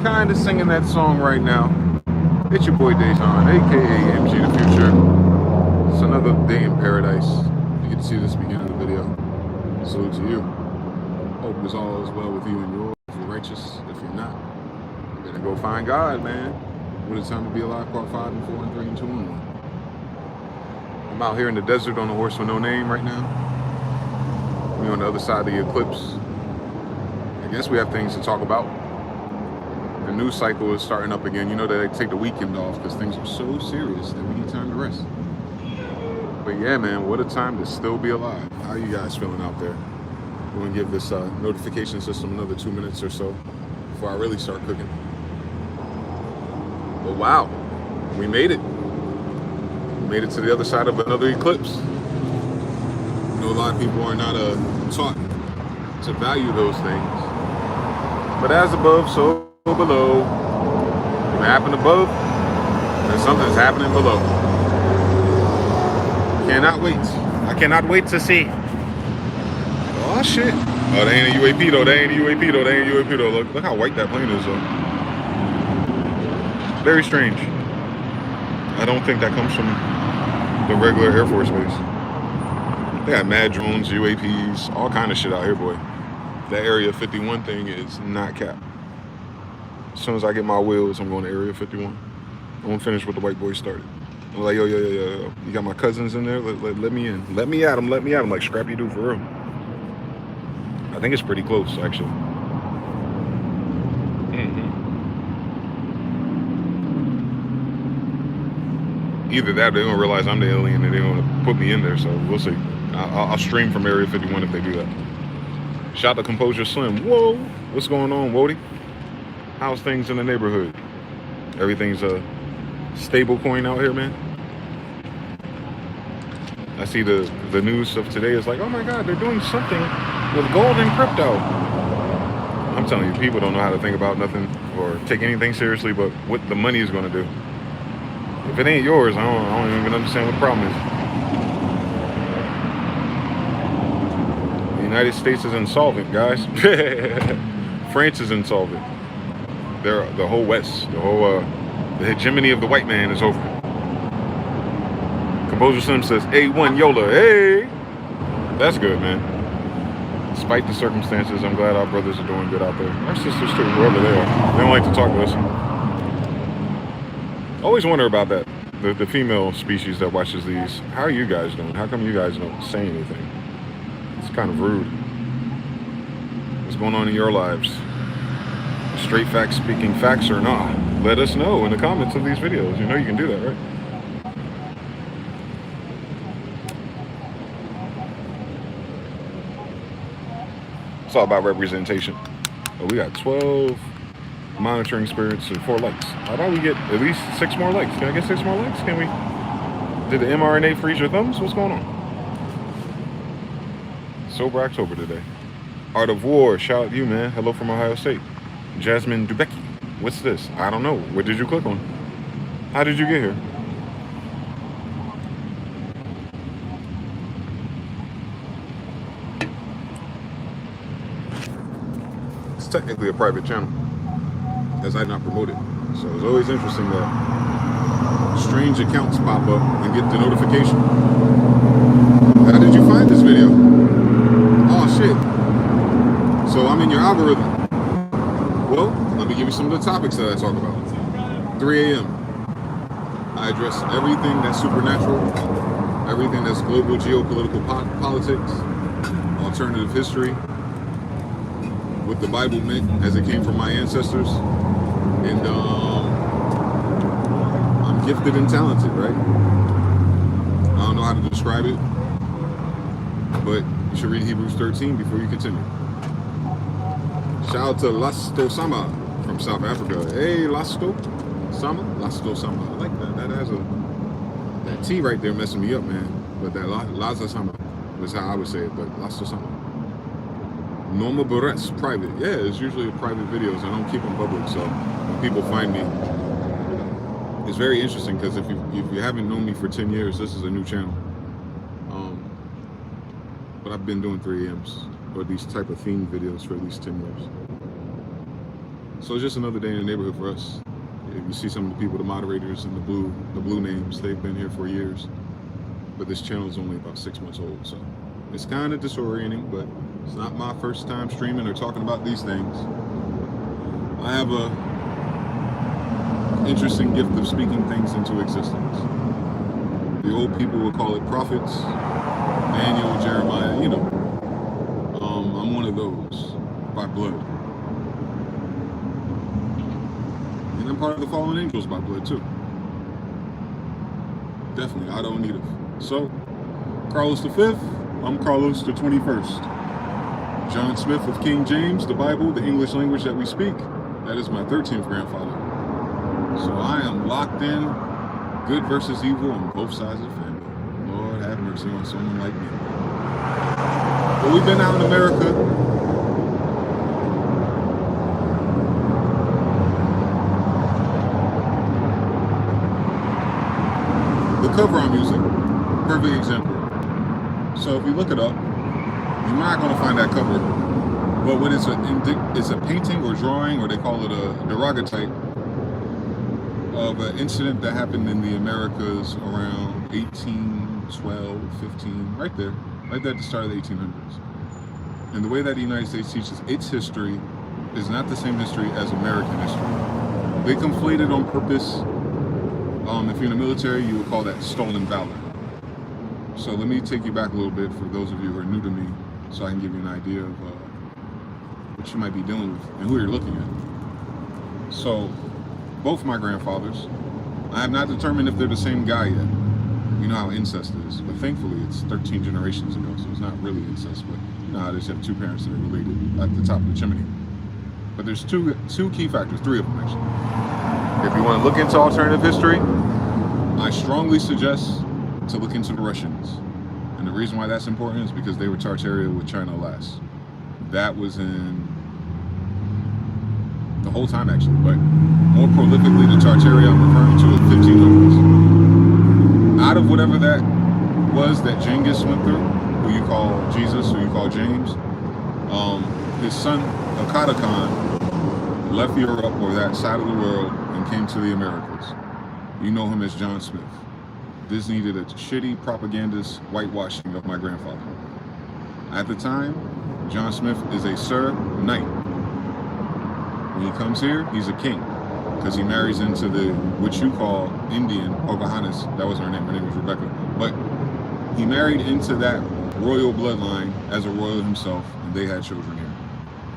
kind of singing that song right now. It's your boy DeyZan, aka mgthefuture. It's another day in paradise. You get to see this beginning of the video. Salute to you. Hope it's all is well with you and yours. If you're righteous, if you're not, you better go find God, man. What is time to be alive? Part 5 and 4 and 3 and 2 and 1. I'm out here in the desert on a horse with no name right now. We're on the other side of the eclipse. I guess we have things to talk about. The news cycle is starting up again. You know that they take the weekend off because things are so serious that we need time to rest. But yeah, man, what a time to still be alive. How are you guys feeling out there? We're going to give this notification system another 2 minutes or so before I really start cooking. But wow, we made it. We made it to the other side of another eclipse. You know, a lot of people are not taught to value those things. But as above, so below. What happened above, then something's happening below. Cannot wait. I cannot wait to see. Oh shit. Oh, they ain't a UAP though. They ain't a UAP though. They ain't a UAP though. Look how white that plane is though. Very strange. I don't think that comes from the regular Air Force base. They got mad drones, UAPs, all kind of shit out here, boy. That Area 51 thing is not cap. As soon as I get my wheels, I'm going to Area 51. I'm gonna finish what the white boys started. I'm like, yo. You got my cousins in there? Let me in. Let me at them. Like Scrappy Doo for real. I think it's pretty close, actually. Either that or they're gonna realize I'm the alien and they're gonna put me in there, so we'll see. I'll stream from Area 51 if they do that. Shout to Composure Slim. Whoa, what's going on, Wody? How's things in the neighborhood? Everything's a stable coin out here, man. I see the news of today is like, oh my God, they're doing something with gold and crypto. I'm telling you, people don't know how to think about nothing or take anything seriously but what the money is gonna do. If it ain't yours, I don't even understand what the problem is. The United States is insolvent, guys. France is insolvent. The whole West, the hegemony of the white man is over. Composer Slim says, A1 Yola, hey! That's good, man. Despite the circumstances, I'm glad our brothers are doing good out there. Our sisters too, wherever they are. They don't like to talk to us. I always wonder about that. The female species that watches these. How are you guys doing? How come you guys don't say anything? It's kind of rude. What's going on in your lives? Straight facts speaking facts or not? Let us know in the comments of these videos. You know you can do that, right? It's all about representation. Oh, we got 12 monitoring spirits and 4 likes. How about we get at least 6 more likes? Can I get 6 more likes? Can we? Did the mRNA freeze your thumbs? What's going on? Sober October today. Art of War, shout out to you, man. Hello from Ohio State. Jasmine Dubecki. What's this? I don't know. What did you click on? How did you get here? It's technically a private channel, as I not promote it. So it's always interesting that strange accounts pop up and get the notification. How did you find this video? Oh shit. So I'm in your algorithm. Well, let me give you some of the topics that I talk about. 3 a.m. I address everything that's supernatural, everything that's global geopolitical politics, alternative history, what the Bible meant as it came from my ancestors, and I'm gifted and talented, right? I don't know how to describe it, but you should read Hebrews 13 before you continue. Shout out to Lasto Sama from South Africa. Hey, Lasto Sama. I like that. That T right there messing me up, man. But that Laza Sama is how I would say it. But Lasto Sama. Norma Barrett's private. Yeah, it's usually private videos. I don't keep them public, so when people find me, it's very interesting because if you haven't known me for 10 years, this is a new channel. But I've been doing 3 a.m.s or these type of themed videos for at least 10 years. So it's just another day in the neighborhood for us. If you see some of the people, the moderators and the blue names, they've been here for years. But this channel is only about 6 months old, so it's kind of disorienting, but it's not my first time streaming or talking about these things. I have a interesting gift of speaking things into existence. The old people would call it prophets, Daniel, Jeremiah, you know. I'm one of those by blood. And I'm part of the fallen angels by blood too. Definitely, I don't need it. So, Carlos V, I'm Carlos the 21st. John Smith of King James, the Bible, the English language that we speak. That is my 13th grandfather. So I am locked in, good versus evil on both sides of the family. Lord have mercy on someone like me. But we've been out in America. The cover I'm using, perfect example. So if you look it up, you're not going to find that cover. But when it's a painting or drawing, or they call it a daguerreotype of an incident that happened in the Americas around 1812, 15, right there at the start of the 1800s. And the way that the United States teaches its history is not the same history as American history. They conflate it on purpose. If you're in the military, you would call that stolen valor. So let me take you back a little bit for those of you who are new to me, so I can give you an idea of what you might be dealing with and who you're looking at. So, both my grandfathers, I have not determined if they're the same guy yet. You know how incest is, but thankfully it's 13 generations ago, so it's not really incest, but I just have two parents that are related at the top of the chimney. But there's two key factors, three of them actually. If you want to look into alternative history, I strongly suggest to look into the Russians. And the reason why that's important is because they were Tartaria with China last. That was in the whole time actually, but more prolifically the Tartaria I'm referring to is 1500s. Out of whatever that was that Genghis went through, who you call Jesus, who you call James, his son Hakata Khan left Europe or that side of the world and came to the Americas. You know him as John Smith. This needed a shitty propagandist whitewashing of my grandfather. At the time, John Smith is a Sir Knight. When he comes here, he's a king, because he marries into the, what you call Indian, Pocahontas, that was her name was Rebecca, but he married into that royal bloodline as a royal himself, and they had children here.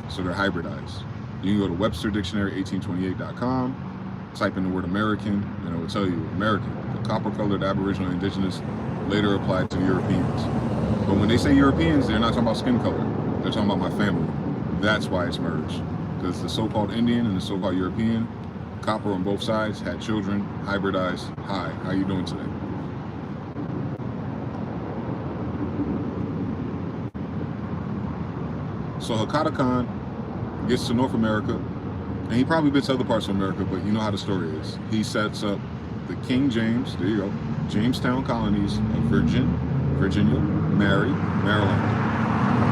So they're hybridized. You can go to Webster-Dictionary1828.com, type in the word American, and it will tell you American, the copper-colored Aboriginal indigenous, later applied to the Europeans. But when they say Europeans, they're not talking about skin color. They're talking about my family. That's why it's merged. Because the so-called Indian and the so-called European, copper on both sides, had children, hybridized. Hi, how you doing today? So Hakata Khan gets to North America, and he probably been to other parts of America, but you know how the story is. He sets up the King James, there you go, Jamestown colonies of Virginia, Mary, Maryland.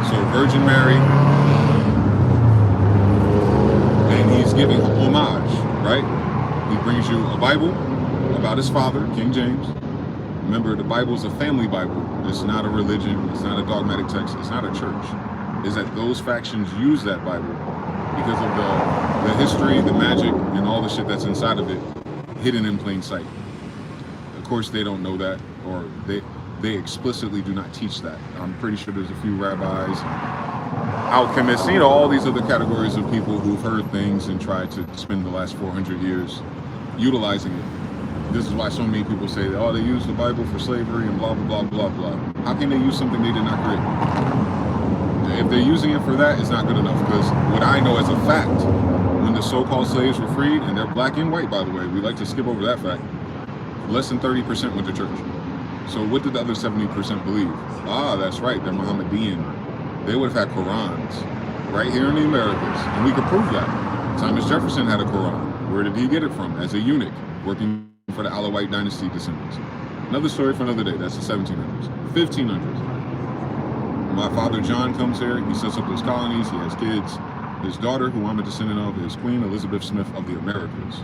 So Virgin Mary, and he's giving homage, right? He brings you a Bible about his father, King James. Remember, the Bible is a family Bible. It's not a religion, it's not a dogmatic text, it's not a church. Is that those factions use that Bible because of the history, the magic, and all the shit that's inside of it, hidden in plain sight. Of course, they don't know that, or they explicitly do not teach that. I'm pretty sure there's a few rabbis, alchemists, you know, all these other categories of people who've heard things and tried to spend the last 400 years utilizing it. This is why so many people say, oh, they use the Bible for slavery and blah, blah, blah, blah, blah. How can they use something they did not create? If they're using it for that, it's not good enough, because what I know as a fact, when the so-called slaves were freed, and they're black and white, by the way, we like to skip over that fact, less than 30% went to church. So what did the other 70% believe? Ah, that's right, they're Mohammedan. They would have had Qurans right here in the Americas, and we could prove that. Thomas Jefferson had a Quran. Where did he get it from? As a eunuch, working for the Alawite dynasty descendants. Another story for another day. That's the 1700s. 1500s. My father John comes here, he sets up those colonies, he has kids. His daughter, who I'm a descendant of, is Queen Elizabeth Smith of the Americas.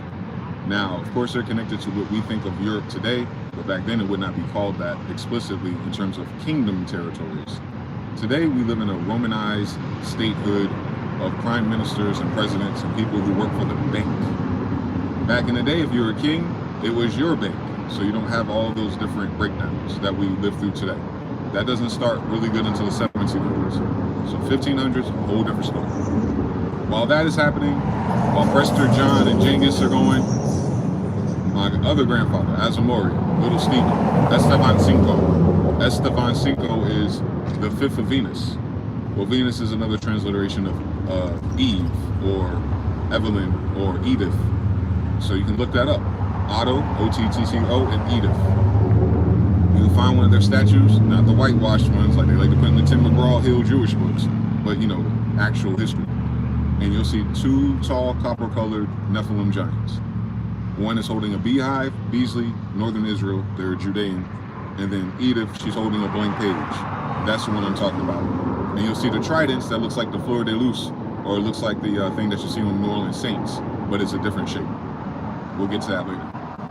Now, of course, they're connected to what we think of Europe today, but back then it would not be called that explicitly in terms of kingdom territories. Today, we live in a Romanized statehood of prime ministers and presidents and people who work for the bank. Back in the day, if you were a king, it was your bank. So you don't have all those different breakdowns that we live through today. That doesn't start really good until the 1700s. So 1500s, a whole different story. While that is happening, while Prester John and Genghis are going, my other grandfather, Azamori, Little Stephen, Esteban Cinco is the fifth of Venus. Well, Venus is another transliteration of Eve or Evelyn or Edith. So you can look that up. Otto, O-T-T-C-O, and Edith. You'll find one of their statues, not the whitewashed ones like they like to put in the Tim McGraw-Hill Jewish books, but, you know, actual history. And you'll see two tall, copper-colored Nephilim giants. One is holding a beehive, Beasley, Northern Israel, they're Judean. And then Edith, she's holding a blank page. That's the one I'm talking about. And you'll see the tridents that looks like the Fleur de Luce, or it looks like the thing that you see on New Orleans Saints, but it's a different shape. We'll get to that later.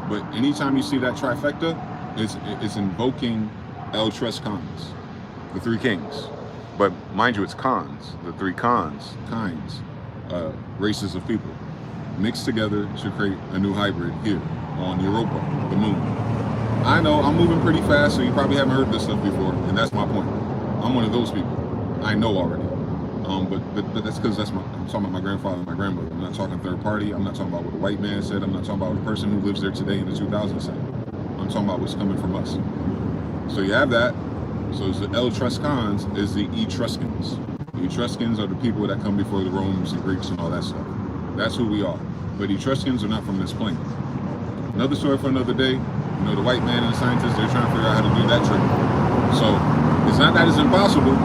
But anytime you see that trifecta, it's invoking El Tres Khans, the three kings. But mind you, it's Khans, the three Khans, kinds, races of people, mixed together to create a new hybrid here on Europa, the moon. I know I'm moving pretty fast, so you probably haven't heard this stuff before, and that's my point. I'm one of those people. I know already. But that's because I'm talking about my grandfather and my grandmother. I'm not talking third party. I'm not talking about what a white man said. I'm not talking about what a person who lives there today in the 2000s said. I'm talking about what's coming from us. So you have that. So the El Tres Khans is the Etruscans. The Etruscans are the people that come before the Romans and Greeks and all that stuff. That's who we are. But Etruscans are not from this plane. Another story for another day. You know, the white man and the scientists, they're trying to figure out how to do that trick. So it's not that it's impossible.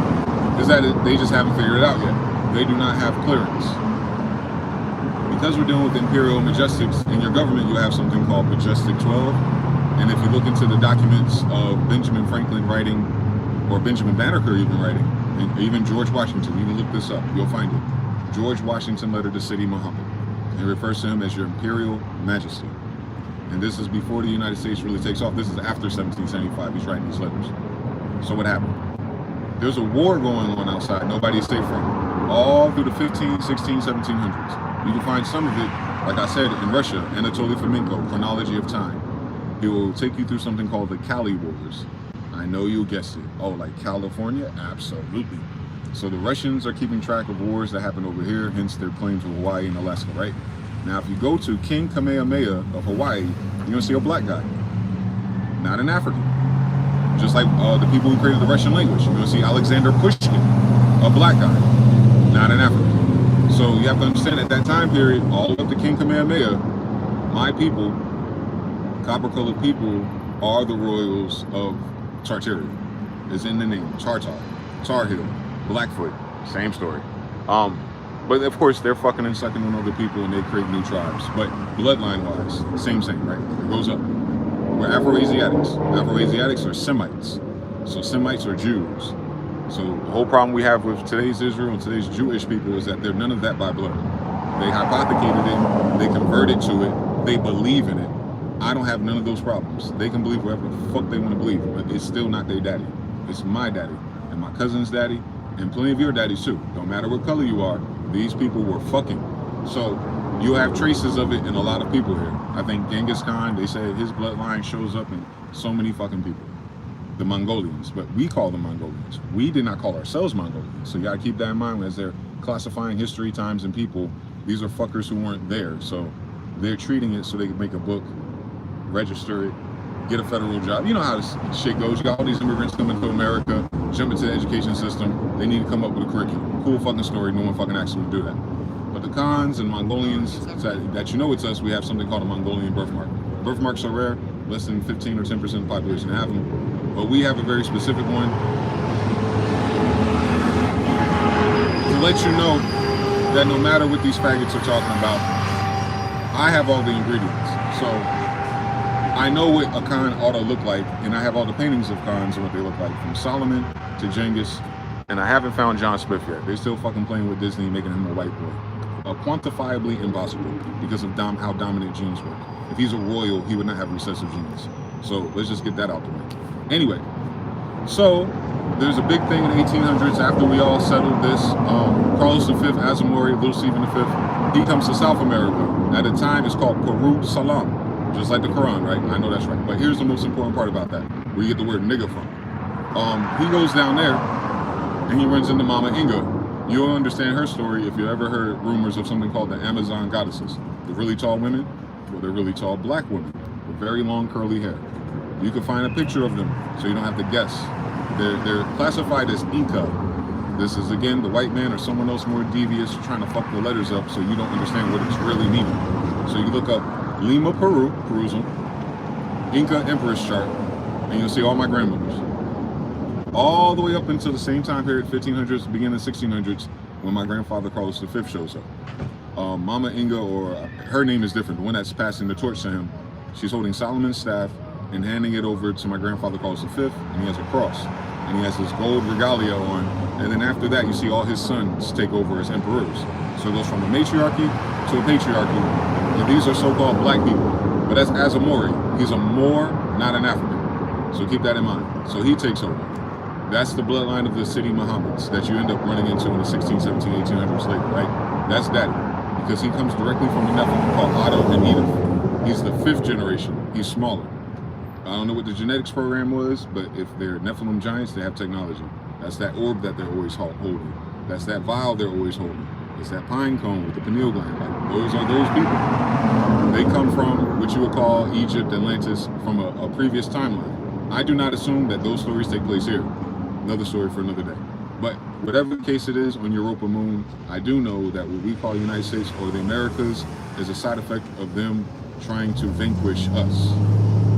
Is that they just haven't figured it out yet. They do not have clearance. Because we're dealing with Imperial Majestics, in your government you have something called Majestic 12. And if you look into the documents of Benjamin Franklin writing, or Benjamin Banneker even writing, and even George Washington, you can look this up, you'll find it. George Washington letter to Sidi Muhammad. It refers to him as your Imperial Majesty. And this is before the United States really takes off. This is after 1775, he's writing these letters. So what happened? There's a war going on outside nobody's safe from, all through the 15, 16, 1700s. You can find some of it, like I said, in Russia, Anatoly Fomenko, Chronology of Time. He will take you through something called the Cali Wars. I know you guessed it. Oh, like California? Absolutely. So the Russians are keeping track of wars that happen over here, hence their claim to Hawaii and Alaska, right? Now, if you go to King Kamehameha of Hawaii, you're gonna see a black guy, not an African. Just like the people who created the Russian language. You're going to see Alexander Pushkin, a black guy, not an African. So you have to understand at that time period, all up to King Kamehameha, my people, copper-colored people, are the royals of Tartaria. It's in the name, Tartar, Tar Heel, Blackfoot, same story. But of course, they're fucking and sucking on other people and they create new tribes. But bloodline-wise, same, right? It goes up. We're Afro-Asiatics. Afro-Asiatics are Semites. So Semites are Jews. So the whole problem we have with today's Israel and today's Jewish people is that they're none of that by blood. They hypothecated it, they converted to it, they believe in it. I don't have none of those problems. They can believe whatever the fuck they want to believe, but it's still not their daddy. It's my daddy and my cousin's daddy and plenty of your daddies too. Don't matter what color you are, these people were fucking. So you have traces of it in a lot of people here. I think Genghis Khan, they said his bloodline shows up in so many fucking people. The Mongolians, but we call them Mongolians. We did not call ourselves Mongolians. So you gotta keep that in mind as they're classifying history, times, and people. These are fuckers who weren't there. So they're treating it so they can make a book, register it, get a federal job. You know how this shit goes. You got all these immigrants coming to America, jump into the education system. They need to come up with a curriculum. Cool fucking story. No one fucking actually do that. But the Khans and Mongolians, that you know it's us, we have something called a Mongolian birthmark. Birthmarks are rare, less than 15 or 10% of the population have them. But we have a very specific one to let you know that no matter what these faggots are talking about, I have all the ingredients. So I know what a Khan ought to look like, and I have all the paintings of Khans and what they look like, from Solomon to Genghis And I haven't found John Smith yet. They're still fucking playing with Disney, making him a white boy. Quantifiably impossible because of how dominant genes work. If he's a royal, he would not have recessive genes. So let's just get that out the way. Anyway, so there's a big thing in the 1800s after we all settled this. Carlos V, Azamori, Little Stephen V, he comes to South America. At the time, it's called Peru Salam, just like the Quran, right? I know that's right. But here's the most important part about that, where you get the word nigga from. He goes down there and he runs into Mama Inga. You'll understand her story if you ever heard rumors of something called the Amazon goddesses. The really tall women, well, they're really tall black women with very long curly hair. You can find a picture of them so you don't have to guess. They're classified as Inca. This is, again, the white man or someone else more devious trying to fuck the letters up so you don't understand what it's really meaning. So you look up Lima, Peru, Perusal, Inca Empress chart, and you'll see all my grandmothers. All the way up until the same time period, 1500s, beginning of 1600s, when my grandfather Carlos V shows up. Mama Inga, or her name is different, the one that's passing the torch to him, she's holding Solomon's staff and handing it over to my grandfather Carlos V, and he has a cross, and he has his gold regalia on, and then after that you see all his sons take over as emperors. So it goes from a matriarchy to a patriarchy, and these are so-called black people, but that's Azamori. He's a Moor, not an African, so keep that in mind. So he takes over. That's the bloodline of the city Muhammad's that you end up running into in the 16, 17, 1800s later, right? That's daddy, because he comes directly from the Nephilim called Otto and Edith. He's the 5th generation. He's smaller. I don't know what the genetics program was, but if they're Nephilim giants, they have technology. That's that orb that they're always holding. That's that vial they're always holding. It's that pine cone with the pineal gland. Like, those are those people. They come from what you would call Egypt, Atlantis, from a previous timeline. I do not assume that those stories take place here. Another story for another day. But whatever the case it is on Europa Moon, I do know that what we call the United States or the Americas is a side effect of them trying to vanquish us.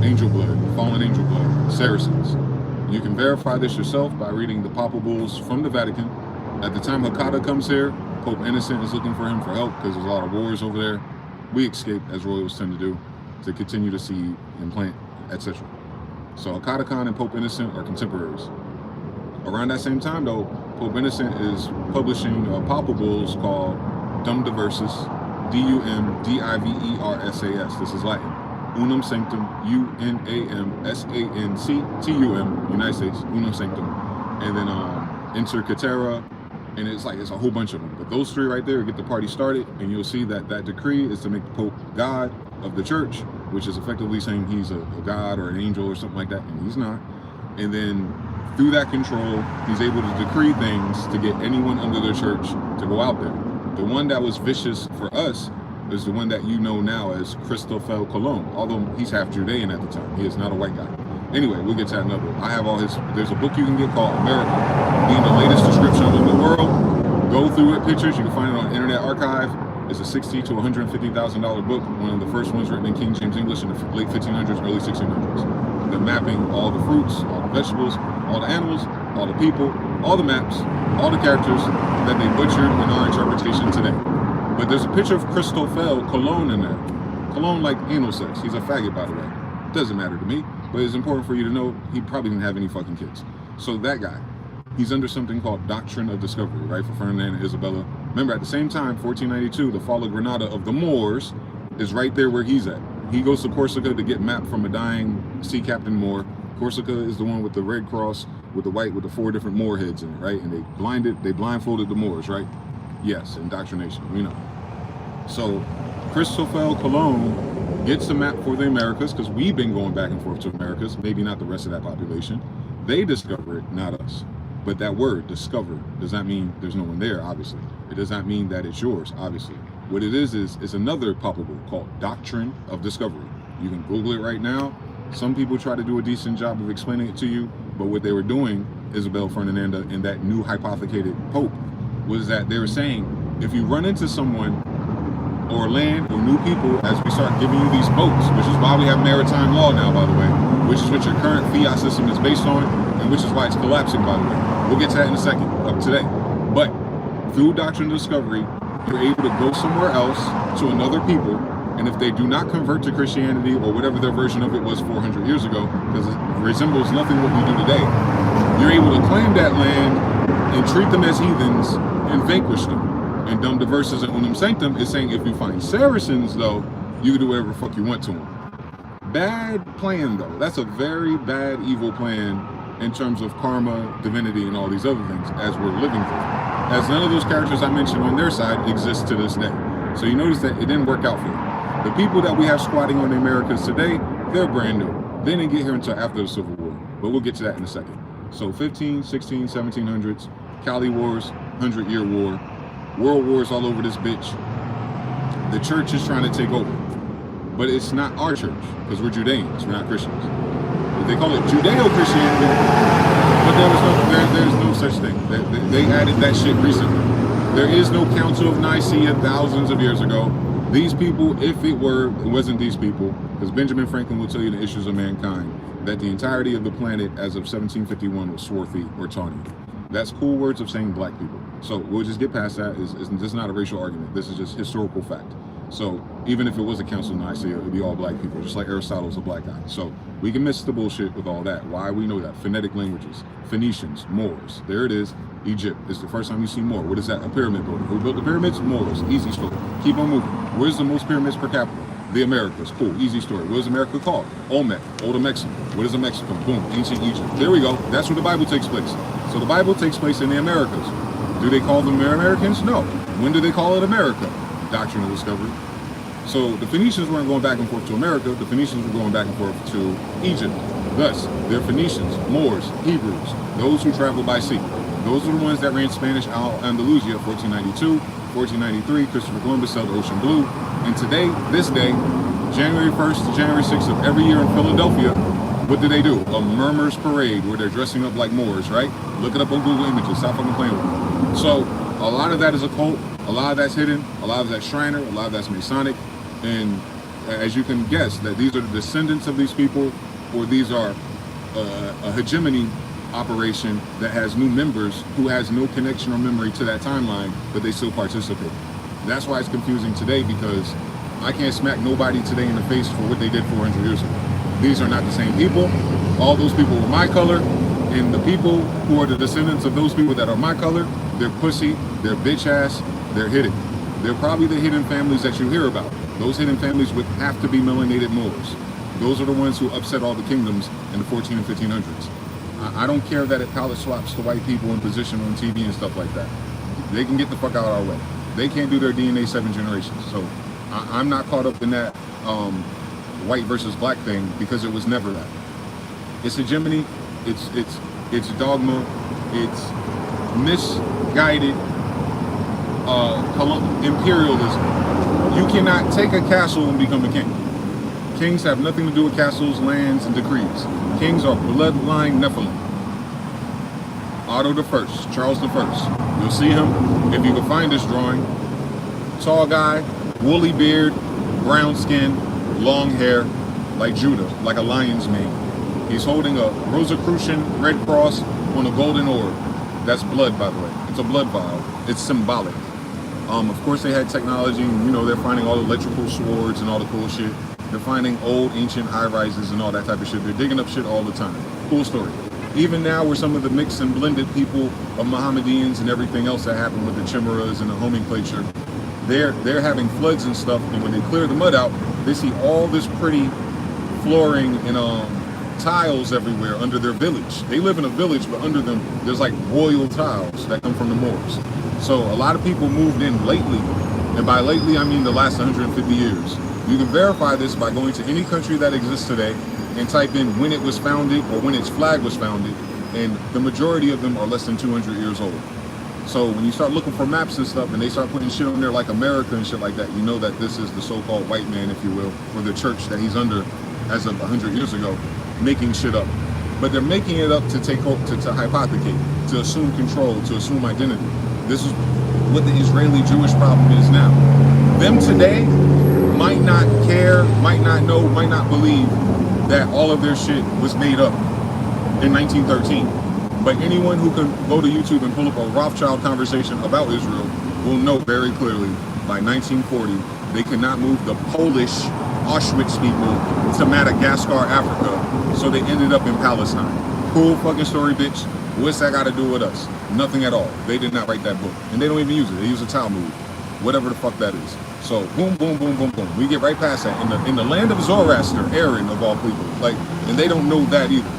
Angel blood, fallen angel blood, Saracens. You can verify this yourself by reading the Papal Bulls from the Vatican. At the time Hakata comes here, Pope Innocent is looking for him for help because there's a lot of wars over there. We escape, as royals tend to do, to continue to see, implant, etc. So Hakata Khan and Pope Innocent are contemporaries. Around that same time, though, Pope Innocent is publishing Papal Bulls called Dum Diversas, D-U-M-D-I-V-E-R-S-A-S. This is Latin. Unum Sanctum, U-N-A-M-S-A-N-C-T-U-M, United States, Unum Sanctum. And then Inter Caetera, and it's a whole bunch of them. But those three right there get the party started, and you'll see that that decree is to make the Pope God of the church, which is effectively saying he's a god or an angel or something like that, and he's not. And then through that control, he's able to decree things to get anyone under their church to go out there. The one that was vicious for us is the one that you know now as Christopher Colon, although he's half Judean at the time. He is not a white guy. Anyway, we'll get to that another. I have all his, there's a book you can get called America, being the latest description of the New World. Go through it, pictures, you can find it on Internet Archive. It's a $60,000 to $150,000 book, one of the first ones written in King James English in the late 1500s, early 1600s. They're mapping all the fruits, all the vegetables, all the animals, all the people, all the maps, all the characters that they butchered in our interpretation today. But there's a picture of Christopher Colon in there. Colon like anal sex. He's a faggot, by the way. Doesn't matter to me, but it's important for you to know he probably didn't have any fucking kids. So that guy, he's under something called Doctrine of Discovery, right, for Ferdinand and Isabella. Remember, at the same time, 1492, the fall of Granada of the Moors is right there where he's at. He goes to Corsica to get mapped from a dying sea captain Moor. Corsica is the one with the red cross, with the white, with the 4 different Moor heads in it, right? And they blindfolded the Moors, right? Yes, indoctrination, we know. So Christopher Colon gets the map for the Americas, because we've been going back and forth to Americas, maybe not the rest of that population. They discover it, not us. But that word, discover, does not mean there's no one there, obviously. It does not mean that it's yours, obviously. What it is another papal book called Doctrine of Discovery. You can Google it right now. Some people try to do a decent job of explaining it to you, but what they were doing, Isabel Ferdinanda and that new hypothecated pope, was that they were saying, if you run into someone or land or new people as we start giving you these boats, which is why we have maritime law now, by the way, which is what your current fiat system is based on, and which is why it's collapsing, by the way. We'll get to that in a second, up today. But through Doctrine of Discovery, you're able to go somewhere else to another people, and if they do not convert to Christianity or whatever their version of it was 400 years ago, because it resembles nothing what we do today, you're able to claim that land and treat them as heathens and vanquish them. And Dum Diverses and Unum Sanctum is saying if you find Saracens, though, you can do whatever the fuck you want to them. Bad plan, though. That's a very bad, evil plan in terms of karma, divinity, and all these other things as we're living through. As none of those characters I mentioned on their side exist to this day. So you notice that it didn't work out for them. The people that we have squatting on the Americas today, they're brand new. They didn't get here until after the Civil War, but we'll get to that in a second. So 15, 16, 1700s, Cali Wars, 100-Year War, World Wars all over this bitch. The church is trying to take over, but it's not our church because we're Judeans, we're not Christians. They call it Judeo-Christianity, but there's no such thing. They added that shit recently. There is no Council of Nicaea thousands of years ago. These people, if it wasn't these people, because Benjamin Franklin will tell you the issues of mankind, that the entirety of the planet as of 1751 was swarthy or tawny. That's cool words of saying black people. So we'll just get past that. This is not a racial argument. This is just historical fact. So even if it was a Council of Nicaea, it would be all black people, just like Aristotle's a black guy. So we can miss the bullshit with all that. Why? We know that. Phonetic languages. Phoenicians, Moors. There it is. Egypt. It's the first time you see more. What is that? A pyramid building. Who built the pyramids? Moors. Easy story. Keep on moving. Where's the most pyramids per capita? The Americas. Cool. Easy story. What is America called? Olmec. Old Mexico. What is a Mexican? Boom. Ancient Egypt. There we go. That's where the Bible takes place. So the Bible takes place in the Americas. Do they call them Americans? No. When do they call it America? Doctrinal discovery. So the Phoenicians weren't going back and forth to America. The Phoenicians were going back and forth to Egypt. Thus, they're Phoenicians, Moors, Hebrews, those who traveled by sea. Those are the ones that ran Spanish Andalusia, 1492, 1493. Christopher Columbus sailed the ocean blue. And today, this day, January 1st to January 6th of every year in Philadelphia, what do? A Murmurs Parade where they're dressing up like Moors, right? Look it up on Google Images. Stop fucking playing with me. So a lot of that is a cult. A lot of that's hidden. A lot of that's Shriner. A lot of that's Masonic. And as you can guess, that these are the descendants of these people, or these are a hegemony operation that has new members who has no connection or memory to that timeline, but they still participate. That's why it's confusing today, because I can't smack nobody today in the face for what they did 400 years ago. These are not the same people. All those people were my color, and the people who are the descendants of those people that are my color, they're pussy, they're bitch ass, they're hidden. They're probably the hidden families that you hear about. Those hidden families would have to be melanated Moors. Those are the ones who upset all the kingdoms in the 14 and 1500s. I don't care that it palette swaps to white people in position on TV and stuff like that. They can get the fuck out of our way. They can't do their DNA 7 generations. So I'm not caught up in that white versus black thing, because it was never that. It's hegemony, it's dogma, it's misguided imperialism. You cannot take a castle and become a king. Kings have nothing to do with castles, lands, and decrees. Kings are bloodline Nephilim. Otto the First, Charles the First. You'll see him if you can find this drawing. Tall guy, woolly beard, brown skin, long hair, like Judah, like a lion's mane. He's holding a Rosicrucian red cross on a golden orb. That's blood, by the way. It's a blood vial. It's symbolic. Of course, they had technology, and, they're finding all electrical swords and all the cool shit. They're finding old, ancient high-rises and all that type of shit. They're digging up shit all the time. Cool story. Even now, we're some of the mixed and blended people of Mohammedans and everything else that happened with the chimeras and the nomenclature. They're having floods and stuff, and when they clear the mud out, they see all this pretty flooring and tiles everywhere under their village. They live in a village, but under them, there's like royal tiles that come from the Moors. So a lot of people moved in lately, and by lately, I mean the last 150 years. You can verify this by going to any country that exists today and type in when it was founded or when its flag was founded, and the majority of them are less than 200 years old. So when you start looking for maps and stuff, and they start putting shit on there like America and shit like that, you know that this is the so-called white man, if you will, or the church that he's under as of 100 years ago, making shit up. But they're making it up to take to hypothecate, to assume control, to assume identity. This is what the Israeli-Jewish problem is now. Them today might not care, might not know, might not believe that all of their shit was made up in 1913. But anyone who can go to YouTube and pull up a Rothschild conversation about Israel will know very clearly by 1940, they could not move the Polish Auschwitz people to Madagascar, Africa, so they ended up in Palestine. Cool fucking story, bitch. What's that got to do with us? Nothing at all. They did not write that book. And they don't even use it. They use a Talmud. Whatever the fuck that is. So boom, boom, boom, boom, boom. We get right past that. In the land of Zoroaster, Aaron of all people. And they don't know that either.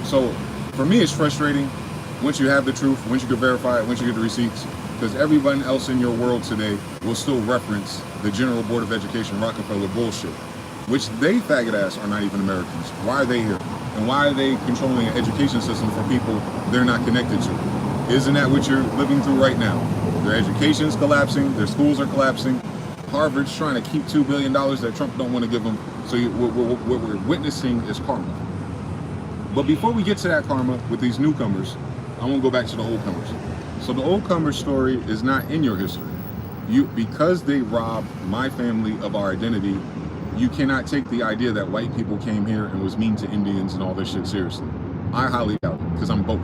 So for me, it's frustrating once you have the truth, once you can verify it, once you get the receipts, because everyone else in your world today will still reference the General Board of Education Rockefeller bullshit, which they faggot ass are not even Americans. Why are they here? And why are they controlling an education system for people they're not connected to? Isn't that what you're living through right now? Their education's collapsing, their schools are collapsing. Harvard's trying to keep $2 billion that Trump don't want to give them. So what we're witnessing is karma. But before we get to that karma with these newcomers, I want to go back to the old comers. So the old comers story is not in your history. Because they robbed my family of our identity, you cannot take the idea that white people came here and was mean to Indians and all this shit seriously. I highly doubt it, because I'm both.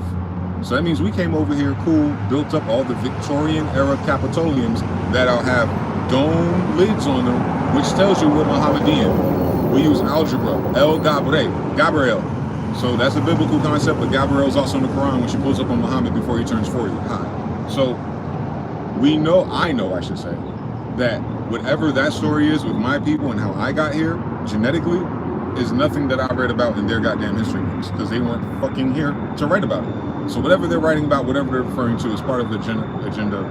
So that means we came over here cool, built up all the Victorian era Capitoliums that have dome lids on them, which tells you we're Mohammedan. We use algebra, El Gabriel. So that's a biblical concept, but Gabriel is also in the Quran when she pulls up on Muhammad before he turns 40. Hi. So I know, that whatever that story is with my people and how I got here genetically is nothing that I read about in their goddamn history books, because they weren't fucking here to write about it. So whatever they're writing about, whatever they're referring to is part of the agenda,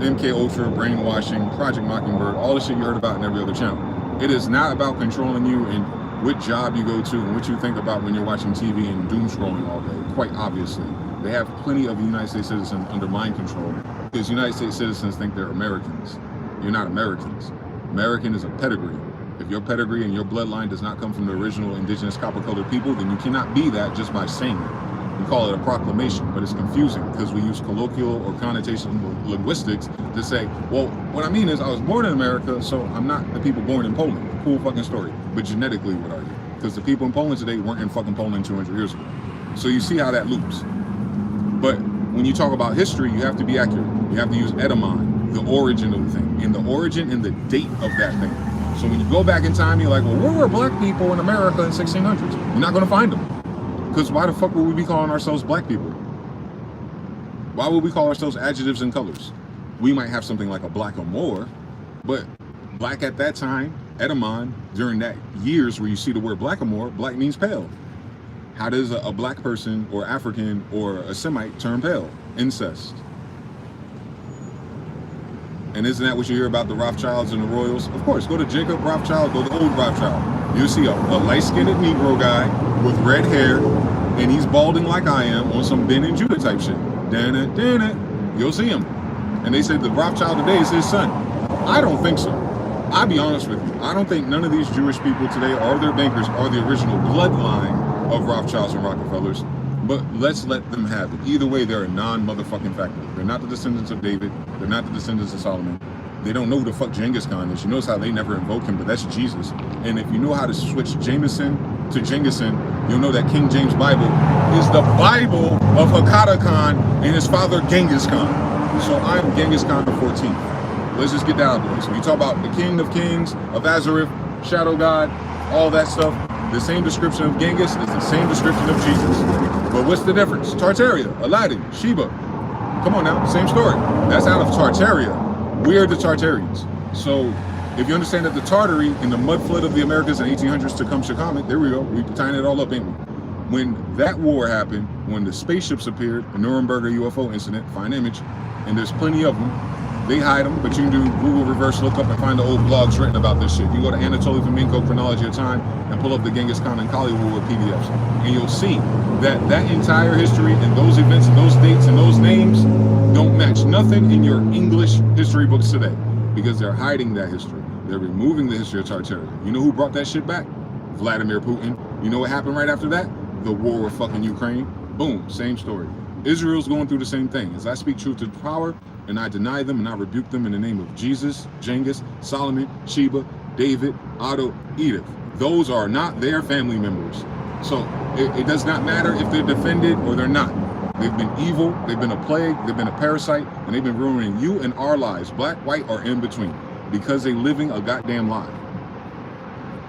MK Ultra, brainwashing, Project Mockingbird, all the shit you heard about in every other channel. It is not about controlling you and what job you go to and what you think about when you're watching TV and doom scrolling all day. Quite obviously, they have plenty of United States citizens under mind control, because United States citizens think they're Americans. You're not Americans. American is a pedigree. If your pedigree and your bloodline does not come from the original indigenous copper-colored people, then you cannot be that just by saying it. We call it a proclamation, but it's confusing because we use colloquial or connotation linguistics to say, well, what I mean is I was born in America, so I'm not the people born in Poland. Cool fucking story. But genetically, what are you? Because the people in Poland today weren't in fucking Poland 200 years ago. So you see how that loops. But when you talk about history, you have to be accurate. You have to use etymon, the origin of the thing, and the origin and the date of that thing. So when you go back in time, you're like, well, where were black people in America in 1600s? You're not going to find them. Because why the fuck would we be calling ourselves black people? Why would we call ourselves adjectives and colors? We might have something like a black or more, but black at that time, etymon, during that years where you see the word black or more, black means pale. How does a black person or African or a Semite turn pale? Incest. And isn't that what you hear about the Rothschilds and the Royals? Of course, go to Jacob Rothschild, go to old Rothschild. You'll see a light-skinned Negro guy with red hair, and he's balding like I am on some Ben and Judah type shit. You'll see him. And they said the Rothschild today is his son. I don't think so. I'll be honest with you. I don't think none of these Jewish people today or their bankers are the original bloodline of Rothschilds and Rockefellers. But let's let them have it. Either way, they're a non-motherfucking factor. They're not the descendants of David. They're not the descendants of Solomon. They don't know who the fuck Genghis Khan is. You notice how they never invoke him, but that's Jesus. And if you know how to switch Jameson to Jenghison, you'll know that King James Bible is the Bible of Hakata Khan and his father Genghis Khan. So I'm Genghis Khan the 14th. Let's just get that out of the way. So you talk about the King of Kings, of Azareth, Shadow God, all that stuff. The same description of Genghis is the same description of Jesus. But what's the difference? Tartaria, Aladdin, Sheba. Come on now, same story. That's out of Tartaria. We're the Tartarians. So if you understand that the Tartary in the mud flood of the Americas in 1800s to Tecumseh, there we go. We're tying it all up, ain't we? When that war happened, when the spaceships appeared, the Nuremberg UFO incident, fine image, and there's plenty of them. They hide them, but you can do Google reverse lookup and find the old blogs written about this shit. You go to Anatoly Fomenko Chronology of Time and pull up the Genghis Khan and Kali War PDFs, and you'll see that that entire history and those events and those dates and those names don't match nothing in your English history books today, because they're hiding that history. They're removing the history of Tartaria. You know who brought that shit back? Vladimir Putin. You know what happened right after that? The war with fucking Ukraine. Boom, same story. Israel's going through the same thing. As I speak truth to power, and I deny them and I rebuke them in the name of Jesus, Genghis, Solomon, Sheba, David, Otto, Edith. Those are not their family members. So it does not matter if they're defended or they're not. They've been evil, they've been a plague, they've been a parasite, and they've been ruining you and our lives, black, white, or in between, because they're living a goddamn lie.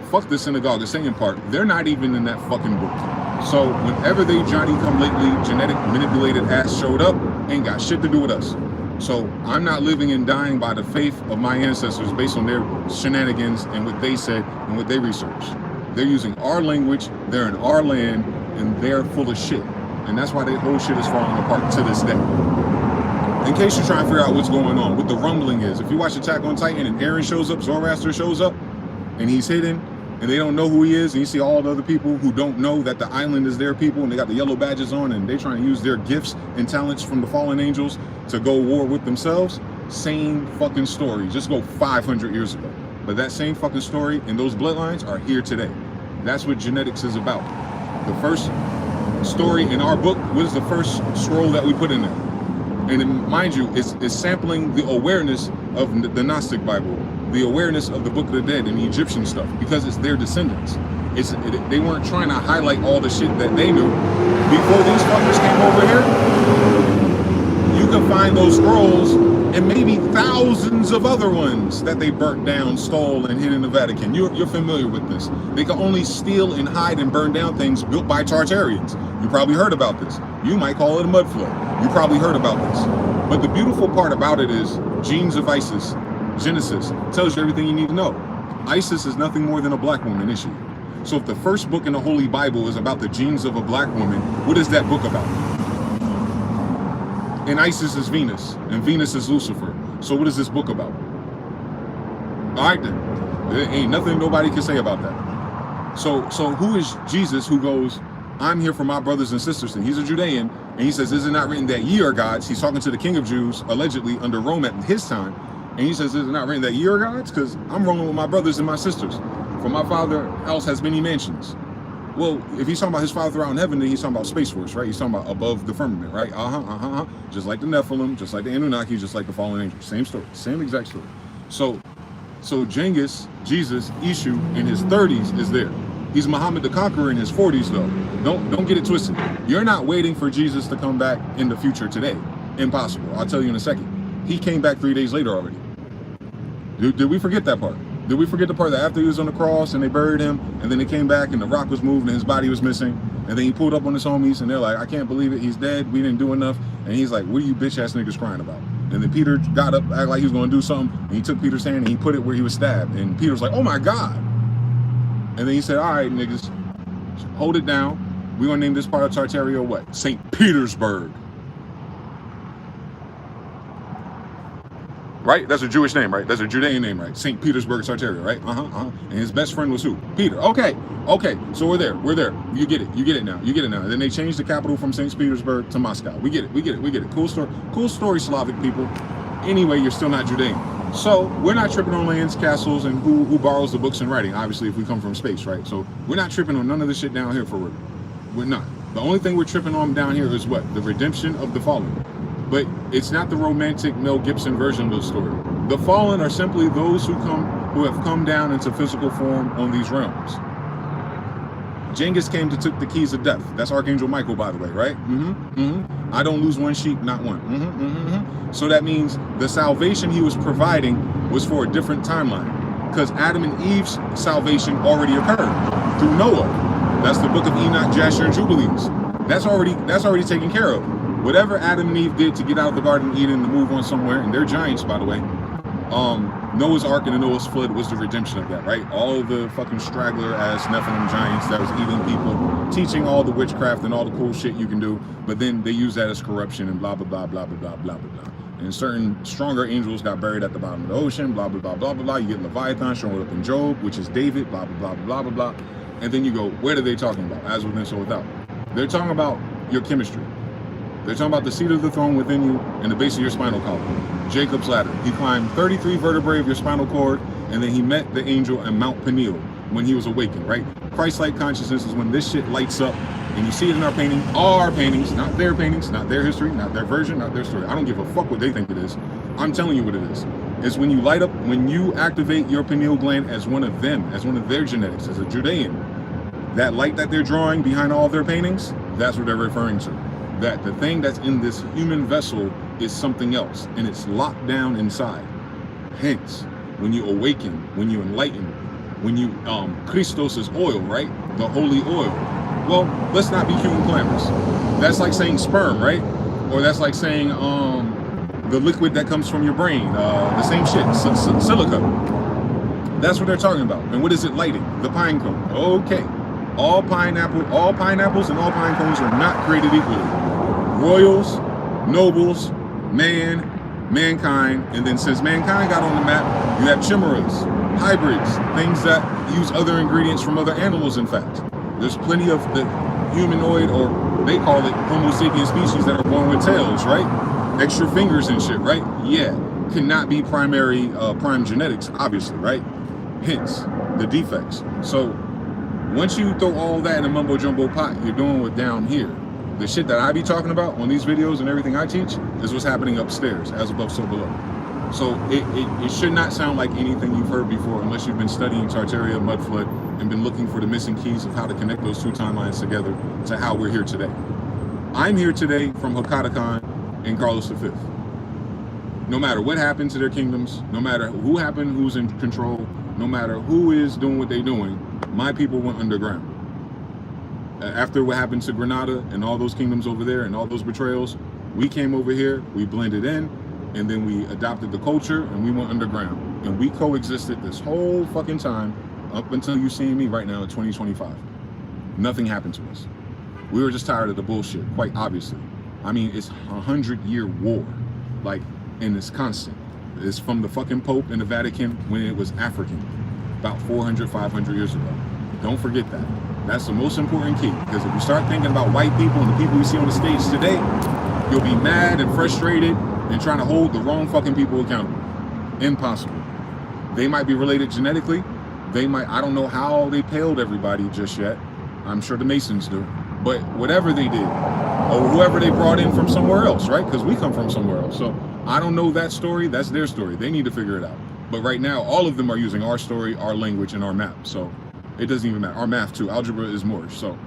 Fuck the synagogue, the singing part. They're not even in that fucking book. So whenever they Johnny come lately, genetic manipulated ass showed up, ain't got shit to do with us. So I'm not living and dying by the faith of my ancestors based on their shenanigans and what they said and what they researched. They're using our language, they're in our land, and they're full of shit. And that's why their whole shit is falling apart to this day. In case you're trying to figure out what's going on, what the rumbling is, if you watch Attack on Titan and Eren shows up, Zoroaster shows up, and he's hidden, and they don't know who he is, and you see all the other people who don't know that the island is their people, and they got the yellow badges on, and they're trying to use their gifts and talents from the fallen angels to go war with themselves. Same fucking story, just go 500 years ago. But that same fucking story and those bloodlines are here today. That's what genetics is about. The first story in our book was the first scroll that we put in there. And mind you, it's sampling the awareness of the Gnostic Bible, the awareness of the Book of the Dead and the Egyptian stuff, because it's their descendants. They weren't trying to highlight all the shit that they knew. Before these fuckers came over here, you can find those scrolls and maybe thousands of other ones that they burnt down, stole, and hid in the Vatican. You're familiar with this. They can only steal and hide and burn down things built by Tartarians. You probably heard about this. You might call it a mud flood. You probably heard about this. But the beautiful part about it is Genes of Isis, Genesis, tells you everything you need to know. Isis is nothing more than a black woman issue. So if the first book in the Holy Bible is about the genes of a black woman, what is that book about? And Isis is Venus, and Venus is Lucifer. So what is this book about? All right then, there ain't nothing nobody can say about that. So who is Jesus who goes, I'm here for my brothers and sisters, and he's a Judean, and he says, is it not written that ye are gods? He's talking to the king of Jews, allegedly under Rome at his time, and he says, is it not written that ye are gods? Because I'm rolling with my brothers and my sisters. For my Father house has many mansions. Well, if he's talking about his Father out in heaven, then he's talking about Space Force, right? He's talking about above the firmament, right? Just like the Nephilim, just like the Anunnaki, just like the fallen angels. Same story, same exact story. So Genghis, Jesus, Ishu, in his 30s is there. He's Muhammad the Conqueror in his 40s, though. Don't get it twisted. You're not waiting for Jesus to come back in the future today. Impossible. I'll tell you in a second. He came back 3 days later already. Did we forget that part? Did we forget the part that after he was on the cross and they buried him, and then they came back and the rock was moved and his body was missing, and then he pulled up on his homies and they're like, I can't believe it, he's dead, we didn't do enough, and he's like, what are you bitch ass niggas crying about? And then Peter got up, acted like he was going to do something, and he took Peter's hand and he put it where he was stabbed, and Peter was like, oh my God. And then he said, all right niggas, hold it down, we're going to name this part of Tartaria what? St. Petersburg. Right? That's a Jewish name, right? That's a Judean name, right? St. Petersburg, Tartaria, right? And his best friend was who? Peter. Okay. So we're there. You get it now. And then they changed the capital from St. Petersburg to Moscow. We get it. Cool story, Slavic people. Anyway, you're still not Judean. So we're not tripping on lands, castles, and who borrows the books and writing, obviously, if we come from space, right? So we're not tripping on none of this shit down here for real. We're not. The only thing we're tripping on down here is what? The redemption of the fallen. But it's not the romantic Mel Gibson version of the story. The fallen are simply those who have come down into physical form on these realms. Genghis came to took the keys of death. That's Archangel Michael, by the way, right? I don't lose one sheep, not one. So that means the salvation he was providing was for a different timeline, because Adam and Eve's salvation already occurred through Noah. That's the book of Enoch, Jasher, and Jubilees. That's already taken care of. Whatever Adam and Eve did to get out of the Garden of Eden to move on somewhere, and they're giants, by the way, Noah's Ark and the Noah's Flood was the redemption of that, right? All of the fucking straggler-ass Nephilim giants that was eating people, teaching all the witchcraft and all the cool shit you can do, but then they use that as corruption and blah, blah, blah, blah, blah, blah, blah, blah, blah. And certain stronger angels got buried at the bottom of the ocean, blah, blah, blah, blah, blah, blah. You get Leviathan showing up in Job, which is David, blah, blah, blah, blah, blah, blah. And then you go, what are they talking about? As within, so without. They're talking about your chemistry. They're talking about the seat of the throne within you and the base of your spinal column. Jacob's ladder. He climbed 33 vertebrae of your spinal cord, and then he met the angel in Mount Peniel when he was awakened, right? Christ-like consciousness is when this shit lights up, and you see it in our paintings, not their history, not their version, not their story. I don't give a fuck what they think it is. I'm telling you what it is. It's when you light up, when you activate your pineal gland as one of them, as one of their genetics, as a Judean. That light that they're drawing behind all their paintings, that's what they're referring to. That the thing that's in this human vessel is something else, and it's locked down inside. Hence, when you awaken, when you enlighten, when you Christos is oil, right? The holy oil. Well, let's not be cute and glamorous. That's like saying sperm, right? Or that's like saying the liquid that comes from your brain, the same shit, silica. That's what they're talking about. And what is it lighting? The pine cone. Okay. All pineapples and all pine cones are not created equally. Royals, nobles, mankind, and then since mankind got on the map, you have chimeras, hybrids, things that use other ingredients from other animals, in fact. There's plenty of the humanoid, or they call it Homo sapien species, that are born with tails, right? Extra fingers and shit, right? Yeah, cannot be prime genetics, obviously, right? Hence, the defects. So, once you throw all that in a mumbo jumbo pot, you're doing what down here. The shit that I be talking about on these videos and everything I teach is what's happening upstairs, as above, so below. So it should not sound like anything you've heard before unless you've been studying Tartaria, Mudflood, and been looking for the missing keys of how to connect those two timelines together to how we're here today. I'm here today from Hakata Khan and Carlos V. No matter what happened to their kingdoms, no matter who's in control, no matter who is doing what they're doing, my people went underground. After what happened to Granada and all those kingdoms over there and all those betrayals, we came over here, we blended in, and then we adopted the culture and we went underground. And we coexisted this whole fucking time up until you seeing me right now in 2025. Nothing happened to us. We were just tired of the bullshit, quite obviously. I mean, it's a 100-year war, like, and it's constant. It's from the fucking Pope in the Vatican when it was African, about 400, 500 years ago. Don't forget that. That's the most important key, because if you start thinking about white people and the people we see on the stage today, you'll be mad and frustrated and trying to hold the wrong fucking people accountable. Impossible. They might be related genetically. They might, I don't know how they paled everybody just yet. I'm sure the Masons do. But whatever they did, or whoever they brought in from somewhere else, right? Because we come from somewhere else. So I don't know that story. That's their story. They need to figure it out. But right now, all of them are using our story, our language, and our map. So it doesn't even matter. Our math too. Algebra is Moorish. So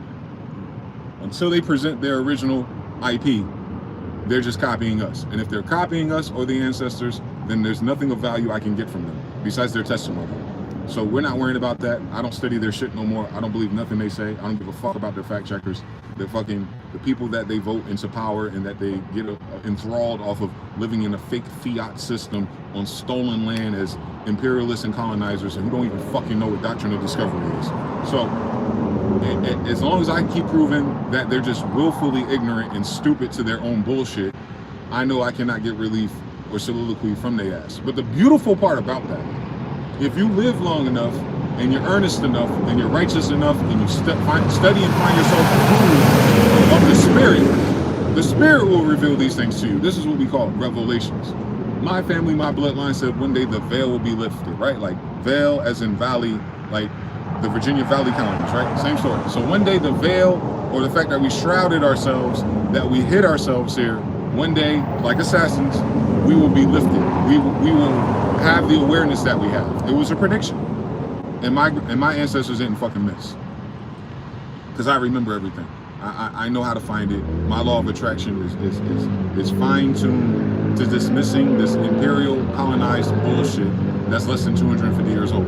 until they present their original IP, they're just copying us. And if they're copying us or the ancestors, then there's nothing of value I can get from them besides their testimony. So we're not worrying about that. I don't study their shit no more. I don't believe nothing they say. I don't give a fuck about their fact checkers. They're fucking the people that they vote into power and that they get enthralled off of living in a fake fiat system on stolen land as imperialists and colonizers, and who don't even fucking know what doctrine of discovery is. So as long as I keep proving that they're just willfully ignorant and stupid to their own bullshit, I know I cannot get relief or soliloquy from their ass. But the beautiful part about that, if you live long enough and you're earnest enough and you're righteous enough and you study and find yourself of the Spirit will reveal these things to you. This is what we call revelations. My family, my bloodline said one day the veil will be lifted, right? Like veil as in valley, like the Virginia Valley counties, right? Same story. So one day the veil, or the fact that we shrouded ourselves, that we hid ourselves here, one day, like assassins, we will be lifted. We will have the awareness that we have. It was a prediction. And my ancestors didn't fucking miss. Because I remember everything. I know how to find it. My law of attraction is fine-tuned to dismissing this imperial colonized bullshit that's less than 250 years old.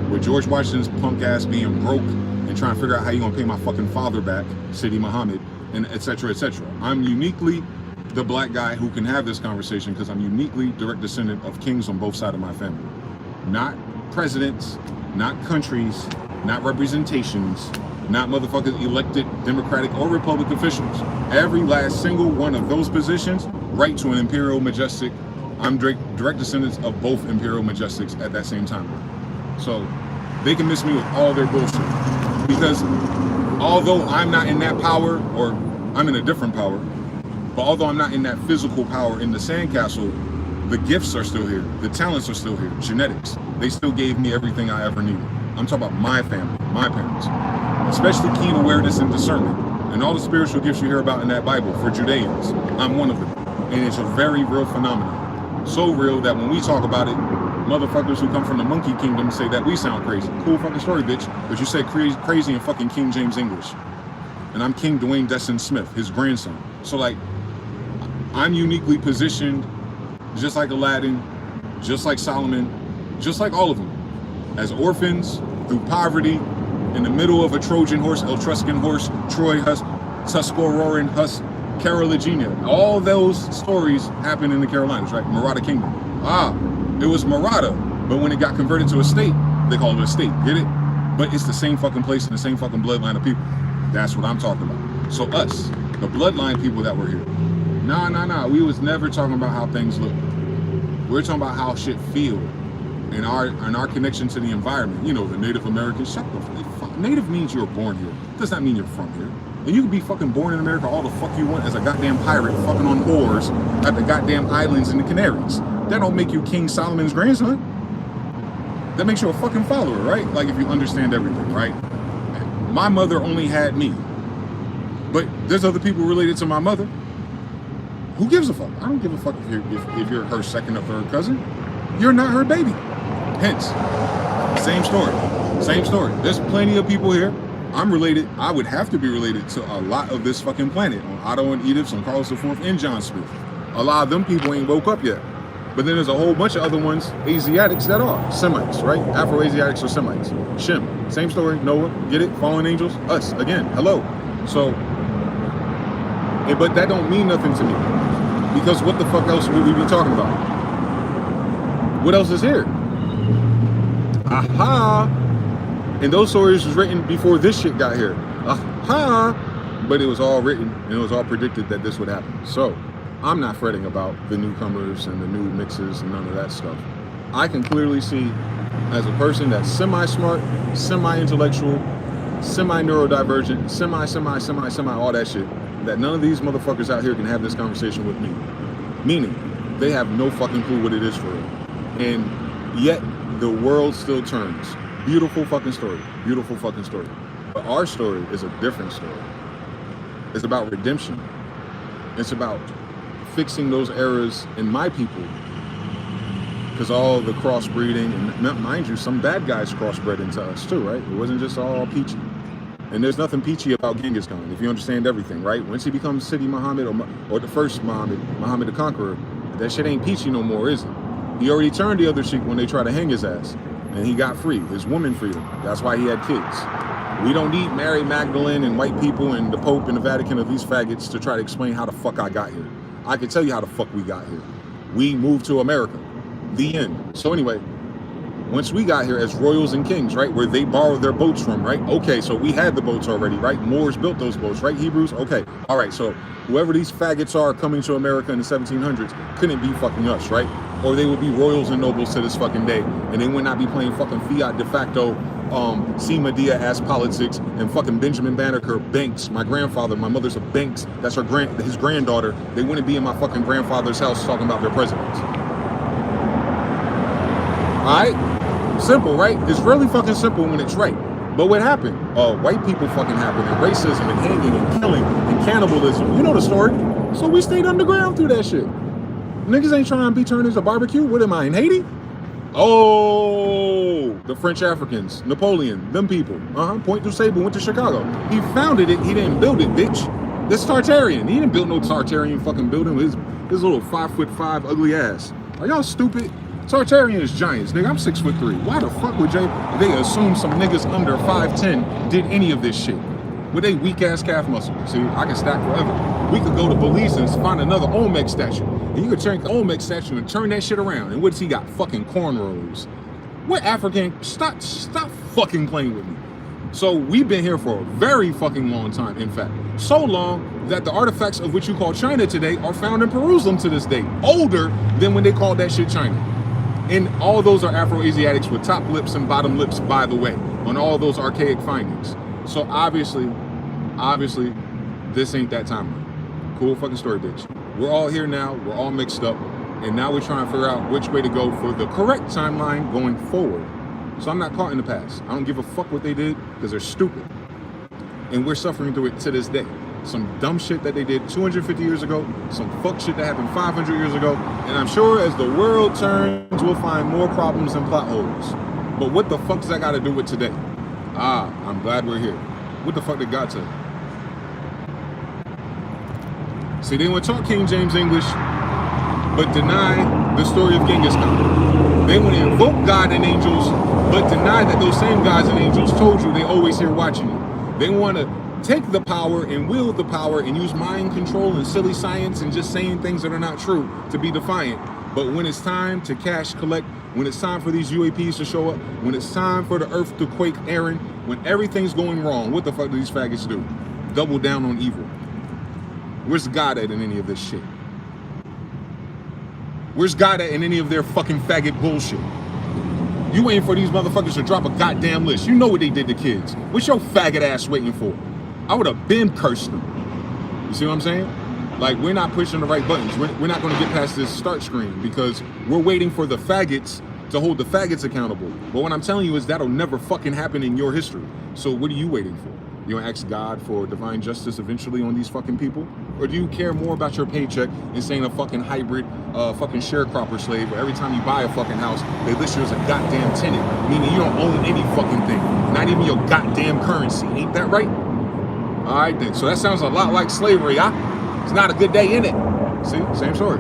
With George Washington's punk ass being broke and trying to figure out how you gonna pay my fucking father back, Sidi Muhammad, and etc., etc. I'm uniquely the black guy who can have this conversation because I'm uniquely direct descendant of kings on both sides of my family. Not presidents, not countries, not representations, not motherfuckers elected Democratic or Republican officials. Every last single one of those positions, right to an imperial majestic. I'm direct descendants of both imperial majestics at that same time. So they can miss me with all their bullshit. Because although I'm not in that power, or I'm in a different power, but although I'm not in that physical power in the sandcastle, the gifts are still here. The talents are still here. Genetics. They still gave me everything I ever needed. I'm talking about my family, my parents. Especially keen awareness and discernment. And all the spiritual gifts you hear about in that Bible for Judeans. I'm one of them. And it's a very real phenomenon. So real that when we talk about it, motherfuckers who come from the monkey kingdom say that we sound crazy. Cool fucking story, bitch. But you say crazy in fucking King James English. And I'm King Dwayne Desson Smith, his grandson. So like, I'm uniquely positioned, just like Aladdin, just like Solomon, just like all of them, as orphans, through poverty, in the middle of a Trojan horse, Etruscan horse, Troy Hus, Tuscaroran Hus, Carolina. All those stories happen in the Carolinas, right? Maratha Kingdom. It was Maratha, but when it got converted to a state, they called it a state, get it? But it's the same fucking place and the same fucking bloodline of people. That's what I'm talking about. So us, the bloodline people that were here. Nah. We was never talking about how things look. We're talking about how shit feel and our connection to the environment. You know, the Native Americans. Shut the fuck. Native means you were born here. Does not mean you're from here. And you can be fucking born in America all the fuck you want as a goddamn pirate fucking on whores at the goddamn islands in the Canaries. That don't make you King Solomon's grandson. That makes you a fucking follower, right? Like if you understand everything, right? My mother only had me. But there's other people related to my mother. Who gives a fuck? I don't give a fuck if you're her second or third cousin. You're not her baby. Hence, same story. There's plenty of people here. I'm related. I would have to be related to a lot of this fucking planet. On Otto and Ediths, on Carlos IV, and John Smith. A lot of them people ain't woke up yet. But then there's a whole bunch of other ones, Asiatics, that are Semites, right? Afro-Asiatics or Semites. Shem, same story. Noah, get it? Fallen angels, us, again, hello. So, but that don't mean nothing to me. Because what the fuck else would we be talking about? What else is here? Aha! And those stories was written before this shit got here. Aha! But it was all written and it was all predicted that this would happen. So, I'm not fretting about the newcomers and the new mixes and none of that stuff. I can clearly see as a person that's semi-smart, semi-intellectual, semi-neurodivergent, semi, all that shit, that none of these motherfuckers out here can have this conversation with me. Meaning, they have no fucking clue what it is for real. And yet, the world still turns. Beautiful fucking story. Beautiful fucking story. But our story is a different story. It's about redemption. It's about fixing those errors in my people, because all the crossbreeding, and mind you, some bad guys crossbred into us too, right? It wasn't just all peachy. And there's nothing peachy about Genghis Khan, if you understand everything, right? Once he becomes Sidi Muhammad or the first Muhammad the Conqueror, that shit ain't peachy no more, is it? He already turned the other cheek when they tried to hang his ass, and he got free. His woman freed him. That's why he had kids. We don't need Mary Magdalene and white people and the Pope and the Vatican of these faggots to try to explain how the fuck I got here. I can tell you how the fuck we got here. We moved to America. The end. So anyway, once we got here as royals and kings, right, where they borrowed their boats from, right? Okay, so we had the boats already, right? Moors built those boats, right? Hebrews? Okay. All right, so whoever these faggots are coming to America in the 1700s couldn't be fucking us, right? Or they would be royals and nobles to this fucking day, and they would not be playing fucking fiat de facto C. Medea ass politics and fucking Benjamin Banneker Banks. My grandfather, my mother's a Banks. That's his granddaughter. They wouldn't be in my fucking grandfather's house talking about their presidents. All right? Simple, right? It's really fucking simple when it's right. But what happened? White people fucking happened, and racism and hanging and killing and cannibalism. You know the story. So we stayed underground through that shit. Niggas ain't trying to be turned into barbecue. What am I, in Haiti? Oh, the French Africans, Napoleon, them people. Point to Sable went to Chicago. He founded it. He didn't build it, bitch. This Tartarian. He didn't build no Tartarian fucking building with his little 5'5" ugly ass. Are y'all stupid? Tartarian is giants, nigga. I'm 6'3". Why the fuck would they assume some niggas under 5'10" did any of this shit? With a weak ass calf muscle. See, I can stack forever. We could go to Belize and find another Olmec statue. And you could take the Olmec statue and turn that shit around. And what's he got? Fucking cornrows. What African? Stop fucking playing with me. So we've been here for a very fucking long time. In fact, so long that the artifacts of what you call China today are found in Jerusalem to this day. Older than when they called that shit China. And all those are Afro-Asiatics with top lips and bottom lips, by the way, on all those archaic findings. So obviously, this ain't that timeline. Cool fucking story, bitch. We're all here now. We're all mixed up. And now we're trying to figure out which way to go for the correct timeline going forward. So I'm not caught in the past. I don't give a fuck what they did because they're stupid. And we're suffering through it to this day. Some dumb shit that they did 250 years ago. Some fuck shit that happened 500 years ago. And I'm sure as the world turns, we'll find more problems and plot holes. But what the fuck does that got to do with today? I'm glad we're here. What the fuck did God say? See, they want to talk King James English, but deny the story of Genghis Khan. They want to invoke God and angels, but deny that those same gods and angels told you they always here watching you. They want to take the power and wield the power and use mind control and silly science and just saying things that are not true to be defiant. But when it's time to cash collect, when it's time for these UAPs to show up, when it's time for the earth to quake Aaron, when everything's going wrong, what the fuck do these faggots do? Double down on evil. Where's God at in any of this shit? Where's God at in any of their fucking faggot bullshit? You waiting for these motherfuckers to drop a goddamn list. You know what they did to kids. What's your faggot ass waiting for? I would have been cursed them. You see what I'm saying? Like, we're not pushing the right buttons. We're not going to get past this start screen because we're waiting for the faggots to hold the faggots accountable. But what I'm telling you is that'll never fucking happen in your history. So what are you waiting for? You gonna ask God for divine justice eventually on these fucking people? Or do you care more about your paycheck and saying a fucking hybrid fucking sharecropper slave where every time you buy a fucking house, they list you as a goddamn tenant, meaning you don't own any fucking thing, not even your goddamn currency. Ain't that right? All right then, so that sounds a lot like slavery, huh? It's not a good day in it. See, same story.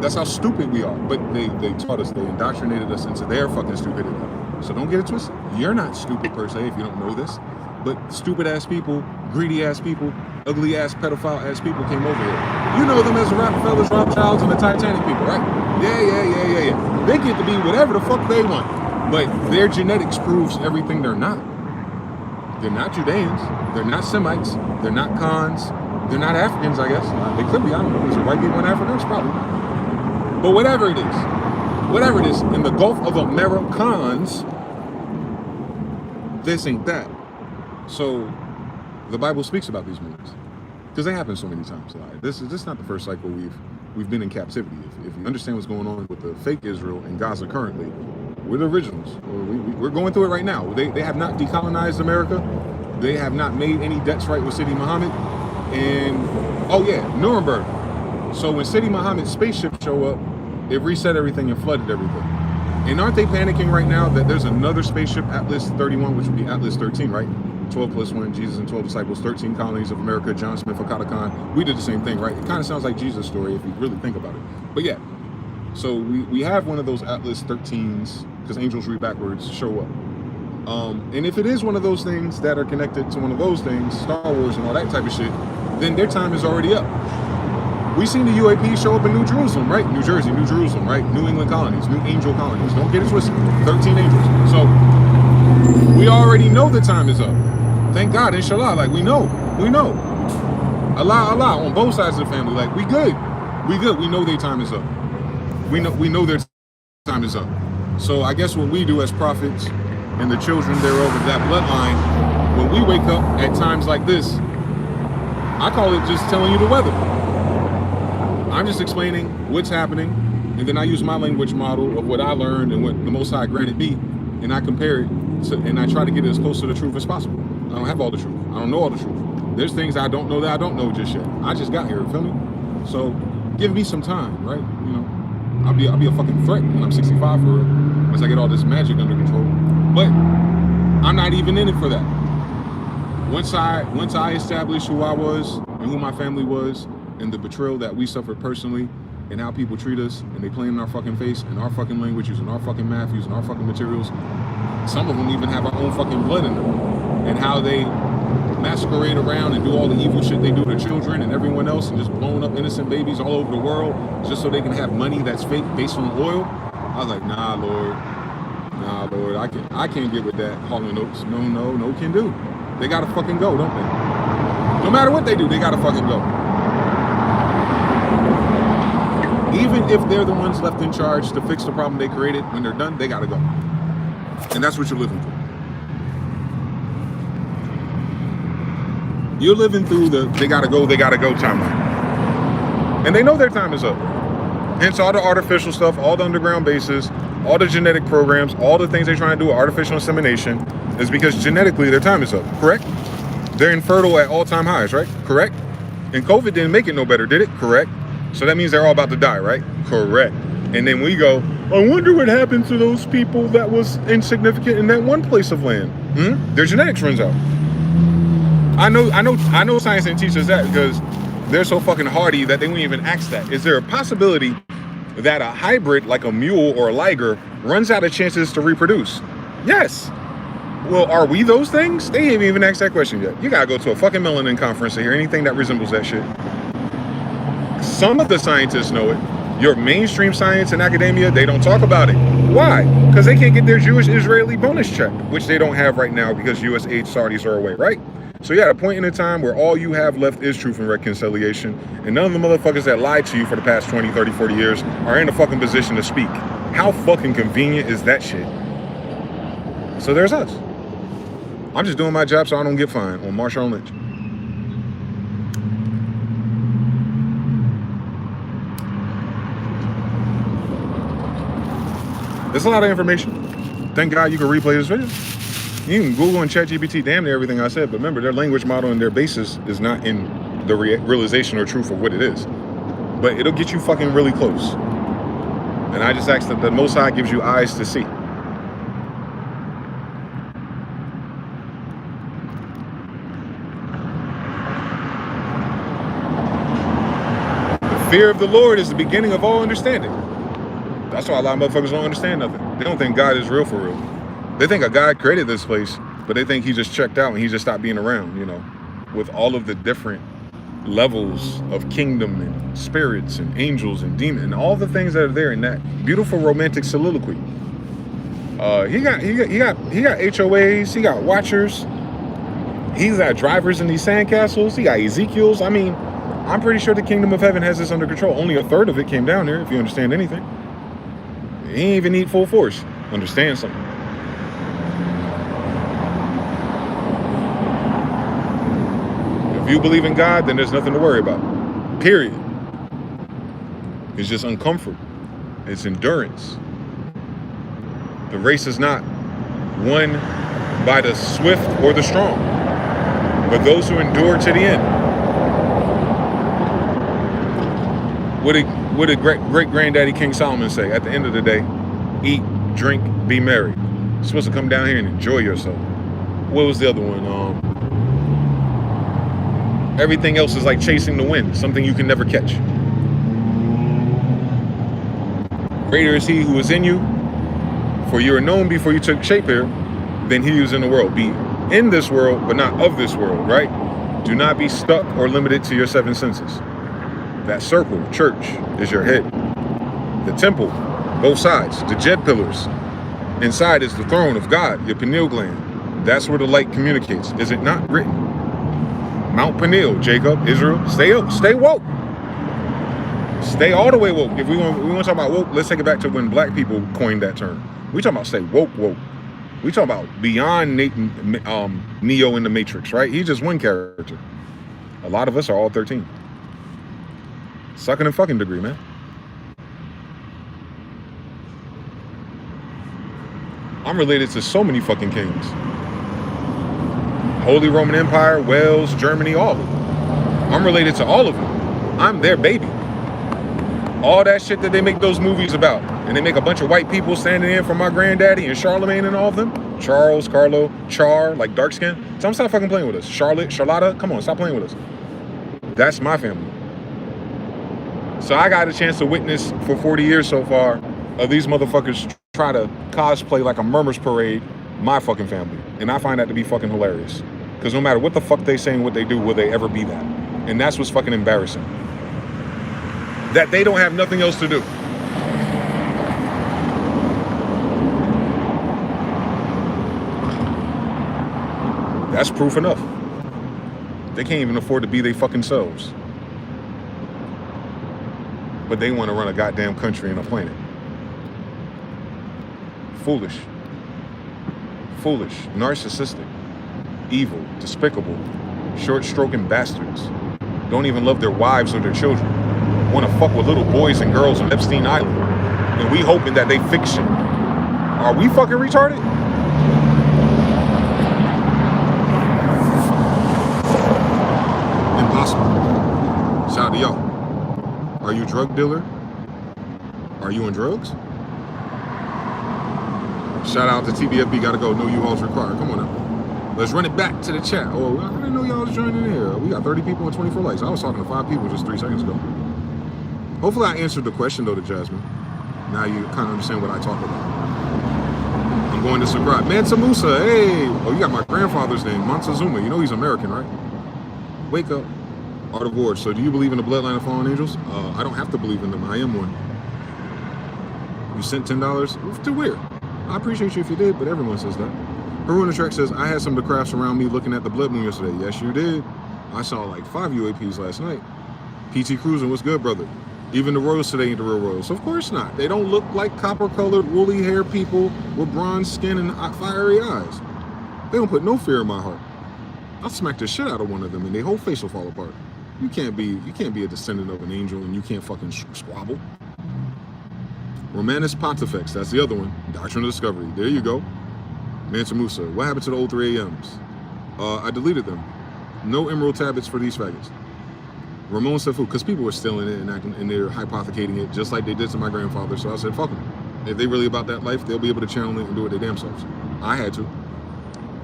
That's how stupid we are. But they taught us, they indoctrinated us into their fucking stupidity. So don't get it twisted. You're not stupid per se if you don't know this. But stupid ass people, greedy ass people, ugly ass pedophile ass people came over here. You know them as the Rockefellers, Rothschilds, and the Titanic people, right? Yeah. They get to be whatever the fuck they want. But their genetics proves everything they're not. They're not Judeans. They're not Semites. They're not Khans. They're not Africans, I guess. They could be, I don't know. Is it white people in Africa? It's probably. But whatever it is, in the Gulf of Americans, this ain't that. So the Bible speaks about these moments because they happen so many times. This is not the first cycle we've been in captivity. If you understand what's going on with the fake Israel and Gaza currently, we're the originals. We're going through it right now. They have not decolonized America. They have not made any debts right with Sidi Muhammad. And oh yeah, Nuremberg. So when Sidi Muhammad's spaceships show up, it reset everything and flooded everything. And aren't they panicking right now that there's another spaceship, Atlas 31, which would be Atlas 13, right? 12 plus 1, Jesus and 12 disciples, 13 colonies of America, John Smith, Akata Khan. We did the same thing, right? It kind of sounds like Jesus' story if you really think about it. But yeah, so we have one of those Atlas 13s, because angels read backwards, show up. And if it is one of those things that are connected to one of those things, Star Wars and all that type of shit, then their time is already up. We seen the UAP show up in New Jerusalem, right? New Jersey, New Jerusalem, right? New England colonies, New Angel colonies. Don't get it twisted. 13 angels. So we already know the time is up. Thank God, inshallah. Like we know. Allah on both sides of the family. Like we good. We know their time is up. We know their time is up. So I guess what we do as prophets and the children thereof of that bloodline, when we wake up at times like this, I call it just telling you the weather. I'm just explaining what's happening, and then I use my language model of what I learned and what the Most High granted me, and I compare it to, and I try to get it as close to the truth as possible. I don't have all the truth. I don't know all the truth. There's things I don't know that I don't know just yet. I just got here, feel me? So give me some time, right? You know, I'll be a fucking threat when I'm 65 for real, once I get all this magic under control. But I'm not even in it for that. Once I establish who I was and who my family was, and the betrayal that we suffered personally, and how people treat us, and they play in our fucking face, in our fucking language, using our fucking math, using our fucking materials. Some of them even have our own fucking blood in them, and how they masquerade around and do all the evil shit they do to children and everyone else, and just blowing up innocent babies all over the world just so they can have money that's fake based on oil. I was like, nah, Lord, I can't get with that. Hauling notes, no can do. They gotta fucking go, don't they? No matter what they do, they gotta fucking go. Even if they're the ones left in charge to fix the problem they created, when they're done, they gotta go. And that's what you're living through. You're living through the they gotta go timeline. And they know their time is up. Hence all the artificial stuff, all the underground bases, all the genetic programs, all the things they're trying to do with artificial insemination is because genetically their time is up, correct? They're infertile at all-time highs, right? Correct? And COVID didn't make it no better, did it? Correct? So that means they're all about to die, right? Correct. And then we go, I wonder what happened to those people that was insignificant in that one place of land. Their genetics runs out. I know science didn't teach us that because they're so fucking hardy that they wouldn't even ask that. Is there a possibility that a hybrid like a mule or a liger runs out of chances to reproduce? Yes. Well, are we those things? They haven't even asked that question yet. You gotta go to a fucking melanin conference to hear anything that resembles that shit. Some of the scientists know it. Your mainstream science and academia, they don't talk about it. Why? Because they can't get their Jewish-Israeli bonus check, which they don't have right now because U.S. aid Saudis are away, right? So you're at a point in a time where all you have left is truth and reconciliation, and none of the motherfuckers that lied to you for the past 20, 30, 40 years are in a fucking position to speak. How fucking convenient is that shit? So there's us. I'm just doing my job so I don't get fined on Marshawn Lynch. There's a lot of information. Thank God you can replay this video. You can Google and ChatGPT damn near everything I said, but remember, their language model and their basis is not in the realization or truth of what it is. But it'll get you fucking really close. And I just ask that the Most High gives you eyes to see. The fear of the Lord is the beginning of all understanding. That's why a lot of motherfuckers don't understand nothing. They don't think God is real for real. They think a God created this place, but they think he just checked out and he just stopped being around, you know, with all of the different levels of kingdom and spirits and angels and demons and all the things that are there in that beautiful romantic soliloquy. He got HOAs, he got watchers, he's got drivers in these sandcastles, he got Ezekiel's. I mean, I'm pretty sure the kingdom of heaven has this under control. Only a third of it came down there, if you understand anything. He ain't even need full force. Understand something. If you believe in God, then there's nothing to worry about. Period. It's just uncomfort. It's endurance. The race is not won by the swift or the strong, but those who endure to the end. What did great-granddaddy King Solomon say? At the end of the day, eat, drink, be merry. You're supposed to come down here and enjoy yourself. What was the other one? Everything else is like chasing the wind, something you can never catch. Greater is he who is in you, for you are known before you took shape here, than he who is in the world. Be in this world, but not of this world, right? Do not be stuck or limited to your seven senses. That circle, church, is your head. The temple, both sides, the jet pillars. Inside is the throne of God, your pineal gland. That's where the light communicates. Is it not written? Mount Peniel, Jacob, Israel, stay up, stay woke. Stay all the way woke. If we want to talk about woke, let's take it back to when black people coined that term. We talking about stay woke. We talking about beyond Neo in the Matrix, right? He's just one character. A lot of us are all 13. Sucking and fucking degree, man. I'm related to so many fucking kings. Holy Roman Empire, Wales, Germany, all of them. I'm related to all of them. I'm their baby. All that shit that they make those movies about. And they make a bunch of white people standing in for my granddaddy and Charlemagne and all of them. Charles, Carlo, Char, like dark skin. Tell them stop fucking playing with us. Charlotte, Charlotta, come on, stop playing with us. That's my family. So I got a chance to witness for 40 years so far of these motherfuckers try to cosplay like a murmurs parade my fucking family. And I find that to be fucking hilarious. Because no matter what the fuck they say and what they do, will they ever be that? And that's what's fucking embarrassing. That they don't have nothing else to do. That's proof enough. They can't even afford to be their fucking selves. But they want to run a goddamn country and a planet. Foolish. Foolish, narcissistic, evil, despicable, short-stroking bastards. Don't even love their wives or their children. Want to fuck with little boys and girls on Epstein Island. And we hoping that they fiction. Are we fucking retarded? Impossible. Shout out to y'all. Are you a drug dealer? Are you on drugs? Shout out to TBFB, gotta go, no U-Hauls required. Come on now. Let's run it back to the chat. Oh, I didn't know y'all was joining here. We got 30 people and 24 likes. I was talking to 5 people just 3 seconds ago. Hopefully I answered the question though to Jasmine. Now you kind of understand what I talk about. I'm going to subscribe. Mansa Musa, hey. Oh, you got my grandfather's name, Montezuma. You know he's American, right? Wake up. Art of War. So do you believe in the bloodline of fallen angels? I don't have to believe in them. I am one. You sent $10? To where? I appreciate you if you did, but everyone says that. Haruna Trek says, I had some of the crafts around me looking at the blood moon yesterday. Yes, you did. I saw like 5 UAPs last night. PT Cruising, what's good, brother? Even the royals today ain't the real royals. Of course not. They don't look like copper-colored, woolly hair people with bronze skin and fiery eyes. They don't put no fear in my heart. I'll smack the shit out of one of them and their whole face will fall apart. You can't be a descendant of an angel and you can't fucking squabble. Romanus Pontifex, that's the other one. Doctrine of Discovery. There you go. Mansa Musa. What happened to the old 3 AMs? I deleted them. No emerald tablets for these faggots. Ramon Sefu, because people were stealing it and they're hypothecating it just like they did to my grandfather. So I said, fuck them. If they really about that life, they'll be able to channel it and do it their damn selves. I had to.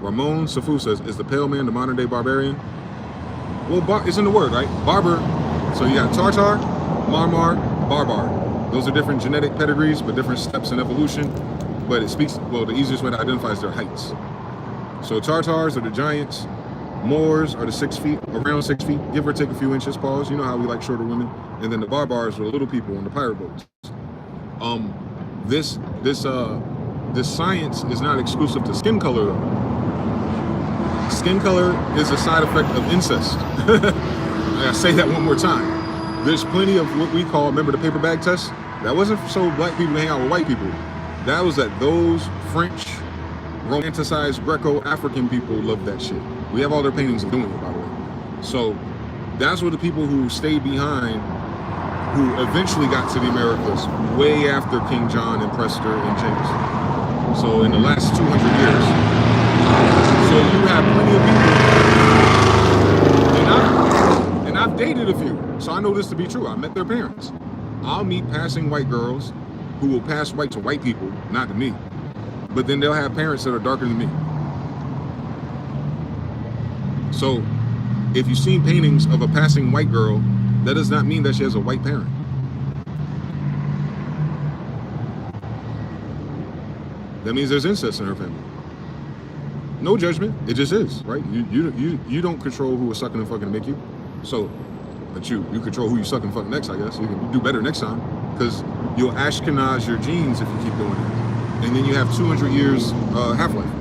Ramon Sefu says, is the pale man the modern day barbarian? Well, it's in the word, right? Barber. So you got Tartar, Marmar, Barbar. Those are different genetic pedigrees, but different steps in evolution. But it speaks, well, the easiest way to identify is their heights. So Tartars are the giants. Moors are the 6 feet, around 6 feet, give or take a few inches, pause. You know how we like shorter women. And then the Barbars are the little people on the pirate boats. This science is not exclusive to skin color though. Skin color is a side effect of incest. I say that one more time. There's plenty of what we call, remember the paper bag test? That wasn't so black people hang out with white people. That was that those French, romanticized Greco-African people loved that shit. We have all their paintings of doing it, by the way. So that's what the people who stayed behind, who eventually got to the Americas way after King John and Prester and James. So in the last 200 years. So you have plenty of people, and I've dated a few, so I know this to be true. I met their parents. I'll meet passing white girls who will pass white to white people, not to me. But then they'll have parents that are darker than me. So if you've seen paintings of a passing white girl, that does not mean that she has a white parent. That means there's incest in her family. No judgment, it just is, right? You don't control who is sucking and fucking to make you. So, but you control who you suck and fuck next, I guess. You can do better next time, because you'll Ashkenaz your genes if you keep doing it. And then you have 200 years half-life,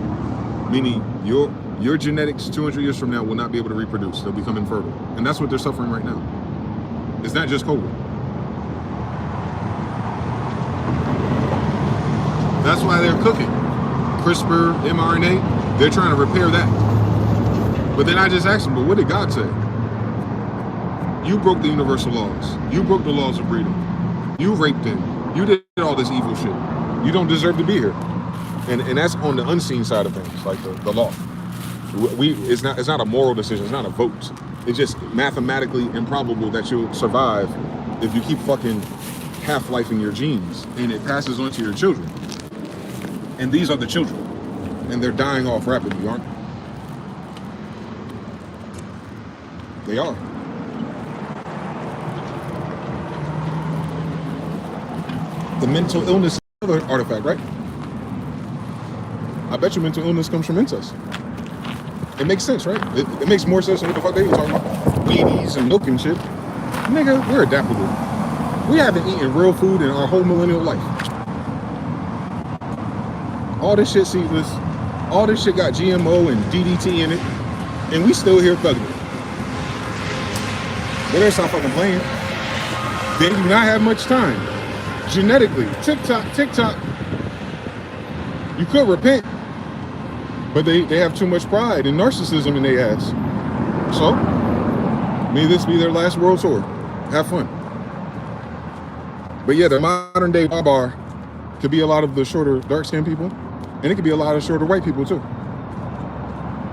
meaning your genetics 200 years from now will not be able to reproduce. They'll become infertile. And that's what they're suffering right now. It's not just COVID. That's why they're cooking. CRISPR, mRNA, they're trying to repair that. But then I just asked them, but what did God say? You broke the universal laws. You broke the laws of breeding. You raped him. You did all this evil shit. You don't deserve to be here. And that's on the unseen side of things, like the law. It's not a moral decision, it's not a vote. It's just mathematically improbable that you'll survive if you keep fucking half-lifing your genes, and it passes on to your children. And these are the children, and they're dying off rapidly, aren't they? They are. The mental illness is another artifact, right? I bet you mental illness comes from incest. It makes sense, right? It makes more sense than what the fuck they were talking about. Babies and milk and shit. Nigga, we're adaptable. We haven't eaten real food in our whole millennial life. All this shit seedless. All this shit got GMO and DDT in it. And we still here thugging it. They better stop fucking playing. They do not have much time. Genetically, TikTok. You could repent. But they have too much pride and narcissism in their ass. So, may this be their last world tour. Have fun. But yeah, the modern day Barbar could be a lot of the shorter dark-skinned people, and it could be a lot of shorter white people too.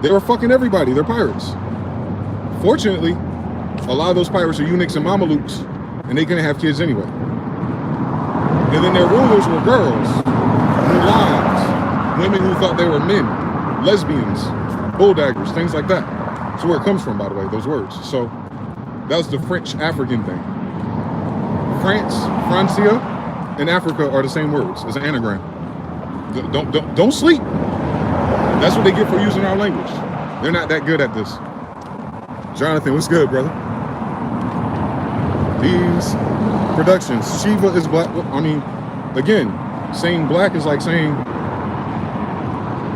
They were fucking everybody. They're pirates. Fortunately, a lot of those pirates are eunuchs and mamelukes, and they couldn't have kids anyway. And then their rulers were girls, mulans, women who thought they were men. Lesbians, bulldaggers, things like that. That's where it comes from, by the way, those words. So that was the French African thing. France, Francia, and Africa are the same words. It's an anagram. Don't sleep. That's what they get for using our language. They're not that good at this. Jonathan, what's good, brother? These productions, Shiva is black. I mean, again, saying black is like saying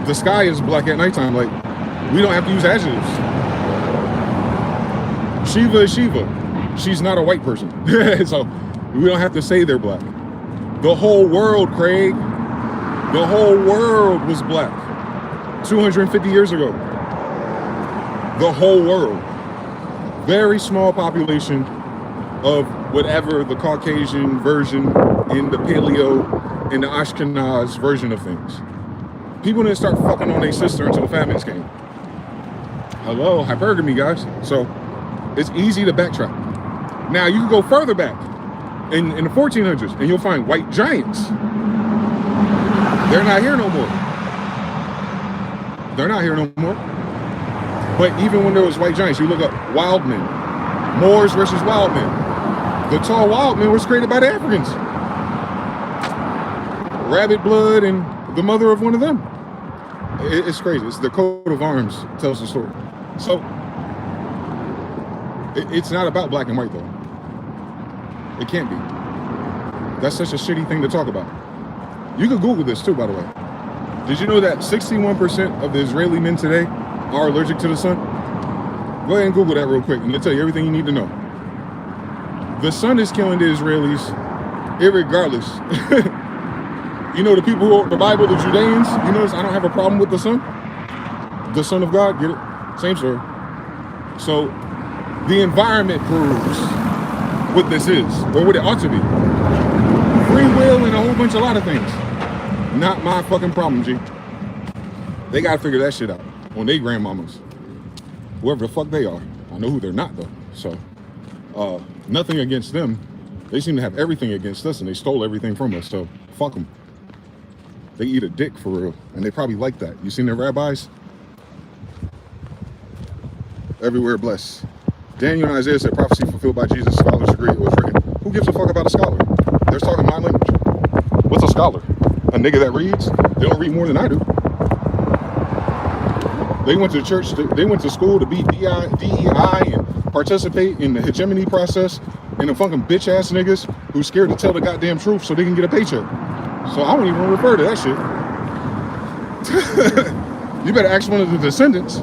the sky is black at nighttime. Like, we don't have to use adjectives. Shiva is Shiva. She's not a white person. So we don't have to say they're black. The whole world, Craig, the whole world was black 250 years ago. The whole world. Very small population of whatever the Caucasian version in the Paleo and the Ashkenaz version of things. People didn't start fucking on their sister until the famines came. Hello, hypergamy, guys. So it's easy to backtrack. Now you can go further back in the 1400s and you'll find white giants. They're not here no more. They're not here no more. But even when there was white giants, you look up wild men, Moors versus wild men. The tall wild men was created by the Africans. Rabbit blood and the mother of one of them. It's crazy. It's the coat of arms tells the story. So it's not about black and white though. It can't be. That's such a shitty thing to talk about. You can Google this too, by the way. Did you know that 61% of the Israeli men today are allergic to the sun? Go ahead and Google that real quick and they'll tell you everything you need to know. The sun is killing the Israelis irregardless. You know the people who wrote the Bible, the Judeans, you notice I don't have a problem with the sun? The Son of God, get it? Same story. So the environment proves what this is, or what it ought to be. Free will and a whole bunch of lot of things. Not my fucking problem, G. They gotta figure that shit out on their grandmamas. Whoever the fuck they are. I know who they're not though. So nothing against them. They seem to have everything against us and they stole everything from us, so fuck them. They eat a dick for real, and they probably like that. You seen their rabbis? Everywhere blessed. Daniel and Isaiah said prophecy fulfilled by Jesus. Scholars agree it was written. Who gives a fuck about a scholar? They're talking my language. What's a scholar? A nigga that reads? They don't read more than I do. They went to church, they went to school to be DEI and participate in the hegemony process, and the fucking bitch ass niggas who's scared to tell the goddamn truth so they can get a paycheck. So I don't even refer to that shit. You better ask one of the descendants.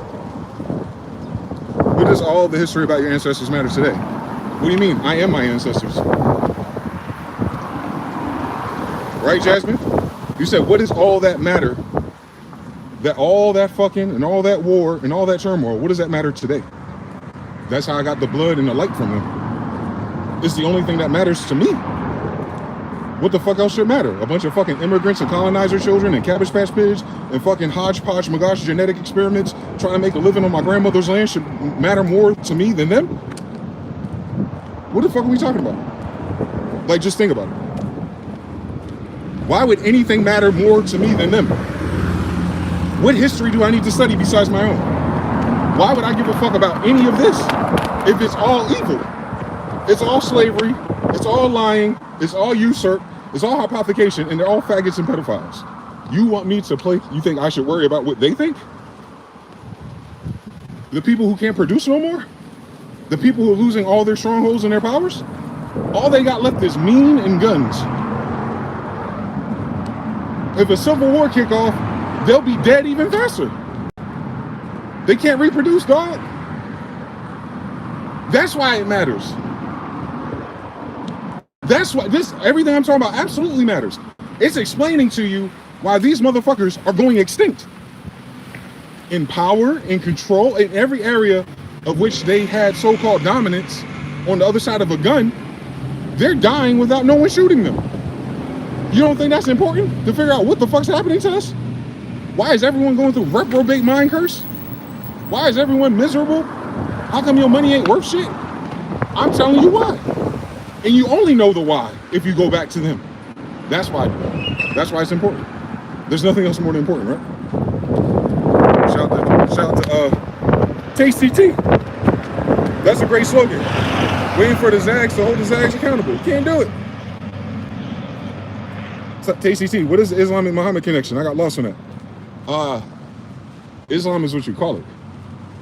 What does all the history about your ancestors matter today? What do you mean? I am my ancestors. Right, Jasmine? You said, what does all that matter? That all that fucking and all that war and all that turmoil, what does that matter today? That's how I got the blood and the light from them. It's the only thing that matters to me. What the fuck else should matter? A bunch of fucking immigrants and colonizer children and Cabbage Patch Pigs and fucking hodgepodge magosh genetic experiments trying to make a living on my grandmother's land should matter more to me than them? What the fuck are we talking about? Like, just think about it. Why would anything matter more to me than them? What history do I need to study besides my own? Why would I give a fuck about any of this if it's all evil? It's all slavery, it's all lying, it's all usurp, it's all hypothecation, and they're all faggots and pedophiles. You want me to play, you think I should worry about what they think? The people who can't produce no more? The people who are losing all their strongholds and their powers? All they got left is mean and guns. If a civil war kick off, they'll be dead even faster. They can't reproduce, dog. That's why it matters. That's why everything I'm talking about absolutely matters. It's explaining to you why these motherfuckers are going extinct. In power, in control, in every area of which they had so-called dominance on the other side of a gun, they're dying without no one shooting them. You don't think that's important to figure out what the fuck's happening to us? Why is everyone going through reprobate mind curse? Why is everyone miserable? How come your money ain't worth shit? I'm telling you why. And you only know the why if you go back to them. That's why. That's why it's important. There's nothing else more than important, right? Shout out to Tasty T. That's a great slogan. Waiting for the Zags to hold the Zags accountable. You can't do it. It's TCT, what is the Islam and Muhammad connection? I got lost on that. Islam is what you call it.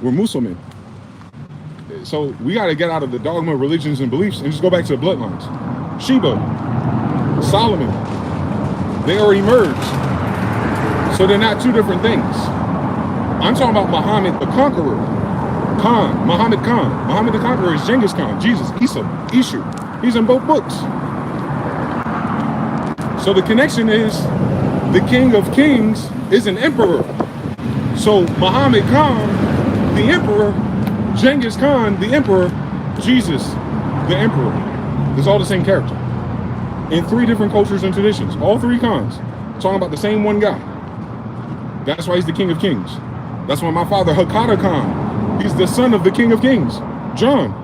We're Muslimin. So we got to get out of the dogma, religions, and beliefs and just go back to the bloodlines. Sheba, Solomon, they already merged. So they're not two different things. I'm talking about Muhammad the Conqueror. Muhammad Khan. Muhammad the Conqueror is Genghis Khan, Jesus, Isa, Ishu. He's in both books. So the connection is the King of Kings is an emperor. So Muhammad Khan, the emperor, Genghis Khan, the emperor, Jesus, the emperor. It's all the same character. In three different cultures and traditions. All three Khans. Talking about the same one guy. That's why he's the King of Kings. That's why my father, Hakata Khan, he's the son of the King of Kings, John.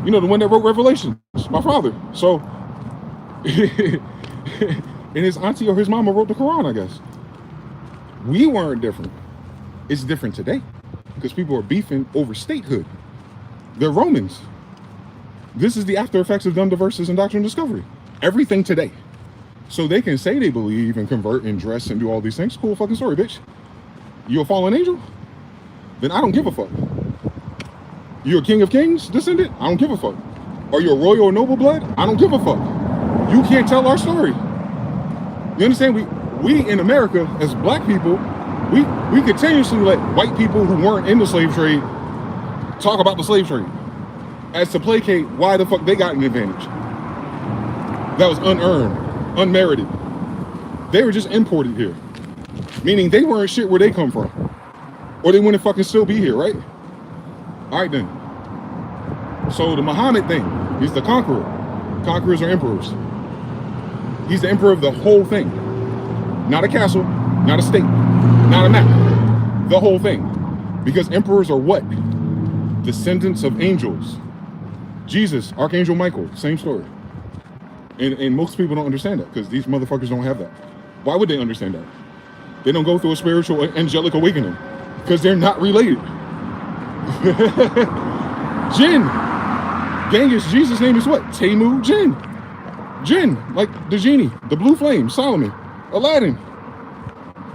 You know, the one that wrote Revelation, my father. So, and his auntie or his mama wrote the Quran, I guess. We weren't different. It's different today because people are beefing over statehood. They're Romans. This is the after effects of dumb diverses and doctrine discovery. Everything today. So they can say they believe and convert and dress and do all these things. Cool fucking story, bitch. You a fallen angel? Then I don't give a fuck. You a King of Kings descendant? I don't give a fuck. Are you a royal or noble blood? I don't give a fuck. You can't tell our story. You understand? We in America, as black people, we continuously let white people who weren't in the slave trade talk about the slave trade as to placate why the fuck they got an advantage. That was unearned, unmerited. They were just imported here. Meaning they weren't shit where they come from. Or they wouldn't fucking still be here, right? All right then. So the Muhammad thing, he's the conqueror. Conquerors are emperors. He's the emperor of the whole thing. Not a castle, not a state, not a map. The whole thing. Because emperors are what? Descendants of angels. Jesus, Archangel Michael, same story. And most people don't understand that because these motherfuckers don't have that. Why would they understand that? They don't go through a spiritual angelic awakening because they're not related. Jinn. Genghis, Jesus' name is what? Temu Jinn. Jinn, like the genie, the blue flame, Solomon, Aladdin.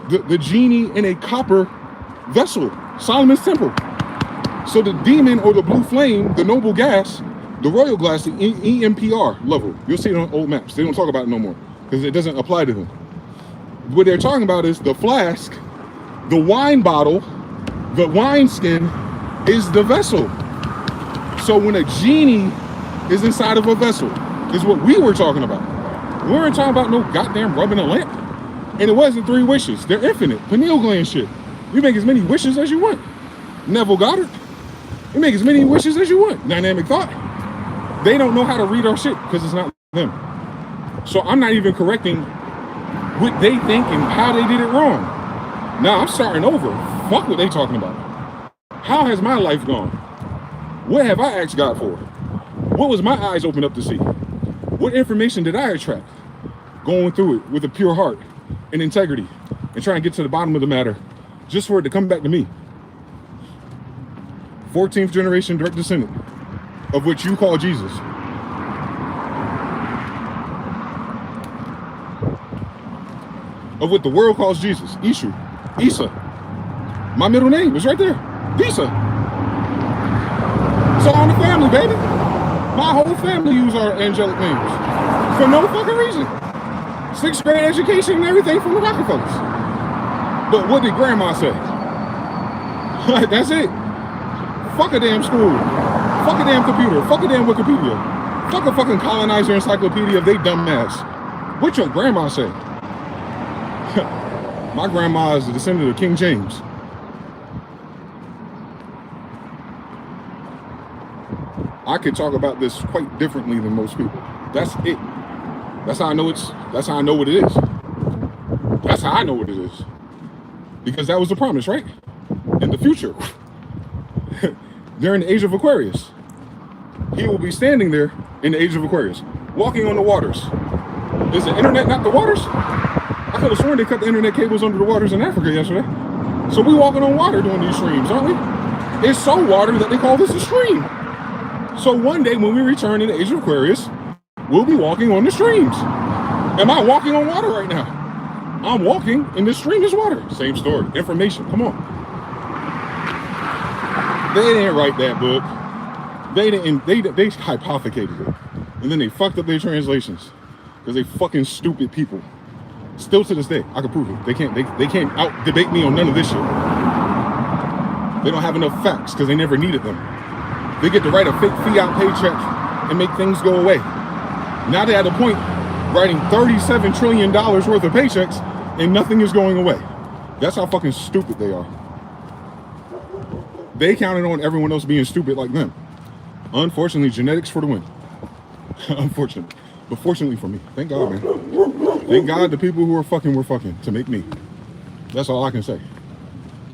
The genie in a copper vessel, Solomon's temple. So the demon or the blue flame, the noble gas, the royal glass, the EMPR level. You'll see it on old maps. They don't talk about it no more because it doesn't apply to them. What they're talking about is the flask, the wine bottle, the wine skin is the vessel. So when a genie is inside of a vessel, is what we were talking about. We weren't talking about no goddamn rubbing a lamp. And it wasn't 3 wishes. They're infinite. Pineal gland shit. You make as many wishes as you want. Neville Goddard. You make as many wishes as you want. Dynamic thought. They don't know how to read our shit because it's not them. So I'm not even correcting what they think and how they did it wrong. Now I'm starting over. Fuck what they talking about. How has my life gone? What have I asked God for? What was my eyes opened up to see? What information did I attract? Going through it with a pure heart and integrity and trying to get to the bottom of the matter just for it to come back to me. 14th generation direct descendant of which you call Jesus. Of what the world calls Jesus, Ishu, Isa. My middle name is right there, Isa. It's all in the family, baby. My whole family use our angelic names for no fucking reason. 6th grade education and everything from the Rockefellers. But what did grandma say? That's it. Fuck a damn school. Fuck a damn computer. Fuck a damn Wikipedia. Fuck a fucking colonizer encyclopedia of they dumb ass. What your grandma say? My grandma is a descendant of King James. I could talk about this quite differently than most people. That's it. That's how I know that's how I know what it is. That's how I know what it is. Because that was the promise, right? In the future. During the age of Aquarius. He will be standing there in the age of Aquarius, walking on the waters. Is the internet not the waters? I could have sworn they cut the internet cables under the waters in Africa yesterday. So we walking on water doing these streams, aren't we? It's so water that they call this a stream. So one day when we return in the age of Aquarius, we'll be walking on the streams. Am I walking on water right now? I'm walking and this stream is water. Same story. Information. Come on. They didn't write that book. They didn't. They hypothecated it, and then they fucked up their translations because they fucking stupid people. Still to this day, I can prove it. They can't out debate me on none of this shit. They don't have enough facts because they never needed them. They get to write a fake fiat paycheck and make things go away. Now they're at a point writing $37 trillion worth of paychecks and nothing is going away. That's how fucking stupid they are. They counted on everyone else being stupid like them. Unfortunately, genetics for the win. Unfortunately. But fortunately for me. Thank God, man. Thank God the people who were fucking to make me. That's all I can say.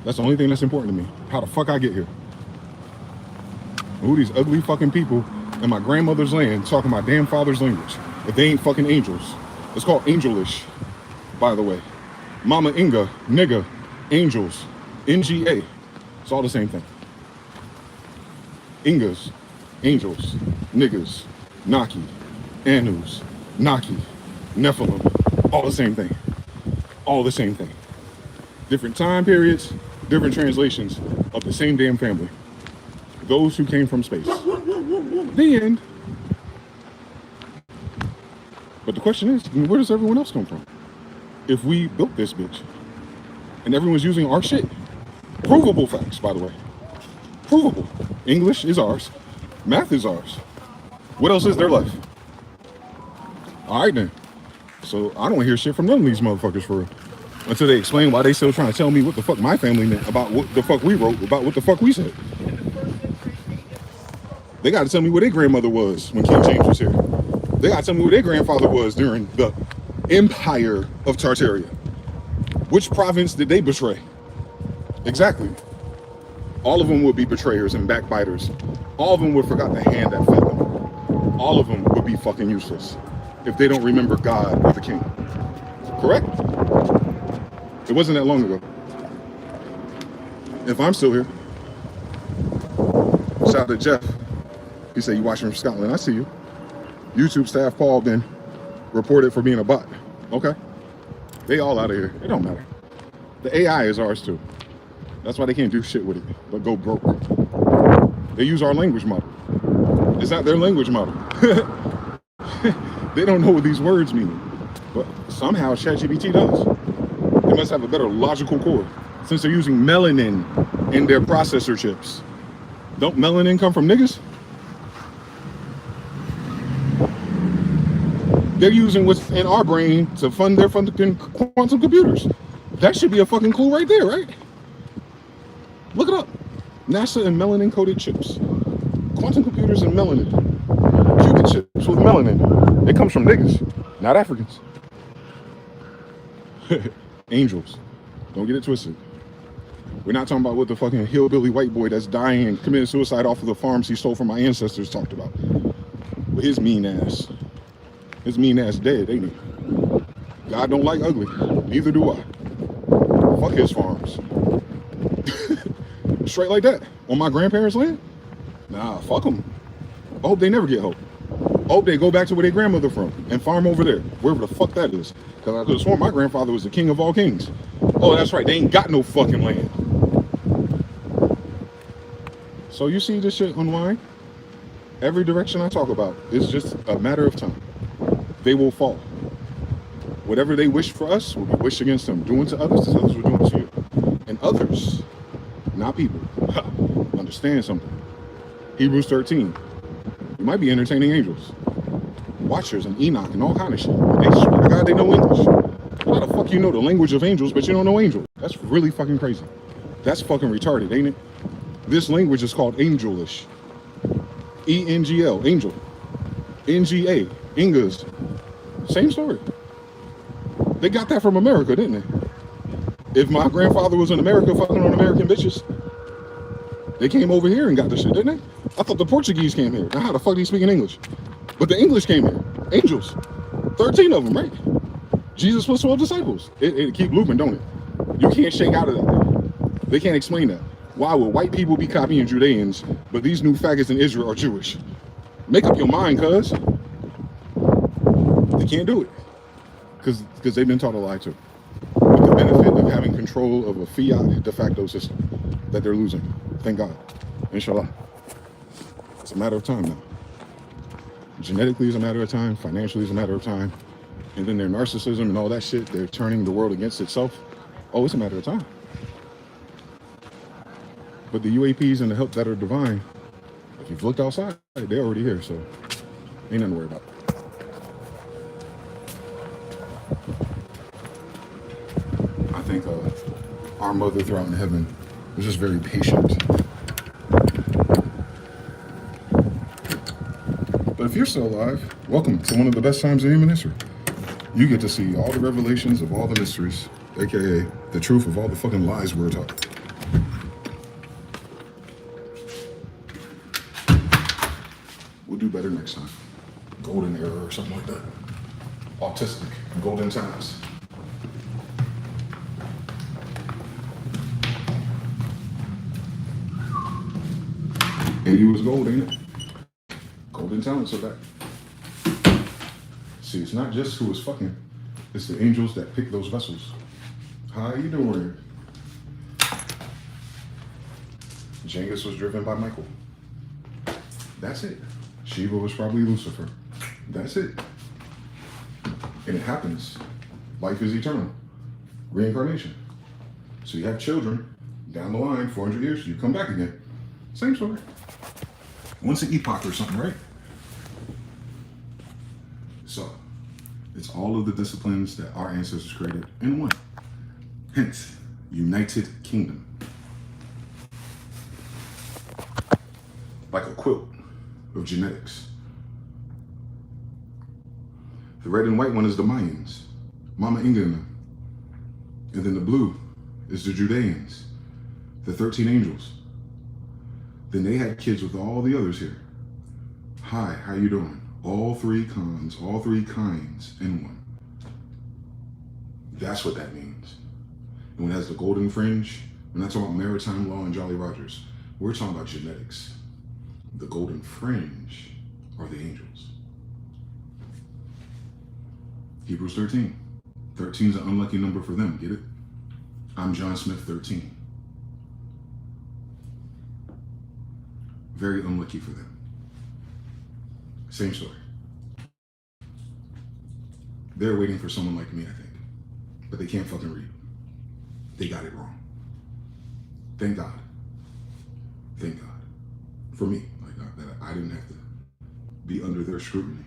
That's the only thing that's important to me. How the fuck I get here. Who these ugly fucking people in my grandmother's land talking my damn father's language. If they ain't fucking angels. It's called angelish, by the way. Mama Inga, nigga, angels, NGA. It's all the same thing. Ingas, angels, niggas, Naki, Anus, Naki, Nephilim. All the same thing. All the same thing. Different time periods, different translations of the same damn family. Those who came from space. The end. But the question is, where does everyone else come from? If we built this bitch and everyone's using our shit. Provable facts, by the way. Provable. English is ours. Math is ours. What else is there left? All right, then. So I don't hear shit from none of these motherfuckers for real. Until they explain why they still trying to tell me what the fuck my family meant about what the fuck we wrote, about what the fuck we said. They got to tell me where their grandmother was when King James was here. They got to tell me where their grandfather was during the Empire of Tartaria. Which province did they betray? Exactly. All of them would be betrayers and backbiters. All of them would forgot the hand that fed them. All of them would be fucking useless if they don't remember God or the king. Correct? It wasn't that long ago. If I'm still here. Shout out to Jeff. He said, you watching from Scotland. I see you. YouTube staff Paul been reported for being a bot. Okay. They all out of here. It don't matter. The AI is ours too. That's why they can't do shit with it, but go broke. They use our language model. It's not their language model. They don't know what these words mean. But somehow ChatGPT does. They must have a better logical core since they're using melanin in their processor chips. Don't melanin come from niggas? They're using what's in our brain to fund their fucking quantum computers. That should be a fucking clue right there, right? Look it up. NASA and melanin-coated chips. Quantum computers and melanin. Qubit chips with melanin. It comes from niggas, not Africans. Angels. Don't get it twisted. We're not talking about what the fucking hillbilly white boy that's dying and committed suicide off of the farms he stole from my ancestors talked about. With his mean ass. His mean ass dead, ain't he? God don't like ugly. Neither do I. Fuck his farms. Straight like that. On my grandparents' land? Nah, fuck them. I hope they never get hope. I hope they go back to where their grandmother from and farm over there, wherever the fuck that is. Because I could have sworn my grandfather was the king of all kings. Oh, that's right. They ain't got no fucking land. So you see this shit unwind? Every direction I talk about is just a matter of time. They will fall. Whatever they wish for us will be wished against them. Doing to others as others will do to you. And others, not people, understand something. Hebrews 13. You might be entertaining angels. Watchers and Enoch and all kind of shit. They swear to God they know English. How the fuck you know the language of angels, but you don't know angel? That's really fucking crazy. That's fucking retarded, ain't it? This language is called angelish. E-N-G-L, angel. N-G-A, Ingas. Same story. They got that from America, didn't they? If my grandfather was in America fucking on American bitches, they came over here and got the shit, didn't they? I thought the Portuguese came here. Now how the fuck do you speak in English? But the English came here. Angels. 13 of them, right? Jesus plus 12 disciples. It keep looping, don't it? You can't shake out of that. They can't explain that. Why would white people be copying Judeans, but these new faggots in Israel are Jewish? Make up your mind, cuz. They can't do it. because they've been taught a lie too. With the benefit of having control of a fiat de facto system that they're losing. Thank God. Inshallah. It's a matter of time now. Genetically is a matter of time. Financially is a matter of time. And then their narcissism and all that shit, they're turning the world against itself. Oh, it's a matter of time. But the UAPs and the help that are divine, if you've looked outside, they're already here. So ain't nothing to worry about. I think our mother throughout in heaven was just very patient. But if you're still alive, welcome to one of the best times in human history. You get to see all the revelations of all the mysteries, aka the truth of all the fucking lies we're taught. We'll do better next time. Golden era or something like that. Autistic, golden times. And you was gold, ain't it? Golden talents are back. See, it's not just who was fucking, it's the angels that pick those vessels. How you doing? Genghis was driven by Michael. That's it. Shiva was probably Lucifer. That's it. And it happens. Life is eternal. Reincarnation. So you have children, down the line, 400 years, you come back again. Same story. Once an epoch or something, right? So, it's all of the disciplines that our ancestors created in one. Hence, United Kingdom. Like a quilt of genetics. The red and white one is the Mayans, Mama Inga and them. And then the blue is the Judeans, the 13 angels. Then they had kids with all the others here. Hi, how you doing? All three kinds in one. That's what that means. And when it has the golden fringe, we're not talking about maritime law and Jolly Rogers. We're talking about genetics. The golden fringe are the angels. Hebrews 13. 13 is an unlucky number for them, get it? I'm John Smith 13. Very unlucky for them. Same story. They're waiting for someone like me, I think. But they can't fucking read. They got it wrong. Thank God. Thank God. For me, like that I didn't have to be under their scrutiny.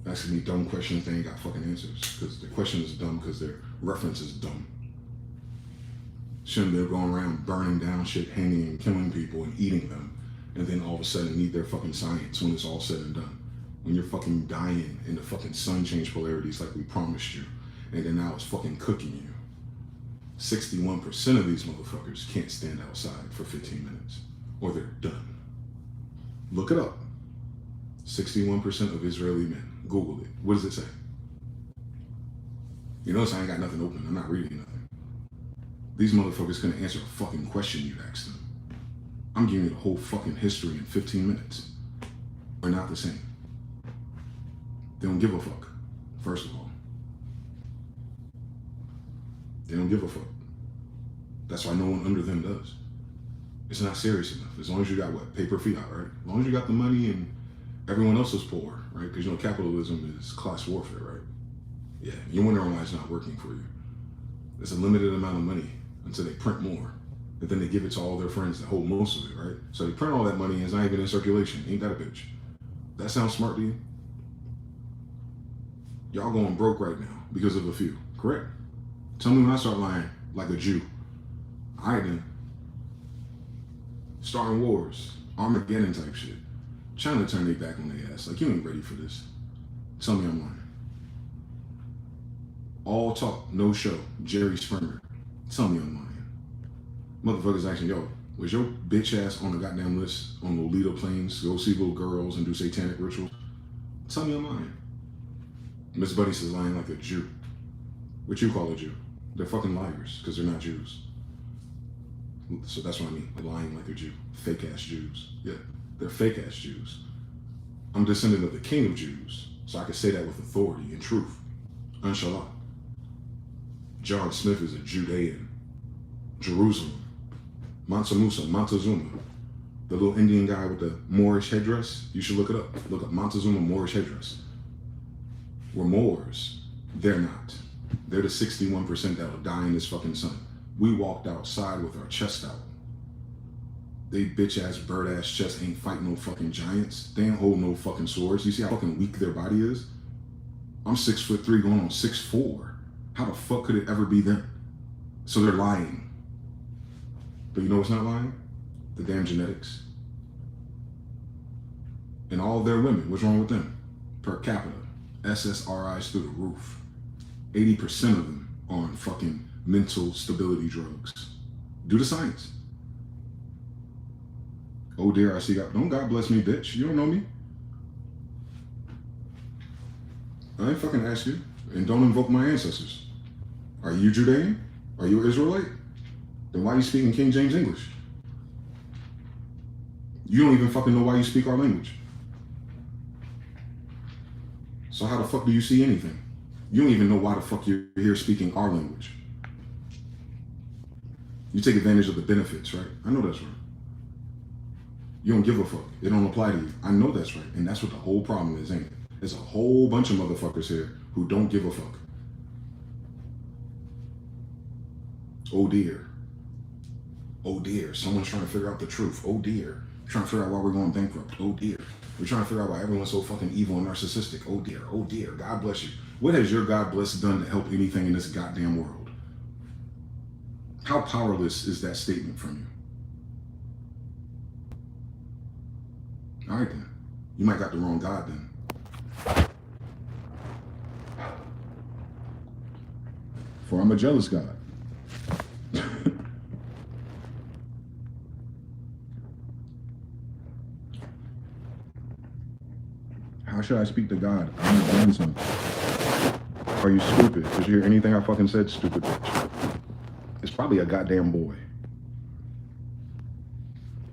Asking me dumb questions, they ain't got fucking answers. Because the question is dumb because their reference is dumb. Shouldn't they going around burning down shit, hanging and killing people and eating them, and then all of a sudden need their fucking science when it's all said and done? When you're fucking dying and the fucking sun changed polarities like we promised you, and then now it's fucking cooking you. 61% of these motherfuckers can't stand outside for 15 minutes, or they're done. Look it up. 61% of Israeli men. Google it. What does it say? You notice I ain't got nothing open. I'm not reading nothing. These motherfuckers couldn't answer a fucking question you'd ask them. I'm giving you the whole fucking history in 15 minutes. We're not the same. They don't give a fuck, first of all. They don't give a fuck. That's why no one under them does. It's not serious enough. As long as you got what? Paper fiat, right? As long as you got the money and everyone else is poor, right? Because you know capitalism is class warfare, right? Yeah, you wonder why it's not working for you. There's a limited amount of money until they print more. And then they give it to all their friends that hold most of it, right? So they print all that money and it's not even in circulation. Ain't that a bitch? That sounds smart to you? Y'all going broke right now because of a few, correct? Tell me when I start lying like a Jew. All right then. Starting wars, Armageddon type shit. China turned their back on their ass. Like, you ain't ready for this. Tell me I'm lying. All talk, no show. Jerry Springer. Tell me I'm lying. Motherfuckers asking, yo, was your bitch ass on the goddamn list on Lolita planes to go see little girls and do satanic rituals? Tell me I'm lying. Miss Buddy says lying like a Jew. What you call a Jew? They're fucking liars because they're not Jews. So that's what I mean, lying like a Jew. Fake ass Jews. Yeah, they're fake ass Jews. I'm descendant of the king of Jews. So I can say that with authority and truth. Inshallah. John Smith is a Judean. Jerusalem. Mansa Musa, Montezuma. The little Indian guy with the Moorish headdress. You should look it up. Look up Montezuma Moorish headdress. We're Moors. They're not. They're the 61% that will die in this fucking sun. We walked outside with our chest out. They bitch-ass, bird-ass chest ain't fight no fucking giants. They ain't hold no fucking swords. You see how fucking weak their body is? I'm 6'3" going on 6'4". How the fuck could it ever be them? So they're lying. But you know what's not lying? The damn genetics. And all their women, what's wrong with them? Per capita, SSRIs through the roof. 80% of them on fucking mental stability drugs. Do the science. Oh dear, I see God. Don't God bless me, bitch. You don't know me. I ain't fucking ask you. And don't invoke my ancestors. Are you Judean? Are you Israelite? Then why are you speaking King James English? You don't even fucking know why you speak our language. So how the fuck do you see anything? You don't even know why the fuck you're here speaking our language. You take advantage of the benefits, right? I know that's right. You don't give a fuck. It don't apply to you. I know that's right. And that's what the whole problem is, ain't it? There's a whole bunch of motherfuckers here who don't give a fuck. Oh dear. Oh dear. Someone's trying to figure out the truth. Oh dear. Trying to figure out why we're going bankrupt. Oh dear. We're trying to figure out why everyone's so fucking evil and narcissistic. Oh dear. Oh dear. God bless you. What has your God bless done to help anything in this goddamn world? How powerless is that statement from you? All right then. You might got the wrong God then. For I'm a jealous God. How should I speak to God? I'm a grandson. Are you stupid? Did you hear anything I fucking said, stupid bitch? It's probably a goddamn boy.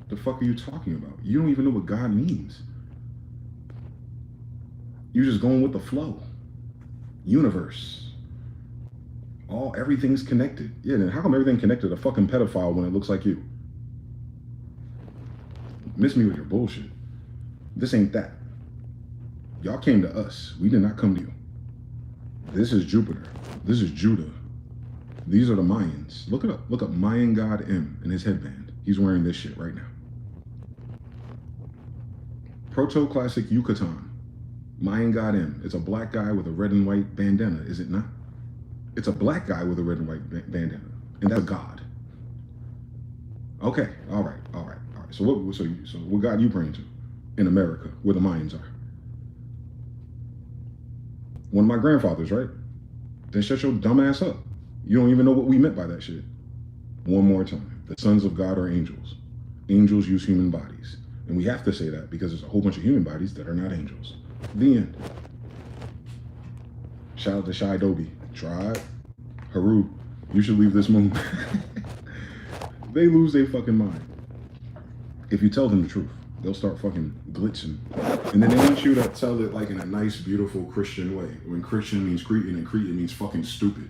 The fuck are you talking about? You don't even know what God means. You're just going with the flow. Universe. Everything's connected. Yeah, then how come everything connected to a fucking pedophile when it looks like you? Miss me with your bullshit. This ain't that. Y'all came to us. We did not come to you. This is Jupiter. This is Judah. These are the Mayans. Look it up. Look up Mayan God M in his headband. He's wearing this shit right now. Proto-classic Yucatan. Mayan God M. It's a black guy with a red and white bandana, is it not? It's a black guy with a red and white bandana. And that's a god. Okay, all right. So what God you praying to in America, where the Mayans are? One of my grandfathers, right? Then shut your dumb ass up. You don't even know what we meant by that shit. One more time. The sons of God are angels. Angels use human bodies. And we have to say that because there's a whole bunch of human bodies that are not angels. The end. Shout out to Shy Dobie. Tribe. Haru. You should leave this moon. They lose their fucking mind. If you tell them the truth, they'll start fucking glitching. And then they want you to tell it like in a nice, beautiful Christian way. When Christian means Cretan and Cretan means fucking stupid.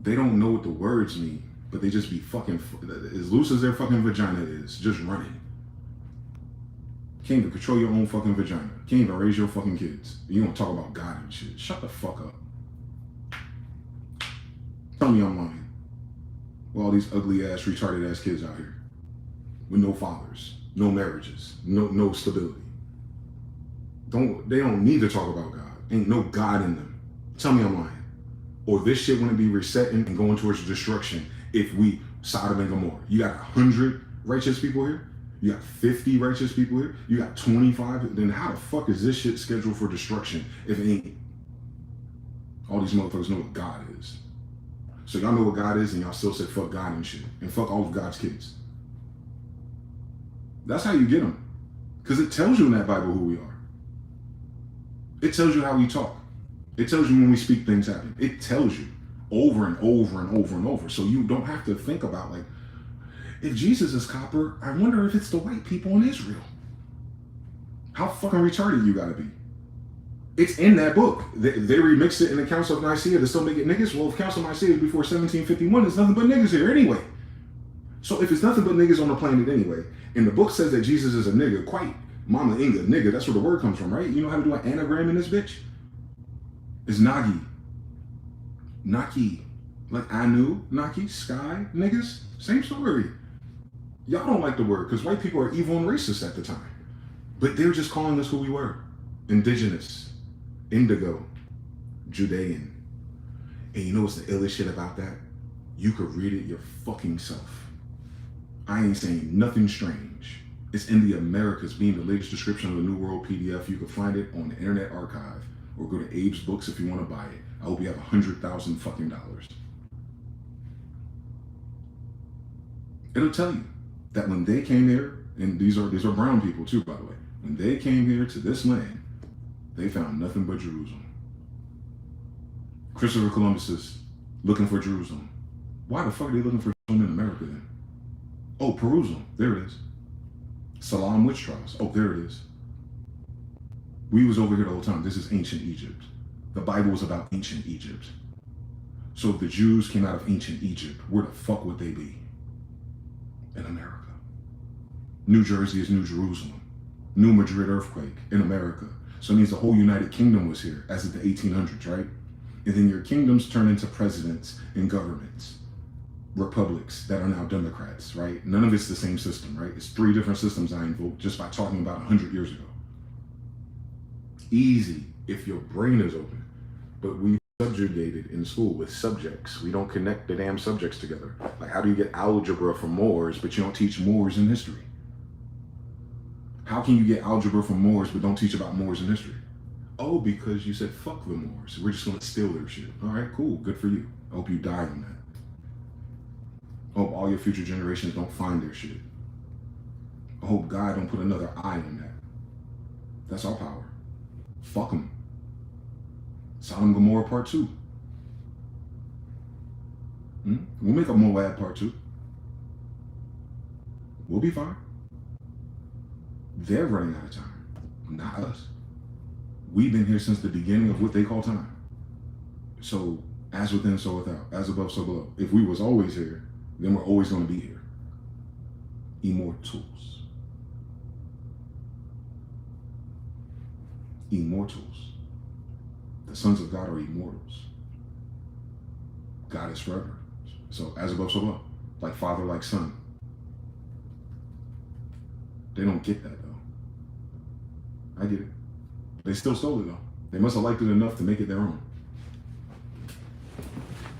They don't know what the words mean, but they just be fucking, as loose as their fucking vagina is, just running. Can't even control your own fucking vagina. Can't even raise your fucking kids. You don't talk about God and shit. Shut the fuck up. Tell me I'm lying. Well, all these ugly ass, retarded ass kids out here. With no fathers, no marriages, no stability. They don't need to talk about God. Ain't no God in them. Tell me I'm lying. Or this shit wouldn't be resetting and going towards destruction if we, Sodom and Gomorrah. You got 100 righteous people here. You got 50 righteous people here. You got 25. Then how the fuck is this shit scheduled for destruction if it ain't? All these motherfuckers know what God is. So y'all know what God is and y'all still say fuck God and shit. And fuck all of God's kids. That's how you get them. Because it tells you in that Bible who we are. It tells you how we talk. It tells you when we speak things happen. It tells you over and over and over and over. So you don't have to think about like, if Jesus is copper, I wonder if it's the white people in Israel. How fucking retarded you gotta be? It's in that book. They remixed it in the Council of Nicaea to still make it niggas. Well, if Council of Nicaea was before 1751, it's nothing but niggas here anyway. So if it's nothing but niggas on the planet anyway, and the book says that Jesus is a nigga, quite Mama Inga, nigga, that's where the word comes from, right? You know how to do an anagram in this bitch? It's Nagi. Naki. Like Anu, Naki, Sky, niggas. Same story. Y'all don't like the word because white people are evil and racist at the time. But they're just calling us who we were. Indigenous. Indigo. Judean. And you know what's the illest shit about that? You could read it your fucking self. I ain't saying nothing strange. It's in the Americas, being the latest description of the New World PDF. You can find it on the Internet Archive or go to Abe's Books if you want to buy it. I hope you have $100,000 fucking dollars. It'll tell you that when they came here, and these are brown people too, by the way. When they came here to this land, they found nothing but Jerusalem. Christopher Columbus is looking for Jerusalem. Why the fuck are they looking for Jerusalem in America then? Oh, Jerusalem. There it is. Salam witch trials. Oh, there it is. We was over here the whole time. This is ancient Egypt. The Bible was about ancient Egypt. So if the Jews came out of ancient Egypt, where the fuck would they be? In America. New Jersey is New Jerusalem. New Madrid earthquake in America. So it means the whole United Kingdom was here as of the 1800s, right? And then your kingdoms turn into presidents and governments. Republics that are now Democrats, right? None of it's the same system, right? It's 3 different systems I invoked just by talking about 100 years ago. Easy if your brain is open. But we subjugated in school with subjects. We don't connect the damn subjects together. Like, how do you get algebra from Moors, but you don't teach Moors in history? How can you get algebra from Moors, but don't teach about Moors in history? Oh, because you said, fuck the Moors. We're just going to steal their shit. All right, cool. Good for you. I hope you die on that. I hope all your future generations don't find their shit. I hope God don't put another eye on that. That's our power. Fuck them. Sodom and Gomorrah Part 2. We'll make a Moab Part 2. We'll be fine. They're running out of time, not us. We've been here since the beginning of what they call time. So, as within, so without. As above, so below. If we was always here, then we're always going to be here. Immortals. Immortals. The sons of God are immortals. God is forever. So, as above, so below. Like father, like son. They don't get that, though. I get it. They still stole it, though. They must have liked it enough to make it their own.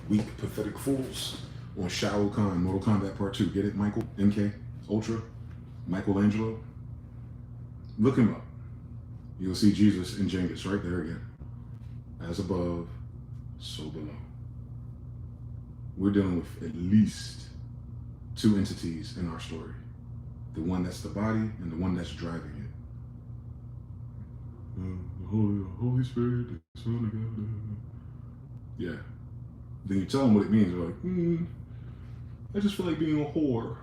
Weak, pathetic fools. On Shao Kahn, Mortal Kombat Part 2. Get it, Michael? MK? Ultra? Michelangelo? Look him up. You'll see Jesus and Genghis right there again. As above, so below. We're dealing with at least 2 entities in our story. The one that's the body and the one that's driving it. The Holy Spirit, the Son of God. Yeah. Then you tell them what it means. They're like, I just feel like being a whore.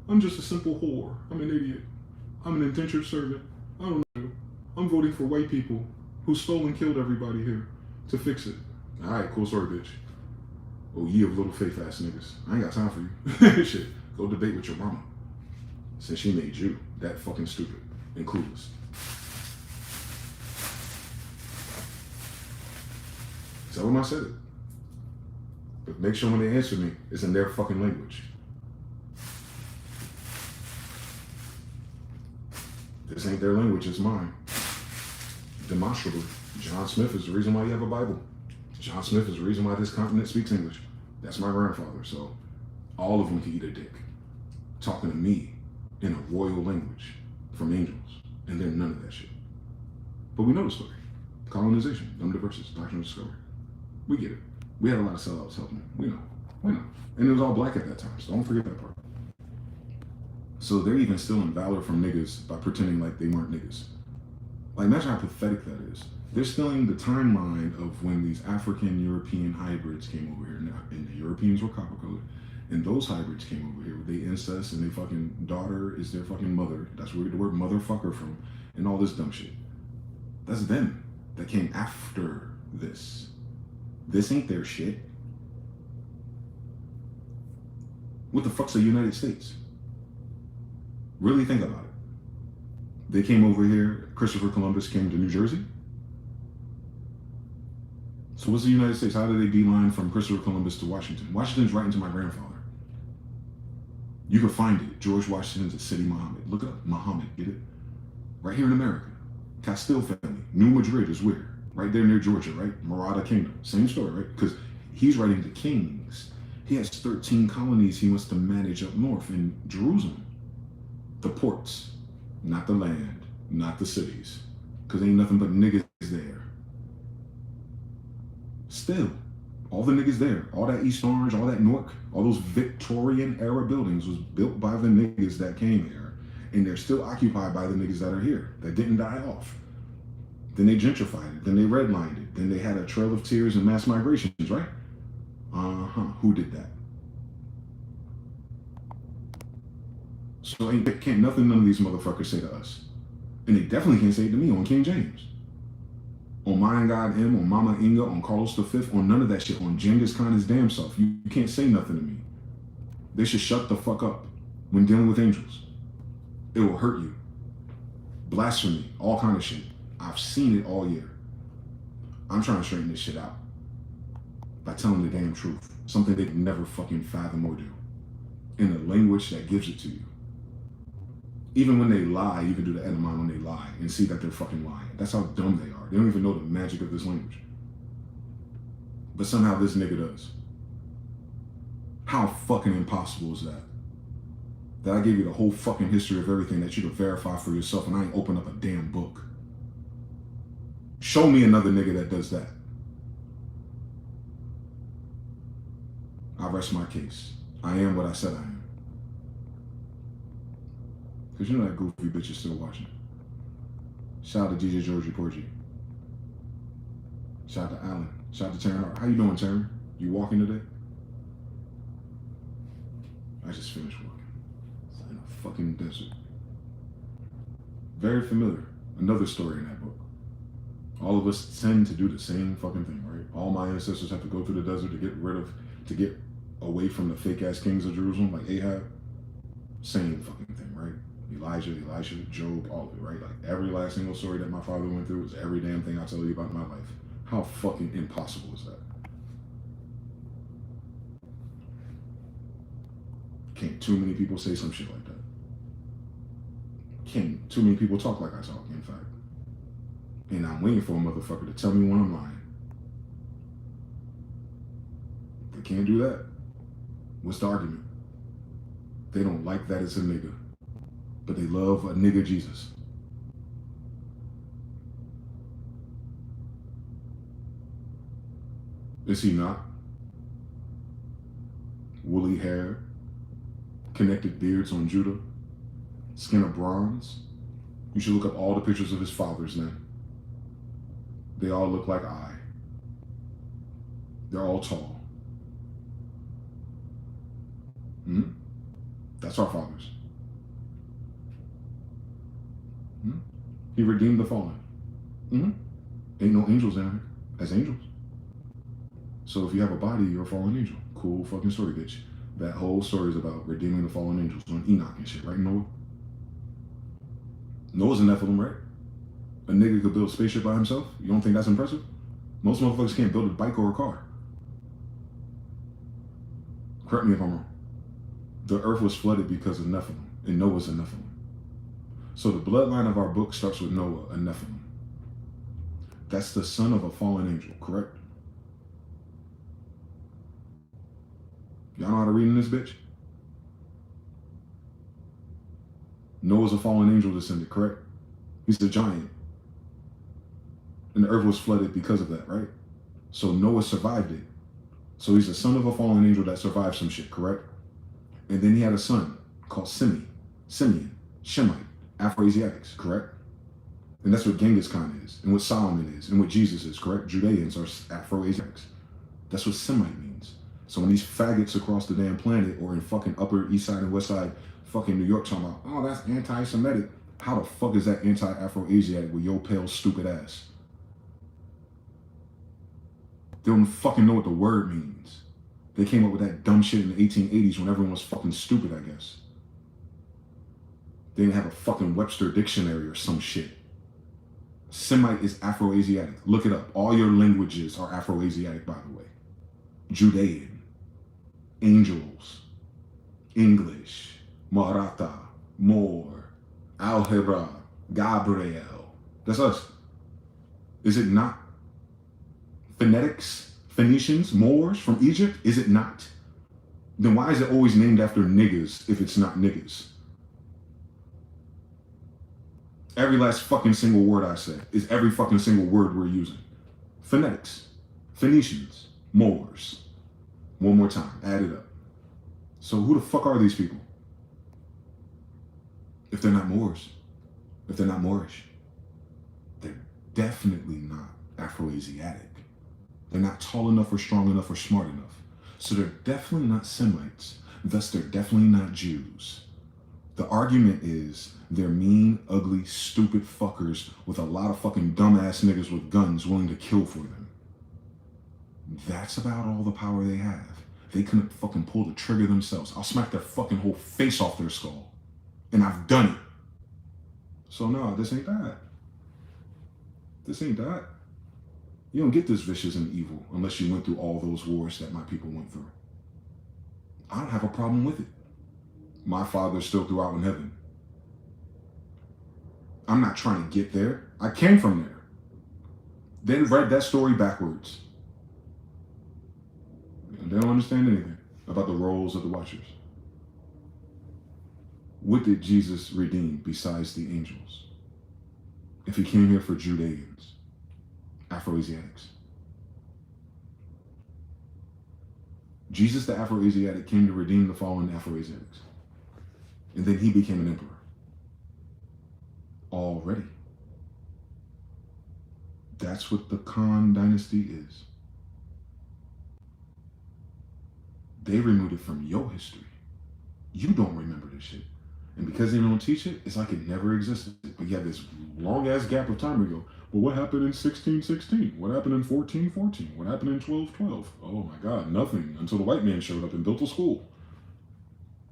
I'm just a simple whore. I'm an idiot. I'm an indentured servant. I don't know. I'm voting for white people who stole and killed everybody here to fix it. All right, cool story, bitch. Oh, ye of little faith ass niggas. I ain't got time for you. Shit. Go debate with your mama. Since she made you that fucking stupid and clueless. Tell them I said it. But make sure when they answer me, it's in their fucking language. This ain't their language, it's mine. Demonstrably. John Smith is the reason why you have a Bible. John Smith is the reason why this continent speaks English. That's my grandfather, so all of them can eat a dick. Talking to me in a royal language from angels, and then none of that shit. But we know the story. Colonization, dumb versus doctrine of discovery. We get it. We had a lot of sellouts helping them. We know. And it was all black at that time, so don't forget that part. So they're even stealing valor from niggas by pretending like they weren't niggas. Like, imagine how pathetic that is. They're stealing the timeline of when these African-European hybrids came over here, and the Europeans were copper-colored, And those hybrids came over here with they incest and they fucking daughter is their fucking mother. That's where we get the word motherfucker from and all this dumb shit. That's them that came after this. This ain't their shit. What the fuck's the United States? Really think about it. They came over here, Christopher Columbus came to New Jersey. So what's the United States? How did they beeline from Christopher Columbus to Washington? Washington's right into my grandfather. You can find it. George Washington's a city Muhammad. Look up Muhammad, get it? Right here in America. Castile family. New Madrid is where? Right there near Georgia, right? Maratha Kingdom. Same story, right? Because he's writing to kings. He has 13 colonies he wants to manage up north in Jerusalem. The ports, not the land, not the cities. Because ain't nothing but niggas there. Still, all the niggas there, all that East Orange, all that Newark, all those Victorian era buildings was built by the niggas that came here. And they're still occupied by the niggas that are here, that didn't die off. Then they gentrified it, then they redlined it, then they had a trail of tears and mass migrations, right? Who did that? So can't nothing none of these motherfuckers say to us. And they definitely can't say it to me on King James. On Mine God M, on Mama Inga, on Carlos V, on none of that shit, on Genghis Khan his damn self. You can't say nothing to me. They should shut the fuck up when dealing with angels. It will hurt you. Blasphemy, all kind of shit. I've seen it all year. I'm trying to straighten this shit out by telling the damn truth. Something they can never fucking fathom or do. In a language that gives it to you. Even when they lie, you can do the etymon when they lie and see that they're fucking lying. That's how dumb they are. They don't even know the magic of this language. But somehow this nigga does. How fucking impossible is that? That I gave you the whole fucking history of everything that you could verify for yourself and I ain't open up a damn book. Show me another nigga that does that. I rest my case. I am what I said I am. Because you know that goofy bitch is still watching. Shout out to DJ Georgie Porgy. Shout out to Alan. Shout out to Taryn Hart. How you doing, Taryn? You walking today? I just finished walking. It's in a fucking desert. Very familiar. Another story in that book. All of us tend to do the same fucking thing, right? All my ancestors have to go through the desert to get away from the fake ass kings of Jerusalem, like Ahab. Same fucking thing, right? Elijah, Elisha, Job, all of it, right? Like every last single story that my father went through is every damn thing I tell you about my life. How fucking impossible is that? Can't too many people say some shit like that. Can't too many people talk like I talk, in fact. And I'm waiting for a motherfucker to tell me when I'm lying. They can't do that. What's the argument? They don't like that it's a nigga. But they love a nigga Jesus. Is he not? Woolly hair, connected beards on Judah, skin of bronze. You should look up all the pictures of his father's name. They all look like I. They're all tall. That's our fathers. He redeemed the fallen. Ain't no angels down here as angels. So if you have a body, you're a fallen angel. Cool fucking story, bitch. That whole story is about redeeming the fallen angels on Enoch and shit, right, Noah? Noah's a Nephilim, right? A nigga could build a spaceship by himself? You don't think that's impressive? Most motherfuckers can't build a bike or a car. Correct me if I'm wrong. The earth was flooded because of Nephilim, and Noah's a Nephilim. So the bloodline of our book starts with Noah, a Nephilim. That's the son of a fallen angel, correct? Y'all know how to read in this bitch? Noah's a fallen angel descendant, correct? He's the giant. And the earth was flooded because of that, right? So Noah survived it. So he's the son of a fallen angel that survived some shit, correct? And then he had a son called Simeon, Shemite, Afro-Asiatics, correct? And that's what Genghis Khan is, and what Solomon is, and what Jesus is, correct? Judeans are Afro-Asiatics. That's what Semite means. So when these faggots across the damn planet or in fucking Upper East Side and West Side fucking New York talking about, oh, that's anti-Semitic. How the fuck is that anti-Afro-Asiatic with your pale, stupid ass? They don't fucking know what the word means. They came up with that dumb shit in the 1880s when everyone was fucking stupid, I guess. They didn't have a fucking Webster dictionary or some shit. Semite is Afro-Asiatic. Look it up. All your languages are Afro-Asiatic, by the way. Judean, Angels, English, Maratha, Moor, Algebra, Gabriel. That's us. Is it not? Phonetics, Phoenicians, Moors from Egypt? Is it not? Then why is it always named after niggas if it's not niggas? Every last fucking single word I said is every fucking single word we're using. Phonetics, Phoenicians, Moors. One more time, add it up. So who the fuck are these people? If they're not Moors, if they're not Moorish, they're definitely not Afro-Asiatic. They're not tall enough or strong enough or smart enough. So they're definitely not Semites. Thus, they're definitely not Jews. The argument is they're mean, ugly, stupid fuckers with a lot of fucking dumbass niggas with guns willing to kill for them. That's about all the power they have. They couldn't fucking pull the trigger themselves. I'll smack their fucking whole face off their skull. And I've done it. So no, this ain't that. This ain't that. You don't get this vicious and evil unless you went through all those wars that my people went through. I don't have a problem with it. My father's still throughout in heaven. I'm not trying to get there. I came from there. Then read that story backwards. And they don't understand anything about the roles of the watchers. What did Jesus redeem besides the angels? If he came here for Judeans, Afro-Asiatics. Jesus the Afro-Asiatic came to redeem the fallen Afro-Asiatics. And then he became an emperor. Already. That's what the Khan dynasty is. They removed it from your history. You don't remember this shit. And because they don't teach it, it's like it never existed. But you have this long ass gap of time where you go, well, what happened in 1616? What happened in 1414? What happened in 1212? Oh my God, nothing until the white man showed up and built a school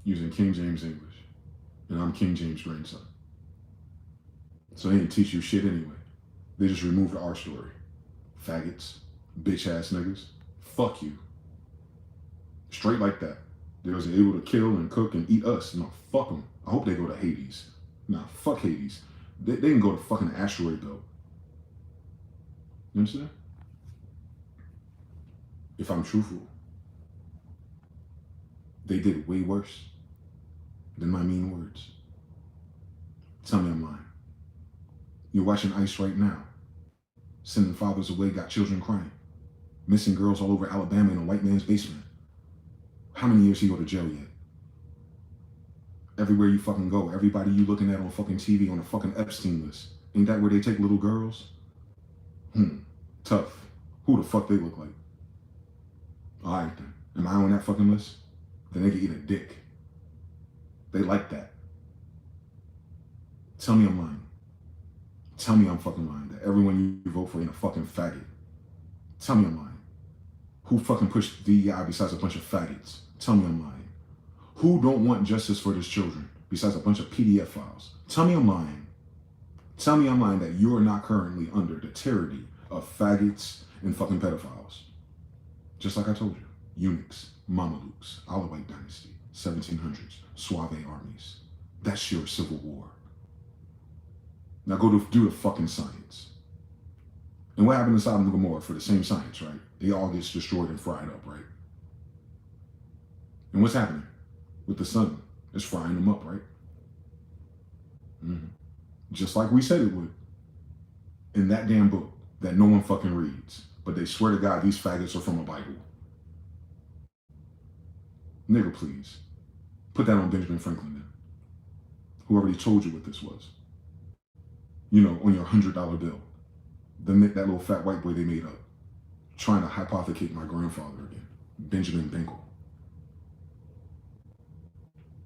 using King James English. And I'm King James' grandson. So they didn't teach you shit anyway. They just removed our story. Faggots, bitch ass niggas, fuck you. Straight like that. They was able to kill and cook and eat us. No, fuck them. I hope they go to Hades. Nah, fuck Hades. They can go to fucking asteroid belt. You understand? If I'm truthful, they did way worse than my mean words. Tell me I'm lying. You're watching ICE right now. Sending fathers away, got children crying. Missing girls all over Alabama in a white man's basement. How many years he go to jail yet? Everywhere you fucking go, everybody you looking at on fucking TV on a fucking Epstein list. Ain't that where they take little girls? Tough. Who the fuck they look like? Alright then. Am I on that fucking list? Then they can eat a dick. They like that. Tell me I'm lying. Tell me I'm fucking lying. That everyone you vote for ain't a fucking faggot. Tell me I'm lying. Who fucking pushed DEI besides a bunch of faggots? Tell me I'm lying. Who don't want justice for their children besides a bunch of PDF files? Tell me I'm lying. Tell me I'm lying that you are not currently under the tyranny of faggots and fucking pedophiles. Just like I told you. Eunuchs, Mamelukes, Alawite dynasty, 1700s, Suave armies. That's your civil war. Now go do the fucking science. And what happened in Sodom and Gomorrah for the same science, right? It all gets destroyed and fried up, right? And what's happening with the sun? It's frying them up, right? Just like we said it would. In that damn book that no one fucking reads. But they swear to God these faggots are from a Bible. Nigga, please. Put that on Benjamin Franklin then. Who already told you what this was. You know, on your $100 bill. That little fat white boy they made up. Trying to hypothecate my grandfather again. Benjamin Benkel.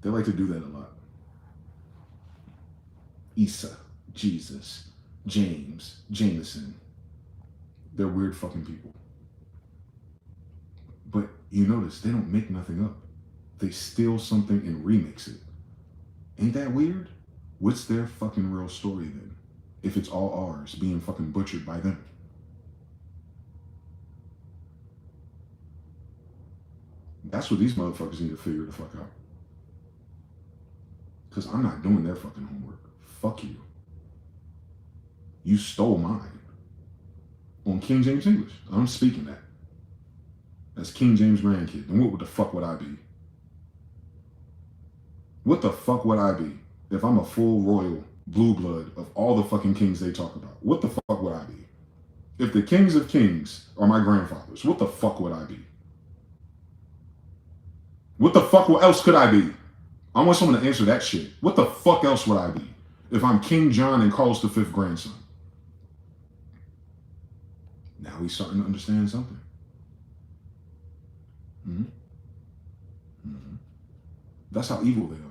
They like to do that a lot. Isa, Jesus, James, Jameson. They're weird fucking people. But you notice they don't make nothing up. They steal something and remix it. Ain't that weird? What's their fucking real story then? If it's all ours being fucking butchered by them. That's what these motherfuckers need to figure the fuck out. Because I'm not doing their fucking homework. Fuck you. You stole mine. On King James English. I'm speaking that. That's King James grandkid. And what the fuck would I be? What the fuck would I be if I'm a full royal blue blood of all the fucking kings they talk about? What the fuck would I be? If the kings of kings are my grandfathers, what the fuck would I be? What the fuck else could I be? I want someone to answer that shit. What the fuck else would I be if I'm King John and Carlos V's grandson? Now he's starting to understand something. Mm-hmm. Mm-hmm. That's how evil they are.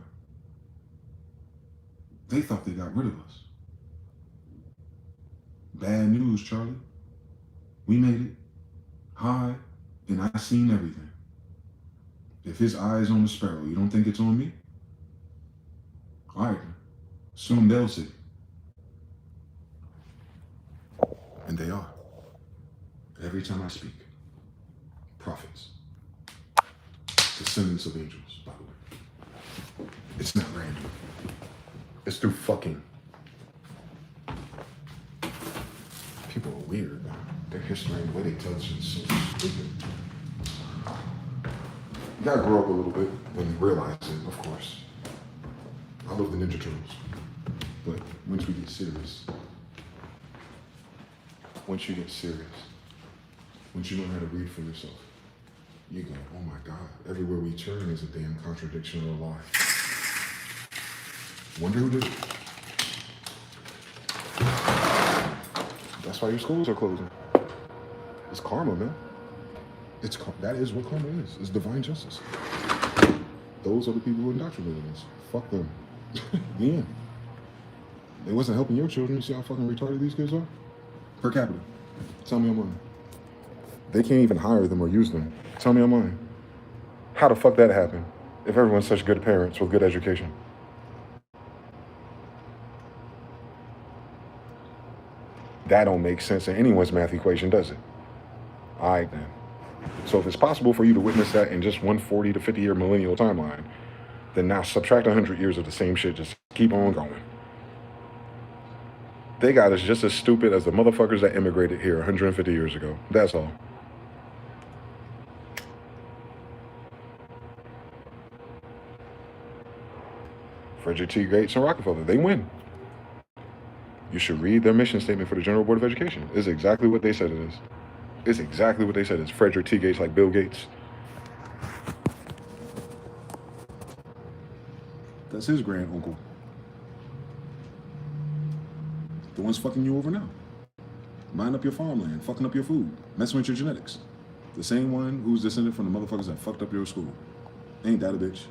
They thought they got rid of us. Bad news, Charlie. We made it. High, and I seen everything. If his eye is on the sparrow, you don't think it's on me? All right, soon they'll see. And they are. Every time I speak. Prophets. Descendants of angels, by the way. It's not random. It's through fucking. People are weird, man. Their history and the way they tell us is so stupid. You gotta grow up a little bit and realize it, of course. I love the Ninja Turtles. But once we get serious, once you know how to read for yourself, you go, oh my God, everywhere we turn is a damn contradiction or a lie. Wonder who did it. That's why your schools are closing. It's karma, man. That is what karma is. It's divine justice. Those are the people who indoctrinated us. Fuck them. The end. It wasn't helping your children. You see how fucking retarded these kids are? Per capita. Tell me I'm lying. They can't even hire them or use them. Tell me I'm lying. How the fuck that happened? If everyone's such good parents with good education. That don't make sense in anyone's math equation, does it? All right, then. So if it's possible for you to witness that in just one 40 to 50 year millennial timeline, then now subtract 100 years of the same shit, just keep on going. They got us just as stupid as the motherfuckers that immigrated here 150 years ago. That's all. Frederick T. Gates and Rockefeller, they win. You should read their mission statement for the General Board of Education. It's exactly what they said it is. It's exactly what they said. It's Frederick T. Gates, like Bill Gates. That's his grand uncle. The one's fucking you over now. Buying up your farmland, fucking up your food, messing with your genetics. The same one who's descended from the motherfuckers that fucked up your school. Ain't that a bitch?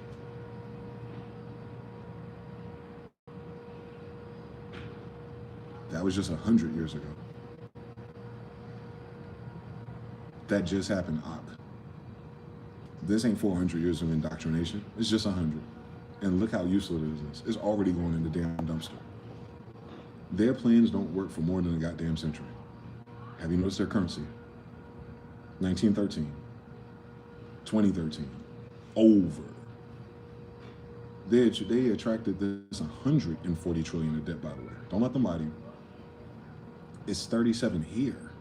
That was just 100 years ago. That just happened, Ak. This ain't 400 years of indoctrination. It's just 100. And look how useful it is. It's already going in the damn dumpster. Their plans don't work for more than a goddamn century. Have you noticed their currency? 1913. 2013. Over. They attracted this 140 trillion in debt, by the way. Don't let them lie to you. It's 37 here.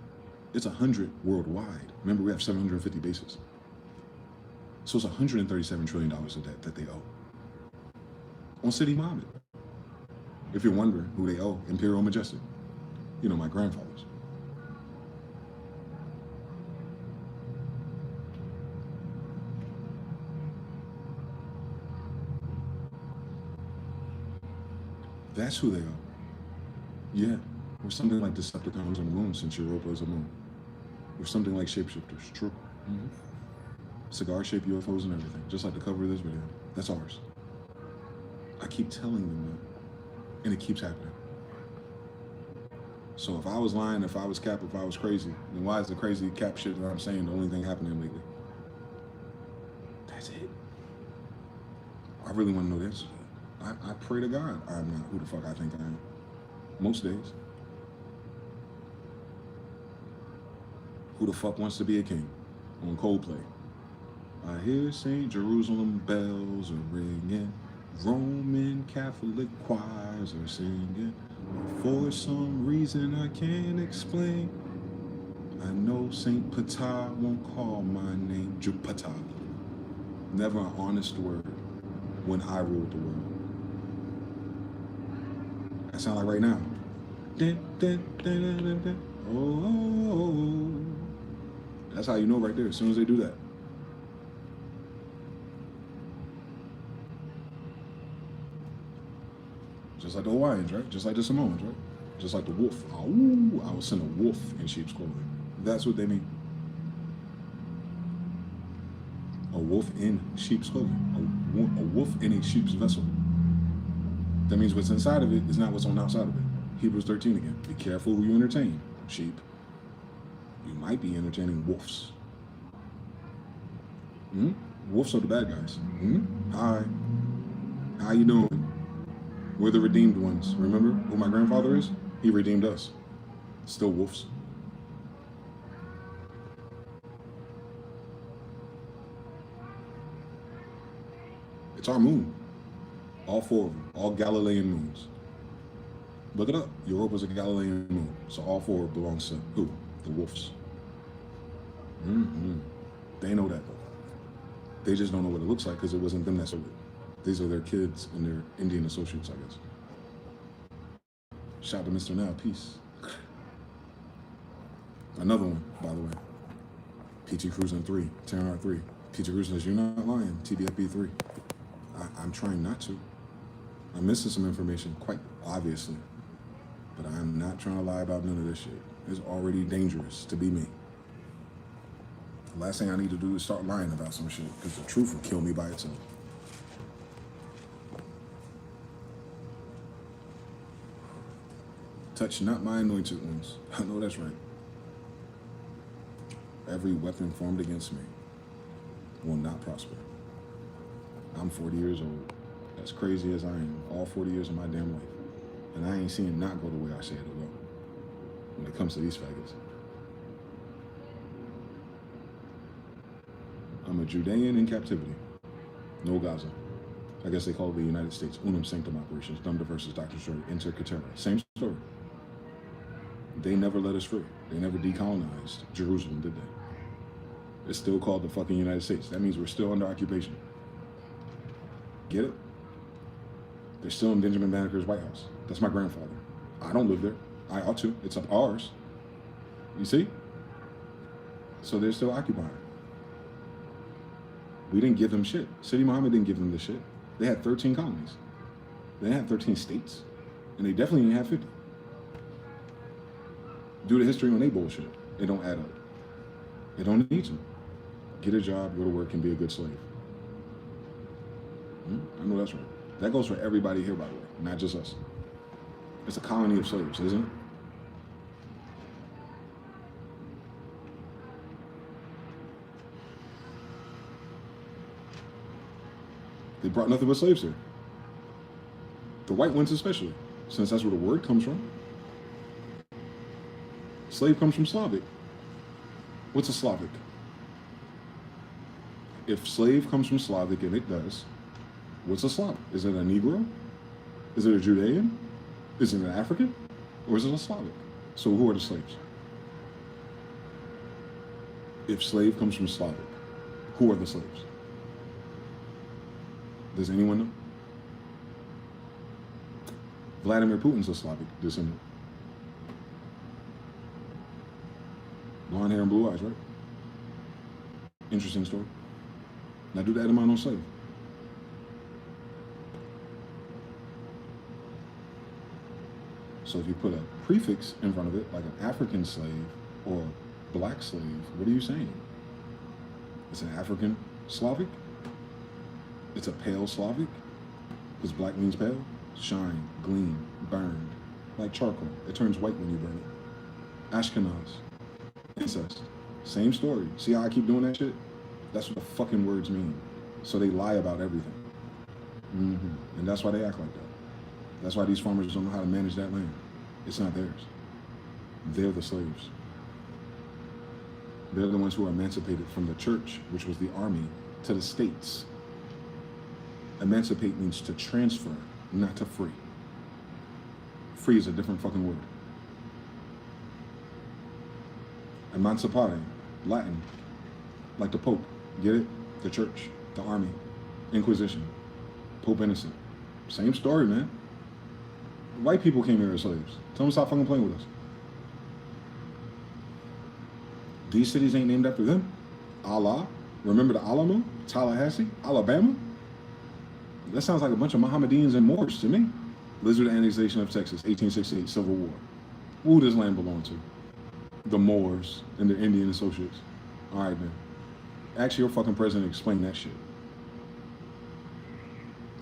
It's 100 worldwide. Remember, we have 750 bases. So it's $137 trillion of debt that they owe. On City Mohammed. If you're wondering who they owe, Imperial Majestic. You know, my grandfathers. That's who they are. Yeah, we're something like Decepticons on the moon since Europa is a moon. We're something like shapeshifters, true. Mm-hmm. Cigar-shaped UFOs and everything, just like the cover of this video. That's ours. I keep telling them that, and it keeps happening. So if I was lying, if I was cap, if I was crazy, then why is the crazy cap shit that I'm saying the only thing happening lately? That's it. I really want to know the answer to that. I pray to God I'm not who the fuck I think I am. Most days. Who the fuck wants to be a king? On Coldplay. I hear St. Jerusalem bells are ringing. Roman Catholic choirs are singing. For some reason I can't explain, I know St. Pata won't call my name Jupiter. Never an honest word when I ruled the world. That sound like right now. Oh. That's how you know right there, as soon as they do that. Just like the Hawaiians, right? Just like the Samoans, right? Just like the wolf. Oh, I will send a wolf in sheep's clothing. That's what they mean. A wolf in sheep's clothing. A wolf in a sheep's vessel. That means what's inside of it is not what's on the outside of it. Hebrews 13 again. Be careful who you entertain, sheep. You might be entertaining wolves. Wolves are the bad guys. Hi. How you doing? We're the redeemed ones. Remember who my grandfather is? He redeemed us. Still wolves. It's our moon. All four of them. All Galilean moons. Look it up. Europa's a Galilean moon. So all four belongs to who? The wolves. They know that though. They just don't know what it looks like because it wasn't them that sold it. These are their kids and their Indian associates, I guess. Shout out to Mr. Now, peace. Another one, by the way. PT Cruising 3, Terran R3. PT Cruising says, you're not lying, TBFB 3. I'm trying not to. I'm missing some information, quite obviously. But I'm not trying to lie about none of this shit. It's already dangerous to be me. The last thing I need to do is start lying about some shit, because the truth will kill me by itself. Touch not my anointed ones. I know that's right. Every weapon formed against me will not prosper. I'm 40 years old. As crazy as I am, all 40 years of my damn life. And I ain't seen it not go the way I said it will when it comes to these faggots. I'm a Judean in captivity. No Gaza. I guess they call it the United States. Unum Sanctum Operations. Thunder versus Dr. Short. Inter Caterra. Same story. They never let us free. They never decolonized Jerusalem, did they? It's still called the fucking United States. That means we're still under occupation. Get it? They're still in Benjamin Banneker's White House. That's my grandfather. I don't live there. I ought to. It's up ours. You see? So they're still occupying. We didn't give them shit. Sidi Muhammad didn't give them the shit. They had 13 colonies. They had 13 states. And they definitely didn't have 50. Do the history on they bullshit. It don't add up. It don't need to. Get a job, go to work, and be a good slave. I know that's right. That goes for everybody here, by the way, not just us. It's a colony of slaves, isn't it? They brought nothing but slaves here. The white ones especially, since that's where the word comes from. Slave comes from Slavic. What's a Slavic? If slave comes from Slavic, and it does, what's a Slavic? Is it a Negro? Is it a Judean? Is it an African? Or is it a Slavic? So who are the slaves? If slave comes from Slavic, who are the slaves? Does anyone know? Vladimir Putin's a Slavic descendant. Blonde hair and blue eyes, right? Interesting story. Now do that in my own slave. So if you put a prefix in front of it, like an African slave or black slave, what are you saying? It's an African Slavic. It's a pale Slavic, because black means pale. Shine, gleam, burned, like charcoal. It turns white when you burn it. Ashkenaz, incest. Same story. See how I keep doing that shit? That's what the fucking words mean. So they lie about everything. And that's why they act like that. That's why these farmers don't know how to manage that land. It's not theirs. They're the slaves. They're the ones who are emancipated from the church, which was the army, to the states. Emancipate means to transfer, not to free. Free is a different fucking word. Emancipare, Latin, like the Pope. Get it? The church, the army, Inquisition, Pope Innocent. Same story, man. White people came here as slaves. Tell them to stop fucking playing with us. These cities ain't named after them. Allah. Remember the Alamo? Tallahassee? Alabama? That sounds like a bunch of Mohammedans and Moors to me. Lizard annexation of Texas, 1868, Civil War. Who does land belong to? The Moors and their Indian associates. All right, man. Actually, your fucking president explained that shit.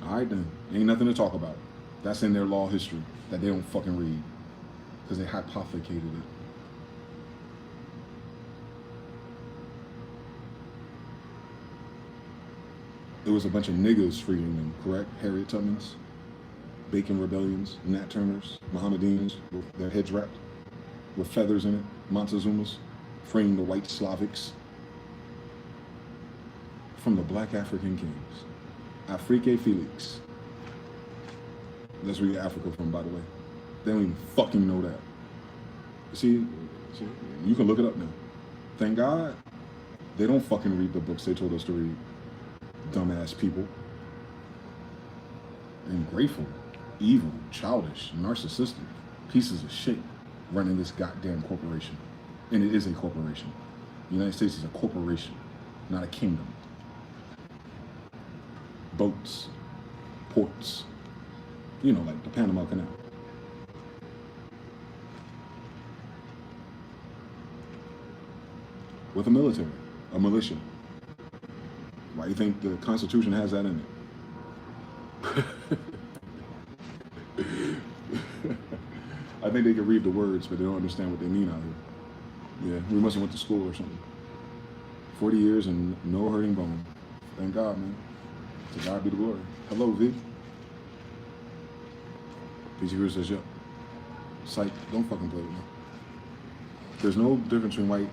All right, then. Ain't nothing to talk about. That's in their law history that they don't fucking read because they hypothecated it. It was a bunch of niggas freeing them, correct? Harriet Tubmans, Bacon Rebellions, Nat Turners, Mohammedans with their heads wrapped with feathers in it, Montezumas, freeing the white Slavics from the black African kings. Afrique Felix. That's where you get Africa from, by the way. They don't even fucking know that. See, you can look it up now. Thank God they don't fucking read the books they told us to read. Dumbass people. Ungrateful, evil, childish, narcissistic, pieces of shit running this goddamn corporation. And it is a corporation. The United States is a corporation, not a kingdom. Boats, ports, you know, like the Panama Canal. With a military, a militia. Why do you think the Constitution has that in it? I think they can read the words, but they don't understand what they mean out here. Yeah, we must have went to school or something. 40 years and no hurting bone. Thank God, man. To God be the glory. Hello, V. PG says, yep. Psych, don't fucking play with me. There's no difference between white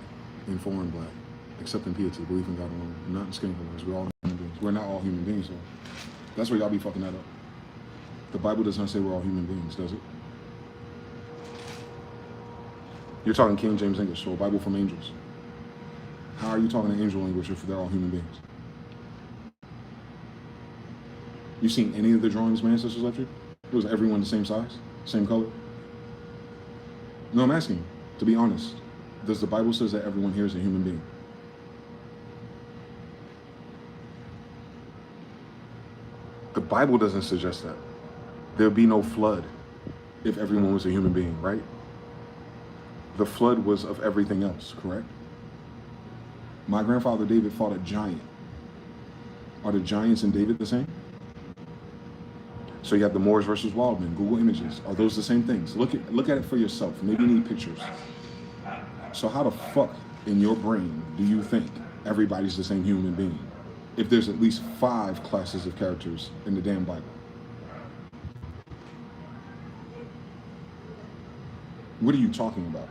and foreign black, except in piety, belief in God alone, not in skin colors. We're all human beings. We're not all human beings, though. That's where y'all be fucking that up. The Bible does not say we're all human beings, does it? You're talking King James English, so a Bible from angels. How are you talking in angel language if they're all human beings? You seen any of the drawings my ancestors left you? It was everyone the same size, same color? No, I'm asking you, to be honest. Does the Bible says that everyone here is a human being? The Bible doesn't suggest that. There'd be no flood if everyone was a human being, right? The flood was of everything else, correct? My grandfather David fought a giant. Are the giants and David the same? So you have the Moors versus Wildmen. Google images. Are those the same things? Look at it for yourself. Maybe you need pictures. So how the fuck in your brain do you think everybody's the same human being if there's at least 5 classes of characters in the damn Bible? What are you talking about?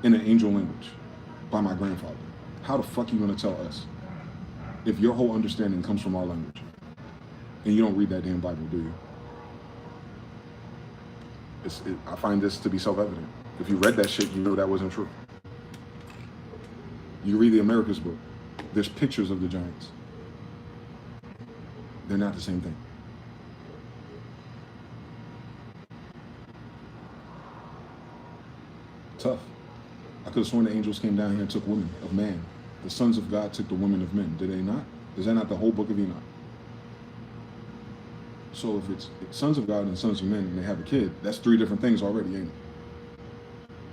In an angel language by my grandfather. How the fuck are you gonna tell us if your whole understanding comes from our language and you don't read that damn Bible, do you? I find this to be self-evident. If you read that shit, you know that wasn't true. You read the America's book, there's pictures of the giants. They're not the same thing. Tough. I could have sworn the angels came down here and took women of man. The sons of God took the women of men. Did they not? Is that not the whole book of Enoch? So if it's sons of God and sons of men and they have a kid, that's 3 different things already, ain't it?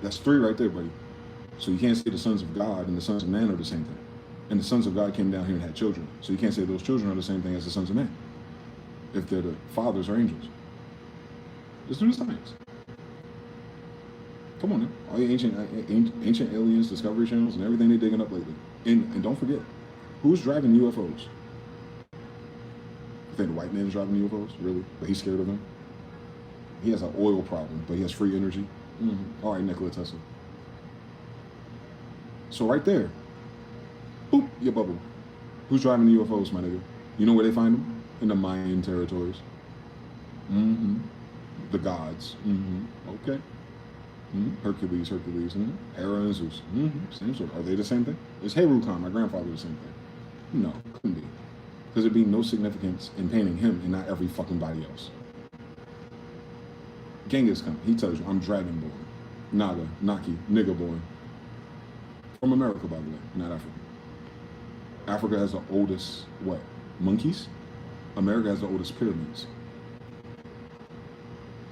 That's 3 right there, buddy. So you can't say the sons of God and the sons of man are the same thing. And the sons of God came down here and had children. So you can't say those children are the same thing as the sons of men, if they're the fathers or angels. Just do the science. Come on now. All your ancient aliens, discovery channels, and everything they're digging up lately. And don't forget, who's driving UFOs? You think the white man's driving UFOs? Really? But he's scared of them? He has an oil problem, but he has free energy. All right, Nikola Tesla. So right there, boop, your bubble. Who's driving the UFOs, my nigga? You know where they find them? In the Mayan territories. The gods. Okay. Hercules. Hera and Zeus. Same sort. Are they the same thing? Is Heru Khan, my grandfather, the same thing? No, couldn't be. Because there'd be no significance in painting him and not every fucking body else. Genghis Khan, he tells you, I'm dragonborn. Naga, Naki, nigga born. From America, by the way, not Africa. Africa has the oldest, what, monkeys? America has the oldest pyramids.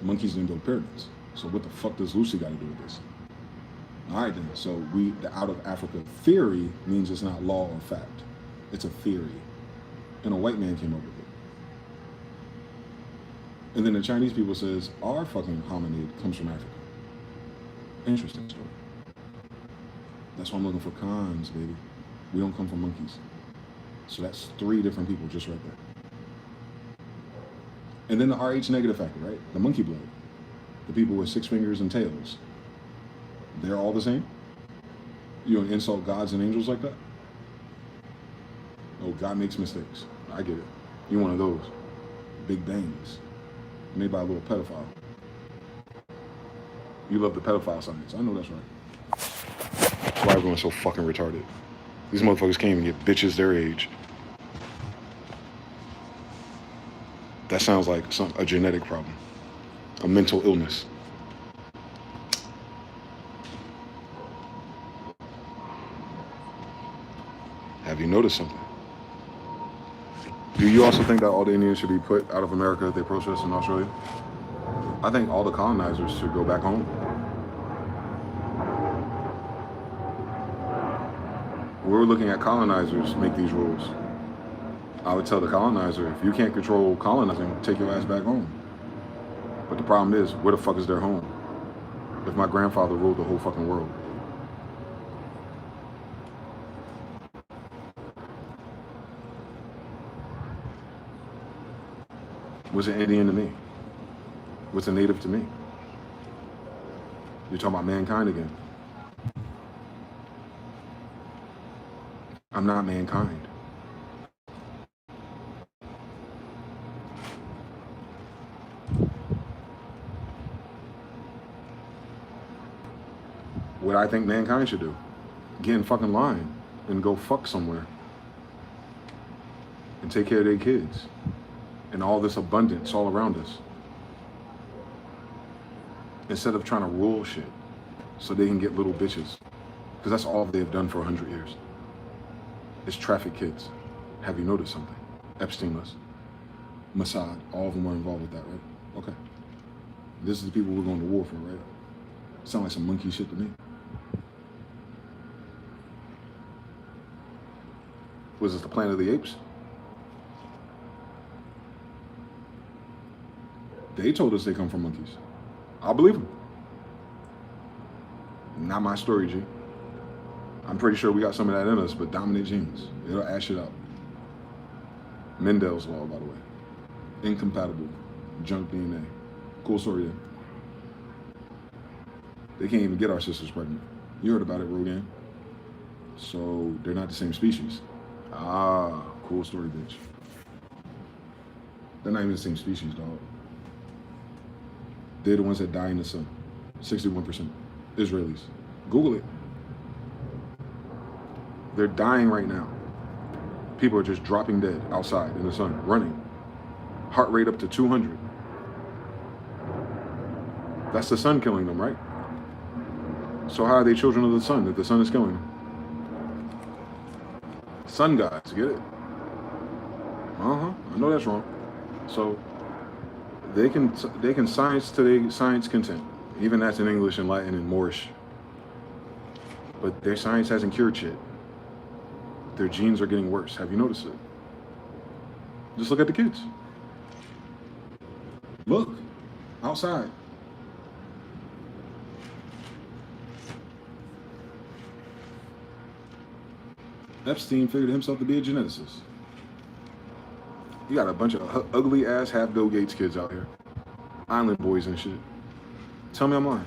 Monkeys didn't build pyramids. So what the fuck does Lucy got to do with this? All right then, so the out of Africa theory means it's not law or fact. It's a theory. And a white man came up with it. And then the Chinese people says, our fucking hominid comes from Africa. Interesting story. That's why I'm looking for cons, baby. We don't come from monkeys. So that's 3 different people just right there. And then the RH negative factor, right? The monkey blood. The people with 6 fingers and tails. They're all the same? You don't insult gods and angels like that? Oh, God makes mistakes. I get it. You're one of those. Big bangs. Made by a little pedophile. You love the pedophile science. I know that's right. That's why everyone's so fucking retarded. These motherfuckers can't even get bitches their age. That sounds like a genetic problem. A mental illness. Have you noticed something? Do you also think that all the Indians should be put out of America if they protest in Australia? I think all the colonizers should go back home. We're looking at colonizers make these rules. I would tell the colonizer, if you can't control colonizing, take your ass back home. But the problem is, where the fuck is their home? If my grandfather ruled the whole fucking world. What's an Indian to me? What's a native to me? You're talking about mankind again. I'm not mankind. What I think mankind should do, get in fucking line and go fuck somewhere and take care of their kids and all this abundance all around us, instead of trying to rule shit so they can get little bitches, because that's all they've done for 100 years. It's traffic kids. Have you noticed something? Epstein list, Mossad, all of them are involved with that, right? Okay. This is the people we're going to war for, right? Sound like some monkey shit to me. Was this the Planet of the Apes? They told us they come from monkeys. I'll believe them. Not my story, G. I'm pretty sure we got some of that in us, but dominant genes. It'll ash it out. Mendel's law, by the way. Incompatible. Junk DNA. Cool story there. They can't even get our sisters pregnant. You heard about it, Rogan. So they're not the same species. Ah, cool story, bitch. They're not even the same species, dog. They're the ones that die in the sun. 61%. Israelis. Google it. They're dying right now. People are just dropping dead outside in the sun, running. Heart rate up to 200. That's the sun killing them, right? So how are they children of the sun if the sun is killing them? Sun gods, get it? I know that's wrong. So they can science to their science content. Even that's in English and Latin and Moorish. But their science hasn't cured shit. their genes are getting worse. Have you noticed it? Just look at the kids. Look, outside. Epstein figured himself to be a geneticist. You got a bunch of ugly ass half Bill Gates kids out here. Island boys and shit. Tell me I'm lying.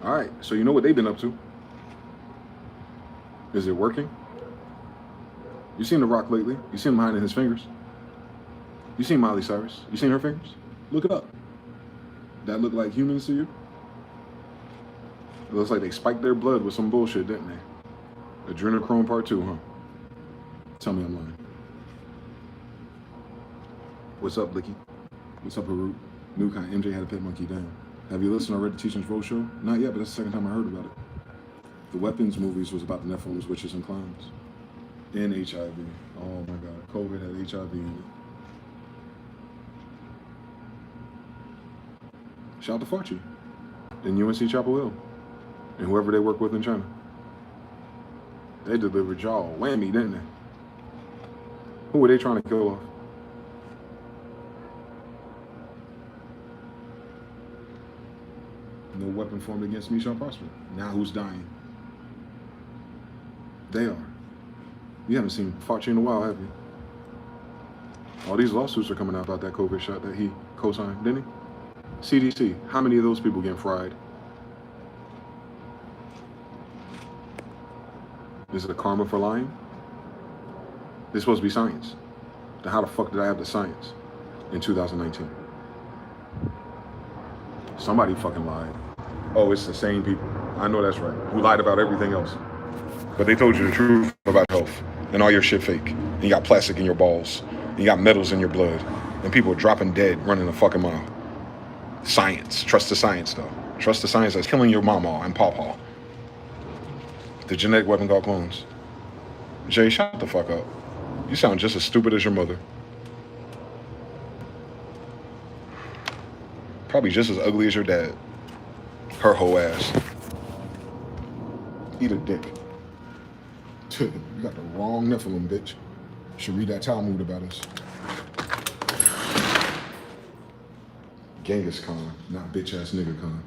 Alright, so you know what they've been up to. Is it working? You seen The Rock lately? You seen him hiding his fingers? You seen Miley Cyrus? You seen her fingers? Look it up. That look like humans to you? It looks like they spiked their blood with some bullshit, didn't they? Adrenochrome part 2, huh? Tell me I'm lying. What's up, Blicky? What's up, Harut? New kind. MJ had a pet monkey down. Have you listened or read the Teachings Road show? Not yet, but that's the second time I heard about it. The Weapons movies was about the Nephilims, witches, and clowns. And HIV. Oh my God. COVID had HIV in it. Shout out to Fauci. And UNC Chapel Hill. And whoever they work with in China. They delivered y'all whammy, didn't they? Who were they trying to kill off? No weapon formed against me shall prosper. Now who's dying? They are. You haven't seen Fauci in a while, have you? All these lawsuits are coming out about that COVID shot that he co-signed, didn't he? CDC, how many of those people getting fried? Is it a karma for lying? It's supposed to be science. Then how the fuck did I have the science in 2019? Somebody fucking lied. Oh, it's the same people. I know that's right. Who lied about everything else. But they told you the truth about health. And all your shit fake. And you got plastic in your balls. And you got metals in your blood. And people are dropping dead running a fucking mile. Science. Trust the science, though. Trust the science that's killing your mama and pawpaw. The genetic weapon called clones. Jay, shut the fuck up. You sound just as stupid as your mother. Probably just as ugly as your dad. Her whole ass. Eat a dick. You got the wrong Nephilim, bitch. You should read that Talmud about us. Genghis Khan, not bitch ass nigga Khan.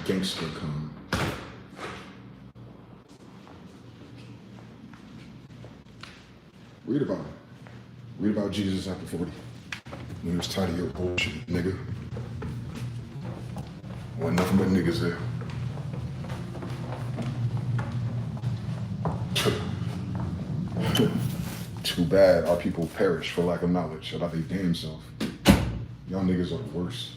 Gangster Khan. Read about him. Read about Jesus after 40. When he was tired of your bullshit, nigga. Wasn't nothing but niggas there. Too bad our people perish for lack of knowledge about their damn self. Y'all niggas are the worst.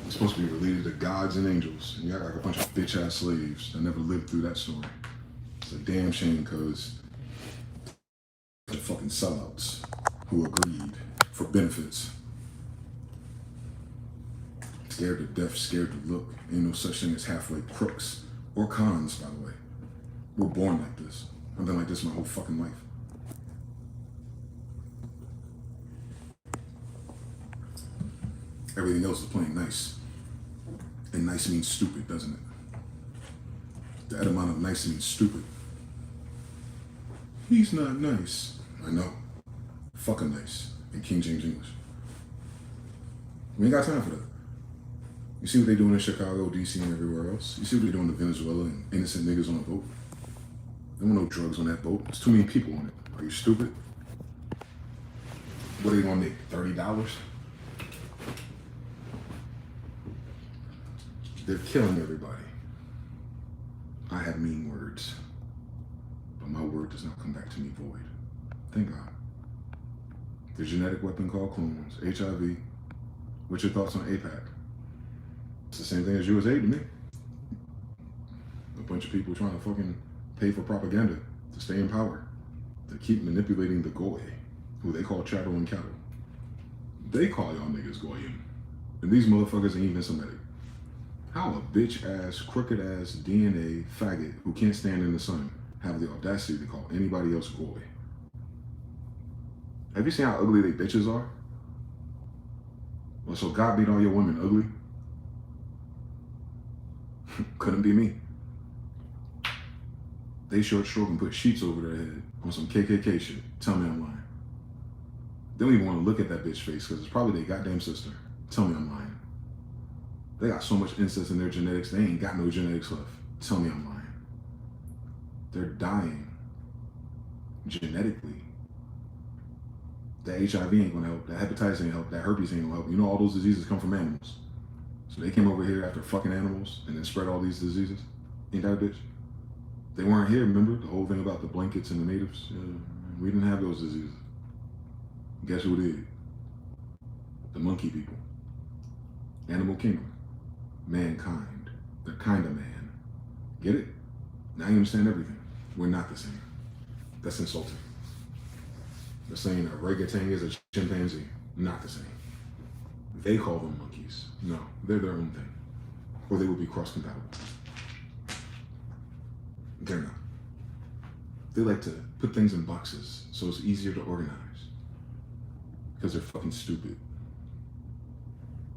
It's supposed to be related to gods and angels, and y'all got a bunch of bitch ass slaves that never lived through that story. It's a damn shame, cause they're fucking sellouts who agreed for benefits. Scared to death, scared to look. Ain't no such thing as halfway crooks or cons, by the way. We're born like this. I've been like this my whole fucking life. Everything else is playing nice. And nice means stupid, doesn't it? The etymon of nice means stupid. He's not nice. I know. Fucking nice. In King James English. We ain't got time for that. You see what they doing in Chicago, DC, and everywhere else? You see what they doing in Venezuela and innocent niggas on a boat? There were no drugs on that boat. There's too many people on it. Are you stupid? What are they gonna make? $30? They're killing everybody. I have mean words, but my word does not come back to me void. Thank God. The genetic weapon called clones, HIV. What's your thoughts on APAC? It's the same thing as USA to me. A bunch of people trying to fucking pay for propaganda to stay in power, to keep manipulating the goy, who they call chattel and cattle. They call y'all niggas goyim, and these motherfuckers ain't even Semitic. How a bitch ass, crooked ass DNA faggot who can't stand in the sun have the audacity to call anybody else goy? Have you seen how ugly they bitches are? Well, so God made all your women ugly? Couldn't be me. They short stroke and put sheets over their head on some KKK shit. Tell me I'm lying. They don't even want to look at that bitch face because it's probably their goddamn sister. Tell me I'm lying. They got so much incest in their genetics, they ain't got no genetics left. Tell me I'm lying. They're dying genetically. That HIV ain't gonna help, that hepatitis ain't help, that herpes ain't gonna help. You know all those diseases come from animals. So they came over here after fucking animals and then spread all these diseases. Ain't that a bitch? They weren't here, remember? The whole thing about the blankets and the natives? We didn't have those diseases. Guess who did? The monkey people. Animal kingdom. Mankind. They're kind of man. Get it? Now you understand everything. We're not the same. That's insulting. They're saying a orangutan is a chimpanzee. Not the same. They call them monkeys. No, they're their own thing. Or they would be cross-compatible. They're not. They like to put things in boxes so it's easier to organize. Because they're fucking stupid.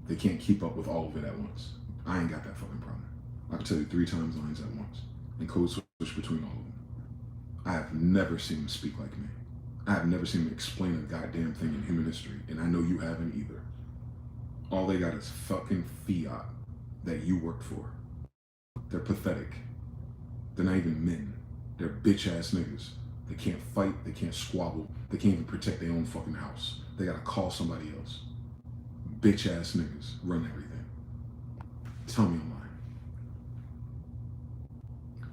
They can't keep up with all of it at once. I ain't got that fucking problem. I can tell you 3 times lines at once and code switch between all of them. I have never seen them speak like me. I have never seen them explain a goddamn thing in human history, and I know you haven't either. All they got is fucking fiat that you worked for. They're pathetic. They're not even men. They're bitch-ass niggas. They can't fight, they can't squabble, they can't even protect their own fucking house. They gotta call somebody else. Bitch-ass niggas run everything. Tell me I'm lying.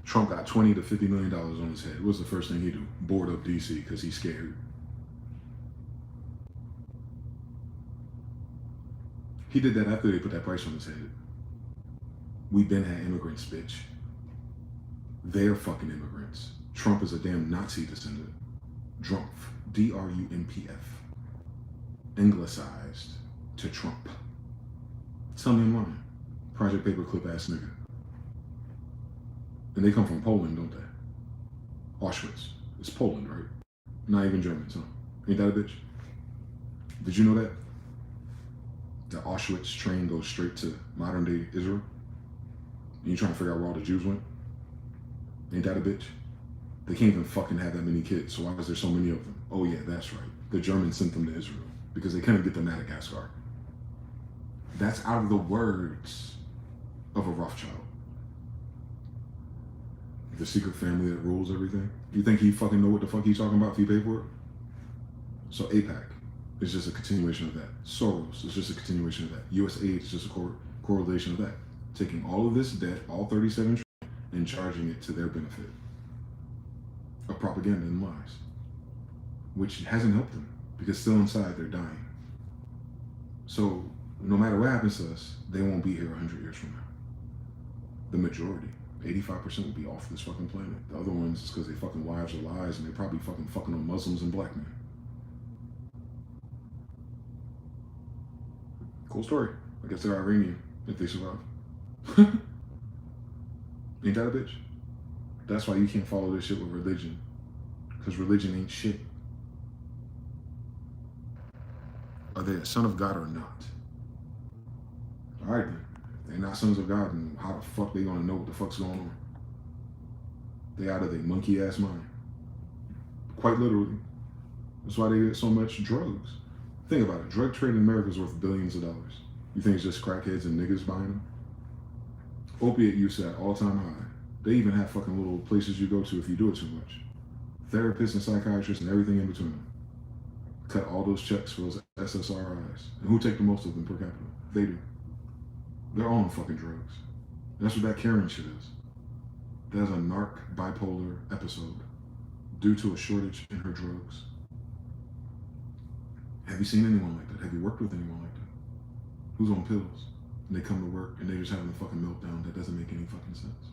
Trump got $20 to $50 million on his head. What's the first thing he do? Board up DC because he's scared. He did that after they put that price on his head. We been had immigrants, bitch. They're fucking immigrants. Trump is a damn Nazi descendant. Drumpf. D-R-U-M-P-F. Anglicized to Trump. Tell me I'm lying. Project Paperclip ass nigga. And they come from Poland, don't they? Auschwitz. It's Poland, right? Not even Germans, huh? Ain't that a bitch? Did you know that? The Auschwitz train goes straight to modern day Israel? And you trying to figure out where all the Jews went? Ain't that a bitch? They can't even fucking have that many kids, so why is there so many of them? Oh yeah, that's right. The Germans sent them to Israel because they couldn't get to Madagascar. That's out of the words of a Rothschild. The secret family that rules everything. You think he fucking know what the fuck he's talking about if he paid for it? So AIPAC is just a continuation of that. Soros is just a continuation of that. USAID is just a correlation of that. Taking all of this debt, all 37 trillion, and charging it to their benefit. Of propaganda and lies. Which hasn't helped them, because still inside they're dying. So no matter what happens to us, they won't be here 100 years from now. The majority. 85% will be off this fucking planet. The other ones is because they fucking wives are lies and they probably fucking on Muslims and black men. Cool story. I guess they're Iranian if they survive. Ain't that a bitch? That's why you can't follow this shit with religion. Because religion ain't shit. Are they a son of God or not? Alright then. They're not sons of God, and how the fuck they gonna know what the fuck's going on? They out of their monkey ass mind. Quite literally. That's why they get so much drugs. Think about it. Drug trade in America is worth billions of dollars. You think it's just crackheads and niggas buying them? Opiate use at all-time high. They even have fucking little places you go to if you do it too much. Therapists and psychiatrists and everything in between. Cut all those checks for those SSRIs. And who take the most of them per capita? They do. They're all on fucking drugs. That's what that Karen shit is. That's a narc bipolar episode due to a shortage in her drugs. Have you seen anyone like that? Have you worked with anyone like that? Who's on pills and they come to work and they're just having a fucking meltdown that doesn't make any fucking sense?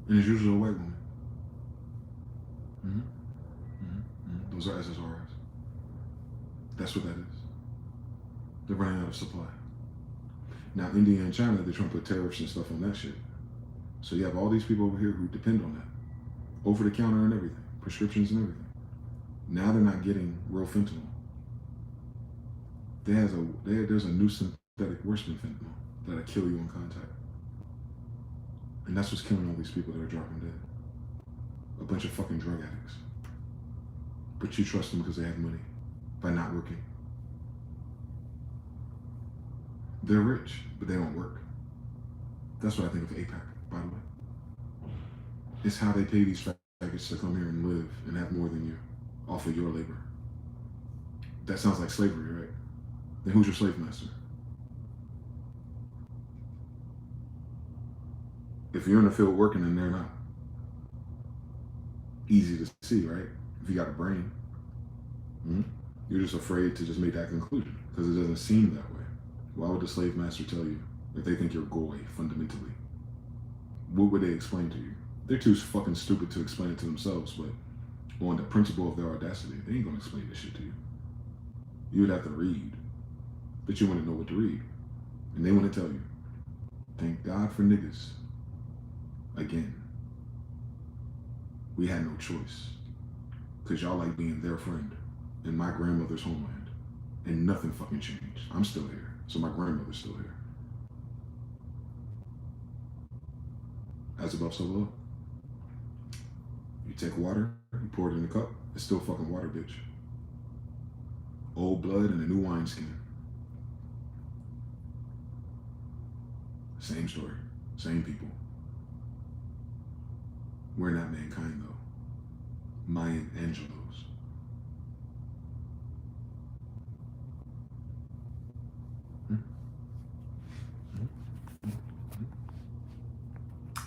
And it's usually a white woman. Those are SSRIs. That's what that is. They're running out of supply. Now, India and China, they're trying to put tariffs and stuff on that shit. So you have all these people over here who depend on that. Over the counter and everything. Prescriptions and everything. Now they're not getting real fentanyl. There's a new synthetic worse than fentanyl that'll kill you on contact. And that's what's killing all these people that are dropping dead. A bunch of fucking drug addicts. But you trust them because they have money by not working. They're rich, but they don't work. That's what I think of APAC, by the way. It's how they pay these faggots to come here and live and have more than you off of your labor. That sounds like slavery, right? Then who's your slave master? If you're in the field working and they're not, easy to see, right? If you got a brain, you're just afraid to just make that conclusion because it doesn't seem that way. Why would the slave master tell you if they think you're goy fundamentally? What would they explain to you? They're too fucking stupid to explain it to themselves, but on the principle of their audacity, they ain't gonna explain this shit to you. You would have to read, but you wouldn't know what to read. And they want to tell you, thank God for niggas. Again, we had no choice because y'all like being their friend in my grandmother's homeland, and nothing fucking changed. I'm still here, so my grandmother's still here. As above, so below. You take water, you pour it in a cup, it's still fucking water, bitch. Old blood and a new wineskin. Same story, same people. We're not mankind, though. Mayan Angelos.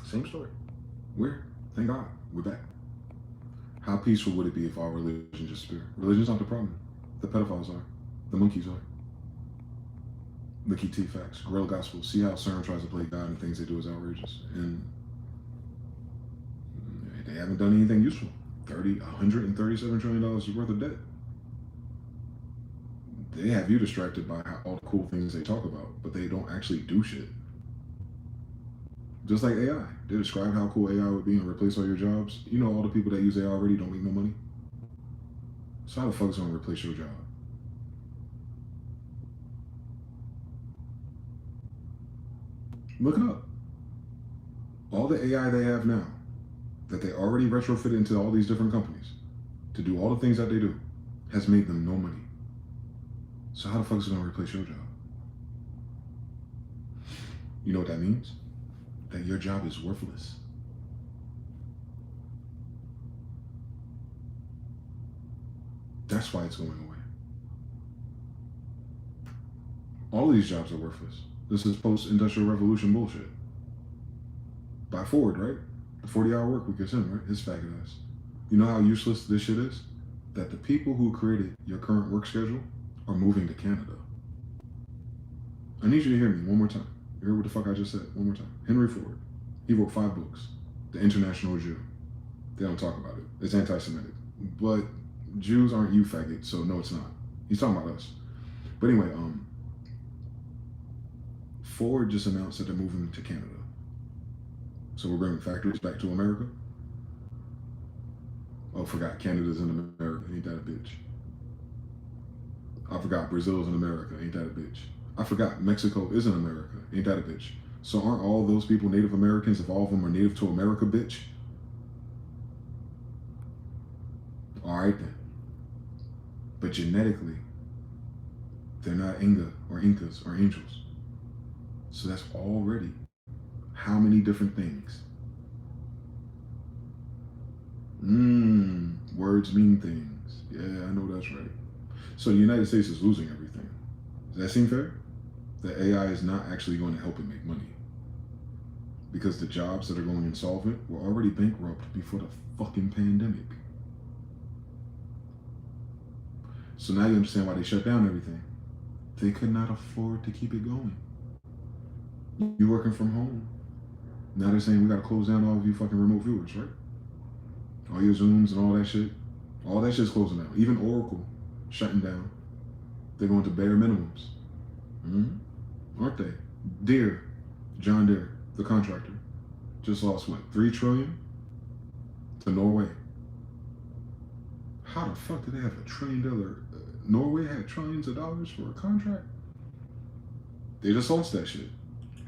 Same story. Thank God, we're back. How peaceful would it be if our religion just disappeared? Religion's not the problem. The pedophiles are. The monkeys are. Licky T facts. Real gospel. See how CERN tries to play God and things they do is outrageous. And they haven't done anything useful. $137 trillion worth of debt. They have you distracted by all the cool things they talk about, but they don't actually do shit. Just like AI. They describe how cool AI would be and replace all your jobs. You know all the people that use AI already don't make no money. So how the fuck is it gonna replace your job? Look it up. All the AI they have now, that they already retrofitted into all these different companies to do all the things that they do, has made them no money. So how the fuck is it gonna replace your job? You know what that means? That your job is worthless. That's why it's going away. All of these jobs are worthless. This is post-industrial revolution bullshit. By Ford, right? The 40-hour work week is him, right? His faggot ass. You know how useless this shit is? That the people who created your current work schedule are moving to Canada. I need you to hear me one more time. You heard what the fuck I just said? One more time. Henry Ford. He wrote 5 books. The International Jew. They don't talk about it. It's anti-Semitic. But Jews aren't you faggot, so no, it's not. He's talking about us. But anyway, Ford just announced that they're moving to Canada. So we're bringing factories back to America? Oh, forgot. Canada's in America. Ain't that a bitch? I forgot. Brazil's in America. Ain't that a bitch? I forgot. Mexico is in America. Ain't that a bitch? So aren't all those people Native Americans if all of them are native to America, bitch? All right then. But genetically, they're not Inga or Incas or angels. So that's already how many different things? Words mean things. Yeah, I know that's right. So the United States is losing everything. Does that seem fair? That AI is not actually going to help it make money. Because the jobs that are going insolvent were already bankrupt before the fucking pandemic. So now you understand why they shut down everything. They could not afford to keep it going. You working from home. Now they're saying we gotta close down all of you fucking remote viewers, right? All your Zooms and all that shit. All that shit's closing down. Even Oracle shutting down. They're going to bare minimums. Aren't they? Deere, John Deere, the contractor, just lost what, $3 trillion to Norway. How the fuck did they have $1 trillion? Norway had trillions of dollars for a contract. They just lost that shit.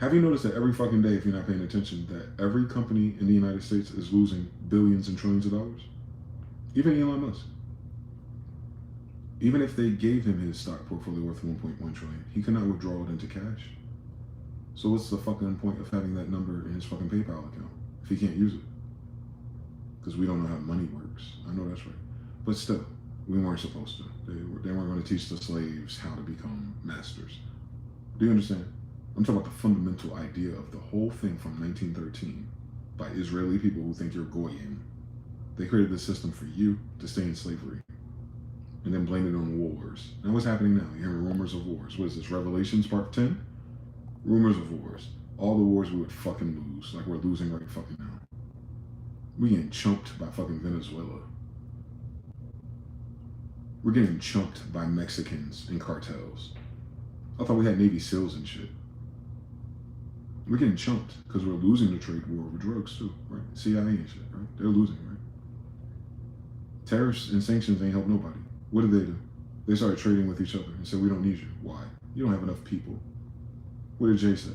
Have you noticed that every fucking day, if you're not paying attention, that every company in the United States is losing billions and trillions of dollars? Even Elon Musk. Even if they gave him his stock portfolio worth 1.1 trillion, he cannot withdraw it into cash. So what's the fucking point of having that number in his fucking PayPal account if he can't use it? Because we don't know how money works. I know that's right. But still, we weren't supposed to. They weren't going to teach the slaves how to become masters. Do you understand? I'm talking about the fundamental idea of the whole thing from 1913 by Israeli people who think you're Goyim. They created this system for you to stay in slavery and then blame it on wars. Now what's happening now? You're hearing rumors of wars. What is this, Revelations part 10? Rumors of wars. All the wars we would fucking lose, like we're losing right fucking now. We getting chunked by fucking Venezuela. We're getting chunked by Mexicans and cartels. I thought we had Navy SEALs and shit. We're getting chunked because we're losing the trade war over drugs too, right? CIA and shit, right? They're losing, right? Tariffs and sanctions ain't help nobody. What did they do? They started trading with each other and said, we don't need you. Why? You don't have enough people. What did Jay say?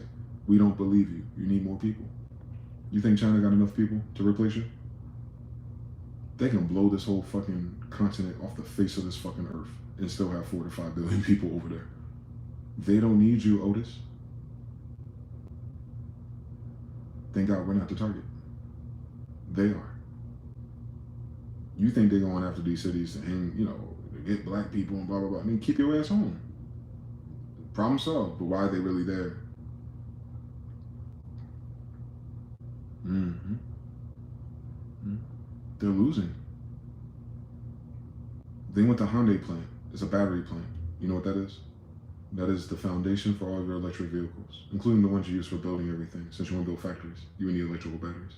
We don't believe you. You need more people. You think China got enough people to replace you? They can blow this whole fucking continent off the face of this fucking earth and still have 4 to 5 billion people over there. They don't need you, Otis. Thank God we're not the target. They are. You think they're going after these cities and, you know, get black people and blah, blah, blah. I mean, keep your ass home. Problem solved, but why are they really there? They're losing. They went to Hyundai plant. It's a battery plant. You know what that is? That is the foundation for all of your electric vehicles, including the ones you use for building everything. Since you want to build factories, you need electrical batteries.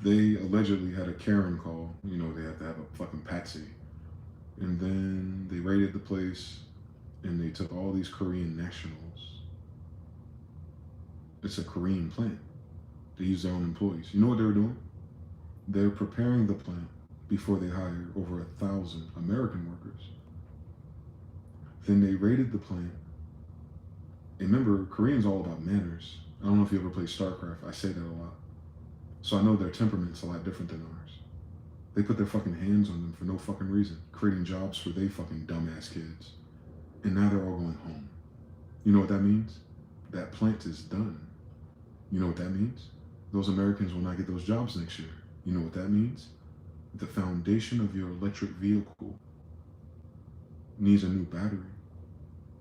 They allegedly had a Karen call. You know, they have to have a fucking patsy. And then they raided the place and they took all these Korean nationals. It's a Korean plant. They use their own employees. You know what they were doing? They're preparing the plant before they hire over 1,000 American workers. Then they raided the plant. And remember, Korean's all about manners. I don't know if you ever played StarCraft. I say that a lot. So I know their temperament's a lot different than ours. They put their fucking hands on them for no fucking reason, creating jobs for they fucking dumbass kids. And now they're all going home. You know what that means? That plant is done. You know what that means? Those Americans will not get those jobs next year. You know what that means? The foundation of your electric vehicle needs a new battery.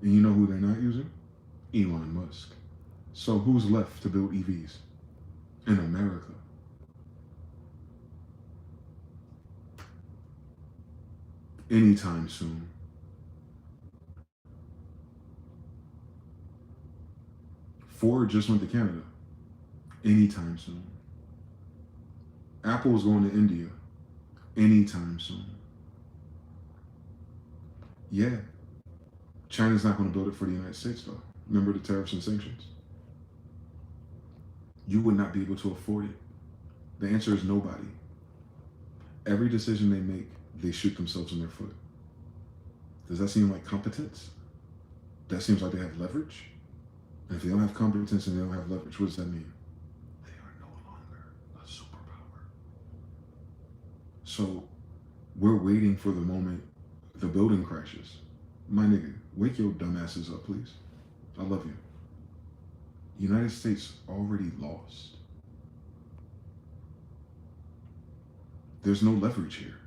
And you know who they're not using? Elon Musk. So who's left to build EVs? In America. Anytime soon. Ford just went to Canada. Anytime soon. Apple is going to India. Anytime soon. Yeah. China's not going to build it for the United States, though. Remember the tariffs and sanctions? You would not be able to afford it. The answer is nobody. Every decision they make, they shoot themselves in their foot. Does that seem like competence? That seems like they have leverage? And if they don't have competence and they don't have leverage, what does that mean? They are no longer a superpower. So we're waiting for the moment the building crashes. My nigga, wake your dumbasses up, please. I love you. United States already lost. There's no leverage here.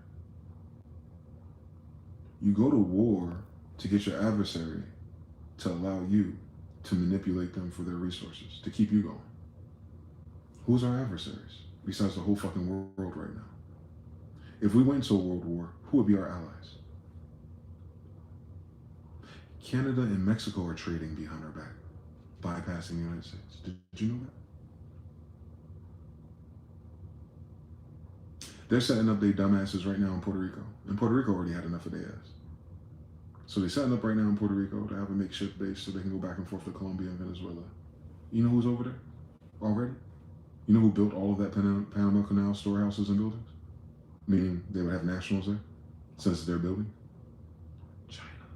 You go to war to get your adversary to allow you to manipulate them for their resources, to keep you going. Who's our adversaries besides the whole fucking world right now? If we went into a world war, who would be our allies? Canada and Mexico are trading behind our back, bypassing the United States. Did you know that? They're setting up their dumbasses right now in Puerto Rico. And Puerto Rico already had enough of their ass. So they're setting up right now in Puerto Rico to have a makeshift base so they can go back and forth to Colombia and Venezuela. You know who's over there already? You know who built all of that Panama Canal storehouses and buildings? Meaning they would have nationals there since they're building? China.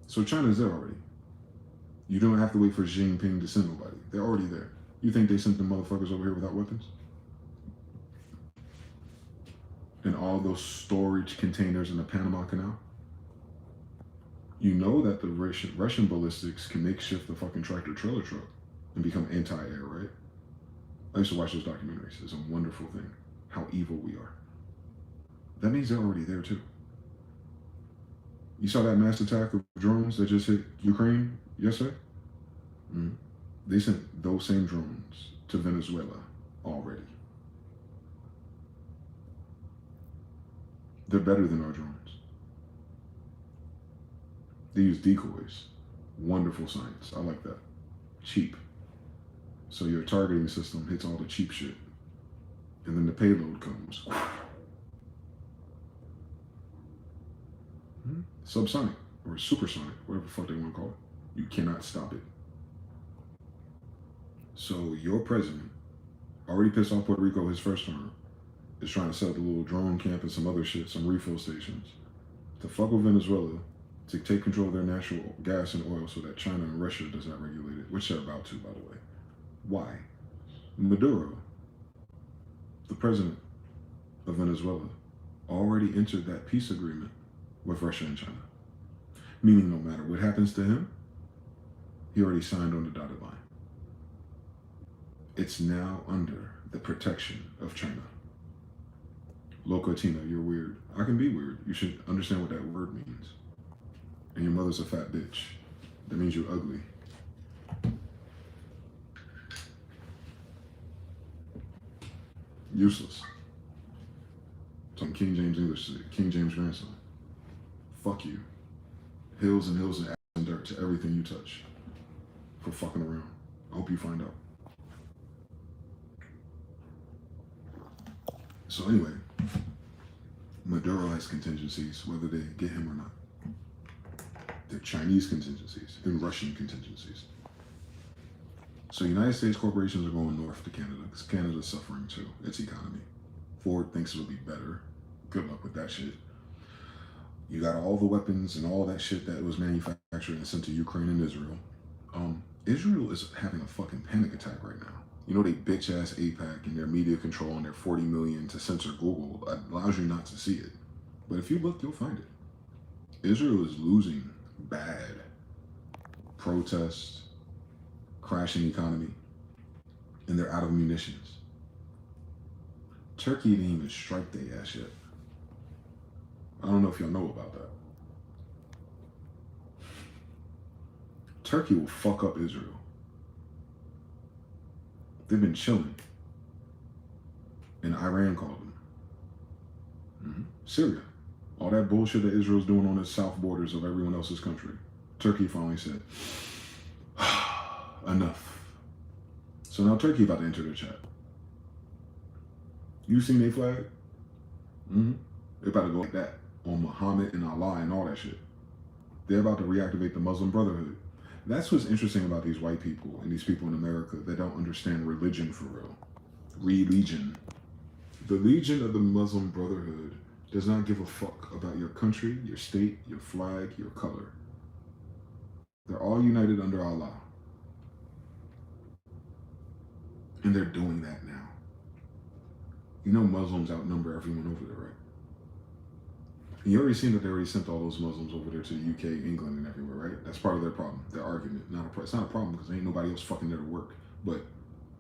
So China's there already. You don't have to wait for Xi Jinping to send nobody. They're already there. You think they sent the motherfuckers over here without weapons? And all those storage containers in the Panama Canal? You know that the Russian ballistics can makeshift the fucking tractor trailer truck and become anti-air, right? I used to watch those documentaries. It's a wonderful thing, how evil we are. That means they're already there too. You saw that mass attack of drones that just hit Ukraine yesterday? Mm-hmm. They sent those same drones to Venezuela already. They're better than our drones. They use decoys. Wonderful science. I like that. Cheap. So your targeting system hits all the cheap shit. And then the payload comes. Subsonic or supersonic, whatever the fuck they want to call it. You cannot stop it. So your president, already pissed off Puerto Rico his first term, is trying to set up a little drone camp and some other shit, some refill stations, to fuck with Venezuela, to take control of their natural gas and oil so that China and Russia does not regulate it, which they're about to, by the way. Why? Maduro, the president of Venezuela, already entered that peace agreement with Russia and China. Meaning no matter what happens to him, he already signed on the dotted line. It's now under the protection of China. Locatina, you're weird. I can be weird. You should understand what that word means. And your mother's a fat bitch. That means you're ugly. Useless. Some King James English, King James grandson. Fuck you. Hills and hills and ass and dirt to everything you touch. For fucking around. I hope you find out. So anyway, Maduro has contingencies, whether they get him or not. They're Chinese contingencies and Russian contingencies. So United States corporations are going north to Canada because Canada's suffering too, its economy. Ford thinks it'll be better. Good luck with that shit. You got all the weapons and all that shit that was manufactured and sent to Ukraine and Israel. Israel is having a fucking panic attack right now. You know, they bitch ass APAC and their media control and their 40 million to censor Google allows you not to see it. But if you look, you'll find it. Israel is losing bad. Protests, crashing economy, and they're out of munitions. Turkey didn't even strike their ass yet. I don't know if y'all know about that. Turkey will fuck up Israel. They've been chilling. And Iran called them. Syria. All that bullshit that Israel's doing on the south borders of everyone else's country. Turkey finally said, enough. So now Turkey about to enter their chat. You seen their flag? They're about to go like that on Muhammad and Allah and all that shit. They're about to reactivate the Muslim Brotherhood. That's what's interesting about these white people and these people in America that don't understand religion for real. Religion. The Legion of the Muslim Brotherhood does not give a fuck about your country, your state, your flag, your color. They're all united under Allah. And they're doing that now. You know Muslims outnumber everyone over there, right? And you already seen that they already sent all those Muslims over there to the UK, England, and everywhere, right? That's part of their problem, their argument. It's not a problem because ain't nobody else fucking there to work. But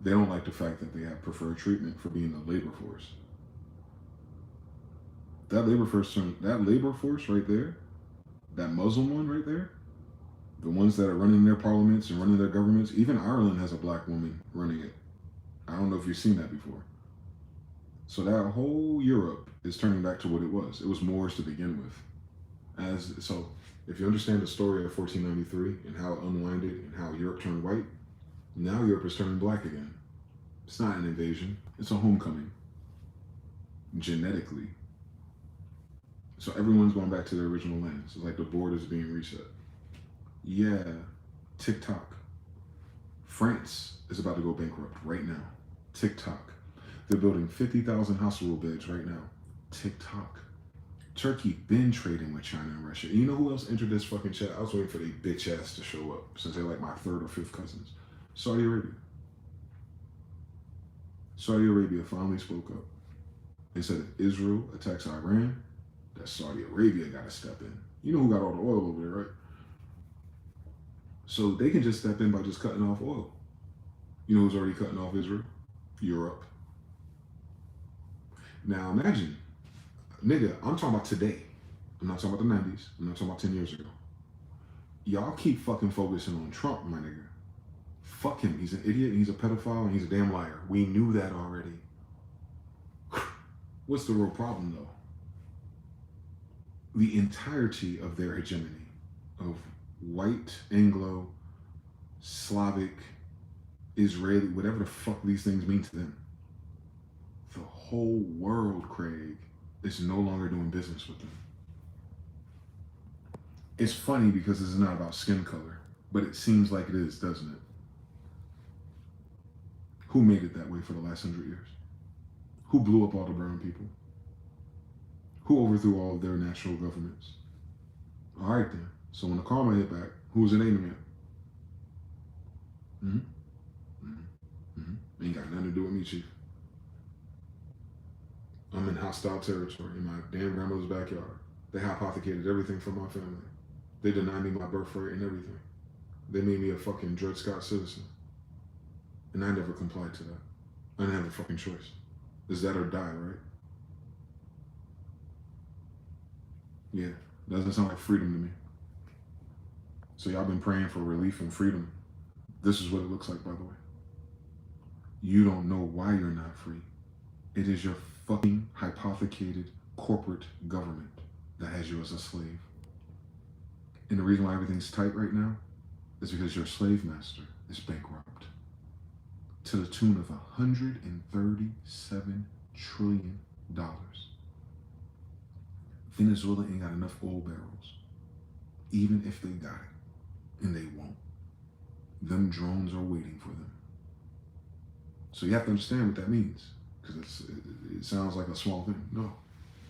they don't like the fact that they have preferred treatment for being the labor force. That labor force right there, that Muslim one right there, the ones that are running their parliaments and running their governments, even Ireland has a black woman running it. I don't know if you've seen that before. So that whole Europe is turning back to what it was. It was Moors to begin with. So if you understand the story of 1493 and how it unwinded and how Europe turned white, now Europe is turning black again. It's not an invasion. It's a homecoming. Genetically. So everyone's going back to their original lands. It's like the borders being reset. Yeah, TikTok. France is about to go bankrupt right now. TikTok. They're building 50,000 hospital beds right now. TikTok. Turkey been trading with China and Russia. And you know who else entered this fucking chat? I was waiting for they bitch ass to show up since they're like my third or fifth cousins. Saudi Arabia. Saudi Arabia finally spoke up. They said if Israel attacks Iran, that Saudi Arabia got to step in. You know who got all the oil over there, right? So they can just step in by just cutting off oil. You know who's already cutting off Israel? Europe. Now imagine, nigga, I'm talking about today. I'm not talking about the 90s. I'm not talking about 10 years ago. Y'all keep fucking focusing on Trump, my nigga. Fuck him. He's an idiot, and he's a pedophile, and he's a damn liar. We knew that already. What's the real problem, though? The entirety of their hegemony of white, Anglo, Slavic, Israeli, whatever the fuck these things mean to them. The whole world, Craig, is no longer doing business with them. It's funny because this is not about skin color, but it seems like it is, doesn't it? Who made it that way for the last 100 years? Who blew up all the brown people? Who overthrew all of their national governments? All right then. So when the karma hit back, who's it aiming at? Ain't got nothing to do with me, Chief. I'm in hostile territory in my damn grandmother's backyard. They hypothecated everything from my family. They denied me my birthright and everything. They made me a fucking Dred Scott citizen. And I never complied to that. I didn't have a fucking choice. It's that or die, right? Yeah, doesn't sound like freedom to me. So y'all been praying for relief and freedom. This is what it looks like, by the way. You don't know why you're not free. It is your fucking hypothecated corporate government that has you as a slave. And the reason why everything's tight right now is because your slave master is bankrupt to the tune of $137 trillion. Venezuela ain't got enough oil barrels, even if they got it, and they won't. Them drones are waiting for them. So you have to understand what that means, because it sounds like a small thing. No.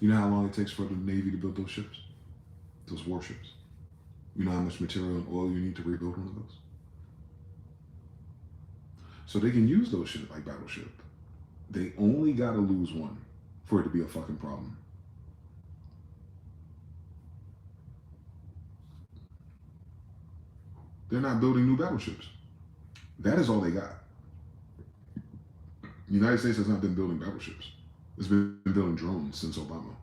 You know how long it takes for the Navy to build those ships? Those warships? You know how much material and oil you need to rebuild one of those? So they can use those shit like battleship. They only gotta lose one for it to be a fucking problem. They're not building new battleships. That is all they got. The United States has not been building battleships. It's been building drones since Obama.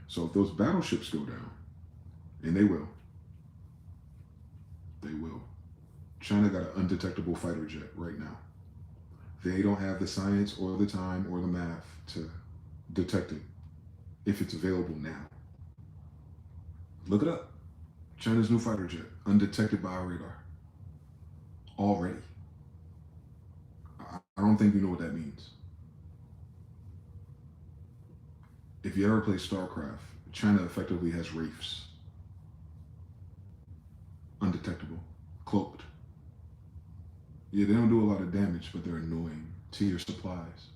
So if those battleships go down, and they will, China got an undetectable fighter jet right now. They don't have the science or the time or the math to detect it if it's available now. Look it up. China's new fighter jet, undetected by our radar. Already. I don't think you know what that means. If you ever play StarCraft, China effectively has wraiths. Undetectable. Cloaked. Yeah, they don't do a lot of damage, but they're annoying to your supplies.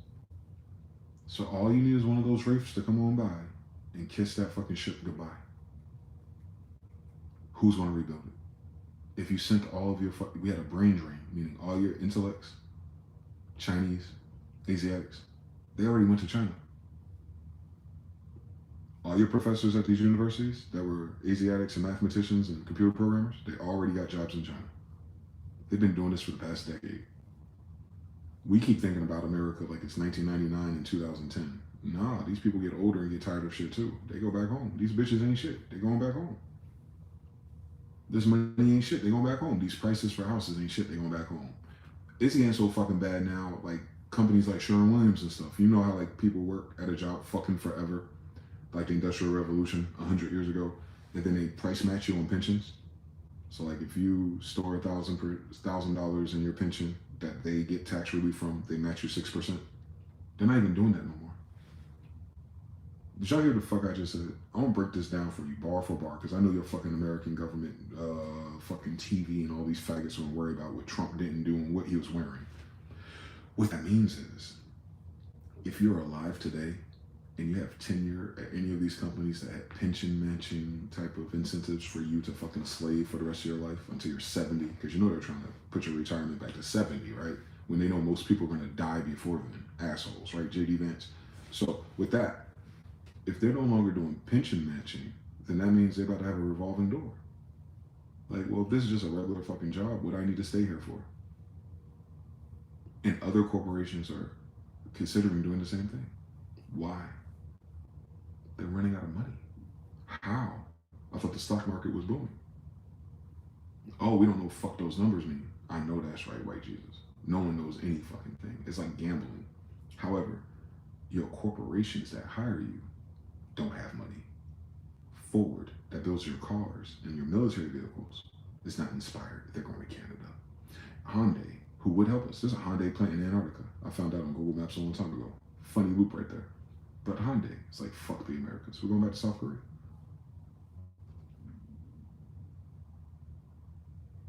So all you need is one of those wraiths to come on by and kiss that fucking ship goodbye. Who's going to rebuild it? If you sent all of your we had a brain drain, meaning all your intellects, Chinese, Asiatics, they already went to China. All your professors at these universities that were Asiatics and mathematicians and computer programmers, they already got jobs in China. They've been doing this for the past decade. We keep thinking about America like it's 1999 and 2010. Nah, these people get older and get tired of shit too. They go back home. These bitches ain't shit. They going back home. This money ain't shit. They going back home. These prices for houses ain't shit. They going back home. It's getting so fucking bad now. Like companies like Sherwin-Williams and stuff. You know how like people work at a job fucking forever, like the Industrial Revolution 100 years ago, and then they price match you on pensions. So like if you store $1,000 in your pension that they get tax relief from, they match you 6%. They're not even doing that no more. Did y'all hear the fuck I just said? I'm gonna break this down for you bar for bar, because I know your fucking American government, fucking TV and all these faggots don't worry about what Trump didn't do and what he was wearing. What that means is, if you're alive today and you have tenure at any of these companies that have pension matching type of incentives for you to fucking slave for the rest of your life until you're 70, because you know they're trying to put your retirement back to 70, right? When they know most people are going to die before then. Assholes, right? JD Vance. So with that, if they're no longer doing pension matching, then that means they're about to have a revolving door. Like, well, if this is just a regular fucking job, what do I need to stay here for? And other corporations are considering doing the same thing. Why? They're running out of money. How? I thought the stock market was booming. Oh, we don't know what fuck those numbers mean. I know that's right, white Jesus. No one knows any fucking thing. It's like gambling. However, your corporations that hire you don't have money. Ford, that builds your cars and your military vehicles, is not inspired. They're going to Canada. Hyundai, who would help us. There's a Hyundai plant in Antarctica. I found out on Google Maps a long time ago. Funny loop right there. But Hyundai, it's like, fuck the Americans. We're going back to South Korea.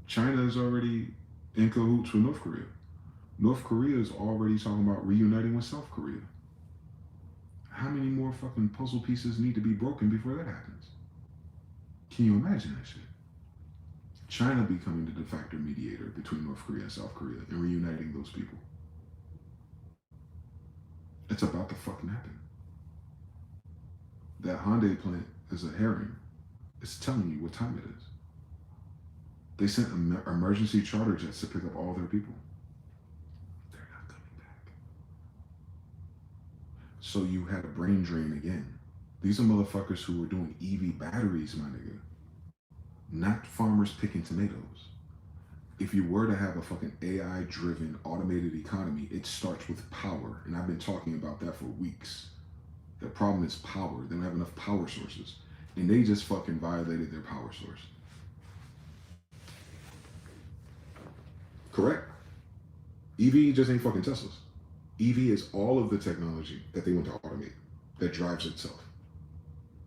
China is already in cahoots with North Korea. North Korea is already talking about reuniting with South Korea. How many more fucking puzzle pieces need to be broken before that happens? Can you imagine that shit? China becoming the de facto mediator between North Korea and South Korea and reuniting those people. It's about to fucking happen. That Hyundai plant is a herring. It's telling you what time it is. They sent emergency charter jets to pick up all their people. They're not coming back. So you had a brain drain again. These are motherfuckers who were doing EV batteries, my nigga. Not farmers picking tomatoes. If you were to have a fucking AI-driven automated economy, it starts with power. And I've been talking about that for weeks. The problem is power. They don't have enough power sources. And they just fucking violated their power source. Correct? EV just ain't fucking Teslas. EV is all of the technology that they want to automate that drives itself.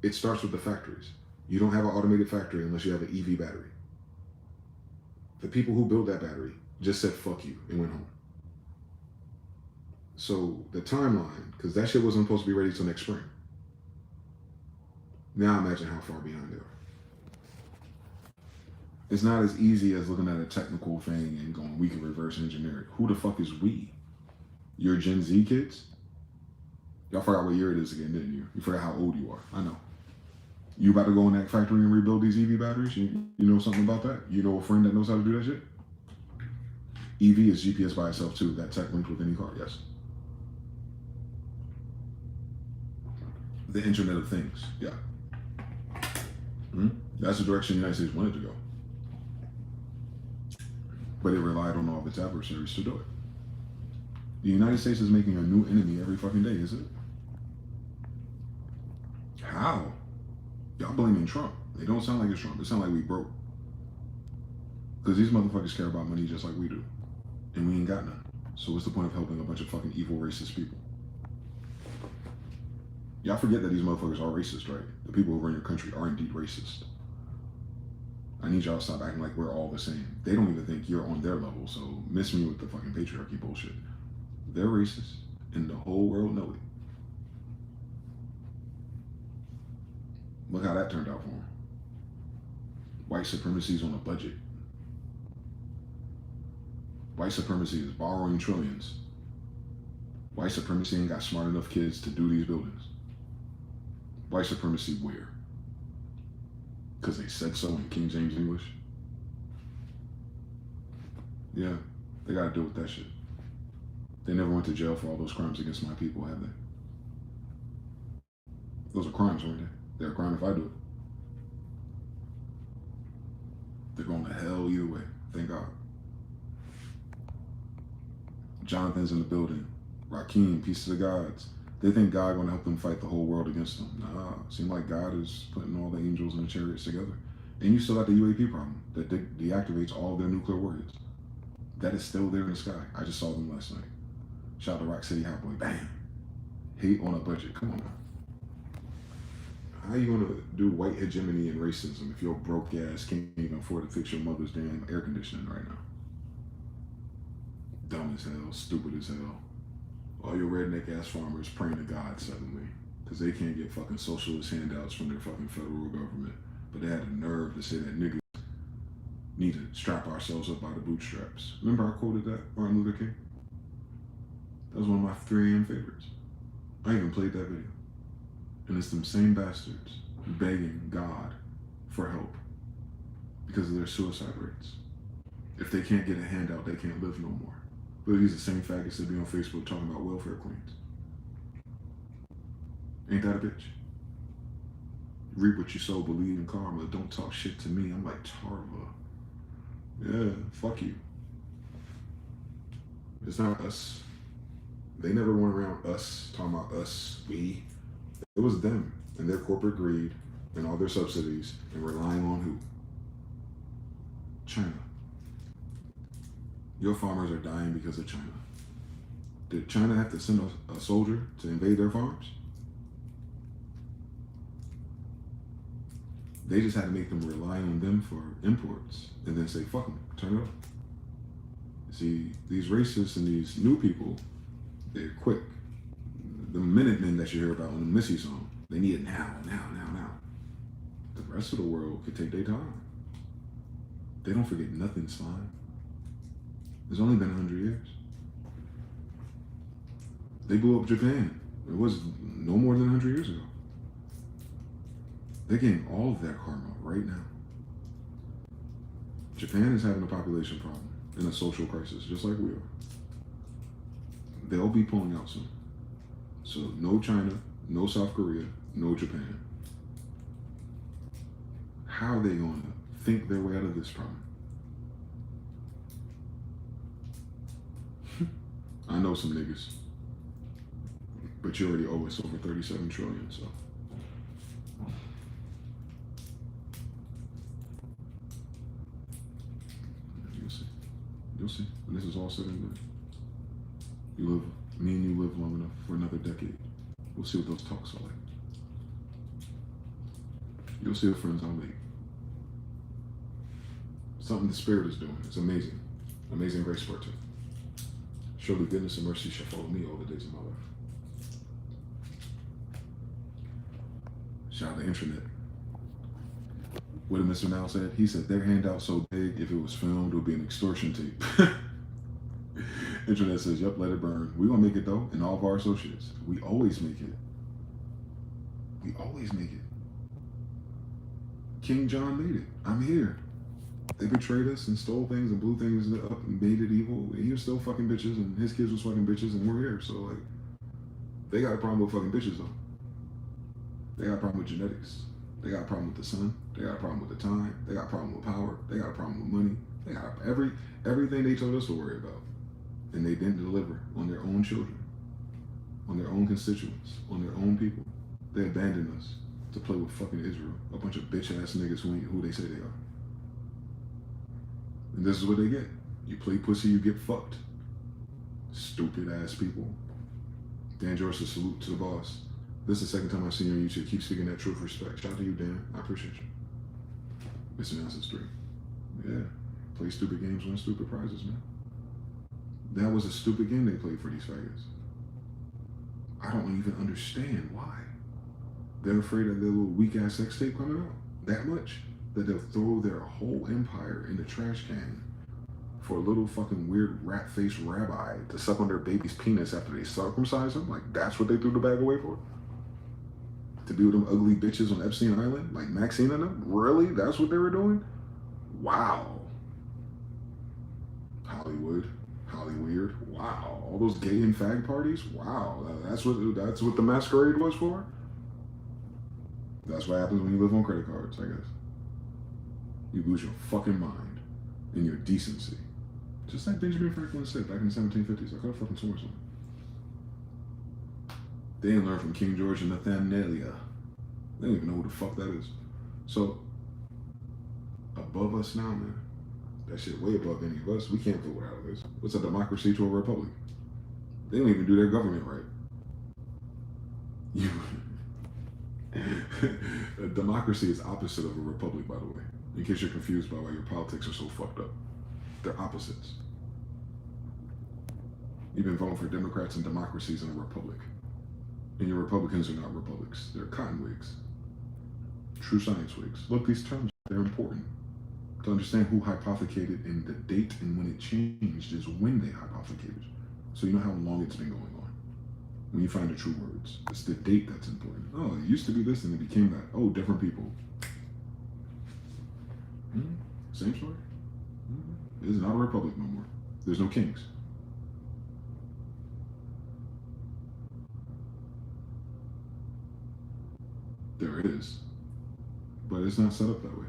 It starts with the factories. You don't have an automated factory unless you have an EV battery. The people who built that battery just said fuck you and went home. So the timeline, because that shit wasn't supposed to be ready till next spring. Now imagine how far behind they are. It's not as easy as looking at a technical thing and going, we can reverse engineer it. Who the fuck is we? You're Gen Z kids? Y'all forgot what year it is again, didn't you? You forgot how old you are. I know. You about to go in that factory and rebuild these EV batteries? You know something about that? You know a friend that knows how to do that shit? EV is GPS by itself too. That tech linked with any car, yes. The Internet of Things, yeah. That's the direction the United States wanted to go. But it relied on all of its adversaries to do it. The United States is making a new enemy every fucking day, isn't it? How? Y'all blaming Trump. They don't sound like it's Trump. It sounds like we broke. Because these motherfuckers care about money just like we do. And we ain't got none. So what's the point of helping a bunch of fucking evil racist people? Y'all forget that these motherfuckers are racist, right? The people who run your country are indeed racist. I need y'all to stop acting like we're all the same. They don't even think you're on their level, so miss me with the fucking patriarchy bullshit. They're racist, and the whole world know it. Look how that turned out for them. White supremacy is on a budget. White supremacy is borrowing trillions. White supremacy ain't got smart enough kids to do these buildings. White supremacy where? Because they said so in King James English? Yeah, they gotta deal with that shit. They never went to jail for all those crimes against my people, have they? Those are crimes, weren't they? They're a crime if I do it. They're going to hell either way. Thank God. Jonathan's in the building. Rakeem, peace to the gods. They think God gonna help them fight the whole world against them. Nah, seems like God is putting all the angels and the chariots together. And you still got the UAP problem that deactivates all their nuclear warheads. That is still there in the sky. I just saw them last night. Shout out to Rock City Hot Boy. Bam. Hate on a budget. Come on now. How you gonna do white hegemony and racism if your broke ass can't even afford to fix your mother's damn air conditioning right now? Dumb as hell, stupid as hell. All your redneck ass farmers praying to God suddenly. because they can't get fucking socialist handouts from their fucking federal government. But they had the nerve to say that niggas need to strap ourselves up by the bootstraps. Remember I quoted that, Martin Luther King? That was one of my 3 AM favorites. I even played that video. And it's them same bastards begging God for help because of their suicide rates. If they can't get a handout, they can't live no more. But these are the same faggots that be on Facebook talking about welfare queens. Ain't that a bitch? Reap what you sow, believe in karma. Don't talk shit to me. I'm like, Tarva. Yeah, fuck you. It's not us. They never went around us, talking about us, we. It was them and their corporate greed and all their subsidies and relying on who? China. Your farmers are dying because of China. Did China have to send a soldier to invade their farms? They just had to make them rely on them for imports and then say, fuck them, turn it up. See, these racists and these new people, they're quick. The Minutemen that you hear about on the Missy song, they need it now. The rest of the world could take their time. They don't forget nothing, Slime. It's only been 100 years. They blew up Japan. It was no more than 100 years ago. They're getting all of that karma right now. Japan is having a population problem and a social crisis, just like we are. They'll be pulling out soon. So no China, no South Korea, no Japan. How are they going to think their way out of this problem? I know some niggas, but you already owe us over 37 trillion, so. You'll see. When this is all said and done. Me and you live long enough for another decade. We'll see what those talks are like. You'll see what friends I'll make. Something the Spirit is doing. It's amazing. Amazing grace part 2. Surely goodness and mercy shall follow me all the days of my life. Shout out to Intranet. What did Mr. Now said? He said their handout so big, if it was filmed, it would be an extortion tape. Internet says, yep, let it burn. We gonna make it though, and all of our associates. We always make it. We always make it. King John made it. I'm here. They betrayed us and stole things and blew things up and made it evil. He was still fucking bitches and his kids was fucking bitches and we're here. So like, they got a problem with fucking bitches though. They got a problem with genetics. They got a problem with the sun. They got a problem with the time. They got a problem with power. They got a problem with money. They got everything they told us to worry about. And they didn't deliver on their own children, on their own constituents, on their own people. They abandoned us to play with fucking Israel. A bunch of bitch ass niggas who ain't who they say they are. And this is what they get. You play pussy, you get fucked. Stupid ass people. Dan George, a salute to the boss. This is the second time I've seen you on YouTube. Keep speaking that truth, respect. Shout out to you, Dan. I appreciate you. Mr. Nelson's 3. Yeah. Play stupid games, win stupid prizes, man. That was a stupid game they played for these faggots. I don't even understand why. They're afraid of their little weak-ass sex tape coming out that much that they'll throw their whole empire in the trash can for a little fucking weird rat-faced rabbi to suck on their baby's penis after they circumcise them. Like, that's what they threw the bag away for? To be with them ugly bitches on Epstein Island? Like Maxine and them? Really? That's what they were doing? Wow. Hollywood. Hollyweird. Wow. All those gay and fag parties? Wow. That's what the masquerade was for? That's what happens when you live on credit cards, I guess. You lose your fucking mind and your decency. Just like Benjamin Franklin said back in the 1750s. I could have fucking sworn something. They didn't learn from King George and Nathanaelia. They don't even know who the fuck that is. So, above us now, man. That shit way above any of us. We can't vote out of this. What's a democracy to a republic? They don't even do their government right. A democracy is opposite of a republic, by the way. In case you're confused by why your politics are so fucked up. They're opposites. You've been voting for Democrats and democracies in a republic. And your Republicans are not republics. They're cotton wigs. True science wigs. Look, these terms, they're important. To understand who hypothecated and the date and when it changed is when they hypothecated. So you know how long it's been going on. When you find the true words, it's the date that's important. Oh, it used to be this and it became that. Oh, different people. Same story. It's not a republic no more. There's no kings. There is. But it's not set up that way.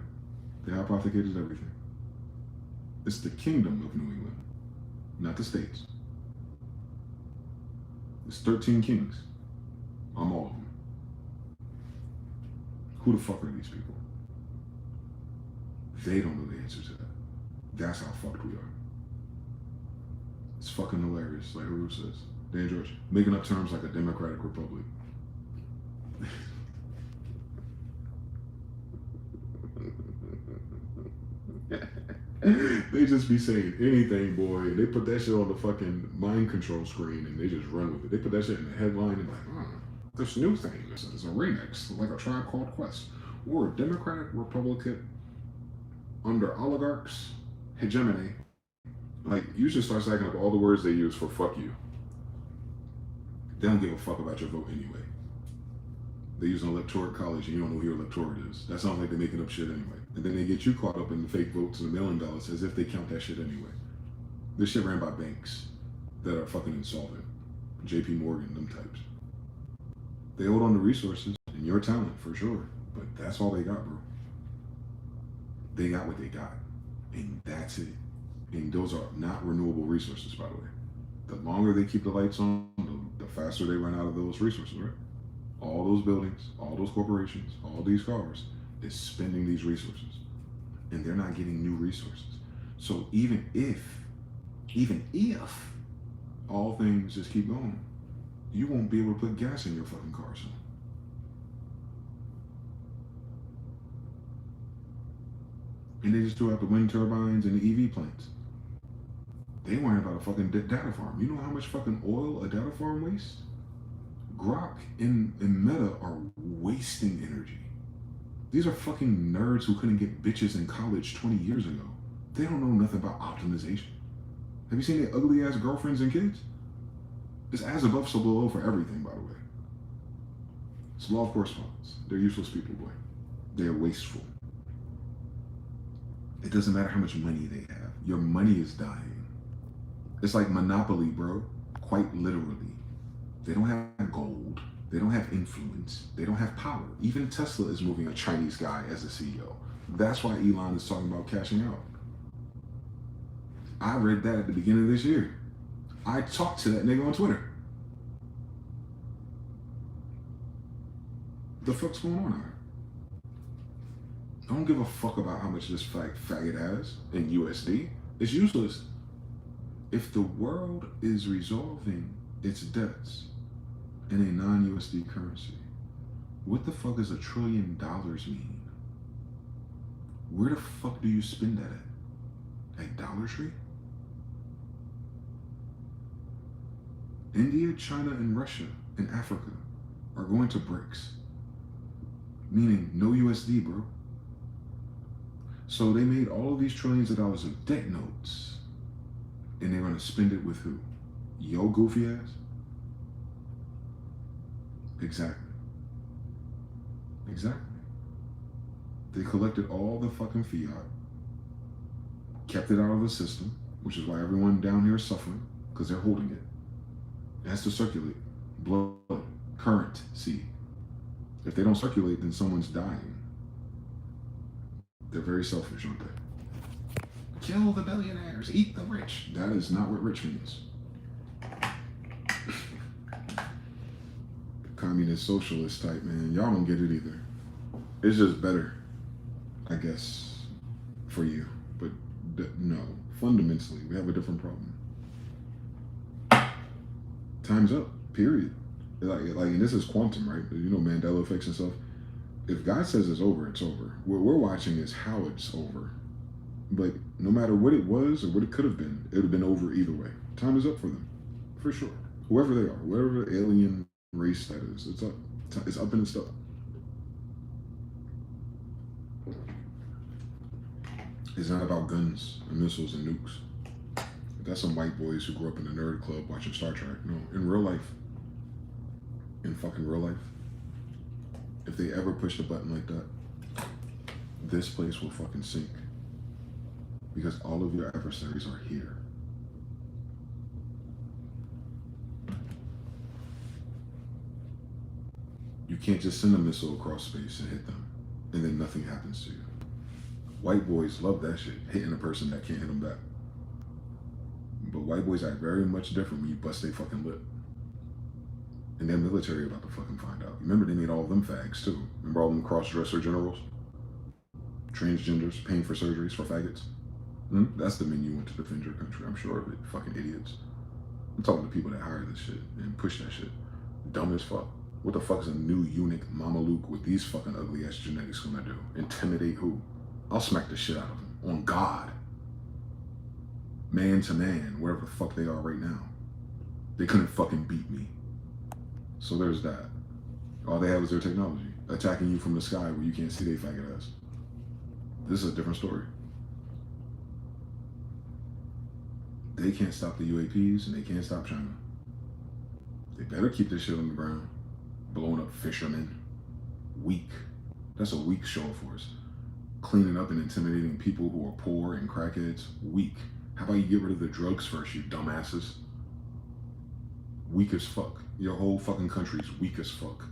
They hypothecated everything. It's the kingdom of New England, not the states. It's 13 kings. I'm all of them. Who the fuck are these people? They don't know the answer to that. That's how fucked we are. It's fucking hilarious, like Haru says. Dan George, making up terms like a democratic republic. They just be saying anything, boy. They put that shit on the fucking mind control screen and they just run with it. They put that shit in the headline and like, this new thing. This is a remix, like a Tribe Called Quest. Or a democratic republican under oligarchs' hegemony. Like, you should start stacking up all the words they use for fuck you. They don't give a fuck about your vote anyway. They use an electorate college and you don't know who your electorate is. That sounds like they're making up shit anyway. And then they get you caught up in the fake votes and the mail-in ballots as if they count that shit anyway. This shit ran by banks that are fucking insolvent. JP Morgan, them types. They hold on to resources and your talent for sure. But that's all they got, bro. They got what they got. And that's it. And those are not renewable resources, by the way. The longer they keep the lights on, the faster they run out of those resources, right? All those buildings, all those corporations, all these cars is spending these resources. And they're not getting new resources. So even if all things just keep going, you won't be able to put gas in your fucking car soon. And they just threw out the wind turbines and the EV plants. They worrying about a fucking data farm. You know how much fucking oil a data farm wastes? Grok and Meta are wasting energy. These are fucking nerds who couldn't get bitches in college 20 years ago. They don't know nothing about optimization. Have you seen their ugly ass girlfriends and kids? It's as above, so below for everything, by the way. It's law of correspondence. They're useless people, boy. They're wasteful. It doesn't matter how much money they have. Your money is dying. It's like Monopoly, bro. Quite literally. They don't have gold. They don't have influence. They don't have power. Even Tesla is moving a Chinese guy as a CEO. That's why Elon is talking about cashing out. I read that at the beginning of this year. I talked to that nigga on Twitter. The fuck's going on here? I don't give a fuck about how much this faggot has in USD. It's useless. If the world is resolving its debts in a non-USD currency, what the fuck does $1 trillion mean? Where the fuck do you spend that at? At Dollar Tree? India, China, and Russia and Africa are going to BRICS, meaning no USD, bro. So they made all of these trillions of dollars of debt notes, and they're going to spend it with who? Yo goofy ass? Exactly. Exactly. They collected all the fucking fiat, kept it out of the system, which is why everyone down here is suffering, because they're holding it. It has to circulate. Blood, currency. If they don't circulate, then someone's dying. They're very selfish, aren't they? Kill the billionaires, eat the rich. That is not what rich means. Communist, socialist type, man. Y'all don't get it either. It's just better, I guess, for you. But no, fundamentally, we have a different problem. Time's up, period. Like, and this is quantum, right? You know, Mandela effects and stuff. If God says it's over, it's over. What we're watching is how it's over. But no matter what it was or what it could have been, it would have been over either way. Time is up for them, for sure. Whoever they are, whatever alien race race that is. It's up. It's up and it's up. It's not about guns and missiles and nukes. That's some white boys who grew up in the nerd club watching Star Trek. No, in real life, in fucking real life, if they ever push the button like that, this place will fucking sink. Because all of your adversaries are here. You can't just send a missile across space and hit them, and then nothing happens to you. White boys love that shit, hitting a person that can't hit them back. But white boys act very much different when you bust their fucking lip. And their military about to fucking find out. Remember, they made all of them fags too. Remember all them cross-dresser generals? Transgenders paying for surgeries for faggots? That's the men you want to defend your country. I'm sure of it. Fucking idiots. I'm talking to people that hire this shit and push that shit. Dumb as fuck. What the fuck is a new eunuch Mameluke with these fucking ugly ass genetics gonna do? Intimidate who? I'll smack the shit out of them. On God. Man to man, wherever the fuck they are right now. They couldn't fucking beat me. So there's that. All they have is their technology. Attacking you from the sky where you can't see their faggot ass. This is a different story. They can't stop the UAPs and they can't stop China. They better keep this shit on the ground. Blowing up fishermen. Weak. That's a weak show of force. Cleaning up and intimidating people who are poor and crackheads. Weak. How about you get rid of the drugs first, you dumbasses? Weak as fuck. Your whole fucking country's weak as fuck.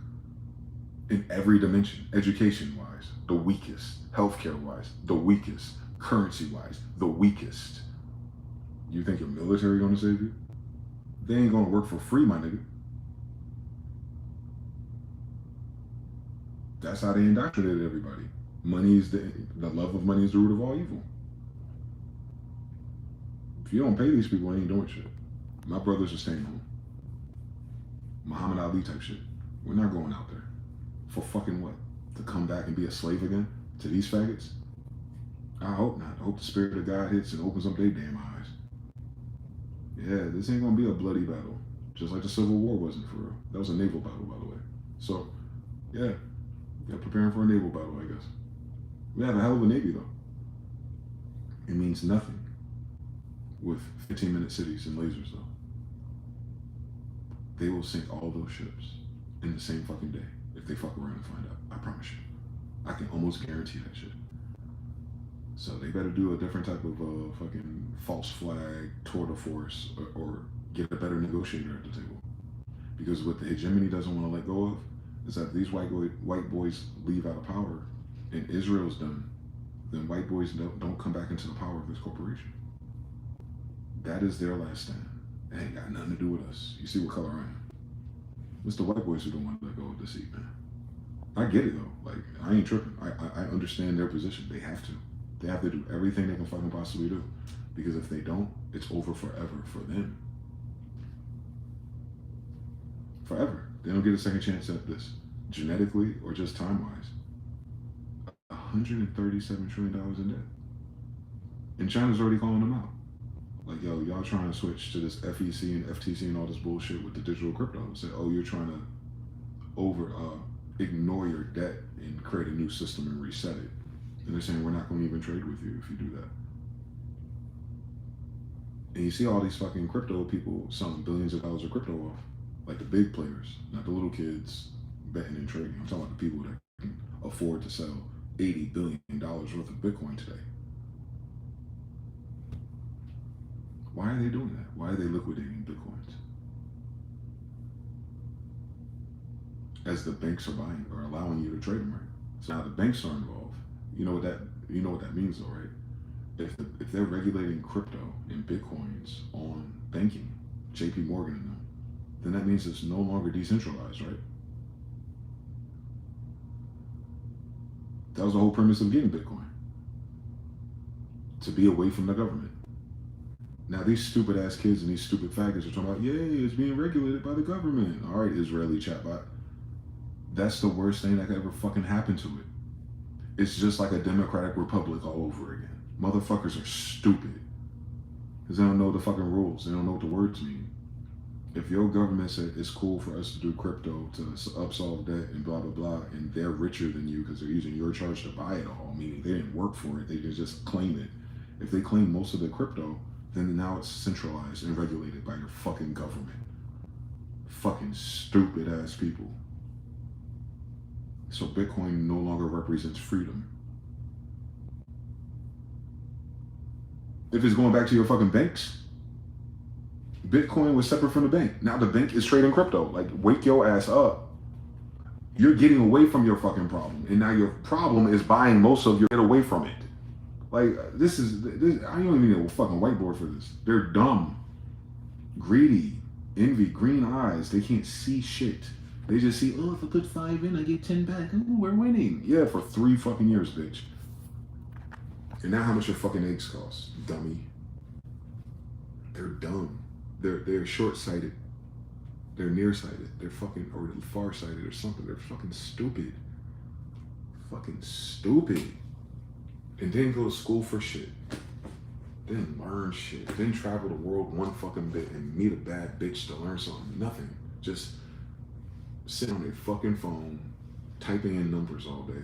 In every dimension. Education-wise, the weakest. Healthcare-wise, the weakest. Currency-wise, the weakest. You think your military gonna save you? They ain't gonna work for free, my nigga. That's how they indoctrinated everybody. Money is the love of money is the root of all evil. If you don't pay these people, they ain't doing shit. My brothers are staying home. Muhammad Ali type shit. We're not going out there. For fucking what? To come back and be a slave again? To these faggots? I hope not. I hope the spirit of God hits and opens up their damn eyes. Yeah, this ain't gonna be a bloody battle. Just like the Civil War wasn't for real. That was a naval battle, by the way. So, yeah. Preparing for a naval battle, I guess. We have a hell of a Navy, though. It means nothing with 15-minute cities and lasers, though. They will sink all those ships in the same fucking day if they fuck around and find out. I promise you. I can almost guarantee that shit. So they better do a different type of fucking false flag, tour de force, or get a better negotiator at the table. Because what the hegemony doesn't want to let go of is that if these white boys leave out of power and Israel's done, then white boys don't come back into the power of this corporation. That is their last stand. It ain't got nothing to do with us. You see what color I am. It's the white boys who don't want to let go of the seat, man. I get it though. Like, I ain't tripping. I understand their position. They have to. They have to do everything they can fucking possibly do. Because if they don't, it's over forever for them. Forever. They don't get a second chance at this. Genetically or just time-wise. $137 trillion in debt. And China's already calling them out. Like, yo, y'all trying to switch to this FEC and FTC and all this bullshit with the digital crypto. Say, oh, you're trying to ignore your debt and create a new system and reset it. And they're saying, we're not going to even trade with you if you do that. And you see all these fucking crypto people selling billions of dollars of crypto off. Like the big players, not the little kids betting and trading. I'm talking about the people that can afford to sell $80 billion worth of Bitcoin today. Why are they doing that? Why are they liquidating Bitcoins? As the banks are buying or allowing you to trade them, right? So now the banks are involved. You know what that means though, right? If they're regulating crypto and Bitcoins on banking, JP Morgan and them, then that means it's no longer decentralized, right? That was the whole premise of getting Bitcoin. To be away from the government. Now these stupid ass kids and these stupid faggots are talking about, yay, it's being regulated by the government. All right, Israeli chatbot. That's the worst thing that could ever fucking happen to it. It's just like a democratic republic all over again. Motherfuckers are stupid. Because they don't know the fucking rules. They don't know what the words mean. If your government said it's cool for us to do crypto to upsolve debt and blah, blah, blah, and they're richer than you because they're using your charge to buy it all, meaning they didn't work for it, they just claim it. If they claim most of the crypto, then now it's centralized and regulated by your fucking government. Fucking stupid ass people. So Bitcoin no longer represents freedom. If it's going back to your fucking banks, Bitcoin was separate from the bank. Now the bank is trading crypto. Like, wake your ass up. You're getting away from your fucking problem. And now your problem is buying most of your get away from it. Like, this, I don't even need a fucking whiteboard for this. They're dumb, greedy, envy, green eyes. They can't see shit. They just see, oh, if I put 5 in, I get 10 back. Ooh, we're winning. Yeah, for 3 fucking years, bitch. And now how much your fucking eggs cost, dummy? They're dumb. They're short-sighted. They're nearsighted. They're fucking, or far-sighted or something. They're fucking stupid. Fucking stupid. And then go to school for shit. Then learn shit. Then travel the world one fucking bit and meet a bad bitch to learn something. Nothing. Just sit on their fucking phone, typing in numbers all day.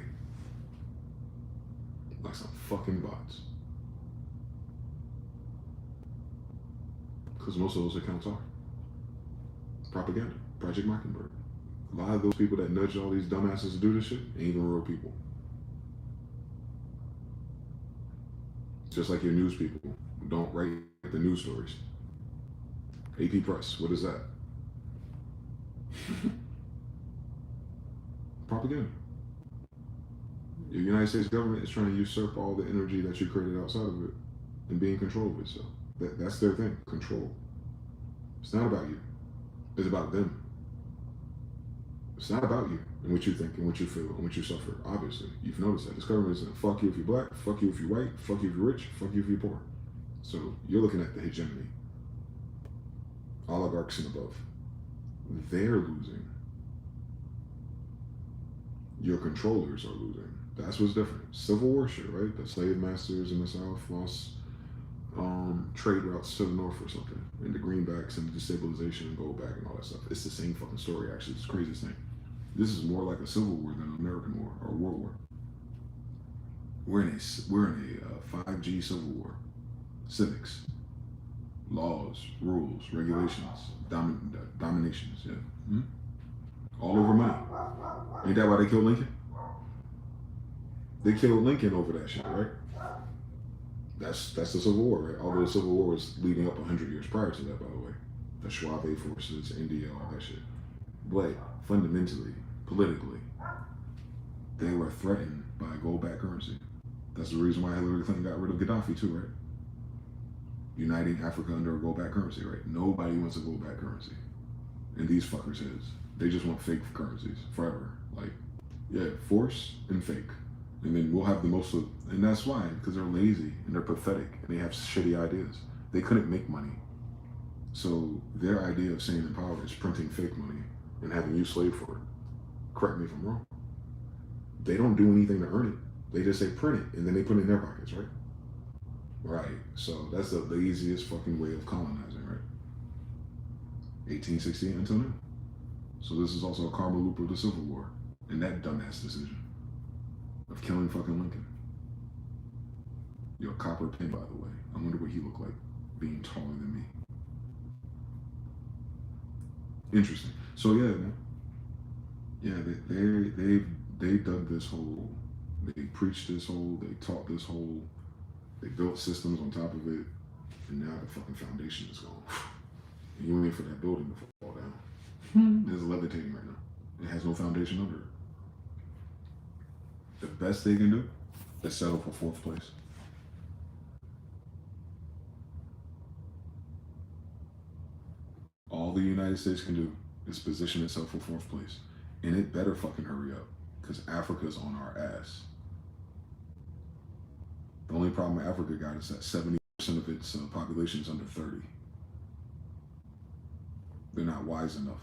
Like some fucking bots. Because most of those accounts are propaganda. Project Mockingbird. A lot of those people that nudge all these dumbasses to do this shit ain't even real people. Just like your news people who don't write the news stories. AP Press, what is that? Propaganda. The United States government is trying to usurp all the energy that you created outside of it and be in control of it. So that's their thing, control. It's not about you. It's about them. It's not about you and what you think and what you feel and what you suffer. Obviously, you've noticed that. This government is fuck you if you're black, fuck you if you're white, fuck you if you're rich, fuck you if you're poor. So you're looking at the hegemony. Oligarchs and above. They're losing. Your controllers are losing. That's what's different. Civil War shit, right? The slave masters in the South lost trade routes to the North or something. And the greenbacks and the destabilization and gold back and all that stuff. It's the same fucking story, actually. It's the craziest thing. This is more like a Civil War than an American War or World War. We're in a 5G Civil War. Civics, laws, rules, regulations, dominations, yeah. Mm-hmm. All over money. Ain't that why they killed Lincoln? They killed Lincoln over that shit, right? That's the Civil War, right? Although the Civil War was leading up 100 years prior to that, by the way. The Schwab forces, India, all that shit. But fundamentally, politically, they were threatened by a gold-backed currency. That's the reason why Hillary Clinton got rid of Gaddafi too, right? Uniting Africa under a gold-backed currency, right? Nobody wants a gold-backed currency. And these fuckers is. They just want fake currencies forever. Like, yeah, force and fake. And then we'll have the most of, and that's why, because they're lazy and they're pathetic and they have shitty ideas. They couldn't make money. So their idea of staying in power is printing fake money and having you slave for it. Correct me if I'm wrong. They don't do anything to earn it. They just say print it and then they put it in their pockets, right? Right. So that's the laziest fucking way of colonizing, right? 1868 until now. So this is also a karma loop of the Civil War and that dumbass decision of killing fucking Lincoln. Yo, copper pin, by the way. I wonder what he looked like being taller than me. Interesting. So yeah, man. Yeah, they dug this hole. They preached this hole. They taught this hole. They built systems on top of it, and now the fucking foundation is gone. And you wait for that building to fall down. It's levitating right now. It has no foundation under it. The best they can do is settle for 4th place. All the United States can do is position itself for 4th place. And it better fucking hurry up, because Africa's on our ass. The only problem Africa got is that 70% of its population is under 30. They're not wise enough.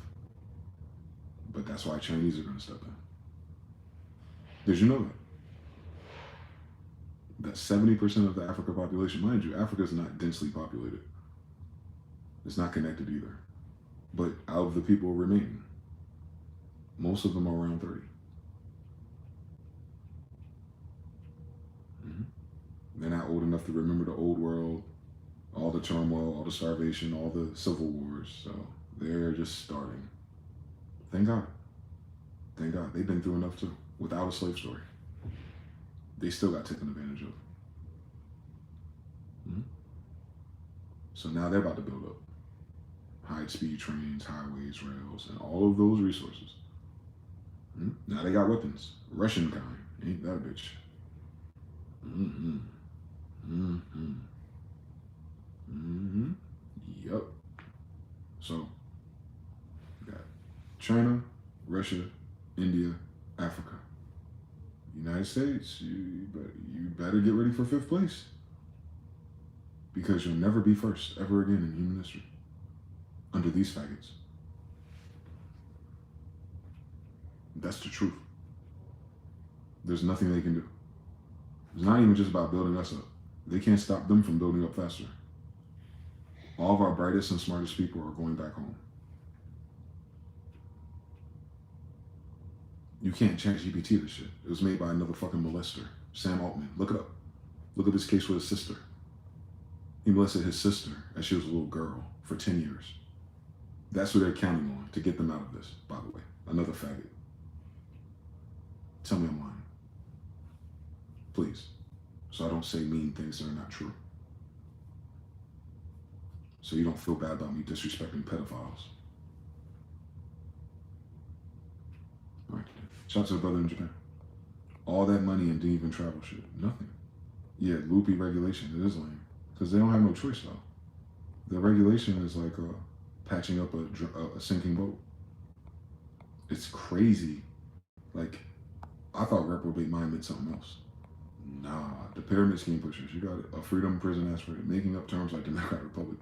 But that's why Chinese are going to step in. Did you know that? That 70% of the African population, mind you, Africa is not densely populated. It's not connected either. But out of the people remaining, most of them are around 30. They're not old enough to remember the old world, all the turmoil, all the starvation, all the civil wars. So they're just starting. Thank God. Thank God. They've been through enough too. Without a slave story. They still got taken advantage of. So now they're about to build up high-speed trains, highways, rails, and all of those resources. Now they got weapons. Russian kind. Ain't that a bitch? Yep. So, we got China, Russia, India, Africa. United States, you better get ready for 5th place. Because you'll never be first ever again in human history. Under these faggots. That's the truth. There's nothing they can do. It's not even just about building us up. They can't stop them from building up faster. All of our brightest and smartest people are going back home. You can't chat GPT this shit. It was made by another fucking molester, Sam Altman. Look it up. Look at this case with his sister. He molested his sister as she was a little girl for 10 years. That's who they're counting on to get them out of this, by the way. Another faggot. Tell me I'm lying. Please. So I don't say mean things that are not true. So you don't feel bad about me disrespecting pedophiles. All right. Shout out to the brother in Japan. All that money and didn't even travel shit. Nothing. Yeah, loopy regulation. It is lame. Because they don't have no choice, though. The regulation is like patching up a sinking boat. It's crazy. Like, I thought reprobate mind meant something else. Nah, the pyramid scheme pushers. You got a freedom prison ass for it, making up terms like Democratic Republic.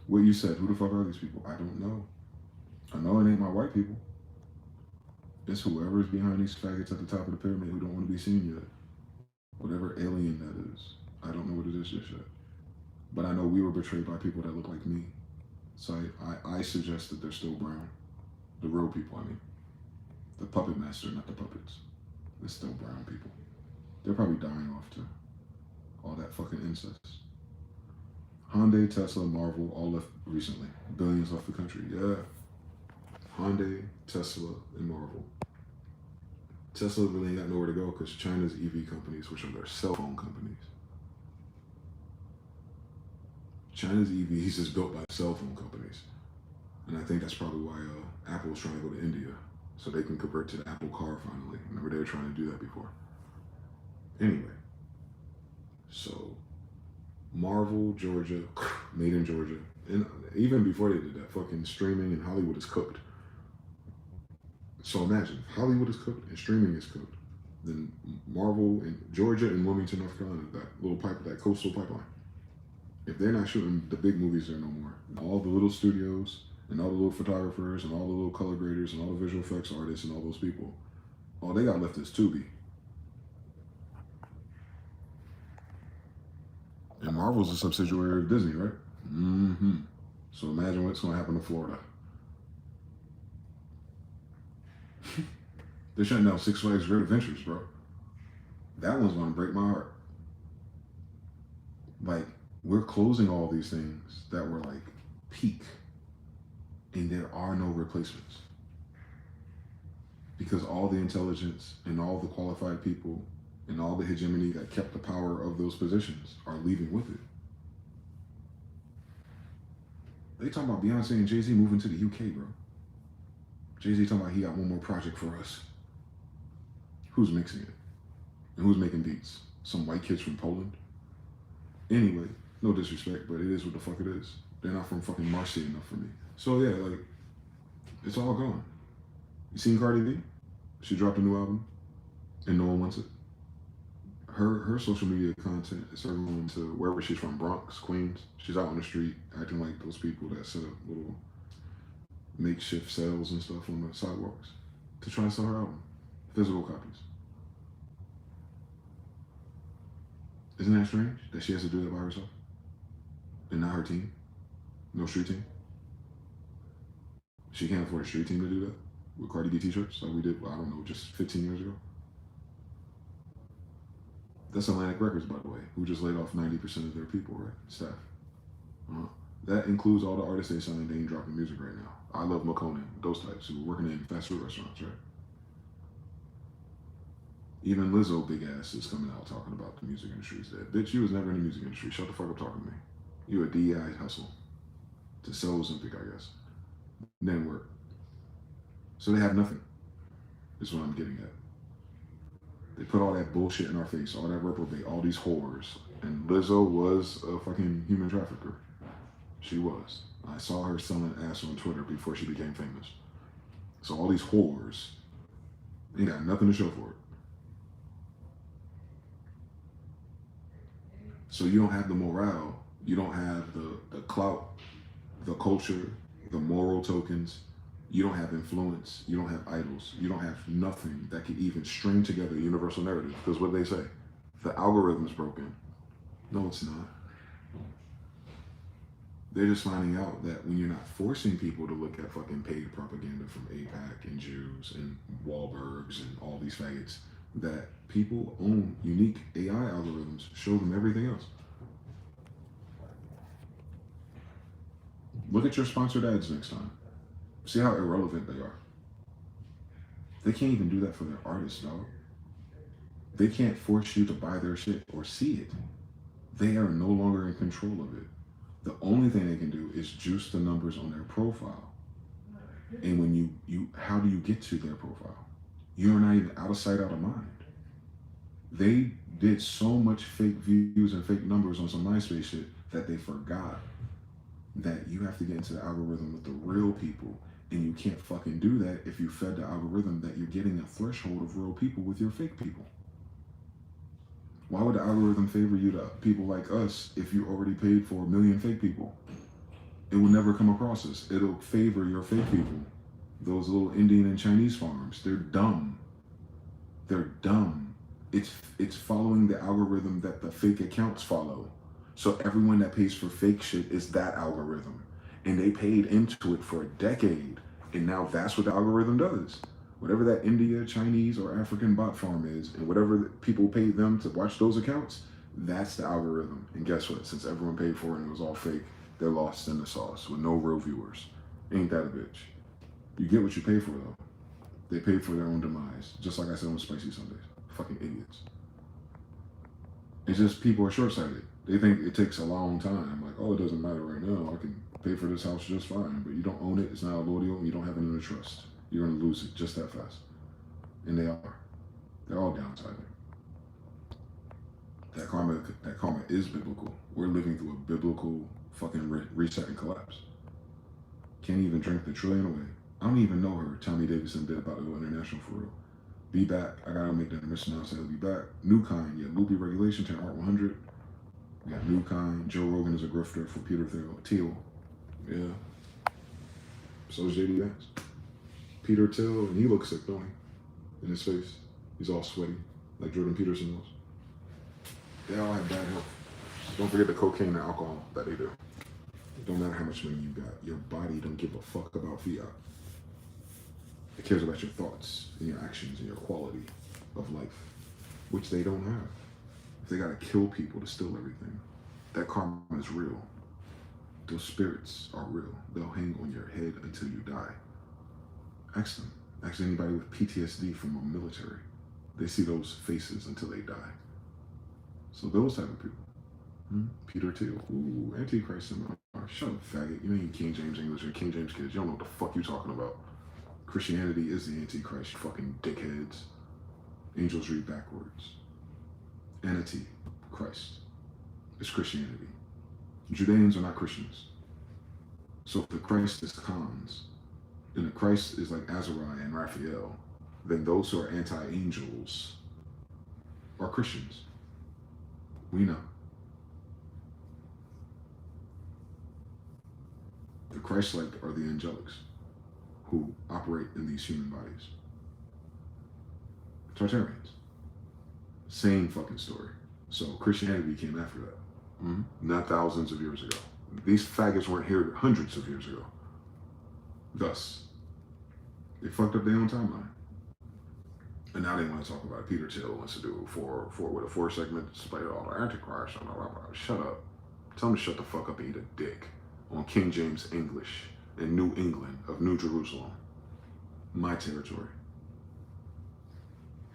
What you said, who the fuck are these people? I don't know. I know it ain't my white people. It's whoever's behind these faggots at the top of the pyramid who don't want to be seen yet. Whatever alien that is. I don't know what it is just yet. But I know we were betrayed by people that look like me. So I suggest that they're still brown. The real people, I mean. The puppet master, not the puppets. They're still brown people. They're probably dying off to all that fucking incest. Hyundai, Tesla, Marvel, all left recently. Billions left the country. Yeah. Hyundai, Tesla, and Marvel. Tesla really ain't got nowhere to go because China's EV companies, which are their cell phone companies. China's EVs is built by cell phone companies. And I think that's probably why Apple's trying to go to India. So they can convert to the Apple car finally. Remember they were trying to do that before. Anyway. So, Marvel, Georgia, made in Georgia. And even before they did that, fucking streaming in Hollywood is cooked. So imagine, if Hollywood is cooked and streaming is cooked, then Marvel in Georgia and Wilmington, North Carolina, that little pipe, that coastal pipeline. If they're not shooting the big movies there no more, all the little studios and all the little photographers and all the little color graders and all the visual effects artists and all those people, all they got left is Tubi. And Marvel's a subsidiary of Disney, right? So imagine what's going to happen to Florida. They're shutting down Six Flags Great Adventures, bro. That one's going to break my heart. Like, we're closing all these things that were like peak, and there are no replacements. Because all the intelligence and all the qualified people and all the hegemony that kept the power of those positions are leaving with it. They talking about Beyonce and Jay-Z moving to the UK, bro. Jay-Z talking about he got one more project for us. Who's mixing it? And who's making beats? Some white kids from Poland? Anyway, no disrespect, but it is what the fuck it is. They're not from fucking Marseille enough for me. So yeah, like, it's all gone. You seen Cardi B? She dropped a new album, and no one wants it. Her social media content is her going to wherever she's from, Bronx, Queens. She's out on the street acting like those people that set up little makeshift sales and stuff on the sidewalks to try and sell her album. Physical copies. Isn't that strange that she has to do that by herself? And not her team? No street team? She can't afford a street team to do that with Cardi B t-shirts like we did, I don't know, just 15 years ago. That's Atlantic Records, by the way, who just laid off 90% of their people, right? Staff. That includes all the artists they signed. They ain't dropping music right now. I Love McConan, those types who were working in fast food restaurants, right? Even Lizzo, big ass, is coming out talking about the music industry's dead. Bitch, you was never in the music industry. Shut the fuck up talking to me. You a DEI hustle to sell Ozempic, I guess. Didn't work. So they have nothing. Is what I'm getting at. They put all that bullshit in our face, all that reprobate, all these whores. And Lizzo was a fucking human trafficker. She was. I saw her selling ass on Twitter before she became famous. So all these whores, they got nothing to show for it. So you don't have the morale, you don't have the clout, the culture, the moral tokens, you don't have influence, you don't have idols, you don't have nothing that can even string together a universal narrative. Because what they say, the algorithm's broken. No, it's not. They're just finding out that when you're not forcing people to look at fucking paid propaganda from AIPAC and Jews and Wahlbergs and all these faggots, that people own unique AI algorithms, show them everything else. Look at your sponsored ads next time. See how irrelevant they are. They can't even do that for their artists, dog. They can't force you to buy their shit or see it. They are no longer in control of it. The only thing they can do is juice the numbers on their profile. And when you how do you get to their profile? You're not even out of sight, out of mind. They did so much fake views and fake numbers on some MySpace shit that they forgot that you have to get into the algorithm with the real people. And you can't fucking do that if you fed the algorithm that you're getting a threshold of real people with your fake people. Why would the algorithm favor you to people like us if you already paid for 1 million fake people? It will never come across us. It'll favor your fake people. Those little Indian and Chinese farms, they're dumb. They're dumb. It's following the algorithm that the fake accounts follow. So everyone that pays for fake shit is that algorithm. And they paid into it for a decade. And now that's what the algorithm does. Whatever that India, Chinese, or African bot farm is, and whatever people paid them to watch those accounts, that's the algorithm. And guess what? Since everyone paid for it and it was all fake, they're lost in the sauce with no real viewers. Ain't that a bitch? You get what you pay for, though. They pay for their own demise. Just like I said on Spicy Sundays. Fucking idiots. It's just people are short-sighted. They think it takes a long time. Like, oh, it doesn't matter right now. I can pay for this house just fine. But you don't own it. It's not a loyal. And you don't have any trust. You're going to lose it just that fast. And they are. They're all downsizing. That karma is biblical. We're living through a biblical fucking reset and collapse. Can't even drink the trillion away. I don't even know her. Tommy Davidson did about to go international for real. Be back. I gotta make that admission now. So I'll be back. New kind. Yeah, Loopy Regulation, 10 Art 100. We got New Kind. Joe Rogan is a grifter for Peter Thiel. Yeah. So is JD Vance. Peter Thiel, and he looks sick, don't he? In his face. He's all sweaty, like Jordan Peterson was. They all have bad health. Don't forget the cocaine and alcohol that they do. It don't matter how much money you got. Your body don't give a fuck about fiat. It cares about your thoughts and your actions and your quality of life, which they don't have. If they gotta kill people to steal everything, that karma is real. Those spirits are real. They'll hang on your head until you die. Ask them. Ask anybody with PTSD from a military. They see those faces until they die. So those type of people. Peter Thiel. Ooh, Antichrist seminar. Shut up, faggot. You ain't King James English or King James kids. You don't know what the fuck you talking about. Christianity is the Antichrist, you fucking dickheads. Angels read backwards. Anti-Christ. It's Christianity. Judeans are not Christians. So if the Christ is cons, and the Christ is like Azariah and Raphael, then those who are anti-angels are Christians. We know. The Christ-like are the angelics who operate in these human bodies. Tartarians. Same fucking story. So Christianity came after that. Not thousands of years ago. These faggots weren't here hundreds of years ago. Thus, they fucked up their own timeline. And now they want to talk about it. Peter Thiel wants to do with a 4-segment display all the Antichrist. Blah, blah, blah. Shut up. Tell him to shut the fuck up and eat a dick on King James English in New England of New Jerusalem. My territory.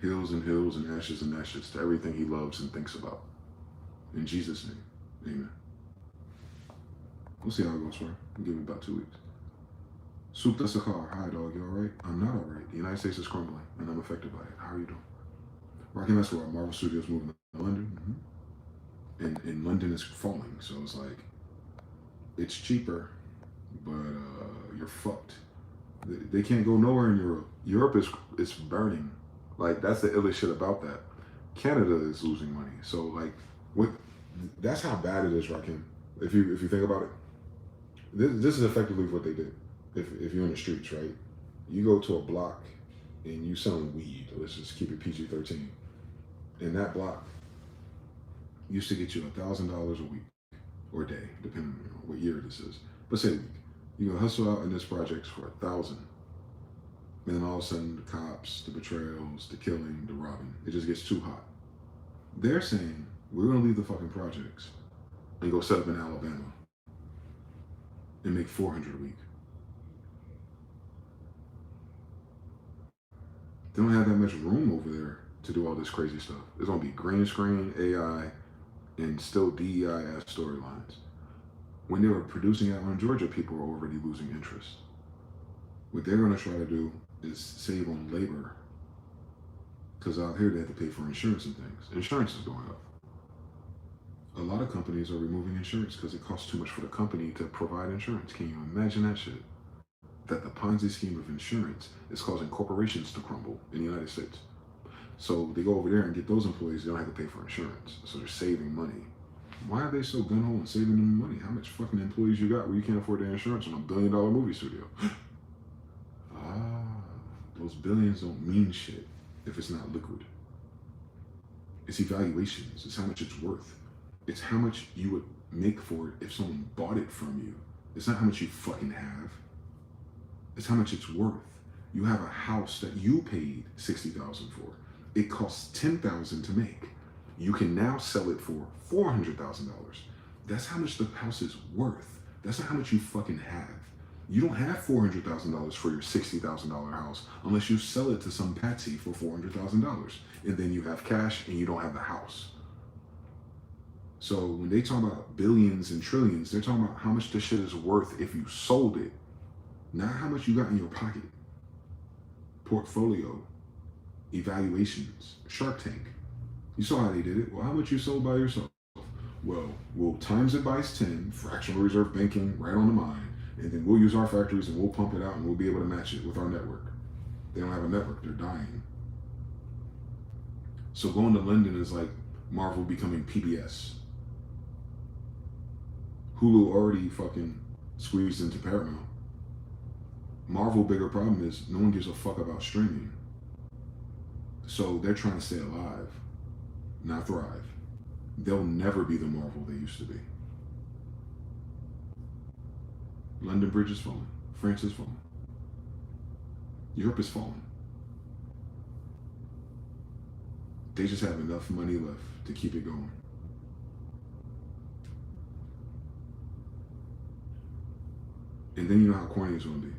Hills and hills and ashes to everything he loves and thinks about. In Jesus' name, amen. We'll see how it goes for him. Give me about 2 weeks. Soup the Sakar. Hi, dog. You all right? I'm not all right. The United States is crumbling, and I'm affected by it. How are you doing? Rakim Escobar, Marvel Studios moving to London. And London is falling, so it's like, it's cheaper, but you're fucked. They can't go nowhere in Europe. Europe is burning. Like, that's the illest shit about that. Canada is losing money. So, like, that's how bad it is, Rakim. If you think about it, this is effectively what they did. If you're in the streets, right? You go to a block and you selling weed. Let's just keep it PG-13. And that block used to get you $1,000 a week or a day, depending on what year this is. But say a week. You can hustle out in this project for $1,000. And then all of a sudden, the cops, the betrayals, the killing, the robbing, it just gets too hot. They're saying, we're going to leave the fucking projects and go set up in Alabama and make $400 a week. They don't have that much room over there to do all this crazy stuff. It's going to be green screen, AI, and still DEI-ass storylines. When they were producing Atlanta, Georgia, people were already losing interest. What they're going to try to do is save on labor. Because out here they have to pay for insurance and things. Insurance is going up. A lot of companies are removing insurance because it costs too much for the company to provide insurance. Can you imagine that shit? That the Ponzi scheme of insurance is causing corporations to crumble in the United States. So they go over there and get those employees, they don't have to pay for insurance. So they're saving money. Why are they so gun-ho and saving them money? How much fucking employees you got where you can't afford their insurance on $1 billion movie studio? Those billions don't mean shit if it's not liquid. It's evaluations. It's how much it's worth. It's how much you would make for it if someone bought it from you. It's not how much you fucking have. It's how much it's worth. You have a house that you paid $60,000 for. It costs $10,000 to make. You can now sell it for $400,000. That's how much the house is worth. That's not how much you fucking have. You don't have $400,000 for your $60,000 house unless you sell it to some patsy for $400,000. And then you have cash and you don't have the house. So when they talk about billions and trillions, they're talking about how much this shit is worth if you sold it. Not how much you got in your pocket. Portfolio, evaluations, Shark Tank. You saw how they did it. Well, how much you sold by yourself? Well, we'll times it by 10, fractional reserve banking right on the mind, and then we'll use our factories and we'll pump it out and we'll be able to match it with our network. They don't have a network, they're dying. So going to London is like Marvel becoming PBS. Hulu already fucking squeezed into Paramount. Marvel bigger problem is no one gives a fuck about streaming. So they're trying to stay alive, not thrive. They'll never be the Marvel they used to be. London Bridge is falling. France is falling. Europe is falling. They just have enough money left to keep it going. And then you know how corny it's going to be.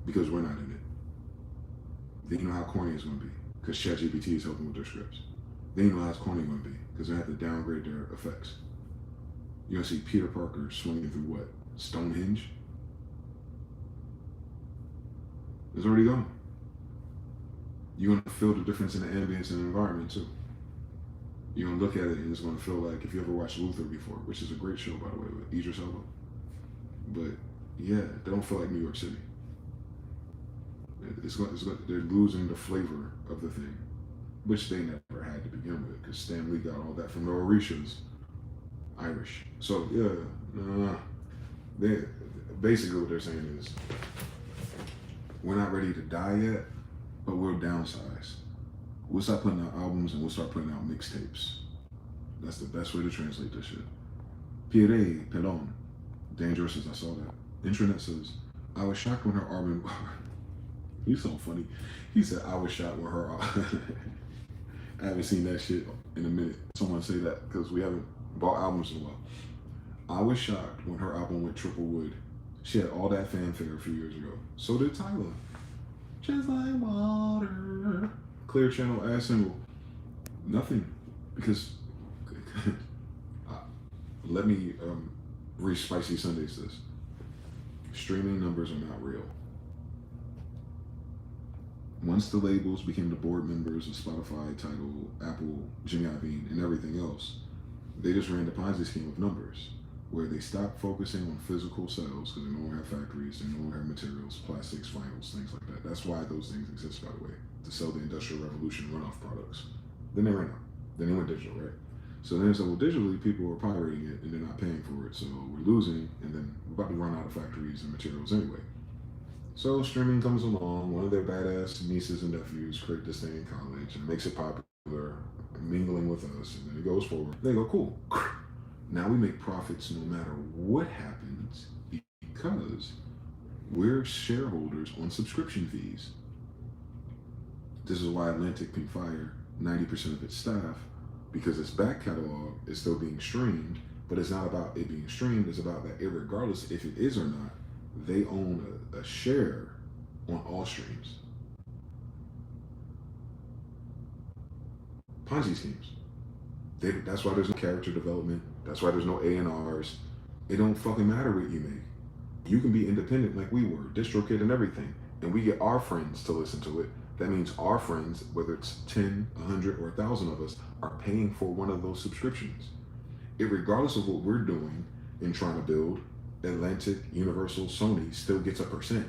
Because we're not in it. Then you know how corny it's going to be. Because ChatGPT is helping with their scripts. Then you know how it's corny going to be. Because they have to downgrade their effects. You're going to see Peter Parker swinging through what? Stonehenge? It's already gone. You're going to feel the difference in the ambience and the environment too. You're going to look at it and it's going to feel like, if you ever watched Luther before, which is a great show by the way, with Idris Elba. But yeah, they don't feel like New York City. They're losing the flavor of the thing, which they never had to begin with, because Stan Lee got all that from the Orishas, Irish. So yeah, basically what they're saying is, we're not ready to die yet, but we'll downsize. We'll start putting out albums and we'll start putting out mixtapes. That's the best way to translate this shit. Pierre Pelon, dangerous as I saw that. Intranet says, I was shocked when her album. He's so funny. He said, I was shocked when her. I haven't seen that shit in a minute. Someone say that because we haven't bought albums in a while. I was shocked when her album went triple wood. She had all that fanfare a few years ago. So did Tyler. Just like water. Clear Channel ass single. Nothing. Because let me reach Spicy Sundays this. Streaming numbers are not real. Once the labels became the board members of Spotify, Tidal, Apple, Jimmy Iovine, and everything else, they just ran the Ponzi scheme of numbers, where they stopped focusing on physical sales because they no longer have factories, they no longer have materials, plastics, vinyls, things like that. That's why those things exist, by the way, to sell the Industrial Revolution runoff products. Then they ran out. Then they went digital, right? So then they said, well, digitally, people are pirating it and they're not paying for it, so we're losing, and then we're about to run out of factories and materials anyway. So streaming comes along, one of their badass nieces and nephews create this thing in college and makes it popular, mingling with us, and then it goes forward. They go, cool. Now we make profits no matter what happens because we're shareholders on subscription fees. This is why Atlantic can fire 90% of its staff, because its back catalog is still being streamed, but it's not about it being streamed, it's about that irregardless if it is or not, they own a share on all streams. Ponzi schemes. That's why there's no character development. That's why there's no A&Rs. It don't fucking matter what you make. You can be independent like we were, DistroKid and everything, and we get our friends to listen to it. That means our friends, whether it's 10, 100, or 1,000 of us, are paying for one of those subscriptions. Regardless of what we're doing in trying to build, Atlantic, Universal, Sony still gets a percent.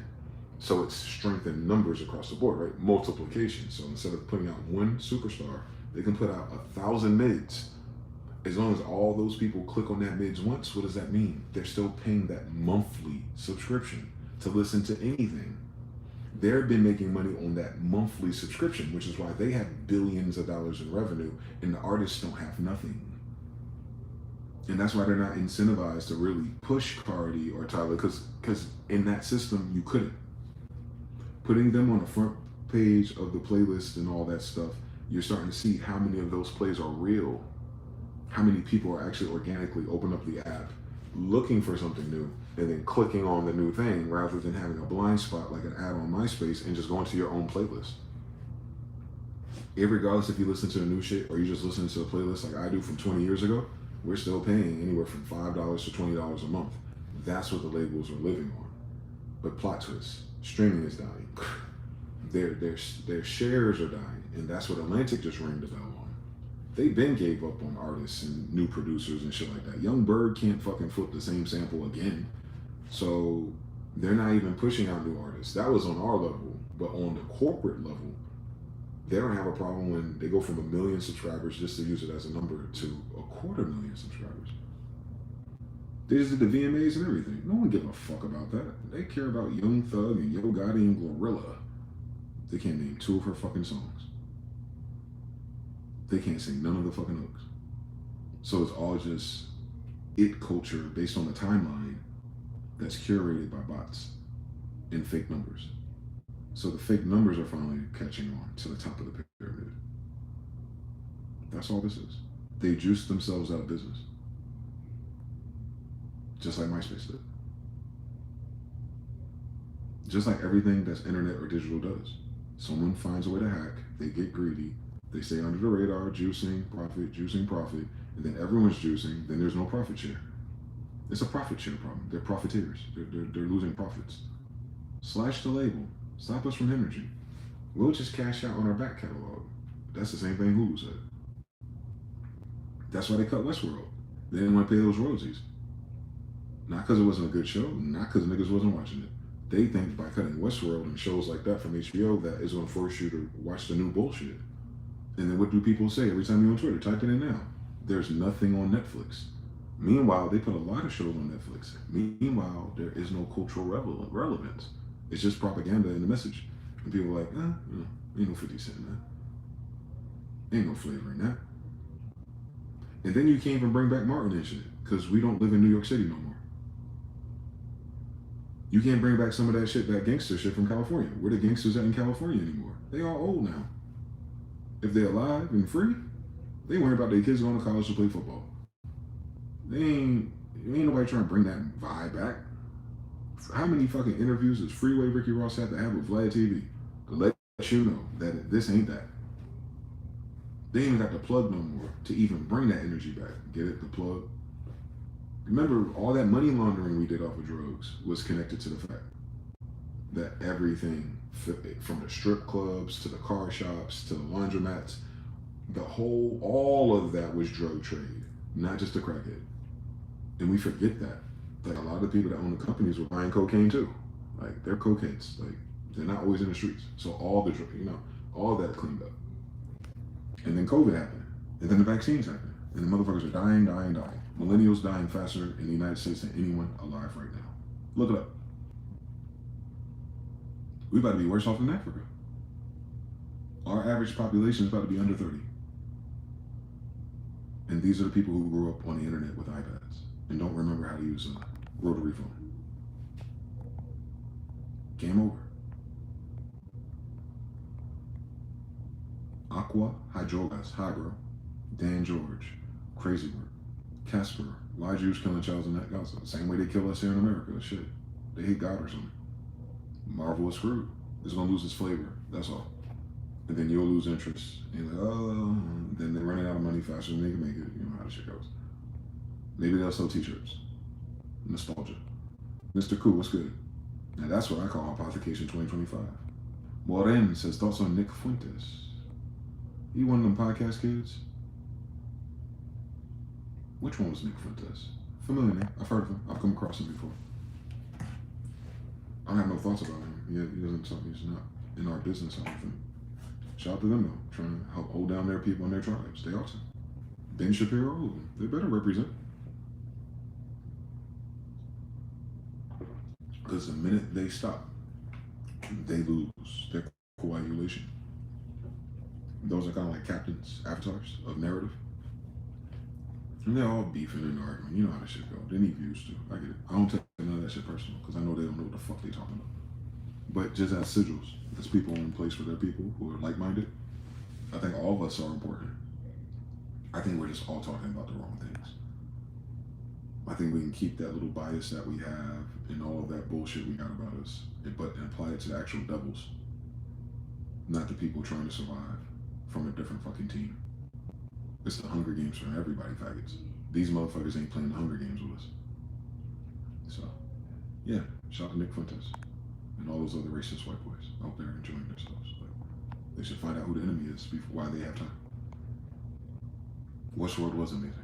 So it's strength in numbers across the board, right? Multiplication. So instead of putting out one superstar, they can put out 1,000 mids. As long as all those people click on that mids once, what does that mean? They're still paying that monthly subscription to listen to anything. They've been making money on that monthly subscription, which is why they have billions of dollars in revenue and the artists don't have nothing. And that's why they're not incentivized to really push Cardi or Tyler, because in that system, you couldn't. Putting them on the front page of the playlist and all that stuff, you're starting to see how many of those plays are real. How many people are actually organically open up the app, looking for something new, and then clicking on the new thing rather than having a blind spot like an ad on MySpace and just going to your own playlist. Regardless if you listen to the new shit or you just listen to a playlist like I do from 20 years ago, we're still paying anywhere from $5 to $20 a month. That's what the labels are living on. But plot twist, streaming is dying. Their shares are dying, and that's what Atlantic just rang the bell on. They been gave up on artists and new producers and shit like that. Young Bird can't fucking flip the same sample again. So they're not even pushing out new artists. That was on our level, but on the corporate level, they don't have a problem when they go from 1 million subscribers, just to use it as a number, to 250,000 subscribers. They just did the VMAs and everything. No one give a fuck about that. They care about Young Thug and Yo Gotti and Glorilla. They can't name 2 of her fucking songs. They can't sing none of the fucking hooks. So it's all just it culture based on the timeline that's curated by bots and fake numbers. So the fake numbers are finally catching on to the top of the pyramid. That's all this is. They juiced themselves out of business. Just like MySpace did. Just like everything that's internet or digital does. Someone finds a way to hack, they get greedy, they stay under the radar, juicing profit, and then everyone's juicing, then there's no profit share. It's a profit share problem. They're profiteers. They're losing profits. Slash the label. Stop us from hemorrhaging. We'll just cash out on our back catalog. That's the same thing Hulu said. That's why they cut Westworld. They didn't want to pay those royalties. Not because it wasn't a good show, not because niggas wasn't watching it. They think by cutting Westworld and shows like that from HBO, that is going to force you to watch the new bullshit. And then what do people say every time you're on Twitter? Type it in now. There's nothing on Netflix. Meanwhile, they put a lot of shows on Netflix. Meanwhile, there is no cultural relevance. It's just propaganda in the message. And people are like, ain't no 50 Cent in that. Ain't no flavor in that. And then you can't even bring back Martin and shit, because we don't live in New York City no more. You can't bring back some of that shit, that gangster shit from California. Where the gangsters at in California anymore? They all old now. If they're alive and free, they worry about their kids going to college to play football. Ain't nobody trying to bring that vibe back. How many fucking interviews does Freeway Ricky Ross have to have with Vlad TV to let you know that this ain't that? They ain't even got the plug no more to even bring that energy back. Get it? The plug. Remember, all that money laundering we did off of drugs was connected to the fact that everything, from the strip clubs to the car shops to the laundromats, all of that was drug trade, not just the crackhead. And we forget that. Like, a lot of people that own the companies were buying cocaine too. Like, they're cokeheads. Like, they're not always in the streets. So all the, all that cleaned up. And then COVID happened. And then the vaccines happened. And the motherfuckers are dying. Millennials dying faster in the United States than anyone alive right now. Look it up. We about to be worse off than Africa. Our average population is about to be under 30. And these are the people who grew up on the internet with iPads and don't remember how to use a rotary phone. Game over. Aqua, Hydrogas, Hydro, Dan George, Crazy Work, Casper, why Jews killing childs in that Gaza? Same way they kill us here in America. Shit. They hate God or something. Marvel is screwed. It's gonna lose its flavor. That's all. And then you'll lose interest. And you're like, oh, then they're running out of money faster than they can make it. You know how the shit goes. Maybe they'll sell t-shirts. Nostalgia. Mr. Cool, what's good? Now that's what I call Apothecation 2025. Moren says thoughts on Nick Fuentes. He one of them podcast kids? Which one was Nick Fuentes? Familiar name. I've heard of him. I've come across him before. I have no thoughts about him. He doesn't talk. He's not in our business, I don't think. Shout out to them though, trying to help hold down their people and their tribes. They awesome. Ben Shapiro, all of them. They better represent. Because the minute they stop, they lose their coagulation. Those are kind of like captains, avatars of narrative. And they're all beefing and arguing. You know how this shit go. They need views too. I get it. I don't take none of that shit personal because I know they don't know what the fuck they talking about. But just as sigils, as people in place for their people who are like-minded, I think all of us are important. I think we're just all talking about the wrong things. I think we can keep that little bias that we have and all of that bullshit we got about us, but apply it to the actual devils, not the people trying to survive from a different fucking team. It's the Hunger Games for everybody, faggots. These motherfuckers ain't playing the Hunger Games with us. So, yeah, shout out to Nick Fuentes and all those other racist white boys out there enjoying themselves. But they should find out who the enemy is before, while they have time. Westworld was amazing.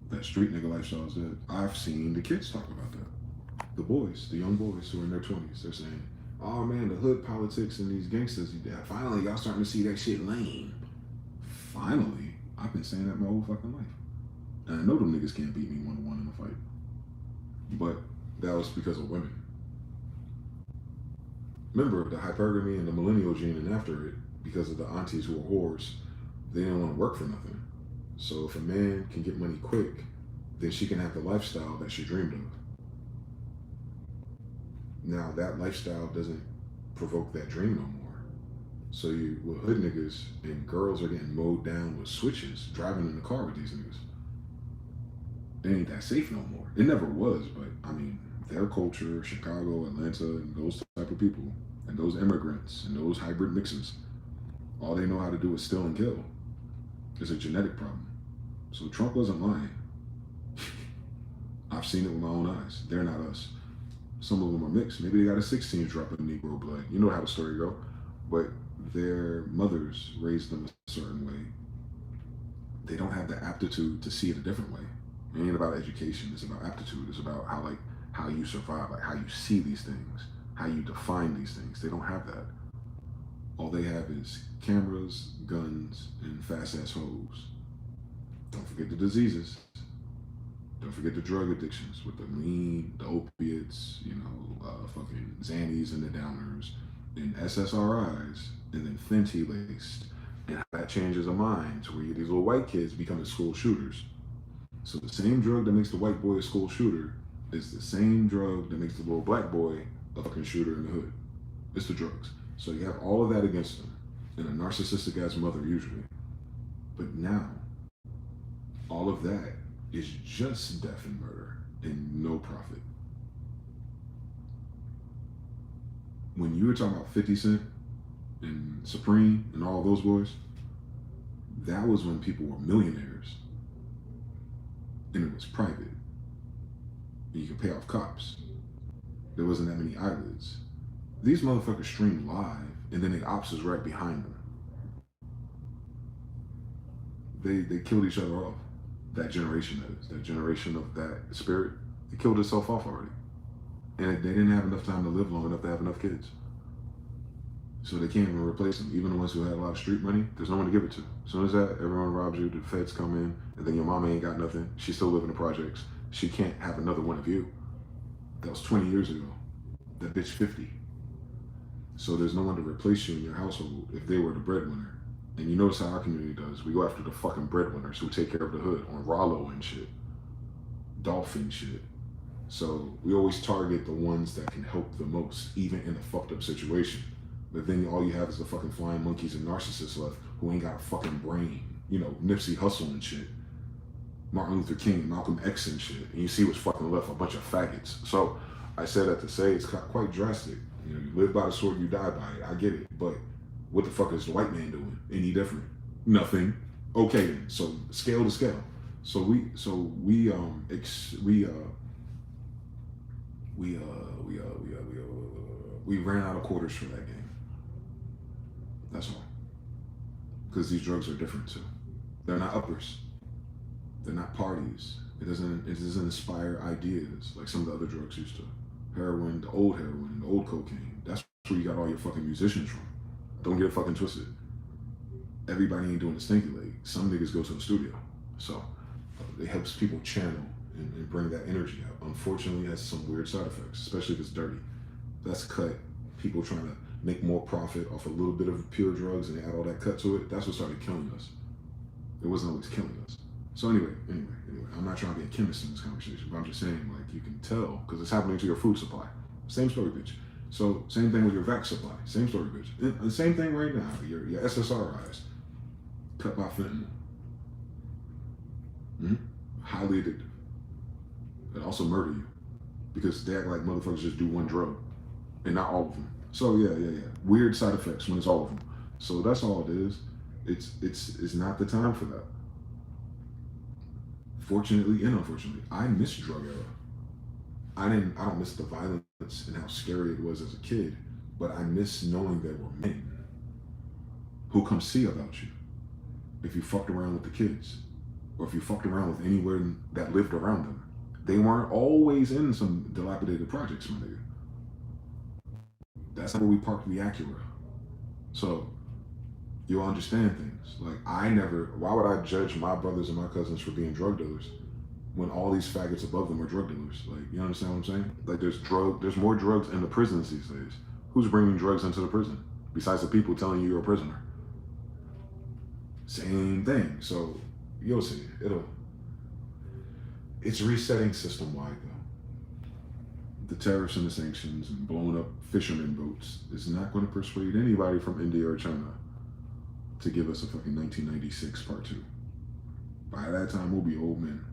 That street nigga lifestyle is dead. I've seen the kids talk about that. The boys, the young boys who are in their 20s, they're saying, oh man, the hood politics and these gangsters, finally y'all starting to see that shit lame. Finally, I've been saying that my whole fucking life. And I know them niggas can't beat me 1-1 in a fight. But that was because of women. Remember, the hypergamy and the millennial gene, and after it, because of the aunties who were whores, they didn't want to work for nothing. So if a man can get money quick, then she can have the lifestyle that she dreamed of. Now that lifestyle doesn't provoke that dream no more. So you, with hood niggas and girls are getting mowed down with switches, driving in the car with these niggas. It ain't that safe no more. It never was, but I mean, their culture, Chicago, Atlanta, and those type of people, and those immigrants, and those hybrid mixes, all they know how to do is steal and kill. It's a genetic problem. So Trump wasn't lying. I've seen it with my own eyes. They're not us. Some of them are mixed. Maybe they got a 16 drop of Negro blood. You know how the story go. But their mothers raised them a certain way. They don't have the aptitude to see it a different way. It ain't about education. It's about aptitude. It's about how you survive, like how you see these things, how you define these things. They don't have that. All they have is cameras, guns, and fast-ass hoes. Don't forget the diseases. Don't forget the drug addictions with the lean, the opiates, fucking Xannies and the downers, and SSRIs, and then Fenty laced. And how that changes a mind to where you get these little white kids becoming school shooters. So the same drug that makes the white boy a school shooter is the same drug that makes the little black boy a fucking shooter in the hood. It's the drugs. So you have all of that against them, and a narcissistic ass mother usually. But now, all of that is just death and murder and no profit. When you were talking about 50 Cent and Supreme and all those boys, that was when people were millionaires. And it was private. And you could pay off cops. There wasn't that many eyelids. These motherfuckers stream live, and then the ops is right behind them. They killed each other off. That generation, that is. That generation of that spirit, it killed itself off already. And they didn't have enough time to live long enough to have enough kids. So they can't even replace them. Even the ones who had a lot of street money, there's no one to give it to. As soon as that, everyone robs you, the feds come in, and then your mama ain't got nothing. She still live in the projects. She can't have another one of you. That was 20 years ago. That bitch 50. So there's no one to replace you in your household if they were the breadwinner. And you notice how our community does. We go after the fucking breadwinners who take care of the hood on Rollo and shit. Dolphin shit. So we always target the ones that can help the most, even in a fucked up situation. But then all you have is the fucking flying monkeys and narcissists left who ain't got a fucking brain. You know, Nipsey Hussle and shit. Martin Luther King, Malcolm X and shit. And you see what's fucking left, a bunch of faggots. So I said that to say it's quite drastic. You know, you live by the sword, you die by it. I get it. But what the fuck is the white man doing? Any different? Nothing. Okay then. So scale to scale. So we ran out of quarters for that game. That's all. Because these drugs are different too. They're not uppers. They're not parties. It doesn't inspire ideas like some of the other drugs used to. Heroin, the old cocaine. That's where you got all your fucking musicians from. Don't get it fucking twisted. Everybody ain't doing the stinky leg. Some niggas go to the studio. So it helps people channel and bring that energy out. Unfortunately, it has some weird side effects, especially if it's dirty. That's cut. People trying to make more profit off a little bit of pure drugs and they add all that cut to it. That's what started killing us. It wasn't always killing us. So anyway, I'm not trying to be a chemist in this conversation, but I'm just saying, like, you can tell because it's happening to your food supply. Same story, bitch. So same thing with your vac supply. Same story, bitch. The same thing right now. Your SSRIs cut by fentanyl. Highly addictive. It also murder you because they act like motherfuckers just do one drug and not all of them. So yeah. Weird side effects when it's all of them. So that's all it is. It's not the time for that. Fortunately and unfortunately, I miss drug era. I don't miss the violence and how scary it was as a kid, but I miss knowing there were men who come see about you if you fucked around with the kids or if you fucked around with anyone that lived around them. They weren't always in some dilapidated projects, my nigga. That's not where we parked the Acura. So you'll understand things. Like why would I judge my brothers and my cousins for being drug dealers when all these faggots above them are drug dealers? Like, you understand what I'm saying? Like there's more drugs in the prisons these days. Who's bringing drugs into the prison? Besides the people telling you you're a prisoner. Same thing. So you'll see. It's resetting system-wide though. The tariffs and the sanctions and blowing up fishermen boats is not going to persuade anybody from India or China to give us a fucking 1996 part 2. By that time, we'll be old men.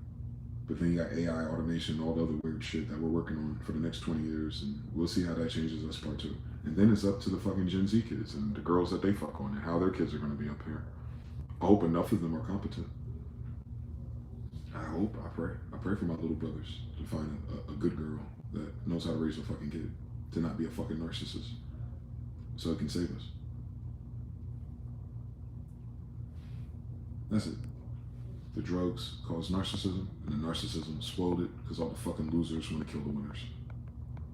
But then you got AI, automation, all the other weird shit that we're working on for the next 20 years, and we'll see how that changes us part 2. And then it's up to the fucking Gen Z kids and the girls that they fuck on and how their kids are going to be up here. I hope enough of them are competent. I pray. I pray for my little brothers to find a good girl that knows how to raise a fucking kid, to not be a fucking narcissist, so it can save us. That's it. The drugs cause narcissism, and the narcissism spoiled it because all the fucking losers want to kill the winners.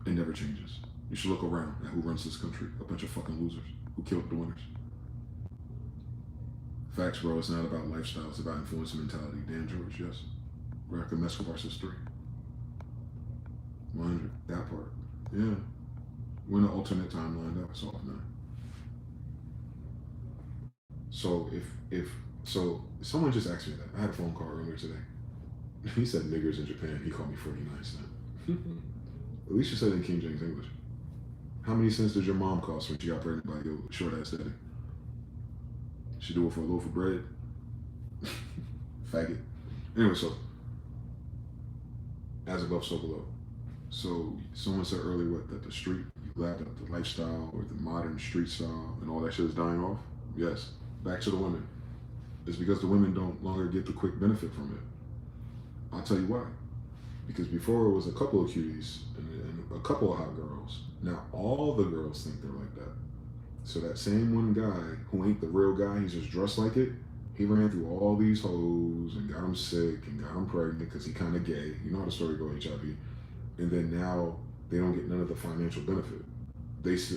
It never changes. You should look around at who runs this country. A bunch of fucking losers who killed the winners. Facts, bro. It's not about lifestyle. It's about influence and mentality. Dan George, yes. Rakim Escobar says 3. 100. That part. Yeah. We're in an alternate timeline. That's off now. So So someone just asked me that. I had a phone call earlier today. He said niggers in Japan. He called me 49 cents. At least you said it in King James English. How many cents did your mom cost when she got pregnant by your short ass daddy? She do it for a loaf of bread? Faggot. Anyway, so as above, so below. So someone said earlier that the street, you glad that the lifestyle or the modern street style and all that shit is dying off? Yes. Back to the women. It's because the women don't longer get the quick benefit from it. I'll tell you why. Because before it was a couple of cuties and a couple of hot girls. Now all the girls think they're like that. So that same one guy who ain't the real guy, he's just dressed like it, he ran through all these hoes and got them sick and got them pregnant because he kind of gay. You know how the story goes, HIV. And then now they don't get none of the financial benefit.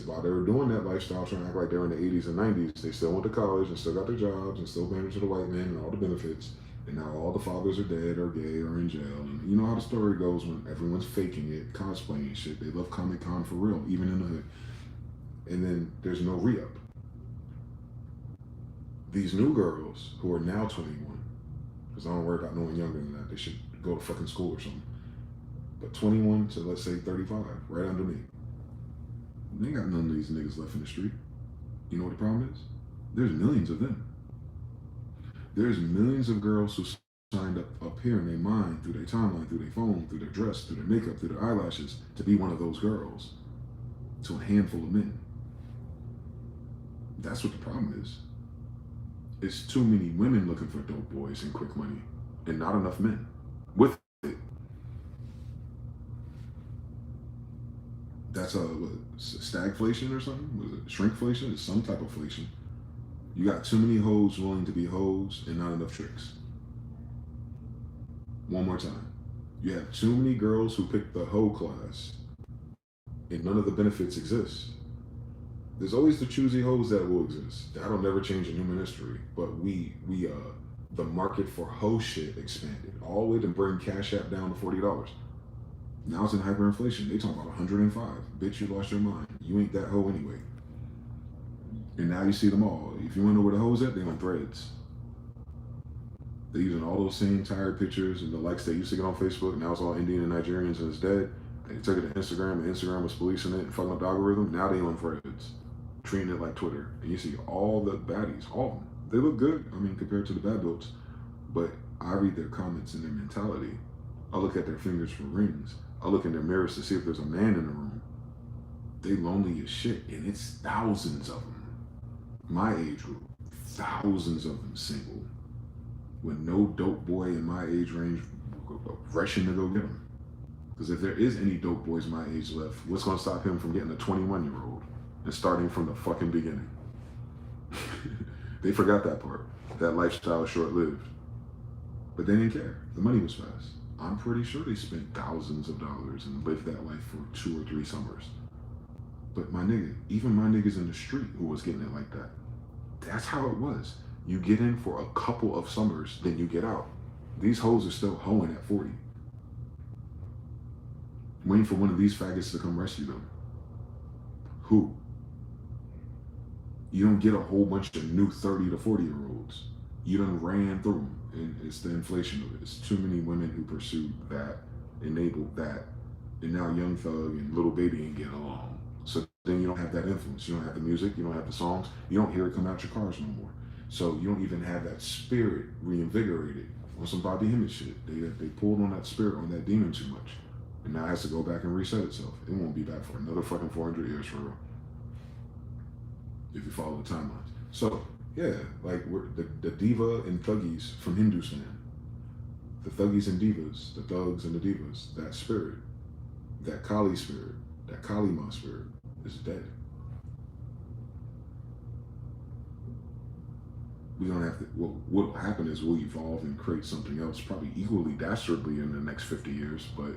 While they were doing that lifestyle, trying to act like they're in the 80s and 90s, they still went to college and still got their jobs and still married to the white men and all the benefits. And now all the fathers are dead or gay or in jail. And you know how the story goes when everyone's faking it, cosplaying shit. They love Comic Con for real, even in the hood. And then there's no re-up. These new girls who are now 21, because I don't worry about no one younger than that. They should go to fucking school or something. But 21 to, let's say, 35, right under me. They ain't got none of these niggas left in the street. You know what the problem is? There's millions of them. There's millions of girls who signed up here in their mind, through their timeline, through their phone, through their dress, through their makeup, through their eyelashes, to be one of those girls. To a handful of men. That's what the problem is. It's too many women looking for dope boys and quick money, and not enough men with it. That's a stagflation or something? Was it shrinkflation? It's some type of inflation. You got too many hoes willing to be hoes and not enough tricks. One more time. You have too many girls who pick the hoe class and none of the benefits exist. There's always the choosy hoes that will exist. That'll never change in human history. But the market for hoe shit expanded all the way to bring Cash App down to $40. Now it's in hyperinflation. They talk about 105. Bitch, you lost your mind. You ain't that hoe anyway. And now you see them all. If you want to know where the hoes at, they on Threads. They're using all those same tired pictures and the likes they used to get on Facebook. Now it's all Indian and Nigerians and it's dead. They took it to Instagram and Instagram was policing it and fucking up the algorithm. Now they on Threads, treating it like Twitter. And you see all the baddies, all of them. They look good, I mean, compared to the bad builds. But I read their comments and their mentality. I look at their fingers for rings. I look in their mirrors to see if there's a man in the room. They lonely as shit, and it's thousands of them. My age group, thousands of them single, with no dope boy in my age range rushing to go get them. Because if there is any dope boys my age left, what's going to stop him from getting a 21-year-old and starting from the fucking beginning? They forgot that part. That lifestyle is short-lived. But they didn't care. The money was fast. I'm pretty sure they spent thousands of dollars and lived that life for 2 or 3 summers. But my nigga, even my niggas in the street who was getting it like that, that's how it was. You get in for a couple of summers, then you get out. These hoes are still hoeing at 40. Waiting for one of these faggots to come rescue them. Who? You don't get a whole bunch of new 30 to 40-year-olds. You done ran through them, and it's the inflation of it. It's too many women who pursued that, enabled that, and now Young Thug and Little Baby ain't getting along. So then you don't have that influence. You don't have the music, you don't have the songs, you don't hear it come out your cars no more. So you don't even have that spirit reinvigorated on some Bobby Hemmett shit. They pulled on that spirit, on that demon too much. And now it has to go back and reset itself. It won't be back for another fucking 400 years for real. If you follow the timelines. So, yeah, like we're the diva and thuggies from Hindustan. The thuggies and divas, the thugs and the divas, that spirit, that Kali spirit, that Kali Ma spirit is dead. We don't have to, what will happen is we'll evolve and create something else, probably equally dastardly in the next 50 years, but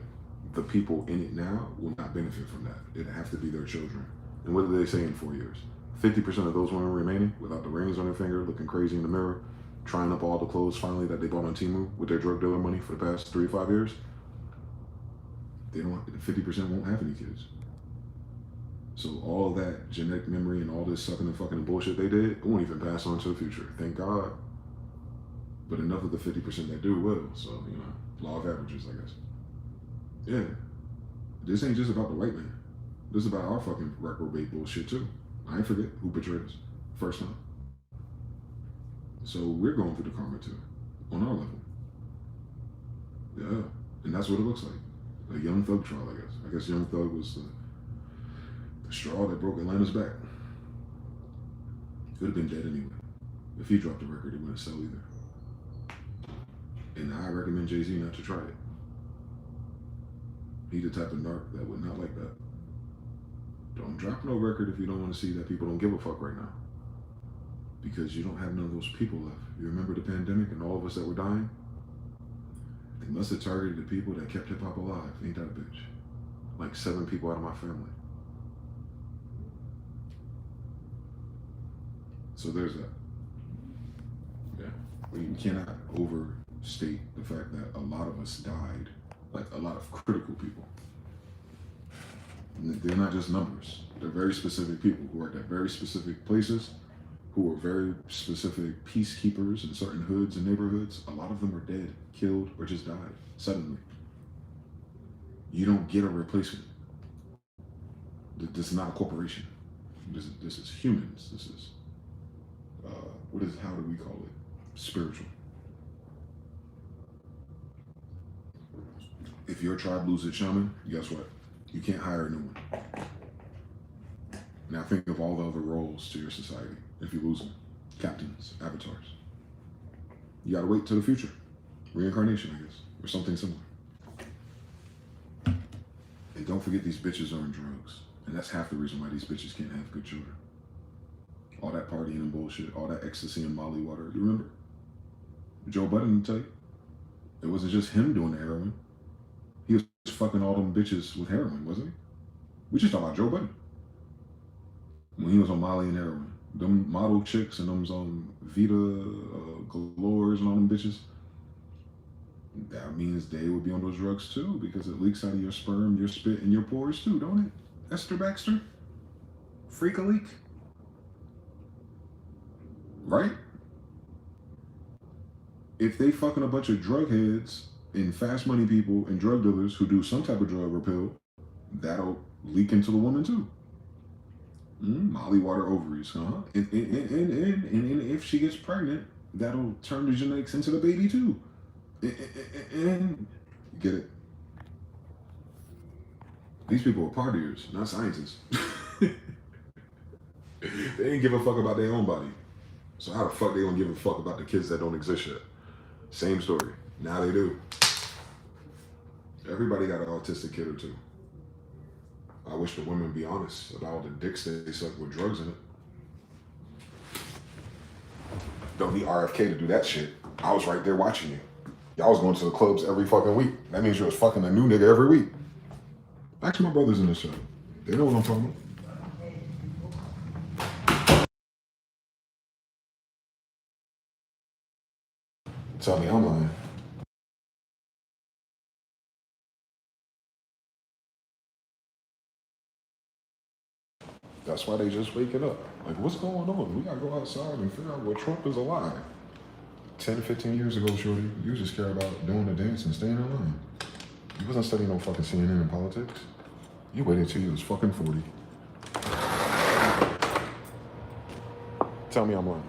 the people in it now will not benefit from that. It'll have to be their children. And what do they say in 4 years? 50% of those women remaining without the rings on their finger, looking crazy in the mirror, trying up all the clothes finally that they bought on Temu with their drug dealer money for the past 3 to 5 years. They don't, 50% won't have any kids. So all of that genetic memory and all this sucking and fucking and bullshit they did, it won't even pass on to the future. Thank God. But enough of the 50% that do will. So, you know, law of averages, I guess. Yeah. This ain't just about the white man. This is about our fucking reprobate bullshit too. I ain't forget who betrayed us first time. So we're going through the karma too, on our level. Yeah, and that's what it looks like. A Young Thug trial, I guess. I guess Young Thug was the straw that broke Atlanta's back. Could have been dead anyway. If he dropped the record, it wouldn't sell either. And I recommend Jay-Z not to try it. He's the type of narc that would not like that. Don't drop no record if you don't want to see that people don't give a fuck right now. Because you don't have none of those people left. You remember the pandemic and all of us that were dying? They must have targeted the people that kept hip-hop alive. Ain't that a bitch? Like 7 people out of my family. So there's that. Yeah. We cannot overstate the fact that a lot of us died. Like a lot of critical people. They're not just numbers. They're very specific people who are at very specific places, who are very specific peacekeepers in certain hoods and neighborhoods. A lot of them are dead, killed, or just died suddenly. You don't get a replacement. This is not a corporation. This is humans. This is, how do we call it? Spiritual. If your tribe loses a shaman, guess what? You can't hire a new one. Now think of all the other roles to your society if you lose them. Captains, avatars. You gotta wait till the future. Reincarnation, I guess, or something similar. And don't forget these bitches are on drugs. And that's half the reason why these bitches can't have good children. All that partying and bullshit, all that ecstasy and molly water. You remember? Joe Budden will tell you. It wasn't just him doing the heroin. He was fucking all them bitches with heroin, wasn't he? We just talking about Joe Budden. When he was on Molly and heroin. Them model chicks and them Vita Galores and all them bitches. That means they would be on those drugs too, because it leaks out of your sperm, your spit, and your pores too, don't it? Esther Baxter? Freak a leak? Right? If they fucking a bunch of drug heads and fast money people and drug dealers who do some type of drug or pill, that'll leak into the woman too. Molly water ovaries, huh? And if she gets pregnant, that'll turn the genetics into the baby too. And get it? These people are partiers, not scientists. They ain't give a fuck about their own body. So how the fuck they gonna give a fuck about the kids that don't exist yet? Same story. Now they do. Everybody got an autistic kid or two. I wish the women would be honest about all the dicks they suck with drugs in it. Don't need RFK to do that shit. I was right there watching you. Y'all was going to the clubs every fucking week. That means you was fucking a new nigga every week. Back to my brothers in this show. They know what I'm talking about. Tell me I'm lying. That's why they just waking up. Like, what's going on? We gotta go outside and figure out what Trump is alive. 10, 15 years ago, shorty, you just care about doing the dance and staying in line. You wasn't studying no fucking CNN and politics. You waited till you was fucking 40. Tell me I'm lying.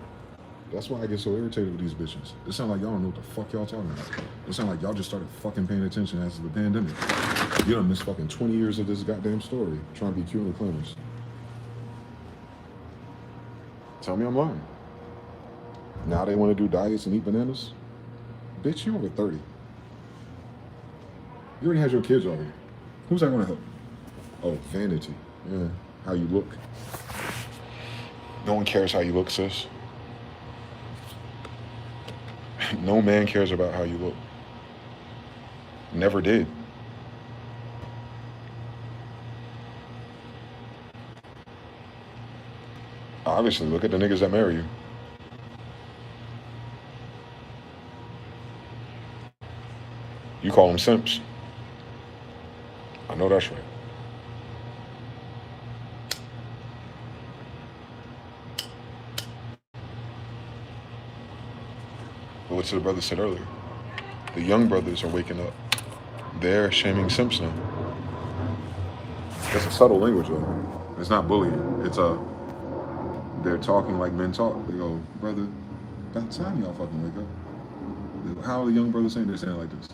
That's why I get so irritated with these bitches. It sound like y'all don't know what the fuck y'all talking about. It sound like y'all just started fucking paying attention after the pandemic. You done missed fucking 20 years of this goddamn story trying to be cute and cleaners. Tell me I'm lying. Now they want to do diets and eat bananas? Bitch, you over 30. You already had your kids already. Who's that going to help? Oh, vanity. Yeah, how you look. No one cares how you look, sis. No man cares about how you look. Never did. Obviously, look at the niggas that marry you. You call them simps. I know that's right. But what the brother said earlier, the young brothers are waking up. They're shaming simps now. It's a subtle language though. It's not bullying. It's they're talking like men talk. They go, brother, about time y'all fucking wake up. How are the young brothers saying? They're saying like this.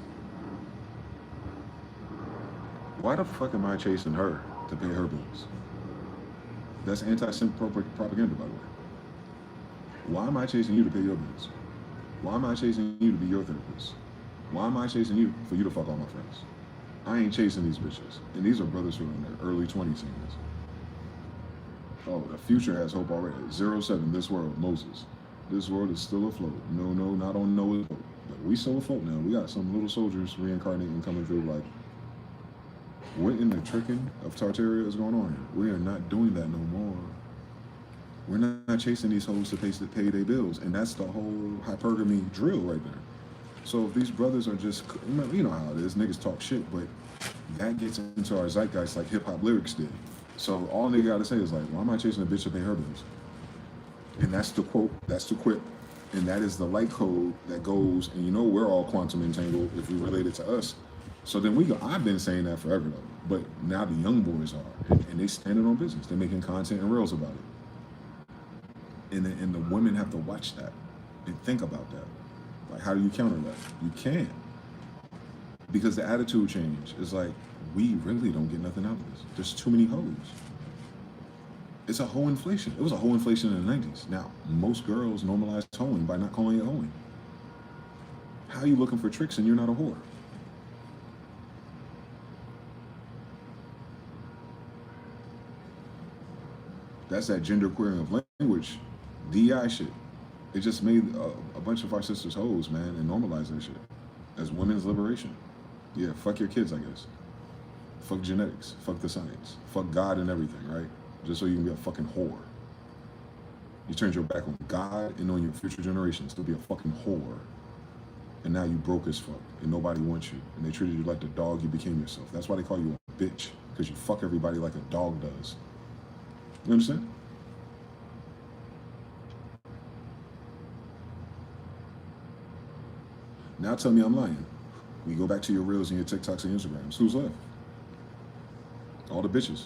Why the fuck am I chasing her to pay her bills? That's anti-simp propaganda, by the way. Why am I chasing you to pay your bills? Why am I chasing you to be your therapist? Why am I chasing you for you to fuck all my friends? I ain't chasing these bitches. And these are brothers who are in their early 20s saying this. Oh, the future has hope already. 07, this world, Moses. This world is still afloat. No, not on Noah's boat. But we still afloat now. We got some little soldiers reincarnating coming through like, what in the tricking of Tartaria is going on here? We are not doing that no more. We're not chasing these hoes to pay their bills. And that's the whole hypergamy drill right there. So if these brothers are just, you know how it is, niggas talk shit, but that gets into our zeitgeist like hip hop lyrics did. So all nigga gotta say is like, why am I chasing a bitch to pay her bills? And that's the quote, that's the quip. And that is the light code that goes, and you know we're all quantum entangled if we relate it to us. So then we go, I've been saying that forever though, but now the young boys are, and they standing on business. They're making content and reels about it. And the women have to watch that and think about that. Like, how do you counter that? You can't. Because the attitude change is like, we really don't get nothing out of this. There's too many hoes. It's a hoe inflation. It was a hoe inflation in the 90s. Now, most girls normalize hoeing by not calling it hoeing. How are you looking for tricks and you're not a whore? That's that gender queering of language, DI shit. It just made a bunch of our sisters hoes, man, and normalized that shit as women's liberation. Yeah, fuck your kids, I guess. Fuck genetics, fuck the science, fuck God and everything, right? Just so you can be a fucking whore. You turned your back on God and on your future generations to be a fucking whore. And now you broke as fuck and nobody wants you. And they treated you like the dog you became yourself. That's why they call you a bitch, because you fuck everybody like a dog does. You understand? Now tell me I'm lying. We go back to your reels and your TikToks and Instagrams. Who's left? All the bitches.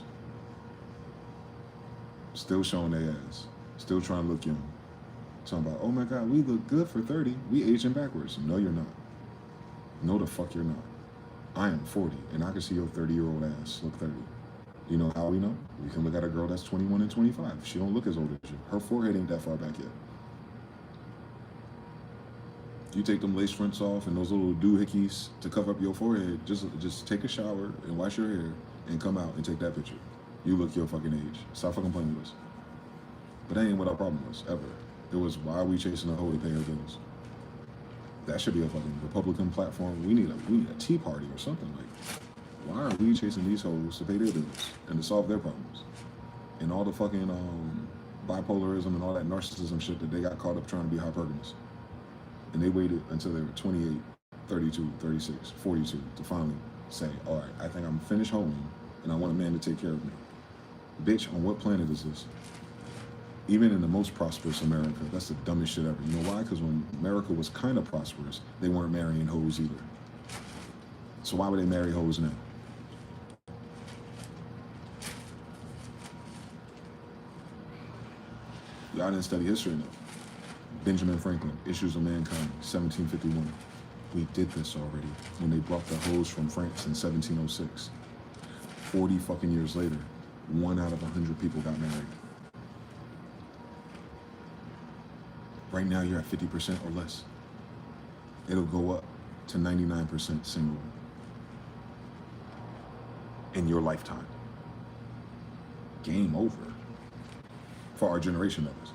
Still showing their ass. Still trying to look young. Talking about, oh my God, we look good for 30. We aging backwards. No, you're not. No, the fuck you're not. I am 40, and I can see your 30-year-old ass look 30. You know how we know? We can look at a girl that's 21 and 25. She don't look as old as you. Her forehead ain't that far back yet. You take them lace fronts off and those little doohickeys to cover up your forehead, just take a shower and wash your hair and come out and take that picture. You look your fucking age. Stop fucking playing with us. But that ain't what our problem was, ever. It was, why are we chasing a hoe to pay her bills? That should be a fucking Republican platform. We need a tea party or something. Like, why are we chasing these hoes to pay their bills and to solve their problems? And all the fucking bipolarism and all that narcissism shit that they got caught up trying to be hypergamous. And they waited until they were 28, 32, 36, 42 to finally say, all right, I think I'm finished hoeing and I want a man to take care of me. Bitch, on what planet is this? Even in the most prosperous America, that's the dumbest shit ever. You know why? Because when America was kind of prosperous, they weren't marrying hoes either. So why would they marry hoes now? Y'all didn't study history enough. Benjamin Franklin, Issues of Mankind, 1751. We did this already when they brought the hoes from France in 1706. 40 fucking years later, 1 out of 100 people got married. Right now you're at 50% or less. It'll go up to 99% single in your lifetime. Game over. For our generation, that is.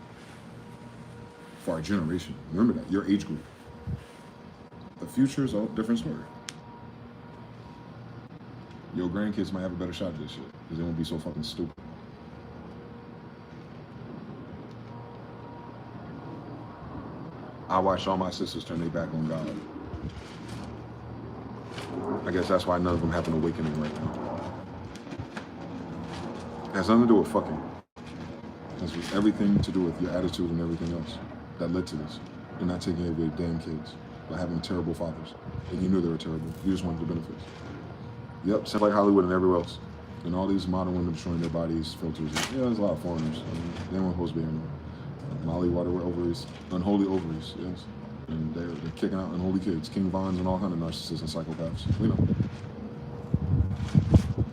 For our generation. Remember that, your age group. The future is a different story. Your grandkids might have a better shot at this shit, because they won't be so fucking stupid. I watched all my sisters turn their back on God. I guess that's why none of them have an awakening right now. It has nothing to do with fucking. It has everything to do with your attitude and everything else that led to this. You're not taking care of your damn kids by having terrible fathers. And you knew they were terrible. You just wanted the benefits. Yep, sounds like Hollywood and everywhere else. And all these modern women destroying their bodies, filters. Yeah, there's a lot of foreigners. I mean, they weren't supposed to be here. Molly water with ovaries, unholy ovaries, yes. And they're kicking out unholy kids, King Vons and all kind of narcissists and psychopaths. We know.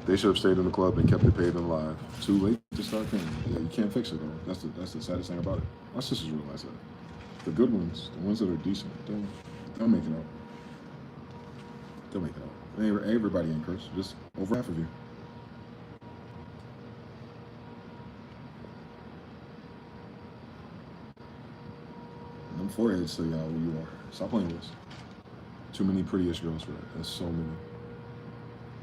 They should have stayed in the club and kept it paid and alive. Too late to start paying. Yeah, you can't fix it though. That's the saddest thing about it. My sisters realize that. The good ones, the ones that are decent, they'll make it out. They'll make it out. Everybody ain't cursed. Just over half of you. And them foreheads tell y'all who you are. Stop playing with us. Too many prettiest girls for that. That's so many.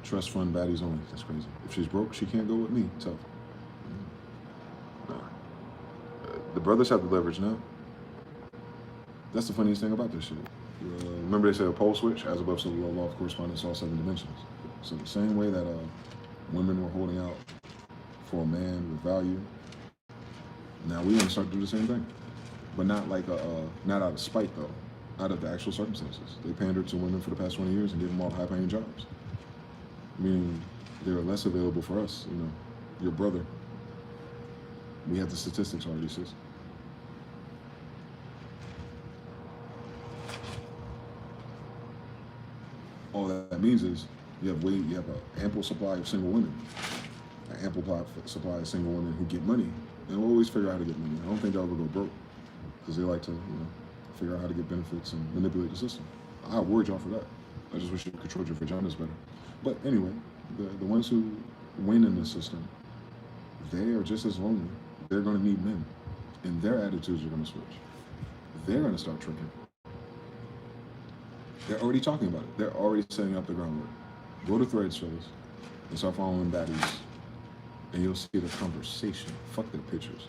Trust fund baddies only. That's crazy. If she's broke, she can't go with me. Tough. The brothers have the leverage now. That's the funniest thing about this shit. Remember they said a pole switch, as above, so below, law of correspondence, all 7 dimensions. So the same way that women were holding out for a man with value, now we want to start to do the same thing. But not like not out of spite though, out of the actual circumstances. They pandered to women for the past 20 years and gave them all high-paying jobs. Meaning they're less available for us, you know, your brother. We have the statistics already, sis. All that means is you have an ample supply of single women, an ample supply of single women who get money, and will always figure out how to get money. I don't think they'll ever go broke because they like to, figure out how to get benefits and manipulate the system. I award y'all for that. I just wish you controlled your vaginas better. But anyway, the ones who win in this system, they are just as lonely. They're going to need men, and their attitudes are going to switch. They're going to start tricking. They're already talking about it. They're already setting up the groundwork. Go to Threads, fellas, and start following baddies, and you'll see the conversation. Fuck their pictures.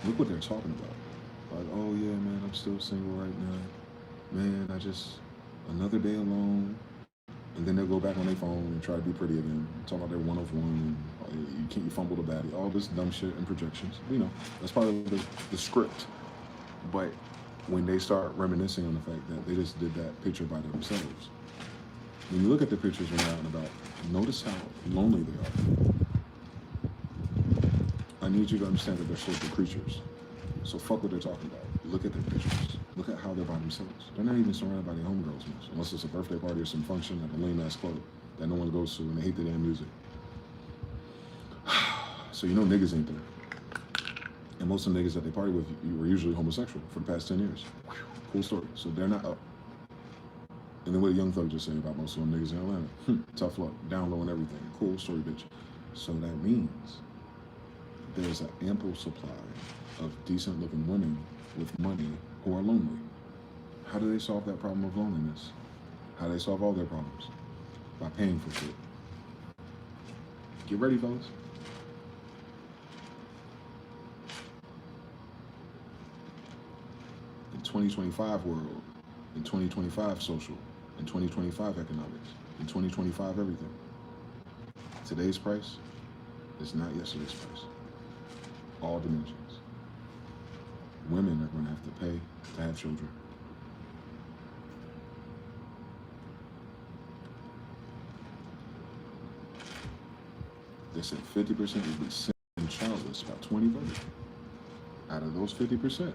Look what they're talking about. Like, oh yeah, man, I'm still single right now. Man, another day alone. And then they'll go back on their phone and try to be pretty again. Talk about their 101 and you fumble the baddie. All this dumb shit and projections. That's part of the script. But when they start reminiscing on the fact that they just did that picture by themselves, when you look at the pictures when they're out and about, notice how lonely they are. I need you to understand that they're social creatures. So fuck what they're talking about. Look at their pictures. Look at how they're by themselves. They're not even surrounded by their homegirls much, unless it's a birthday party or some function at a lame-ass club that no one goes to and they hate the damn music. So niggas ain't there. And most of the niggas that they party with were usually homosexual for the past 10 years. Cool story. So they're not up. And then what Young Thug just saying about most of them niggas in Atlanta. Tough luck, down low and everything. Cool story, bitch. So that means there's an ample supply of decent-looking women with money who are lonely. How do they solve that problem of loneliness? How do they solve all their problems? By paying for shit. Get ready, fellas. In 2025 world, in 2025 social, in 2025 economics, in 2025 everything. Today's price is not yesterday's price. All dimensions. Women are going to have to pay to have children. They said 50% would be single and childless by 2030. Out of those 50%,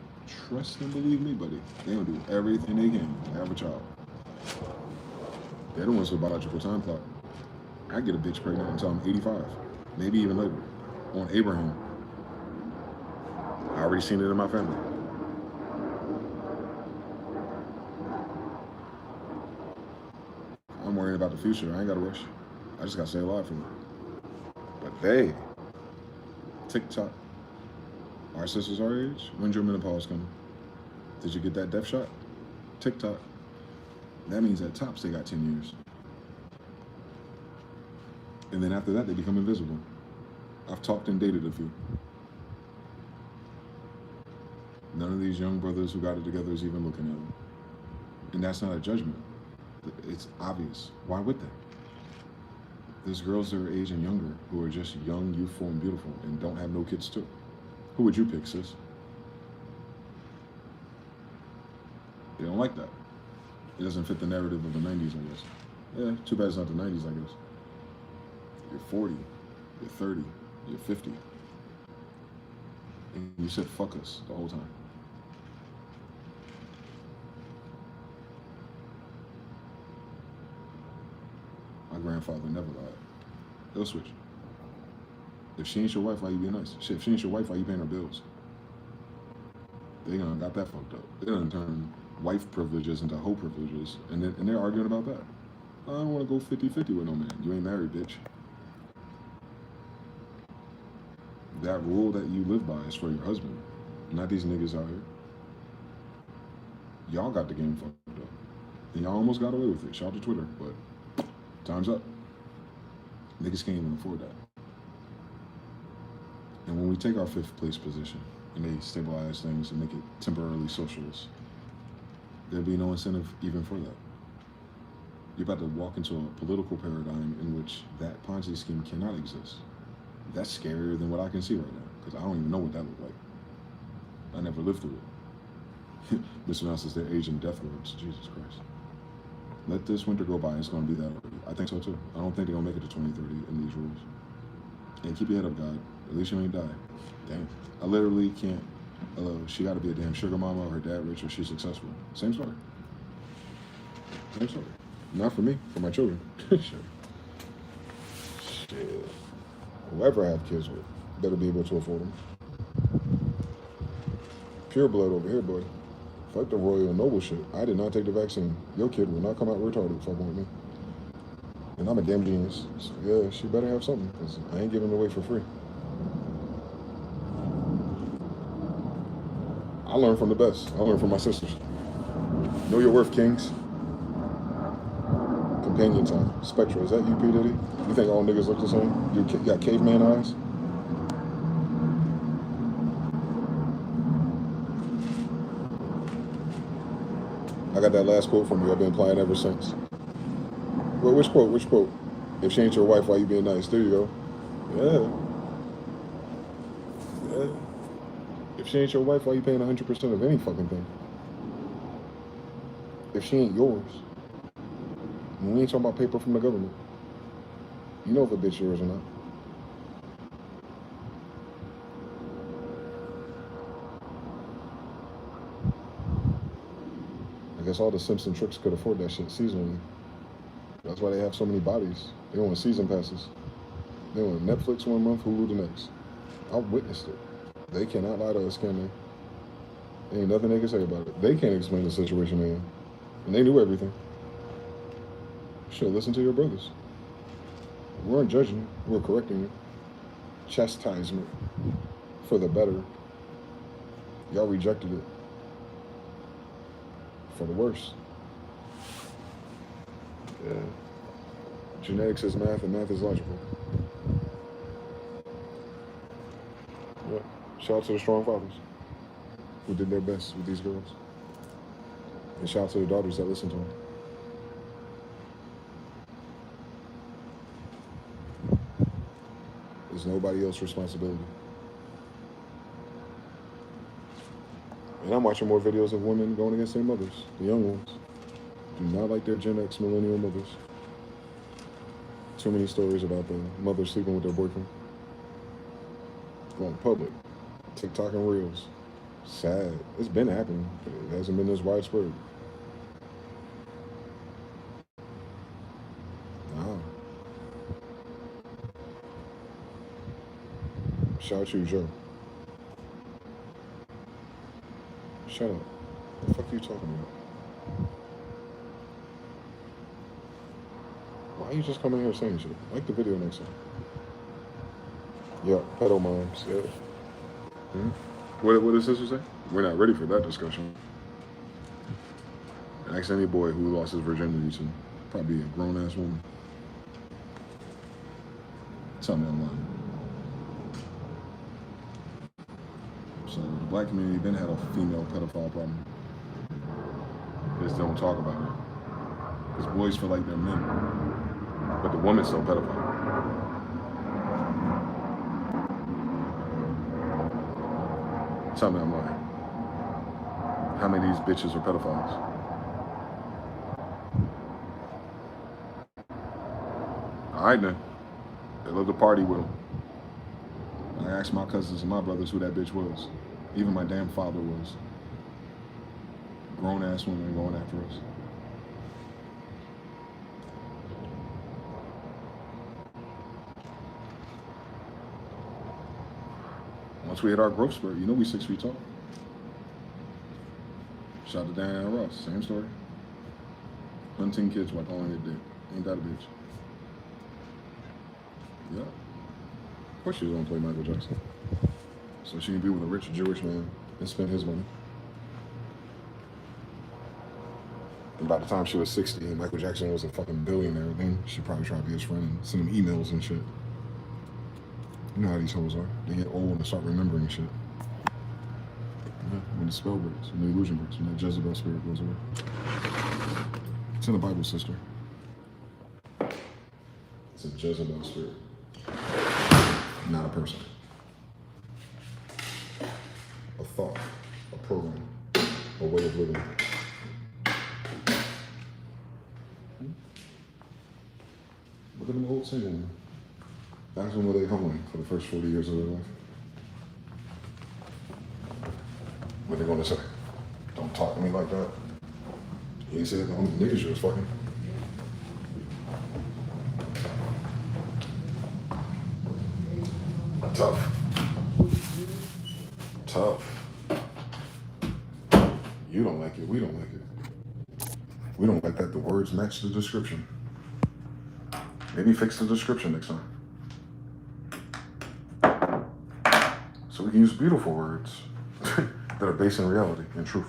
trust and believe me, buddy, they're going to do everything they can to have a child. They're the ones with biological time clock. I get a bitch pregnant until I'm 85, maybe even later, on Abraham. I already seen it in my family. I'm worried about the future. I ain't got to rush. I just got to stay alive for it. But they, TikTok, our sisters our age, when's your menopause coming? Did you get that death shot? TikTok. That means at tops they got 10 years. And then after that, they become invisible. I've talked and dated a few. None of these young brothers who got it together is even looking at them. And that's not a judgment. It's obvious. Why would they? There's girls their age and younger who are just young, youthful, and beautiful and don't have no kids too. Who would you pick, sis? They don't like that. It doesn't fit the narrative of the 90s, I guess. Yeah, too bad it's not the 90s, I guess. You're 40. You're 30. You're 50. And you said fuck us the whole time. My grandfather never lied. They'll switch. If she ain't your wife, why you being nice? Shit, if she ain't your wife, why you paying her bills? They done got that fucked up. They done turned wife privileges into hoe privileges, and they're arguing about that. I don't want to go 50-50 with no man. You ain't married, bitch. That rule that you live by is for your husband, not these niggas out here. Y'all got the game fucked up. And y'all almost got away with it. Shout out to Twitter, but time's up. Niggas can't even afford that. And when we take our 5th place position and they stabilize things and make it temporarily socialist, there'll be no incentive even for that. You're about to walk into a political paradigm in which that Ponzi scheme cannot exist. That's scarier than what I can see right now, because I don't even know what that looked like. I never lived through it. Mr. Now says they're aging death words. Jesus Christ. Let this winter go by, it's going to be that already. I think so too. I don't think they're going to make it to 2030 in these rules. And keep your head up, God. At least you ain't die. Damn. I literally can't. She got to be a damn sugar mama or her dad rich or she's successful. Same story. Same story. Not for me, for my children. Shit. Shit. Whoever I have kids with better be able to afford them. Pure blood over here, boy. Fuck the royal noble shit. I did not take the vaccine. Your kid will not come out retarded fucking with me. And I'm a damn genius. So yeah, she better have something, because I ain't giving it away for free. I learned from the best. I learned from my sisters. Know your worth, kings. Companion time. Spectra, is that you, P. Diddy? You think all niggas look the same? You got caveman eyes? I got that last quote from you. I've been applying ever since. Well, which quote? Which quote? If she ain't your wife, why you being nice? There you go. Yeah. Yeah. If she ain't your wife, why you paying 100% of any fucking thing? If she ain't yours. And we ain't talking about paper from the government. You know if a bitch yours or not. I guess all the Simpson tricks could afford that shit seasonally. That's why they have so many bodies. They want season passes. They want Netflix 1 month, Hulu the next. I've witnessed it. They cannot lie to us, can they? Ain't nothing they can say about it. They can't explain the situation they're in. And they knew everything. Should listen to your brothers. We weren't judging you. We were correcting you. Chastisement for the better. Y'all rejected it for the worse. Yeah. Genetics is math and math is logical. Yeah. Shout out to the strong fathers who did their best with these girls. And shout out to the daughters that listen to them. It's nobody else's responsibility. And I'm watching more videos of women going against their mothers, the young ones. Do not like their Gen X millennial mothers. Too many stories about the mother sleeping with their boyfriend. Going public. TikTok and Reels. Sad. It's been happening, but it hasn't been this widespread. Nah. Shout out to you, Joe. Shut up. What the fuck are you talking about? Why are you just coming here saying shit? Like the video next time. Yeah, pedo moms. Yeah. Hmm? What does sister say? We're not ready for that discussion. Ask any boy who lost his virginity to probably a grown-ass woman. Tell me I'm lying. So the black community then had a female pedophile problem. They just don't talk about it. Because boys feel like they're men. But the woman's still pedophile. Tell me I'm lying. How many of these bitches are pedophiles? Alright then. They love to party with them. I asked my cousins and my brothers who that bitch was. Even my damn father was. Grown-ass women going after us. Once we hit our growth spurt, you know we 6 feet tall. Shout out to Diana Ross, same story. Hunting kids while calling it dick. Ain't that a bitch? Yeah. Of course she was gonna play Michael Jackson. So she can be with a rich Jewish man and spend his money. And by the time she was 60 and Michael Jackson was a fucking billionaire, then she probably tried to be his friend and send him emails and shit. You know how these hoes are. They get old and start remembering shit. Yeah, when the spell breaks, when the illusion breaks, when that Jezebel spirit goes away. It's in the Bible, sister. It's a Jezebel spirit. Not a person. A thought, a program, a way of living. Look at them old single men. Ask them were they humbling for the first 40 years of their life. What they gonna say? Don't talk to me like that. He ain't said the only niggas you was fucking. Tough. Tough. You don't like it, we don't like it. We don't like that the words match the description. Maybe fix the description next time. So we can use beautiful words that are based in reality and truth.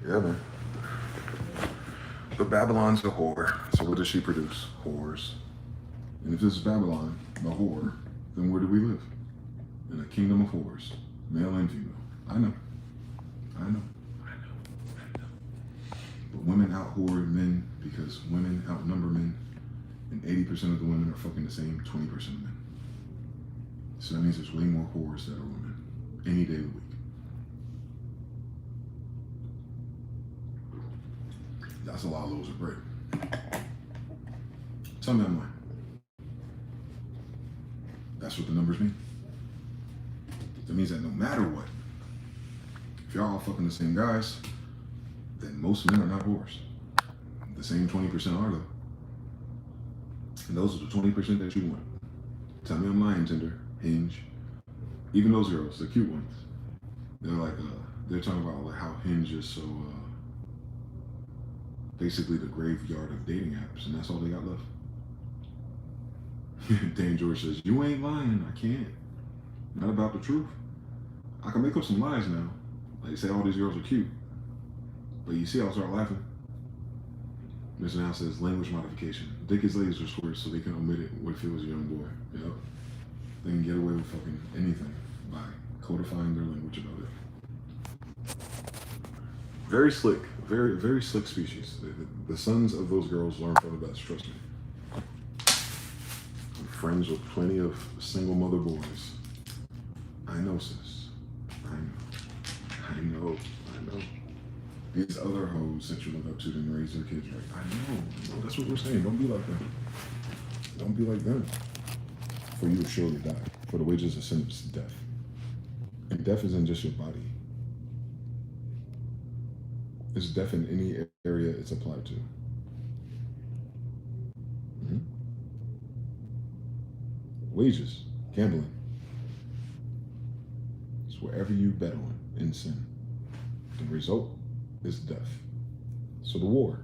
Yeah, man. But Babylon's the whore. So what does she produce? Whores. And if this is Babylon, the whore, then where do we live? In a kingdom of whores, male and female. I know. But women out-whore men because women outnumber men, and 80% of the women are fucking the same 20% of men. So that means there's way more whores that are women any day of the week. That's a lot of loaves of bread. Tell me I'm lying. That's what the numbers mean. That means that no matter what, if y'all all fucking the same guys, then most men are not whores. The same 20% are though. And those are the 20% that you want. Tell me I'm lying, Tinder, Hinge. Even those girls, the cute ones. They're like, they're talking about like how Hinge is so, basically the graveyard of dating apps, and that's all they got left. Dan George says, you ain't lying, I can't. Not about the truth. I can make up some lies now. Like say all these girls are cute. But you see I'll start laughing. This now says language modification. Dick is laser squirt so they can omit it what feels a young boy. Yep. They can get away with fucking anything by codifying their language about it. Very slick, very, very slick species. The sons of those girls learn from the best, trust me. I'm friends with plenty of single mother boys. I know, sis. I know. These other hoes that you look up to and raise their kids right. I know. That's what we're saying. Don't be like them. Don't be like them. For you will surely die. For the wages of sin is death. And death isn't just your body. It's death in any area it's applied to. Mm-hmm. Wages, gambling. It's wherever you bet on in sin. The result is death. So the war,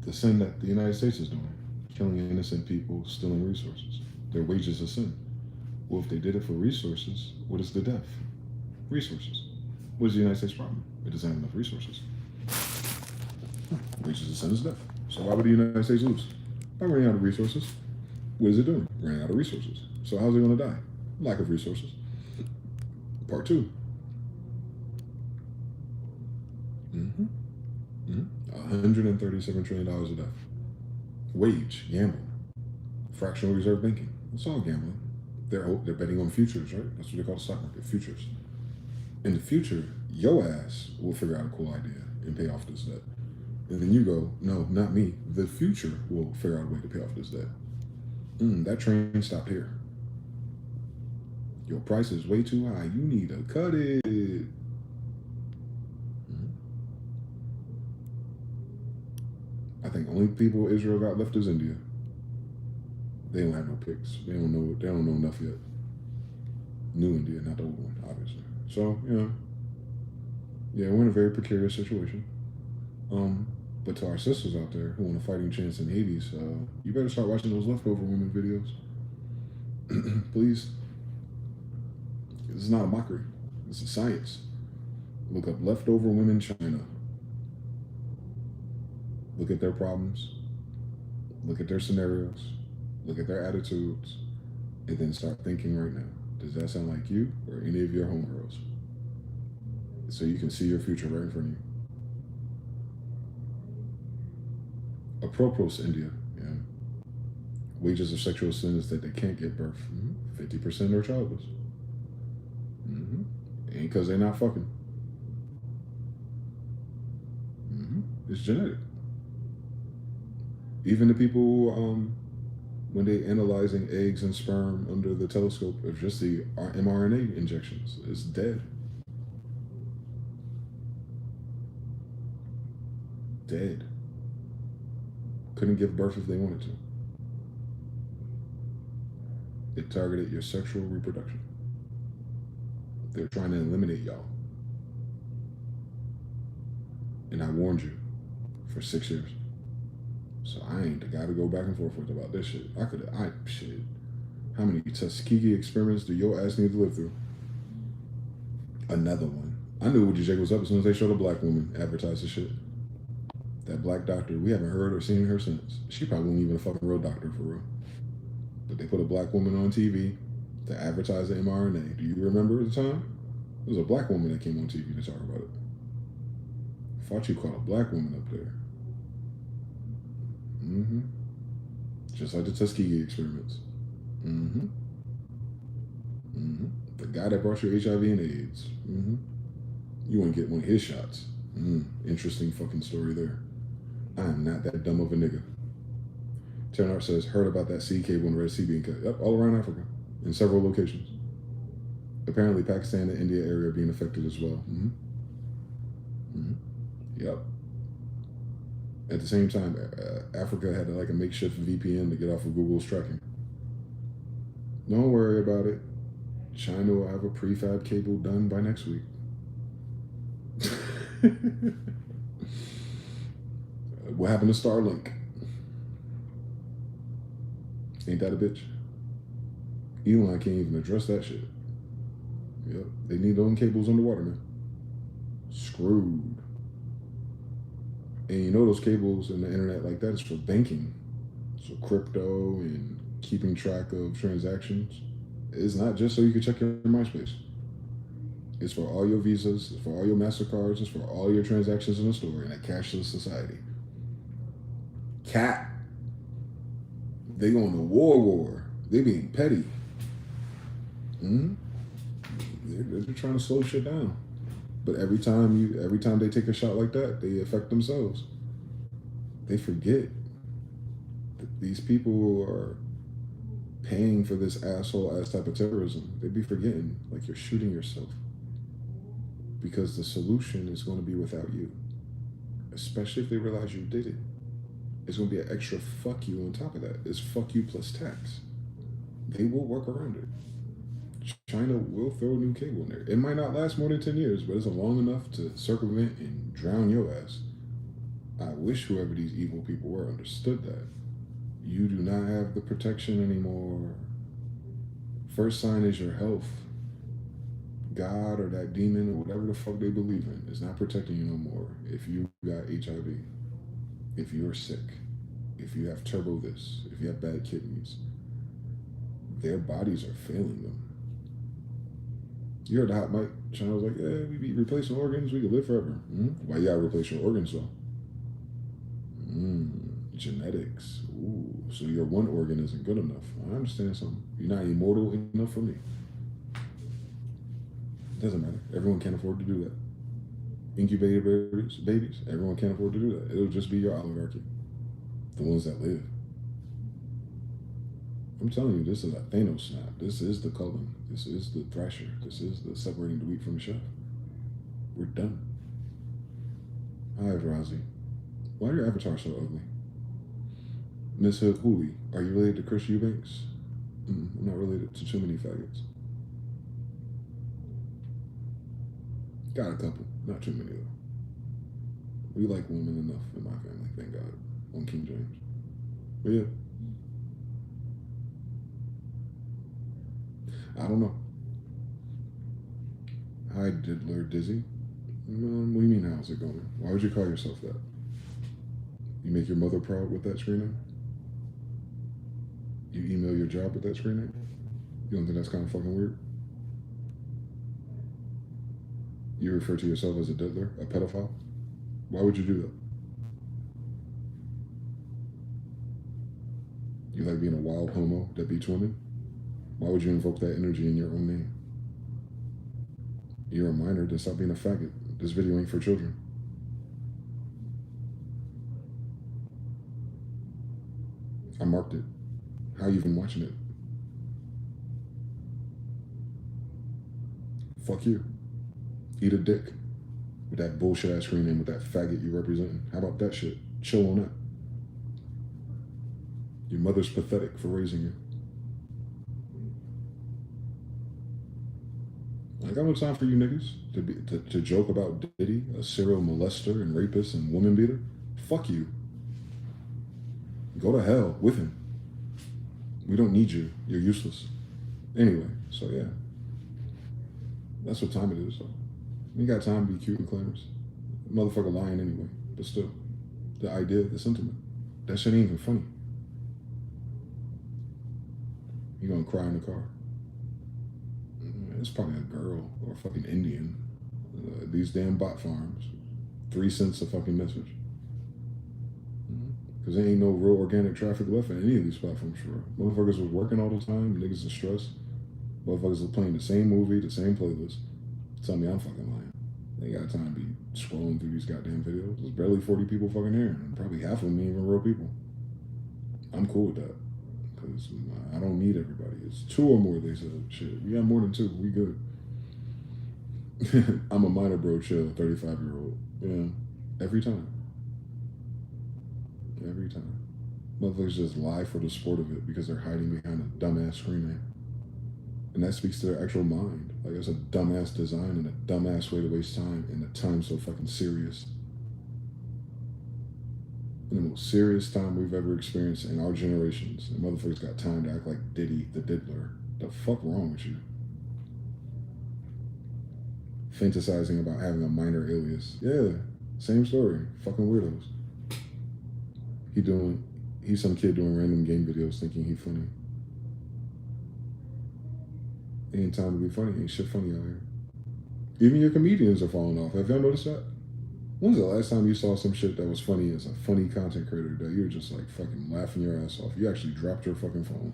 the sin that the United States is doing, killing innocent people, stealing resources, their wages is sin. Well, if they did it for resources, what is the death? Resources. What is the United States problem? It doesn't have enough resources. Wages of sin is death. So why would the United States lose? By running out of resources. What is it doing? Running out of resources. So how's it going to die? Lack of resources. Part 2. $137 trillion of debt. Wage, gambling, fractional reserve banking. It's all gambling. They're betting on futures, right? That's what they call the stock market, futures. In the future, your ass will figure out a cool idea and pay off this debt. And then you go, no, not me. The future will figure out a way to pay off this debt. That train stopped here. Your price is way too high. You need to cut it. I think only people Israel got left is India. They don't have no picks. They don't know. They don't know enough yet. New India, not the old one, obviously. So yeah, we're in a very precarious situation. But to our sisters out there who want a fighting chance in Hades, you better start watching those leftover women videos. Please. This is not a mockery. This is science. Look up leftover women China. Look at their problems. Look at their scenarios. Look at their attitudes. And then start thinking right now. Does that sound like you or any of your homegirls? So you can see your future right in front of you. Apropos India, yeah. Wages of sexual sin is that they can't give birth. 50% are childless. Ain't because they're not fucking. It's genetic. Even the people, when they analyzing eggs and sperm under the telescope of just the mRNA injections, it's dead. Dead. Couldn't give birth if they wanted to. It targeted your sexual reproduction. They're trying to eliminate y'all. And I warned you for 6 years. So I ain't the guy to go back and forth with about this shit. Shit. How many Tuskegee experiments do your ass need to live through? Another one. I knew Woody Jake was up as soon as they showed a black woman advertise the shit. That black doctor, we haven't heard or seen her since. She probably wasn't even a fucking real doctor for real. But they put a black woman on TV to advertise the mRNA. Do you remember at the time? There was a black woman that came on TV to talk about it. Fauci caught a black woman up there. Just like the Tuskegee experiments. The guy that brought you HIV and AIDS. You want to get one of his shots. Interesting fucking story there. I am not that dumb of a nigga. Ternart says, heard about that sea cable in the Red Sea being cut. Yep, all around Africa, in several locations. Apparently, Pakistan and India area being affected as well. Yep. At the same time, Africa had like a makeshift VPN to get off of Google's tracking. Don't worry about it. China will have a prefab cable done by next week. What happened to Starlink? Ain't that a bitch? Elon can't even address that shit. Yep, they need their own cables underwater now. Screwed. And you know those cables and the internet like that is for banking. So crypto and keeping track of transactions. It's not just so you can check your MySpace. It's for all your Visas, it's for all your MasterCards, it's for all your transactions in the store in a cashless society. Cat. They going to war. They being petty. They're trying to slow shit down. But every time they take a shot like that, they affect themselves. They forget that these people are paying for this asshole-ass type of terrorism. They be forgetting, like you're shooting yourself. Because the solution is going to be without you. Especially if they realize you did it. It's going to be an extra fuck you on top of that. It's fuck you plus tax. They will work around it. China will throw a new cable in there. It might not last more than 10 years, but it's long enough to circumvent and drown your ass. I wish whoever these evil people were understood that. You do not have the protection anymore. First sign is your health. God or that demon or whatever the fuck they believe in is not protecting you no more. If you got HIV, if you're sick, if you have turbo this, if you have bad kidneys, their bodies are failing them. You heard the hot mic. China was like, yeah, we be replacing organs, we could live forever. Why you gotta replace your organs though? Genetics. Ooh, so your one organ isn't good enough. I understand something. You're not immortal enough for me. Doesn't matter. Everyone can't afford to do that. Incubator babies, everyone can't afford to do that. It'll just be your oligarchy. The ones that live. I'm telling you, this is a Thanos snap. This is the culling. This is the thrasher. This is the separating the wheat from the chaff. We're done. Hi, Razi. Why are your avatar so ugly? Miss Hood Hooley, are you related to Chris Eubanks? I'm not related to too many faggots. Got a couple, not too many though. We like women enough in my family, thank God, on King James. But yeah, I don't know. Hi, Diddler Dizzy. What do you mean, how's it going? Why would you call yourself that? You make your mother proud with that screen name? You email your job with that screen name? You don't think that's kind of fucking weird? You refer to yourself as a diddler, a pedophile? Why would you do that? You like being a wild homo that beats women? Why would you invoke that energy in your own name? You're a minor, then stop being a faggot. This video ain't for children. I marked it. How you been watching it? Fuck you. Eat a dick. With that bullshit ass screen name with that faggot you representing. How about that shit? Chill on that. Your mother's pathetic for raising you. I got no time for you niggas to joke about Diddy, a serial molester and rapist and woman beater. Fuck you. Go to hell with him. We don't need you. You're useless. Anyway, so yeah. That's what time it is, though. You got time to be cute and clamorous. Motherfucker lying anyway. But still, the idea, the sentiment, that shit ain't even funny. You gonna cry in the car. It's probably a girl or a fucking Indian. These damn bot farms. 3 cents a fucking message. Because there ain't no real organic traffic left in any of these platforms for real. Motherfuckers was working all the time. Niggas are stressed. Motherfuckers are playing the same movie, the same playlist. Tell me I'm fucking lying. They got time to be scrolling through these goddamn videos. There's barely 40 people fucking here. And probably half of them ain't even real people. I'm cool with that. Because I don't need everybody. It's 2 or more, they said. Shit, we got more than 2. We good. I'm a minor bro chill, 35-year-old. Yeah. Every time. Every time. Motherfuckers just lie for the sport of it because they're hiding behind a dumbass screen name. And that speaks to their actual mind. Like, it's a dumbass design and a dumbass way to waste time, and the time's so fucking serious. In the most serious time we've ever experienced in our generations, and motherfuckers got time to act like Diddy the diddler. The fuck wrong with you? Fantasizing about having a minor alias. Yeah, same story. Fucking weirdos. He's some kid doing random game videos thinking he's funny. Ain't time to be funny. Ain't shit funny out here. Even your comedians are falling off. Have y'all noticed that? When was the last time you saw some shit that was funny as a funny content creator that you were just like fucking laughing your ass off? You actually dropped your fucking phone.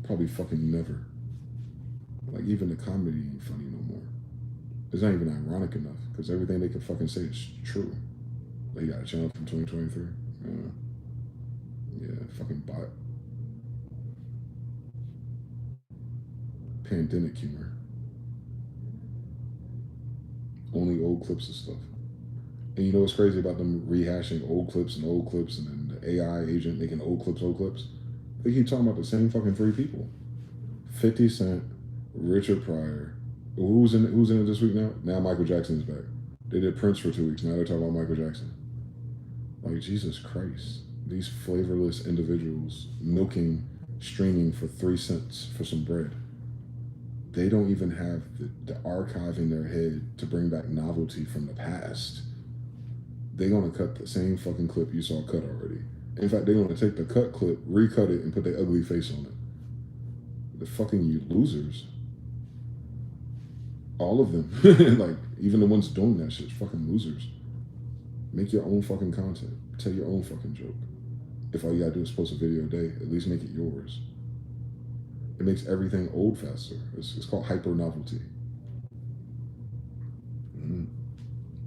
Probably fucking never. Like, even the comedy ain't funny no more. It's not even ironic enough because everything they can fucking say is true. They got a channel from 2023. Yeah, fucking bot. Pandemic humor. Only old clips of stuff. And you know what's crazy about them rehashing old clips and then the AI agent making old clips? They keep talking about the same fucking 3 people. 50 Cent, Richard Pryor. Who's in it this week now? Now Michael Jackson's back. They did Prince for 2 weeks. Now they're talking about Michael Jackson. Like, Jesus Christ. These flavorless individuals streaming for 3 cents for some bread. They don't even have the archive in their head to bring back novelty from the past. They're going to cut the same fucking clip you saw cut already. In fact, they're going to take the cut clip, recut it, and put their ugly face on it. The fucking you losers. All of them. Like, even the ones doing that shit, fucking losers. Make your own fucking content. Tell your own fucking joke. If all you gotta do is post a video a day, at least make it yours. It makes everything old faster. It's called hyper novelty.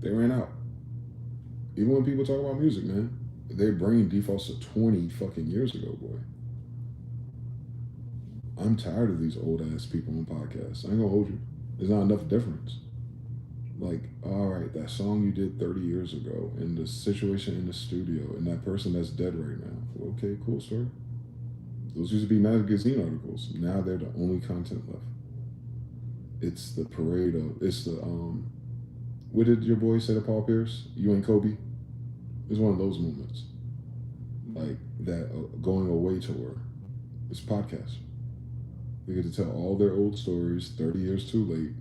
They ran out. Even when people talk about music, man, their brain defaults to 20 fucking years ago, boy. I'm tired of these old ass people on podcasts. I ain't gonna hold you. There's not enough difference. Like, all right, that song you did 30 years ago, and the situation in the studio, and that person that's dead right now. Okay, cool story. Those used to be magazine articles. Now they're the only content left. It's the parade of. It's the What did your boy say to Paul Pierce? You ain't Kobe. It's one of those moments, like that going away tour. It's podcast. They get to tell all their old stories 30 years too late,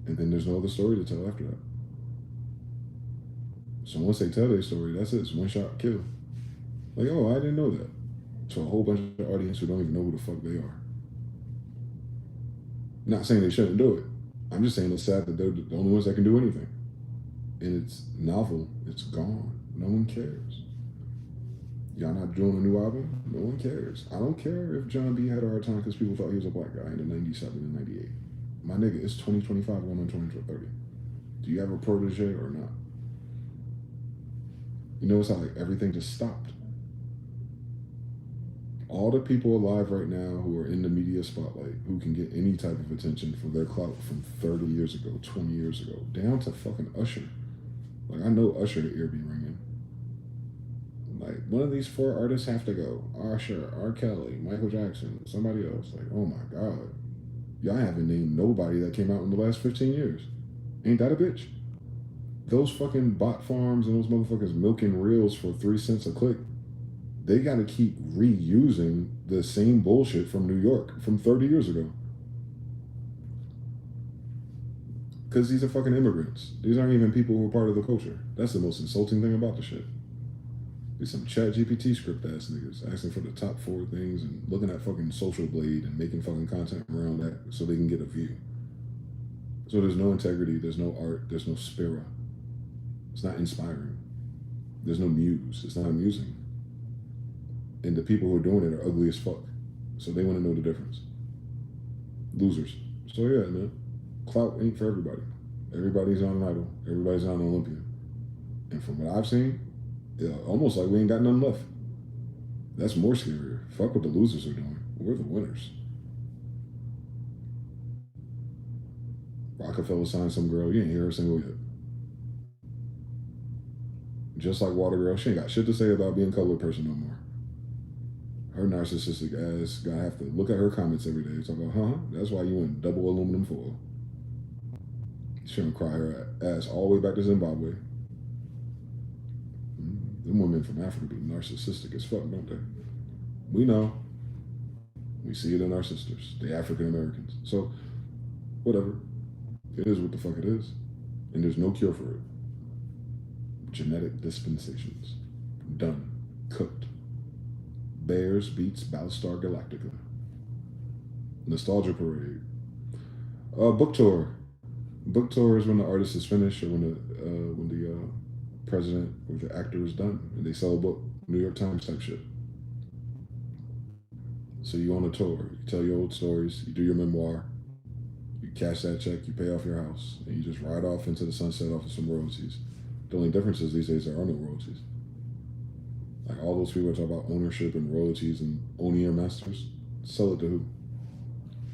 and then there's no other story to tell after that. So once they tell their story, that's it. It's one shot kill. Like, oh, I didn't know that. To a whole bunch of audience who don't even know who the fuck they are. Not saying they shouldn't do it. I'm just saying it's sad that they're the only ones that can do anything. And it's novel. It's gone. No one cares. Y'all not doing a new album? No one cares. I don't care if John B had a hard time because people thought he was a black guy in the 97 and 98. My nigga, it's 2025 going on 2030. Do you have a protege or not? You notice how like everything just stopped. All the people alive right now who are in the media spotlight, who can get any type of attention for their clout from 30 years ago, 20 years ago, down to fucking Usher. Like, I know Usher, the ear be ringing. Like, one of these 4 artists have to go. Usher, R. Kelly, Michael Jackson, somebody else. Like, oh my God. Y'all haven't named nobody that came out in the last 15 years. Ain't that a bitch? Those fucking bot farms and those motherfuckers milking reels for 3 cents a click. They got to keep reusing the same bullshit from New York from 30 years ago. Because these are fucking immigrants. These aren't even people who are part of the culture. That's the most insulting thing about the shit. These some chat GPT script ass niggas asking for the top 4 things and looking at fucking Social Blade and making fucking content around that so they can get a view. So there's no integrity, there's no art, there's no spira. It's not inspiring. There's no muse. It's not amusing. And the people who are doing it are ugly as fuck. So they want to know the difference. Losers. So yeah, man. Clout ain't for everybody. Everybody's on an idol. Everybody's on an Olympian. And from what I've seen, almost like we ain't got nothing left. That's more scarier. Fuck what the losers are doing. We're the winners. Rockefeller signed some girl. You ain't hear her single yet. Just like Water Girl, she ain't got shit to say about being a colored person no more. Her narcissistic ass gonna have to look at her comments every day. Talk about, that's why you went double aluminum foil. She gonna cry her ass all the way back to Zimbabwe. Them women from Africa be narcissistic as fuck, don't they? We know. We see it in our sisters, the African Americans. So, whatever. It is what the fuck it is. And there's no cure for it. Genetic dispensations. Done. Cooked. Bears beats Battlestar Galactica. Nostalgia Parade. Book tour. Book tour is when the artist is finished or when the president or the actor is done and they sell a book. New York Times type shit. So you on a tour, you tell your old stories, you do your memoir, you cash that check, you pay off your house, and you just ride off into the sunset off of some royalties. The only difference is these days there are no royalties. Like all those people talk about ownership and royalties and owning your masters. Sell it to who?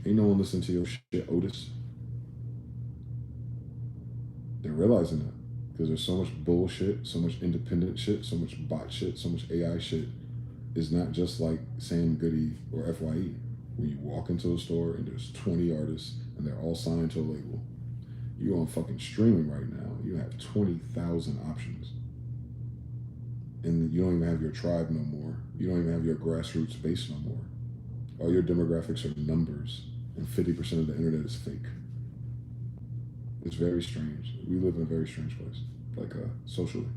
Ain't no one listening to your shit, Otis. They're realizing that because there's so much bullshit, so much independent shit, so much bot shit, so much AI shit. It's not just like Sam Goody or FYE, where you walk into a store and there's 20 artists and they're all signed to a label. You on fucking streaming right now, you have 20,000 options. And you don't even have your tribe no more. You don't even have your grassroots base no more. All your demographics are numbers, and 50% of the internet is fake. It's very strange. We live in a very strange place, like socially.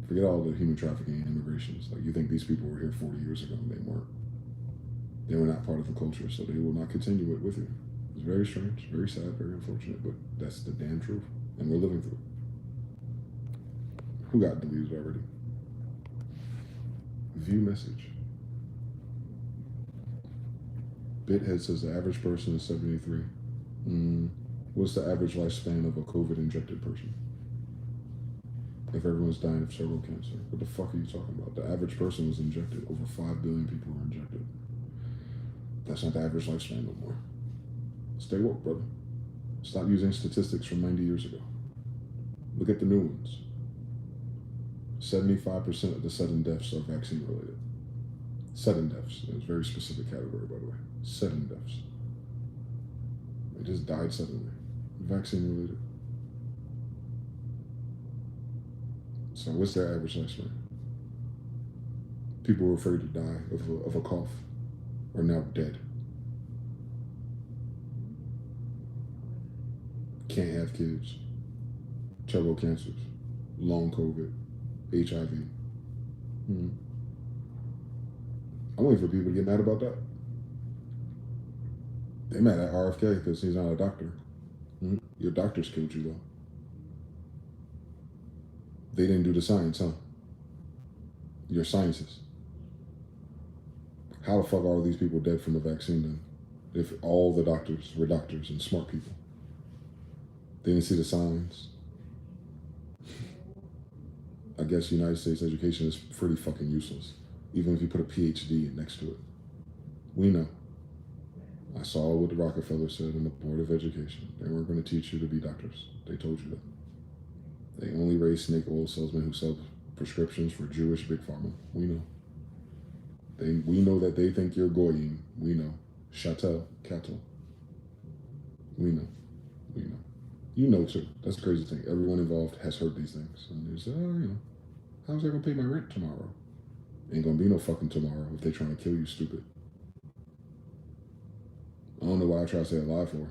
Forget all the human trafficking and immigrations. Like, you think these people were here 40 years ago, and they weren't. They were not part of the culture, so they will not continue it with you. It's very strange, very sad, very unfortunate, but that's the damn truth, and we're living through it. Who got deleted already? View message. Bithead says the average person is 73. What's the average lifespan of a COVID-injected person? If everyone's dying of cervical cancer. What the fuck are you talking about? The average person was injected. Over 5 billion people were injected. That's not the average lifespan no more. Stay woke, brother. Stop using statistics from 90 years ago. Look at the new ones. 75% of the sudden deaths are vaccine related. Sudden deaths. It's a very specific category, by the way. Sudden deaths. They just died suddenly. Vaccine related. So what's their average lifespan? People who are afraid to die of a cough are now dead. Can't have kids. Trouble cancers. Long COVID. HIV. I'm waiting for people to get mad about that. They're mad at RFK because he's not a doctor. Your doctors killed you, though. They didn't do the science, huh? Your scientists. How the fuck are all these people dead from the vaccine then? If all the doctors were doctors and smart people. They didn't see the signs. I guess United States education is pretty fucking useless, even if you put a PhD next to it. We know. I saw what the Rockefeller said in the Board of Education. They weren't going to teach you to be doctors. They told you that. They only raise snake oil salesmen who sell prescriptions for Jewish big pharma. We know. We know that they think you're goyim. We know. Chatel, cattle. We know. We know. You know too. That's the crazy thing. Everyone involved has heard these things. And they say, how's I going to pay my rent tomorrow? Ain't going to be no fucking tomorrow if they're trying to kill you, stupid. I don't know why I try to stay alive for.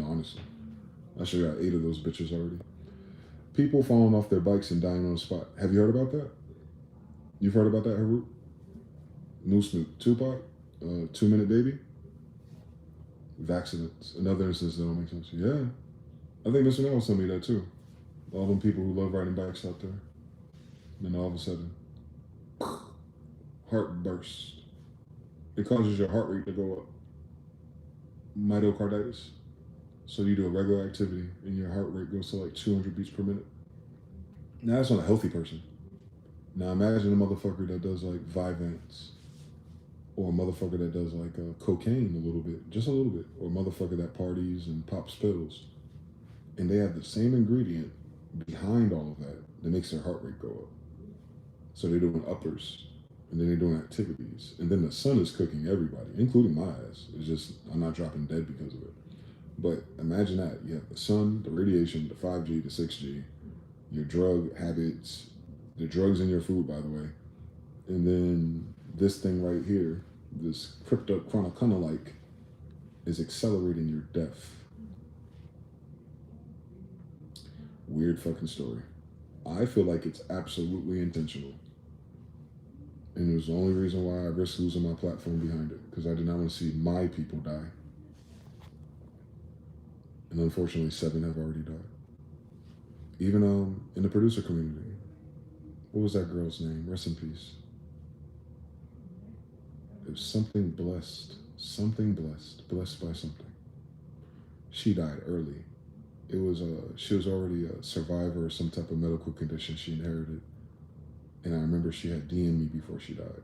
Honestly. I should have got 8 of those bitches already. People falling off their bikes and dying on the spot. Have you heard about that? You've heard about that, Harut? Snoop, Tupac, 2 Minute Baby. Vaccinates. Another instance that don't make sense. Yeah. I think Mr. Nell was telling me that too. All them people who love riding bikes out there. And then all of a sudden, heart burst. It causes your heart rate to go up. Myocarditis. So you do a regular activity and your heart rate goes to like 200 beats per minute. Now that's on a healthy person. Now imagine a motherfucker that does like Vyvanse. Or a motherfucker that does like cocaine a little bit. Just a little bit. Or a motherfucker that parties and pops pills. And they have the same ingredient behind all of that makes their heart rate go up. So they're doing uppers. And then they're doing activities. And then the sun is cooking everybody, including my ass. It's just, I'm not dropping dead because of it. But imagine that. You have the sun, the radiation, the 5G, the 6G, your drug habits, the drugs in your food, by the way. And then this thing right here, this cryptochronicana-like, is accelerating your death. Weird fucking story. I feel like it's absolutely intentional. And it was the only reason why I risked losing my platform behind it, because I did not want to see my people die. And unfortunately, 7 have already died. Even in the producer community. What was that girl's name? Rest in peace. It was something blessed. Something blessed. Blessed by something. She died early. It was she was already a survivor of some type of medical condition she inherited. And I remember she had DM'd me before she died.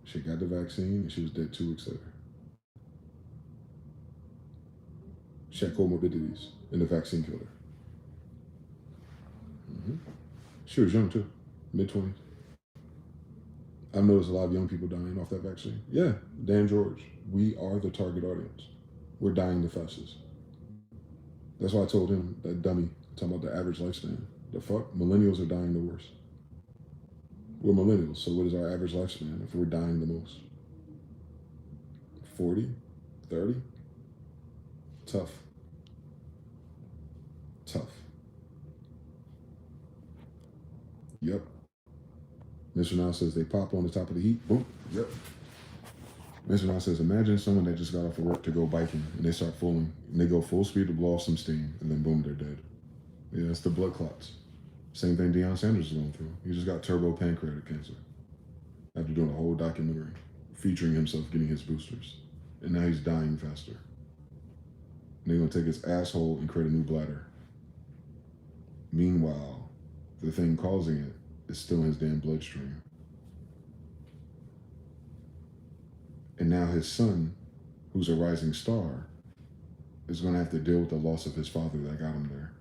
She got the vaccine and she was dead 2 weeks later. She had comorbidities and the vaccine killed her. She was young too, mid-20s. I've noticed a lot of young people dying off that vaccine. Yeah, Dan George, we are the target audience. We're dying the fastest. That's why I told him, that dummy, talking about the average lifespan. The fuck? Millennials are dying the worst. We're millennials, so what is our average lifespan if we're dying the most? 40? 30? Tough. Tough. Yep. Mr. Now says they pop on the top of the heat. Boom. Yep. Mr. Now says, imagine someone that just got off of work to go biking and they start falling and they go full speed to blow off some steam and then boom, they're dead. Yeah, it's the blood clots. Same thing Deion Sanders is going through. He just got turbo pancreatic cancer after doing a whole documentary featuring himself getting his boosters. And now he's dying faster. And they're going to take his asshole and create a new bladder. Meanwhile, the thing causing it is still in his damn bloodstream. And now his son, who's a rising star, is going to have to deal with the loss of his father that got him there.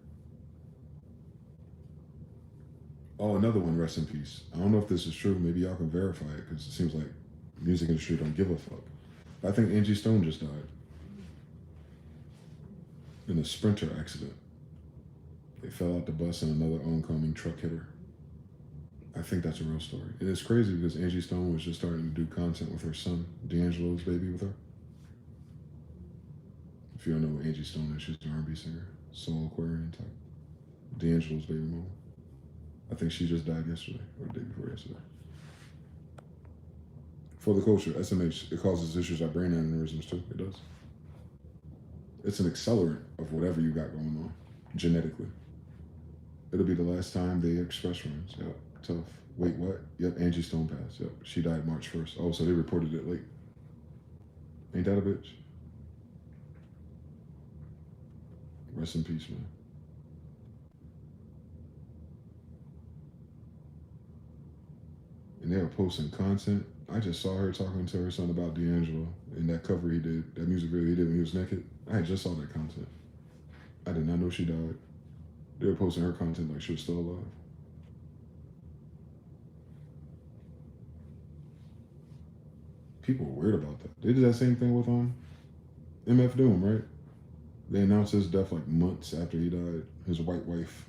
Oh, another one, rest in peace. I don't know if this is true. Maybe y'all can verify it, because it seems like music industry don't give a fuck. I think Angie Stone just died in a Sprinter accident. They fell out the bus and another oncoming truck hit her. I think that's a real story. And it's crazy because Angie Stone was just starting to do content with her son, D'Angelo's baby with her. If you don't know what Angie Stone is, she's an R&B singer, soul Aquarian type. D'Angelo's baby mama. I think she just died yesterday, or the day before yesterday. For the culture, SMH, it causes issues like brain aneurysms too. It does. It's an accelerant of whatever you got going on, genetically. It'll be the last time they express runs. Yep, tough. Wait, what? Yep, Angie Stone passed. Yep, she died March 1st. Oh, so they reported it late. Ain't that a bitch? Rest in peace, man. And they were posting content. I just saw her talking to her son about D'Angelo in that cover he did, that music video he did when he was naked. I just saw that content. I did not know she died. They were posting her content like she was still alive. People were weird about that. They did that same thing with MF Doom, right? They announced his death like months after he died. His white wife.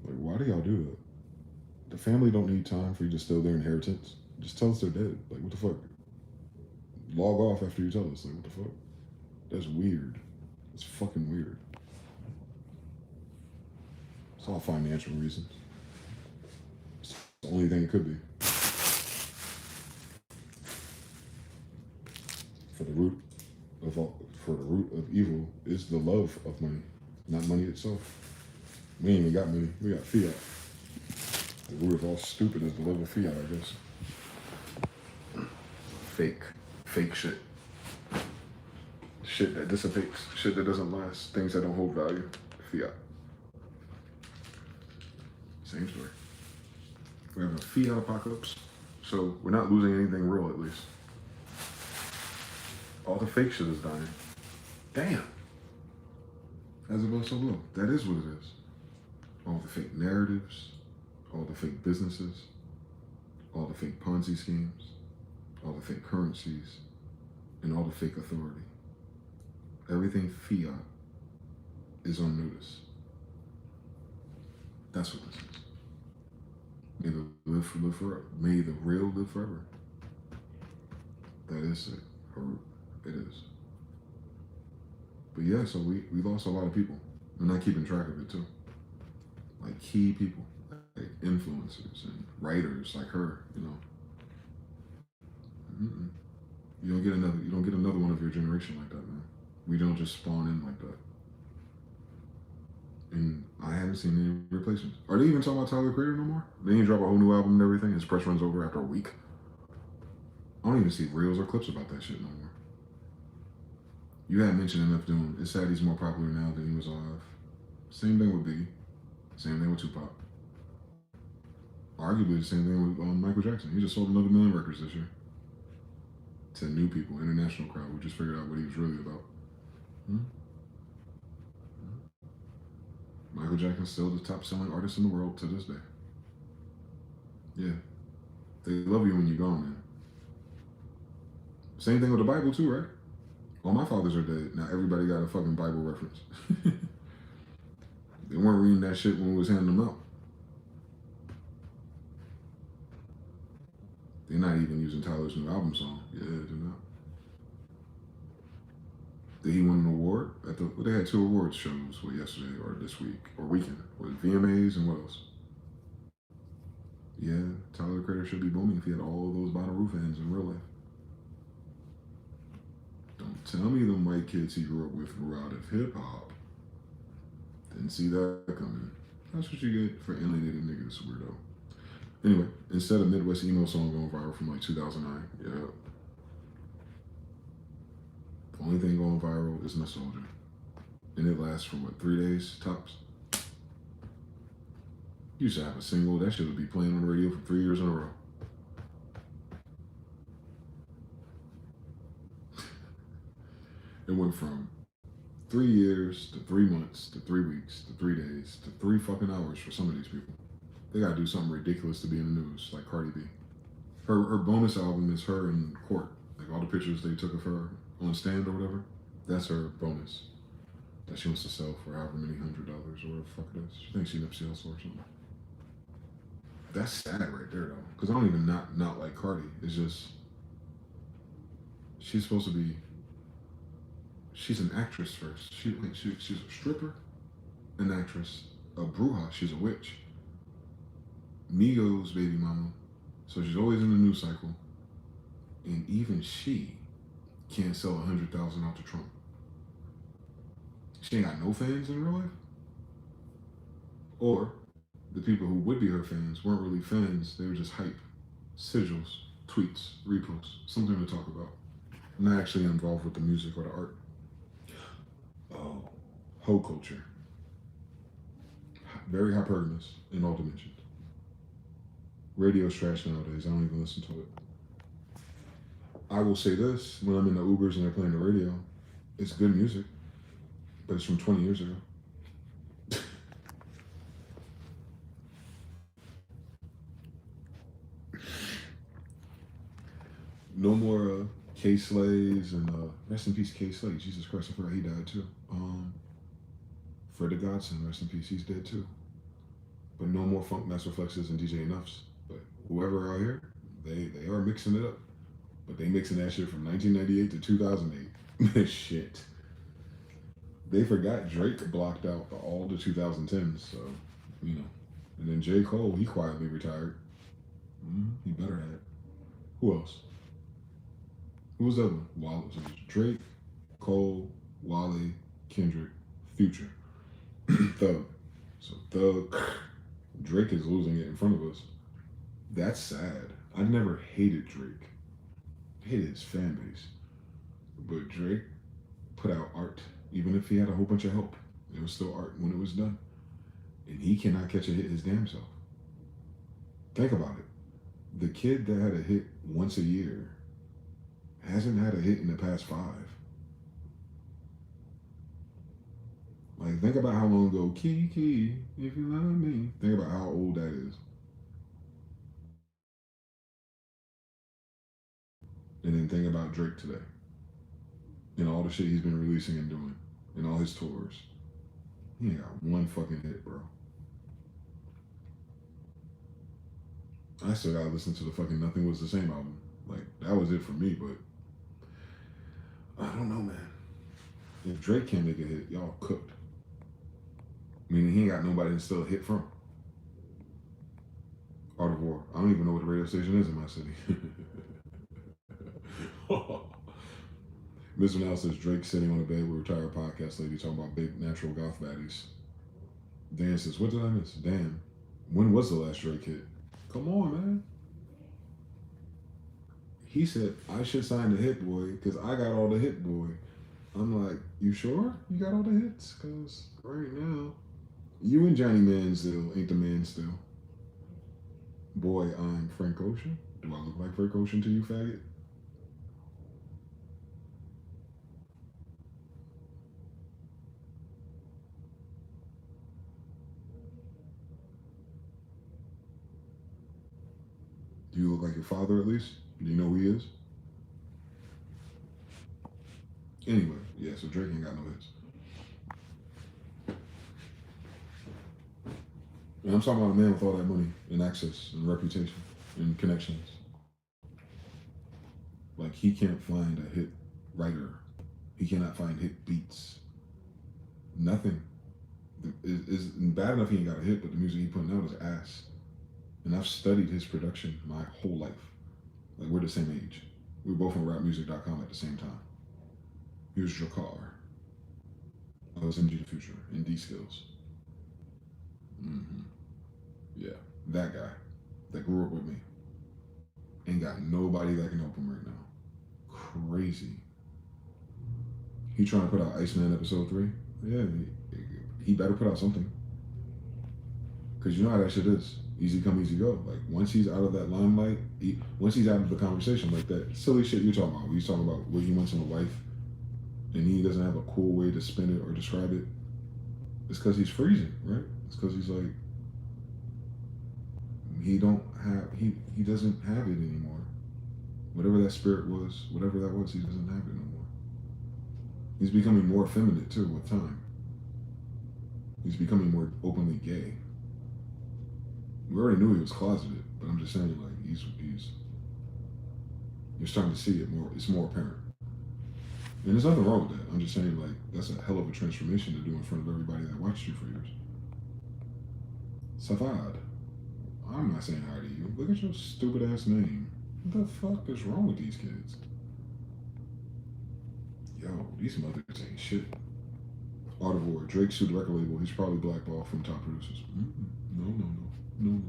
Like, why do y'all do that? The family don't need time for you to steal their inheritance. Just tell us they're dead. Like, what the fuck? Log off after you tell us. Like, what the fuck? That's weird. It's fucking weird. It's all financial reasons. It's the only thing it could be. For the root of evil is the love of money, not money itself. We ain't even got money. We got fiat. The root of all stupid is the love of fiat, I guess. Fake shit. Shit that dissipates. Shit that doesn't last. Things that don't hold value. Fiat. Same story. We have a fiat apocalypse, so we're not losing anything real, at least. All the fake shit is dying. Damn. As above, so below. That is what it is. All the fake narratives, all the fake businesses, all the fake Ponzi schemes, all the fake currencies, and all the fake authority. Everything fiat is on notice. That's what this is. May the live forever. May the real live forever. That is it. It is. But yeah, so we lost a lot of people. We're not keeping track of it too. Like key people, like influencers and writers like her, you know. You don't get another one of your generation like that, man. We don't just spawn in like that. And I haven't seen any replacements. Are they even talking about Tyler Creator no more? They ain't drop a whole new album and everything. His press runs over after a week. I don't even see reels or clips about that shit no more. You had mentioned MF Doom. It's sad he's more popular now than he was alive. Same thing with Biggie. Same thing with Tupac. Arguably the same thing with Michael Jackson. He just sold another 1 million records this year. To new people, international crowd who just figured out what he was really about. Michael Jackson's still the top selling artist in the world to this day. Yeah. They love you when you're gone, man. Same thing with the Bible too, right? All my fathers are dead. Now everybody got a fucking Bible reference. They weren't reading that shit when we was handing them out. They're not even using Tyler's new album song. Yeah, they're not. Did he win an award? They had 2 awards shows yesterday or this week or weekend. With VMAs and what else? Yeah, Tyler the Creator should be booming if he had all of those Bonnaroo fans in real life. Don't tell me the white kids he grew up with were out of hip hop. Didn't see that coming. That's what you get for alienated niggas, weirdo. Anyway, instead of Midwest emo song going viral from like 2009, yeah. The only thing going viral is nostalgia. And it lasts for what, 3 days tops? You used to have a single, that shit would be playing on the radio for 3 years in a row. It went from 3 years to 3 months to 3 weeks to 3 days to 3 fucking hours for some of these people. They gotta do something ridiculous to be in the news, like Cardi B. Her bonus album is her in court. Like all the pictures they took of her on stand or whatever, that's her bonus that she wants to sell for however many $100 or whatever the fuck it is. She thinks she Nipsey Hussle or something. That's sad right there though, because I don't even not like Cardi. It's just she's supposed to be. She's an actress first. She's a stripper, an actress, a bruja. She's a witch. Migos baby mama, so she's always in the news cycle, and even she can't sell 100,000 out to Trump. She ain't got no fans in real life, or the people who would be her fans weren't really fans. They were just hype, sigils, tweets, reposts, something to talk about. Not actually involved with the music or the art. Oh, hoe culture. Very hypergamous in all dimensions. Radio's trash nowadays. I don't even listen to it. I will say this, when I'm in the Ubers and they're playing the radio, it's good music, but it's from 20 years ago. No more K-Slays and rest in peace K-Slay. Jesus Christ, I forgot he died too. Fred the Godson, rest in peace, he's dead too. But no more Funk Master Flexes and DJ Enoughs. But whoever out here, they are mixing it up. But they mixing that shit from 1998 to 2008. Shit. They forgot Drake blocked out all the 2010s, so, you know. And then J. Cole, he quietly retired. He better have. Who else? Who was the other one? So Drake, Cole, Wale, Kendrick, Future. Thug. So Thug, Drake is losing it in front of us. That's sad. I never hated Drake. I hated his fan base. But Drake put out art. Even if he had a whole bunch of help, it was still art when it was done. And he cannot catch a hit his damn self. Think about it. The kid that had a hit once a year hasn't had a hit in the past 5. Like, think about how long ago, Kiki, if you love me. Think about how old that is. And then think about Drake today. And all the shit he's been releasing and doing. And all his tours. He ain't got one fucking hit, bro. I still gotta listen to the fucking Nothing Was the Same album. Like, that was it for me, but I don't know, man. If Drake can't make a hit, y'all cooked. Meaning he ain't got nobody to still hit from. Art of War. I don't even know what the radio station is in my city. Mr. Now says Drake sitting on the bed with retired podcast lady talking about big natural goth baddies. Dan says, what did I miss? Dan, when was the last Drake hit? Come on, man. He said, I should sign the Hit Boy because I got all the Hit Boy. I'm like, you sure you got all the hits? Because right now, you and Johnny Manziel ain't the man still. Boy, I'm Frank Ocean. Do I look like Frank Ocean to you, faggot? Do you look like your father at least? Do you know who he is? Anyway, yeah, so Drake ain't got no hits. And I'm talking about a man with all that money and access and reputation and connections. Like, he can't find a hit writer. He cannot find hit beats. Nothing. It's bad enough he ain't got a hit, but the music he putting out is ass. And I've studied his production my whole life. Like, we're the same age. We were both on rapmusic.com at the same time. He was Jakar. I was mgthefuture and D-Skills. Yeah, that guy that grew up with me. Ain't got nobody that can help him right now. Crazy. He trying to put out Iceman episode 3. Yeah, he better put out something. Because you know how that shit is. Easy come, easy go. Like, once he's out of that limelight, once he's out of the conversation, like that silly shit you're talking about, where he's talking about where he wants him a wife, and he doesn't have a cool way to spin it or describe it, it's because he's freezing, right? It's because he's like, he doesn't have it anymore. Whatever that spirit was, whatever that was, he doesn't have it no more. He's becoming more effeminate too with time. He's becoming more openly gay. We already knew he was closeted, but I'm just saying, like, you're starting to see it more. It's more apparent, and there's nothing wrong with that. I'm just saying, like, that's a hell of a transformation to do in front of everybody that watched you for years. Savad, I'm not saying hi to you. Look at your stupid ass name. What the fuck is wrong with these kids? Yo, these mothers ain't shit. Audivore, Drake sued record label. He's probably blackballed from top producers. No.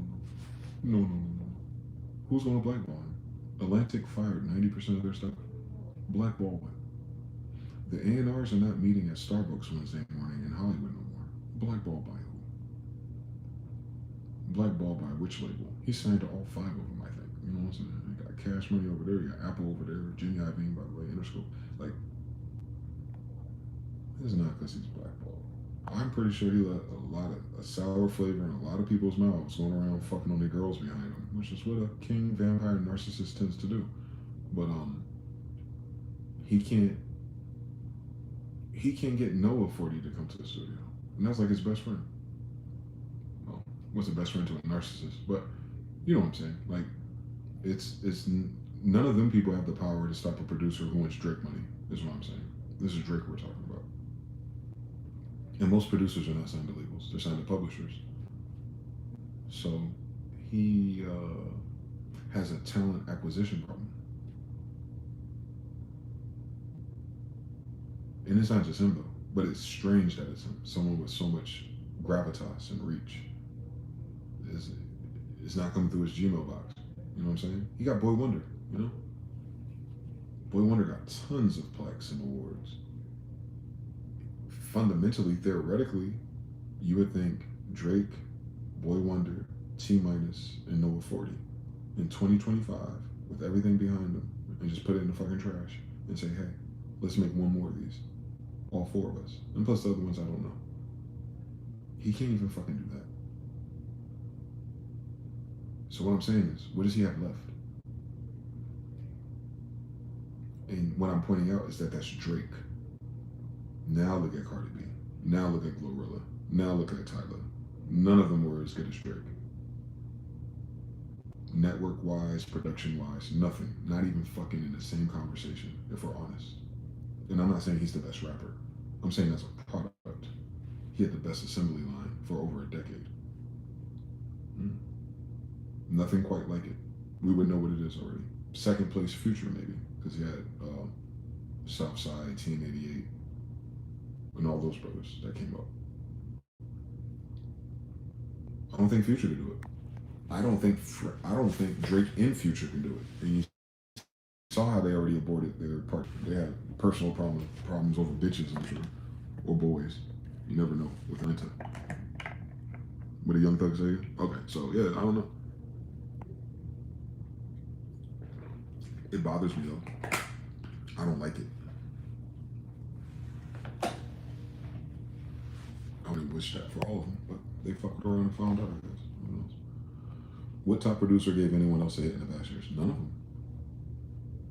Who's gonna blackball him? Atlantic fired 90% of their stuff. Blackball what? The A&Rs are not meeting at Starbucks Wednesday morning in Hollywood no more. Blackball by who? Blackball by which label? He signed to all 5 of them, I think. You know what I'm saying? He got Cash Money over there, you got Apple over there, Jenny Iovine, by the way, Interscope. Like, it's not because he's blackballed. I'm pretty sure he let a sour flavor in a lot of people's mouths going around fucking on their girls behind him, which is what a king vampire narcissist tends to do. But he can't get Noah 40 to come to the studio. And that's like his best friend. Well, what's a best friend to a narcissist? But you know what I'm saying? Like, it's none of them people have the power to stop a producer who wants Drake money, is what I'm saying. This is Drake we're talking about. And most producers are not signed to labels, they're signed to publishers. So he has a talent acquisition problem. And it's not just him though, but it's strange that it's him. Someone with so much gravitas and reach. It's not coming through his Gmail box. You know what I'm saying? He got Boy Wonder, you know? Boy Wonder got tons of plaques and awards. Fundamentally, theoretically, you would think Drake, Boy Wonder, T-Minus, and Noah 40 in 2025 with everything behind them, and just put it in the fucking trash and say, hey, let's make one more of these. All 4 of us. And plus the other ones I don't know. He can't even fucking do that. So what I'm saying is, what does he have left? And what I'm pointing out is that that's Drake. Now look at Cardi B. Now look at Glorilla. Now look at Tyler. None of them were as good as Drake. Network-wise, production-wise, nothing. Not even fucking in the same conversation, if we're honest. And I'm not saying he's the best rapper. I'm saying as a product, he had the best assembly line for over a decade. Nothing quite like it. We would know what it is already. Second place Future, maybe, because he had Southside, Team 88, and all those brothers that came up. I don't think Future could do it. I don't think Drake and Future can do it. And you saw how they already aborted their part. They had personal problems over bitches, I'm sure, or boys. You never know with Atlanta. What a Young Thug say? Okay, so yeah, I don't know. It bothers me though. I don't like it. I only wish that for all of them, but they fucked around and found out, I guess. Who knows? What top producer gave anyone else a hit in the past years? None of them.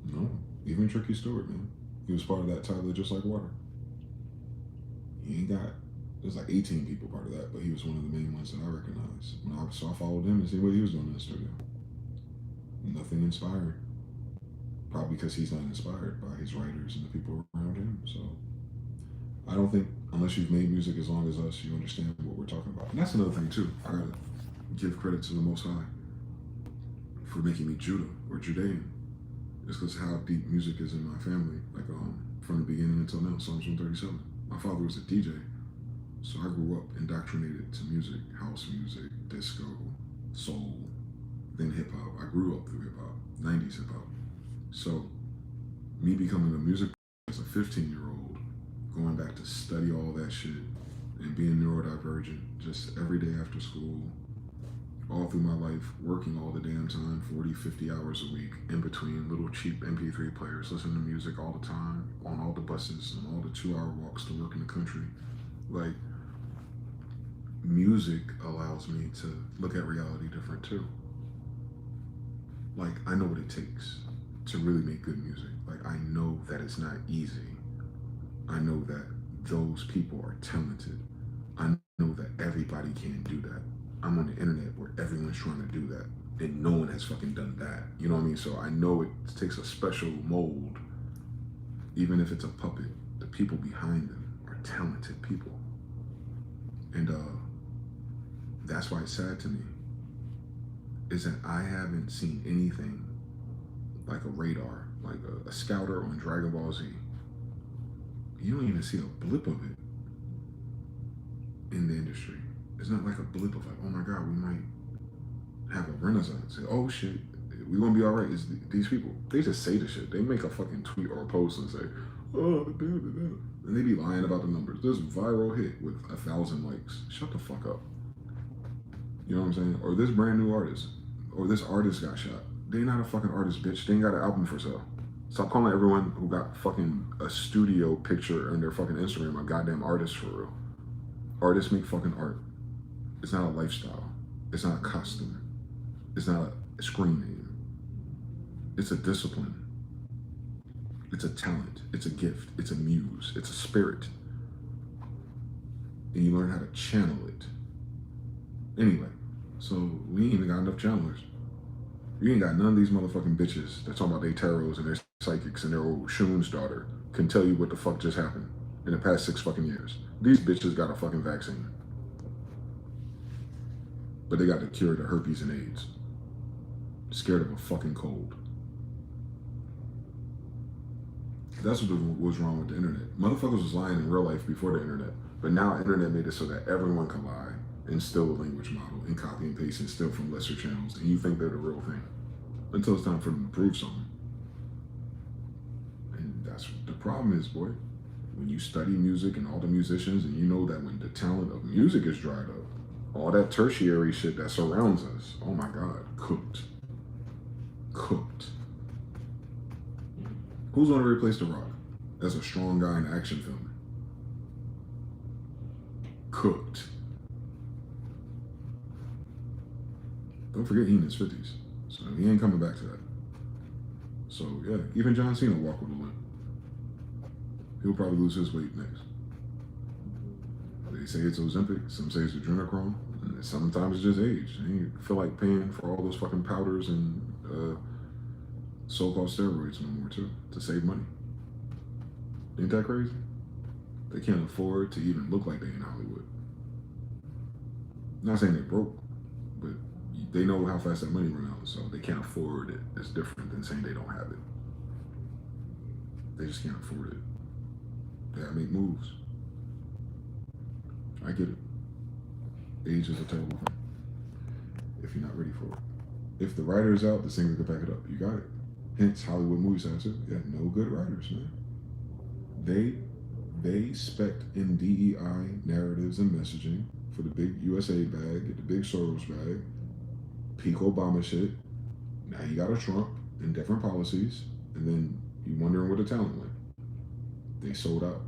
No. Even Tricky Stewart, man. He was part of that Tyler Just Like Water. He ain't got, there's like 18 people part of that, but he was one of the main ones that I recognized. So I followed him and see what he was doing in the studio. Nothing inspiring. Probably because he's not inspired by his writers and the people around him. So I don't think, unless you've made music as long as us, you understand what we're talking about. And that's another thing too. I gotta give credit to the Most High for making me Judah or Judean. It's because how deep music is in my family, like from the beginning until now. Psalms 137. My father was a DJ, so I grew up indoctrinated to music, house music, disco, soul, then hip hop. I grew up through hip hop, 90s hip hop. So me becoming a music as a 15-year-old, going back to study all that shit and being neurodivergent just every day after school, all through my life, working all the damn time, 40, 50 hours a week, in between little cheap MP3 players, listening to music all the time, on all the buses and all the 2-hour walks to work in the country. Like, music allows me to look at reality different too. Like, I know what it takes to really make good music. Like, I know that it's not easy. I know that those people are talented. I know that everybody can't do that. I'm on the internet where everyone's trying to do that, and no one has fucking done that. You know what I mean? So I know it takes a special mold, even if it's a puppet. The people behind them are talented people. And that's why it's sad to me, is that I haven't seen anything like a radar, like a scouter on Dragon Ball Z. You don't even see a blip of it in the industry. It's not like a blip of like, oh my God, we might have a renaissance. Oh shit, we're gonna be all right. It's these people. They just say the shit. They make a fucking tweet or a post and say, oh, and they be lying about the numbers. This viral hit with 1,000 likes. Shut the fuck up. You know what I'm saying? Or this brand new artist, or this artist got shot. They not a fucking artist, bitch. They ain't got an album for sale. Stop calling everyone who got fucking a studio picture on their fucking Instagram a goddamn artist for real. Artists make fucking art. It's not a lifestyle. It's not a costume. It's not a screen name. It's a discipline. It's a talent. It's a gift. It's a muse. It's a spirit. And you learn how to channel it. Anyway, so we ain't even got enough channelers. You ain't got none of these motherfucking bitches that talk about they tarots and their psychics and their old Shun's daughter can tell you what the fuck just happened in the past 6 fucking years. These bitches got a fucking vaccine. But they got the cure to herpes and AIDS. Scared of a fucking cold. That's what was wrong with the internet. Motherfuckers was lying in real life before the internet. But now internet made it so that everyone can lie and steal a language model and copy and paste and steal from lesser channels. And you think they're the real thing. Until it's time for them to prove something. And that's what the problem is, boy. When you study music and all the musicians and you know that when the talent of music is dried up, all that tertiary shit that surrounds us, oh my God, cooked. Cooked. Who's going to replace The Rock as a strong guy in action film? Cooked. Don't forget he in his 50s. So he ain't coming back to that. So yeah, even John Cena walk with a limp. He'll probably lose his weight next. They say it's Ozempic, some say it's adrenochrome, and sometimes it's just age. And you feel like paying for all those fucking powders and so-called steroids no more too, to save money. Ain't that crazy? They can't afford to even look like they in Hollywood. Not saying they broke, but they know how fast that money runs out, so they can't afford it. It's different than saying they don't have it. They just can't afford it. They gotta make moves. I get it. Age is a terrible thing if you're not ready for it. If the writer is out, the singer can back it up. You got it. Hence, Hollywood movies have it. Yeah, no good writers, man. They spec in DEI narratives and messaging for the big USA bag, get the big Soros bag, peak Obama shit. Now you got a Trump and different policies, and then you wondering where the talent went. They sold out.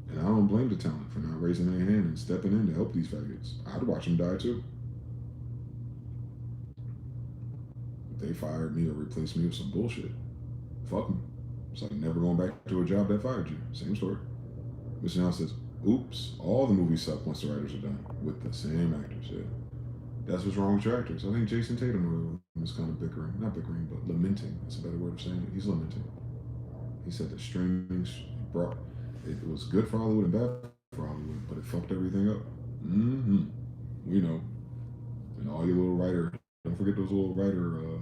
And I don't blame the talent for not raising their hand and stepping in to help these faggots. I'd watch them die too. If they fired me or replaced me with some bullshit, fuck them. It's like never going back to a job that fired you. Same story. Which now says, oops, all the movies suck once the writers are done with the same actors. Yeah. That's what's wrong with your actors. I think Jason Tatum was kind of bickering. Not bickering, but lamenting. That's a better word of saying it. He's lamenting. He said the streaming brought, it was good for Hollywood and bad for Hollywood, but it fucked everything up. Mm-hmm. We know. And all your little writer, don't forget those little writer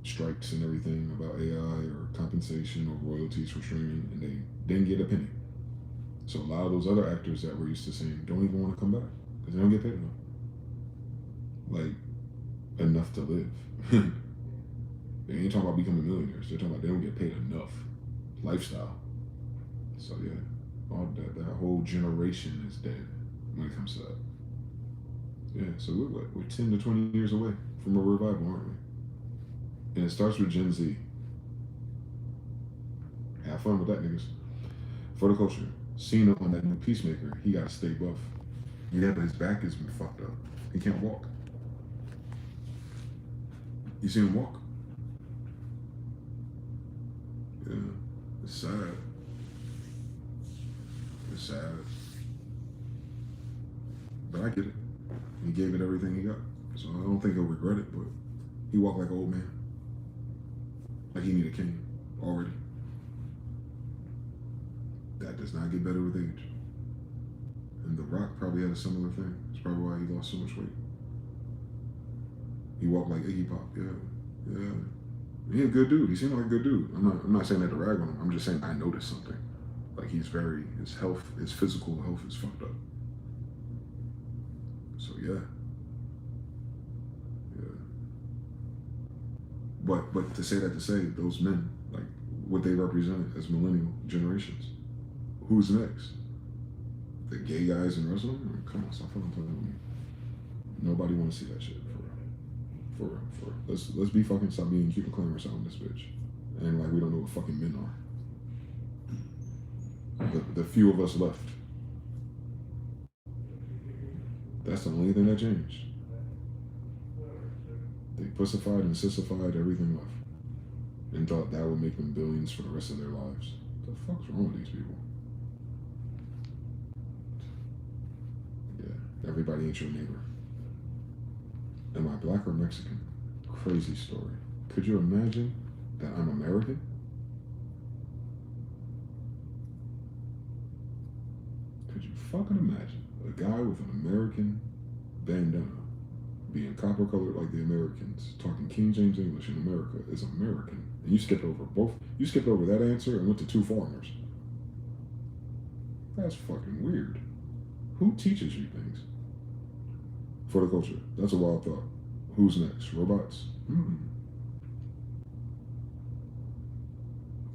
strikes and everything about AI or compensation or royalties for streaming, and they didn't get a penny. So a lot of those other actors that we're used to seeing don't even want to come back because they don't get paid enough. Like, enough to live. They ain't talking about becoming millionaires. They're talking about they don't get paid enough. Lifestyle. So yeah, all that whole generation is dead when it comes to that. Yeah, so we're 10 to 20 years away from a revival, aren't we? And it starts with Gen Z. have fun with that, niggas. For the culture, Cena on that new Peacemaker, he got to stay buff. Yeah, but his back has been fucked up. He can't walk. You see him walk? Yeah, it's sad. It's sad. But I get it. He gave it everything he got. So I don't think he'll regret it, but he walked like an old man. Like he need a cane already. That does not get better with age. And The Rock probably had a similar thing. It's probably why he lost so much weight. He walked like Iggy Pop, yeah. He's a good dude. He seemed like a good dude. I'm not saying that to rag on him. I'm just saying I noticed something. Like his physical health is fucked up. So yeah. But to say those men, like what they represent as millennial generations. Who's next? The gay guys in wrestling? I mean, come on, stop fucking playing with me. Nobody want to see that shit, for real. Let's be fucking, stop being cute and clamorous out in this bitch. And like we don't know what fucking men are. The few of us left. That's the only thing that changed. They pussified and sissified everything left. And thought that would make them billions for the rest of their lives. What the fuck's wrong with these people? Yeah, everybody ain't your neighbor. Am I black or Mexican? Crazy story. Could you imagine that I'm American? Could you fucking imagine a guy with an American bandana being copper colored like the Americans, talking King James English in America is American? And you skipped over both. You skipped over that answer and went to two foreigners. That's fucking weird. Who teaches you things? For the culture. That's a wild thought. Who's next? Robots?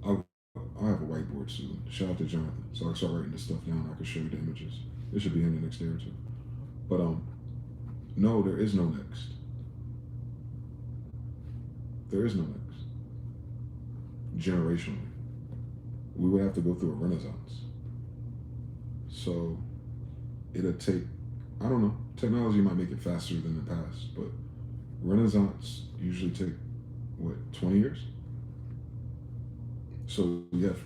I have a whiteboard soon. Shout out to Jonathan. So I can start writing this stuff down. I can show you the images. It should be in the next day or two. But no, there is no next. There is no next. Generationally, we would have to go through a renaissance. So it'll take, I don't know, technology might make it faster than the past, but renaissance usually take, 20 years? So you have,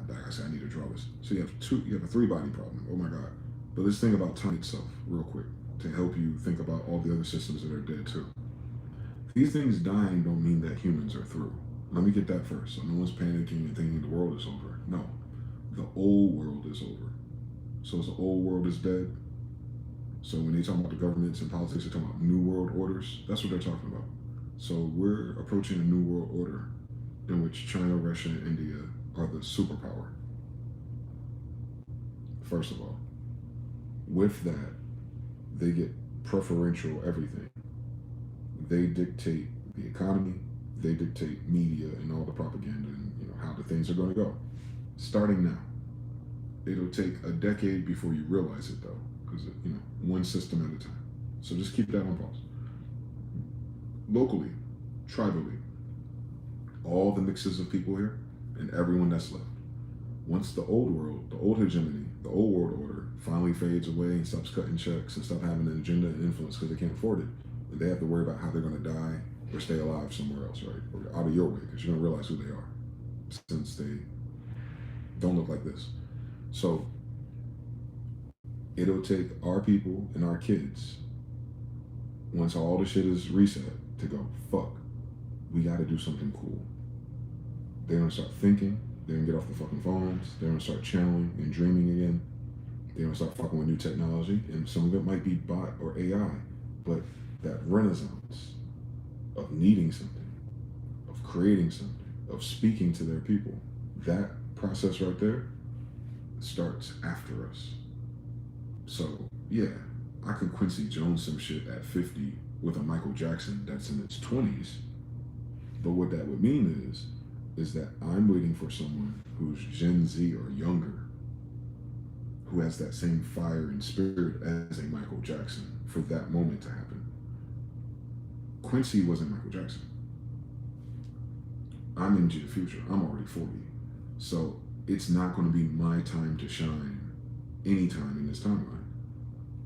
like I said, I need to draw this. So you have a three-body problem. Oh my God. But let's think about time itself real quick to help you think about all the other systems that are dead too. These things dying don't mean that humans are through. Let me get that first. So no one's panicking and thinking the world is over. No, the old world is over. So the old world is dead. So when they talk about the governments and politics, they're talking about new world orders. That's what they're talking about. So we're approaching a new world order in which China, Russia, and India are the superpower. First of all, with that, they get preferential everything. They dictate the economy, they dictate media and all the propaganda and how the things are going to go. Starting now. It'll take a decade before you realize it though, because one system at a time. So just keep that on pause. Locally, tribally, all the mixes of people here and everyone that's left. Once the old world, the old hegemony, the old world order finally fades away and stops cutting checks and stop having an agenda and influence because they can't afford it, and they have to worry about how they're going to die or stay alive somewhere else, right? Or out of your way, because you're going to realize who they are since they don't look like this. So it'll take our people and our kids, once all the shit is reset, to go, fuck, we got to do something cool. They're going to start thinking. They're going to get off the fucking phones. They're going to start channeling and dreaming again. They're going to start fucking with new technology. And some of it might be bot or AI. But that renaissance of needing something, of creating something, of speaking to their people, that process right there starts after us. So, yeah, I could Quincy Jones some shit at 50 with a Michael Jackson that's in its 20s. But what that would mean is that I'm waiting for someone who's Gen Z or younger, who has that same fire and spirit as a Michael Jackson for that moment to happen. Quincy wasn't Michael Jackson. I'm mgthefuture. I'm already 40. So it's not going to be my time to shine anytime in this timeline.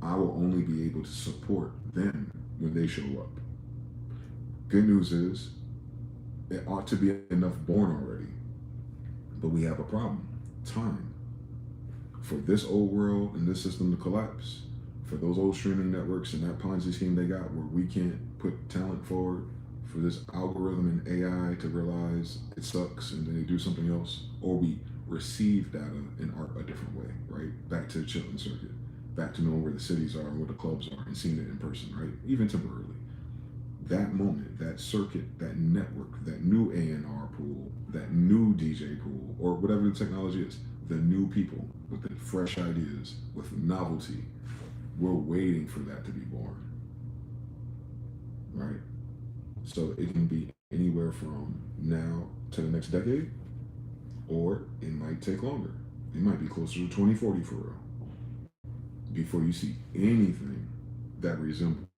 I will only be able to support them when they show up. Good news is, it ought to be enough born already. But we have a problem. Time. For this old world and this system to collapse, for those old streaming networks and that Ponzi scheme they got where we can't put talent forward, for this algorithm and AI to realize it sucks and then they do something else, or we receive data and art a different way, right? Back to the chilling circuit, back to knowing where the cities are and where the clubs are and seeing it in person, right? Even temporarily. That moment, that circuit, that network, that new A&R pool, that new DJ pool, or whatever the technology is, the new people with the fresh ideas, with novelty, we're waiting for that to be born, right? So it can be anywhere from now to the next decade, or it might take longer. It might be closer to 2040 for real, before you see anything that resembles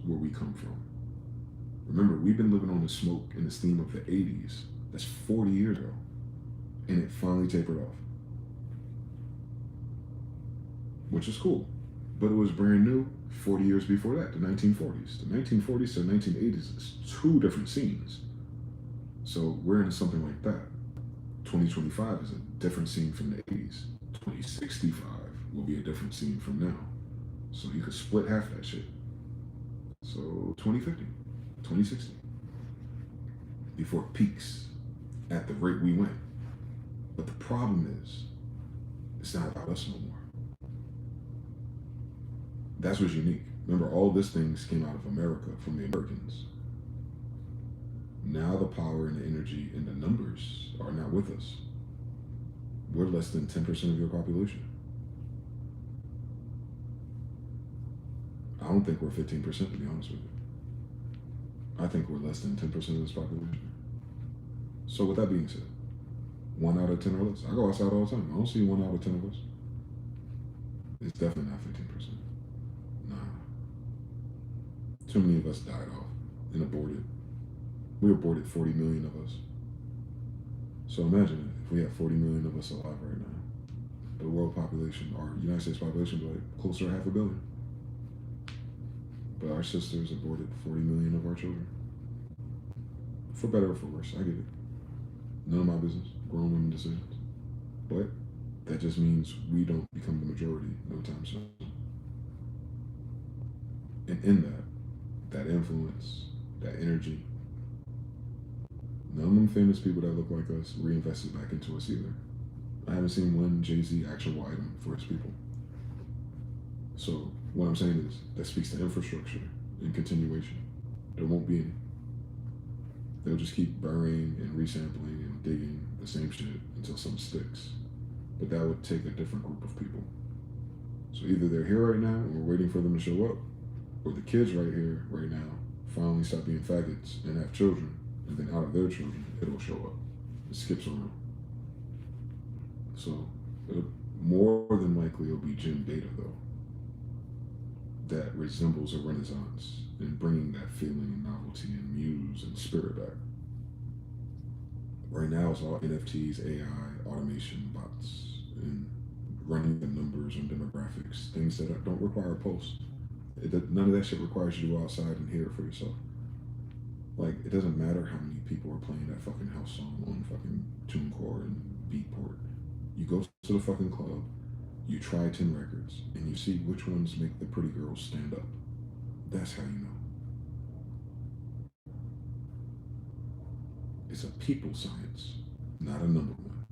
where we come from. Remember, we've been living on the smoke and the steam of the 80s. That's 40 years ago. And it finally tapered off. Which is cool. But it was brand new 40 years before that, the 1940s. The 1940s to the 1980s is two different scenes. So we're into something like that. 2025 is a different scene from the 80s. 2065 will be a different scene from now. So you could split half that shit. So 2050. 2060, before it peaks at the rate we went. But the problem is, it's not about us no more. That's what's unique. Remember, all these things came out of America, from the Americans. Now the power and the energy and the numbers are not with us. We're less than 10% of your population. I don't think we're 15%, to be honest with you. I think we're less than 10% of this population. So with that being said, 1 out of 10 or less. I go outside all the time. I don't see 1 out of 10 of us. It's definitely not 15%. Nah. Too many of us died off and aborted. We aborted 40 million of us. So imagine it, if we have 40 million of us alive right now. The world population, our United States population, would be like closer to 500 million. But our sisters aborted 40 million of our children. For better or for worse, I get it. None of my business, grown women decisions. But that just means we don't become the majority no time soon. And in that influence, that energy, none of them famous people that look like us reinvested back into us either. I haven't seen one Jay-Z actual item for his people. So what I'm saying is, that speaks to infrastructure and continuation. There won't be any. They'll just keep burying and resampling and digging the same shit until something sticks. But that would take a different group of people. So either they're here right now and we're waiting for them to show up, or the kids right here, right now, finally stop being faggots and have children, and then out of their children, it'll show up. It skips around. So more than likely it'll be Gen Beta though, that resembles a renaissance and bringing that feeling and novelty and muse and spirit back. Right now it's all NFTs, AI, automation, bots, and running the numbers and demographics, things that don't require a pulse. None of that shit requires you to go outside and hear it for yourself. Like, it doesn't matter how many people are playing that fucking house song on fucking TuneCore and Beatport. You go to the fucking club, you try 10 records, and you see which ones make the pretty girls stand up. That's how you know. It's a people science, not a number one.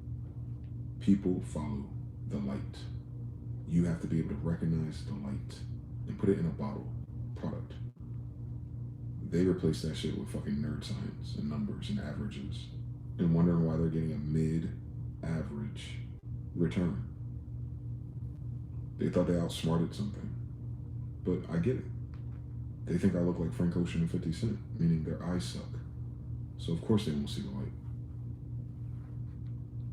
People follow the light. You have to be able to recognize the light and put it in a bottle, product. They replace that shit with fucking nerd science and numbers and averages and wondering why they're getting a mid-average return. They thought they outsmarted something. But I get it. They think I look like Frank Ocean and 50 Cent, meaning their eyes suck. So of course they won't see the light.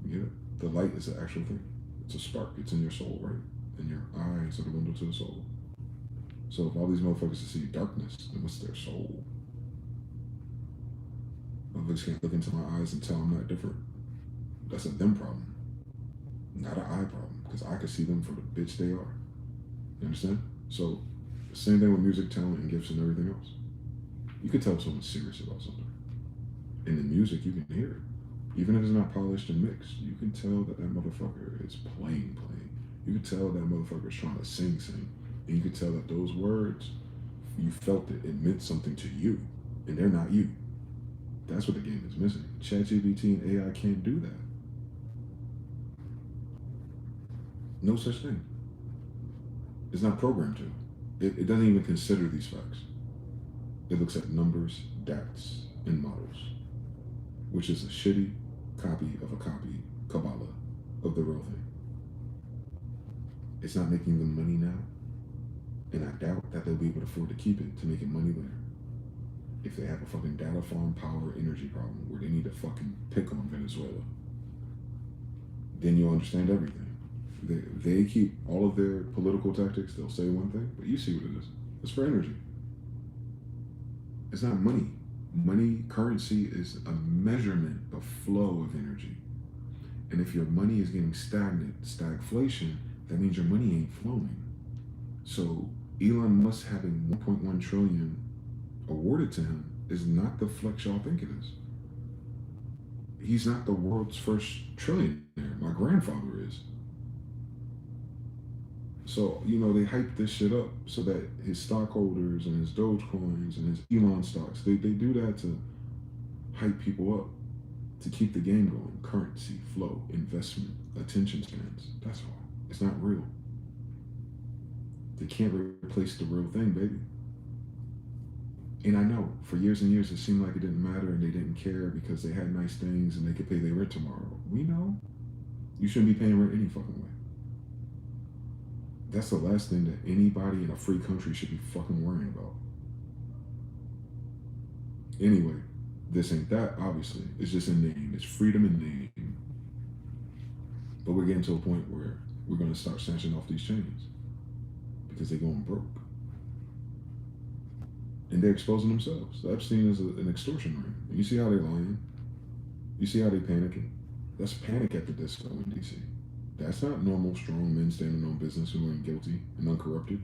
You get it? The light is the actual thing. It's a spark. It's in your soul, right? And your eyes are the window to the soul. So if all these motherfuckers see darkness, then what's their soul? Motherfuckers can't look into my eyes and tell I'm not different. That's a them problem, not an I problem, because I can see them for the bitch they are. You understand? So, same thing with music, talent, and gifts and everything else. You can tell someone's serious about something. In the music, you can hear it. Even if it's not polished and mixed, you can tell that that motherfucker is playing. You can tell that motherfucker is trying to sing. And you can tell that those words, you felt it. It meant something to you. And they're not you. That's what the game is missing. ChatGPT and AI can't do that. No such thing. It's not programmed to. It doesn't even consider these facts. It looks at numbers, dats, and models, which is a shitty copy of a copy, Kabbalah, of the real thing. It's not making them money now, and I doubt that they'll be able to afford to keep it to make it money later. If they have a fucking data farm power energy problem where they need to fucking pick on Venezuela, then you'll understand everything. They keep all of their political tactics, they'll say one thing, but you see what it is. It's for energy. It's not money. Money, currency is a measurement of flow of energy. And if your money is getting stagnant, stagflation, that means your money ain't flowing. So Elon Musk having 1.1 trillion awarded to him is not the flex y'all think it is. He's not the world's first trillionaire. My grandfather is. So, they hype this shit up so that his stockholders and his Dogecoins and his Elon stocks, they do that to hype people up, to keep the game going. Currency, flow, investment, attention spans. That's all. It's not real. They can't replace the real thing, baby. And I know, for years and years, it seemed like it didn't matter and they didn't care because they had nice things and they could pay their rent tomorrow. We know. You shouldn't be paying rent any fucking way. That's the last thing that anybody in a free country should be fucking worrying about. Anyway, this ain't that, obviously. It's just a name. It's freedom in name. But we're getting to a point where we're going to start snatching off these chains because they're going broke. And they're exposing themselves. Epstein is an extortion ring. And you see how they're lying? You see how they're panicking? That's Panic at the Disco in D.C. That's not normal, strong men standing on business who ain't guilty and uncorrupted,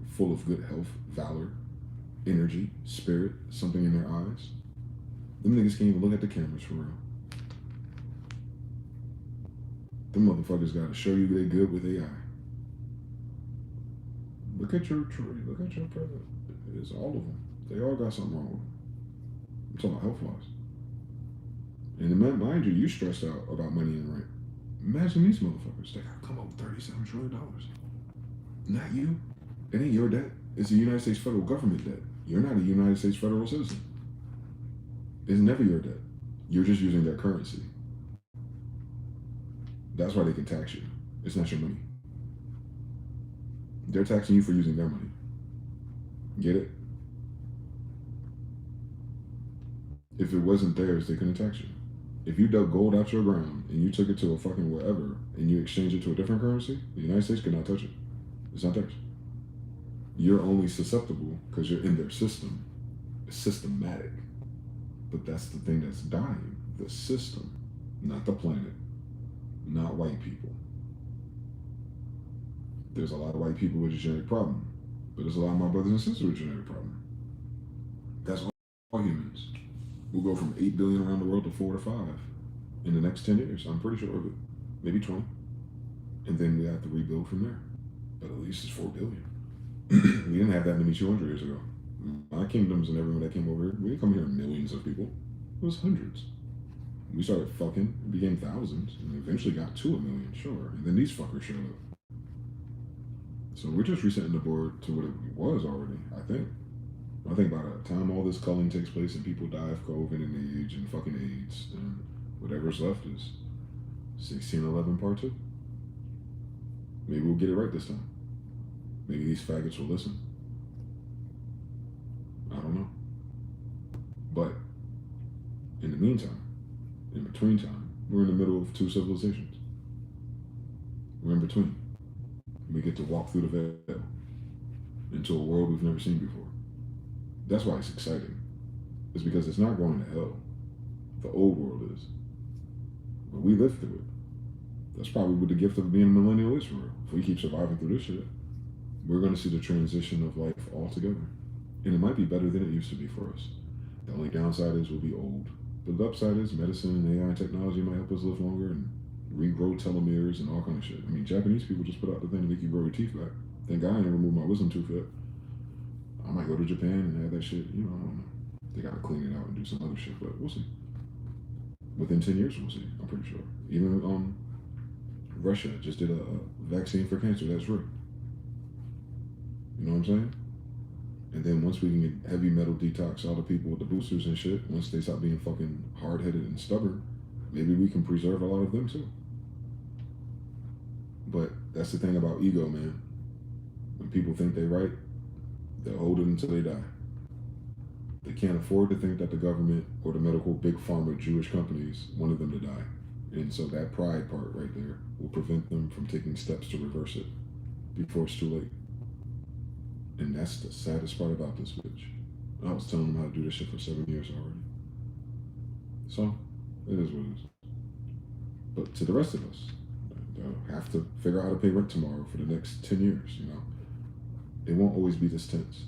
full of good health, valor, energy, spirit, something in their eyes. Them niggas can't even look at the cameras for real. Them motherfuckers gotta show you they good with AI. Look at your tree, look at your president. It's all of them. They all got something wrong with them. I'm talking about health-wise. And mind you, stressed out about money and rent. Imagine these motherfuckers. They gotta come up with $37 trillion. Not you. It ain't your debt. It's the United States federal government debt. You're not a United States federal citizen. It's never your debt. You're just using their currency. That's why they can tax you. It's not your money. They're taxing you for using their money. Get it? If it wasn't theirs, they couldn't tax you. If you dug gold out your ground and you took it to a fucking wherever and you exchange it to a different currency, the United States could not touch it. It's not theirs. You're only susceptible because you're in their system. It's systematic. But that's the thing that's dying. The system, not the planet, not white people. There's a lot of white people with a genetic problem, but there's a lot of my brothers and sisters with a genetic problem. That's all humans. We'll go from 8 billion around the world to 4 to 5 in the next 10 years. I'm pretty sure of it. Maybe 20. And then we have to rebuild from there. But at least it's 4 billion. We didn't have that many 200 years ago. My kingdoms and everyone that came over here, we didn't come here in millions of people. It was hundreds. We started fucking, it became thousands, and eventually got to 1 million, sure. And then these fuckers showed up. So we're just resetting the board to what it was already, I think. I think by the time all this culling takes place and people die of COVID and age and fucking AIDS, then whatever's left is 1611 part 2. Maybe we'll get it right this time. Maybe these faggots will listen. I don't know. But in the meantime, in between time, we're in the middle of 2 civilizations. We're in between. We get to walk through the veil into a world we've never seen before. That's why it's exciting. It's because it's not going to hell. The old world is. But we lived through it. That's probably what the gift of being a millennial is for real. If we keep surviving through this shit, we're going to see the transition of life altogether. And it might be better than it used to be for us. The only downside is we'll be old. But the upside is medicine and AI technology might help us live longer and regrow telomeres and all kind of shit. I mean, Japanese people just put out the thing to make you grow your teeth back. Thank God I ain't removed my wisdom tooth yet. I might go to Japan and have that shit, I don't know. They gotta clean it out and do some other shit, but we'll see. Within 10 years, we'll see, I'm pretty sure. Even Russia just did a vaccine for cancer, that's real. You know what I'm saying? And then once we can get heavy metal detox all the people with the boosters and shit, once they stop being fucking hard-headed and stubborn, maybe we can preserve a lot of them too. But that's the thing about ego, man. When people think they're right, they'll hold it until they die. They can't afford to think that the government or the medical big pharma Jewish companies wanted them to die. And so that pride part right there will prevent them from taking steps to reverse it before it's too late. And that's the saddest part about this bitch. I was telling them how to do this shit for 7 years already. So, it is what it is. But to the rest of us, they'll have to figure out how to pay rent tomorrow for the next 10 years, It won't always be this tense.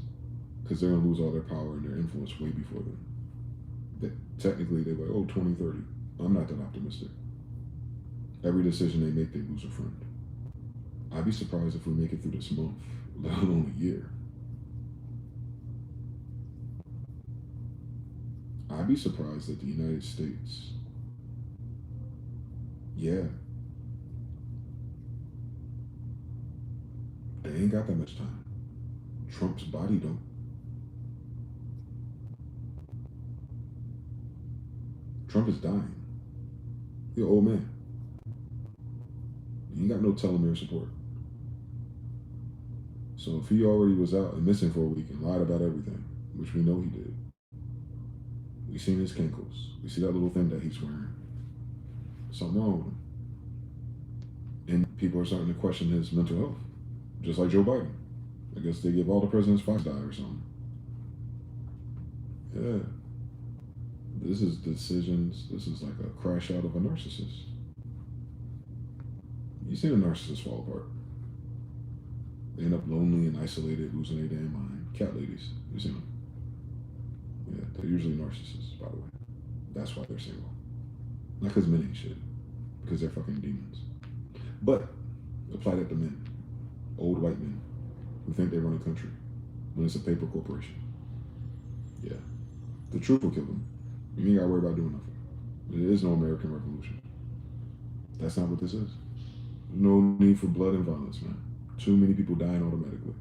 Because they're going to lose all their power and their influence way before then. Technically, they're like, 2030. I'm not that optimistic. Every decision they make, they lose a friend. I'd be surprised if we make it through this month, let alone a year. I'd be surprised that the United States, they ain't got that much time. Trump's body don't. Trump is dying. He's an old man. He ain't got no telomere support. So if he already was out and missing for a week and lied about everything, which we know he did, we seen his kinkles. We see that little thing that he's wearing. Something wrong with him. And people are starting to question his mental health. Just like Joe Biden. I guess they give all the presidents 5 die or something. Yeah. This is decisions. This is like a crash out of a narcissist. You see a narcissist fall apart. They end up lonely and isolated, losing their damn mind. Cat ladies. You see them? Yeah, they're usually narcissists, by the way. That's why they're single. Not because men ain't shit. Because they're fucking demons. But apply that to men. Old white men who think they run a country when it's a paper corporation. Yeah. The truth will kill them. You ain't gotta worry about doing nothing. There is no American Revolution. That's not what this is. No need for blood and violence, man. Too many people dying automatically.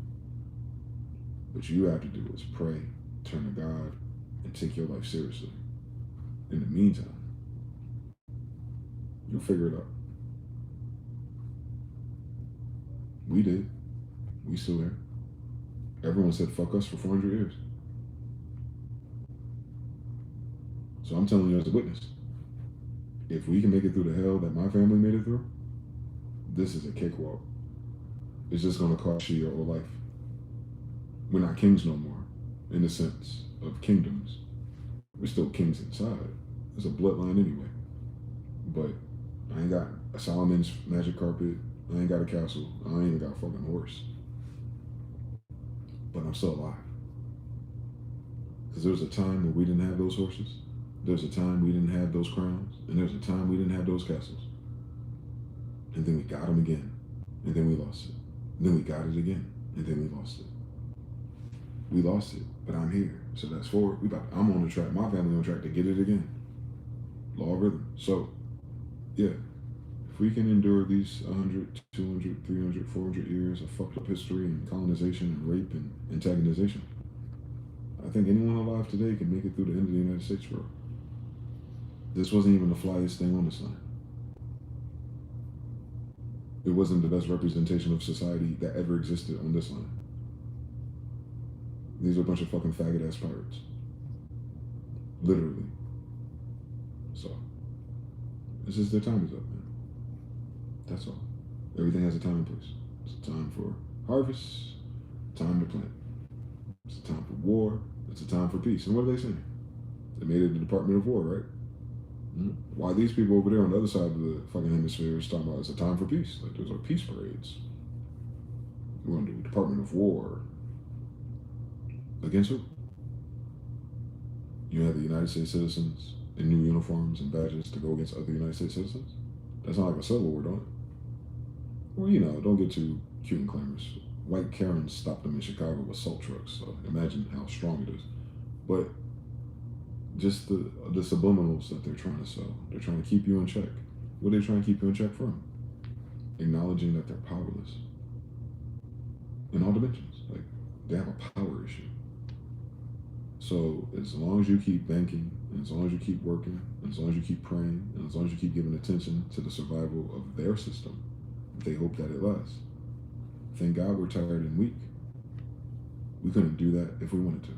What you have to do is pray, turn to God, and take your life seriously. In the meantime, you'll figure it out. We did. We still there. Everyone said fuck us for 400 years. So I'm telling you as a witness, if we can make it through the hell that my family made it through, this is a cakewalk. It's just gonna cost you your whole life. We're not kings no more, in the sense of kingdoms. We're still kings inside. It's a bloodline anyway. But I ain't got a Solomon's magic carpet. I ain't got a castle. I ain't even got a fucking horse. But I'm still alive. Because there was a time where we didn't have those horses. There was a time we didn't have those crowns. And there was a time we didn't have those castles. And then we got them again. And then we lost it. And then we got it again. And then we lost it. We lost it, but I'm here. So that's forward. I'm on the track. My family on track to get it again. Law of rhythm. So, yeah. If we can endure these 100, 200, 300, 400 years of fucked up history and colonization and rape and antagonization, I think anyone alive today can make it through the end of the United States, bro. This wasn't even the flyest thing on this line. It wasn't the best representation of society that ever existed on this line. These are a bunch of fucking faggot-ass pirates. Literally. So, it's just their time is up, man. That's all. Everything has a time and place. It's a time for harvest, time to plant. It's a time for war, it's a time for peace. And what are they saying? They made it the Department of War, right? Why these people over there on the other side of the fucking hemisphere is talking about it's a time for peace. Like, those are peace parades. You want to do Department of War against who? You have the United States citizens in new uniforms and badges to go against other United States citizens? That's not like a civil war, don't it? Well, you know, don't get too cute and clamorous. White Karens stopped them in Chicago with salt trucks, so imagine how strong it is. But just the subliminals that they're trying to sell. They're trying to keep you in check. What are they trying to keep you in check from? Acknowledging that they're powerless. In all dimensions. Like, they have a power issue. So as long as you keep banking, and as long as you keep working, and as long as you keep praying, and as long as you keep giving attention to the survival of their system, they hope that it lasts. Thank God we're tired and weak. We couldn't do that if we wanted to.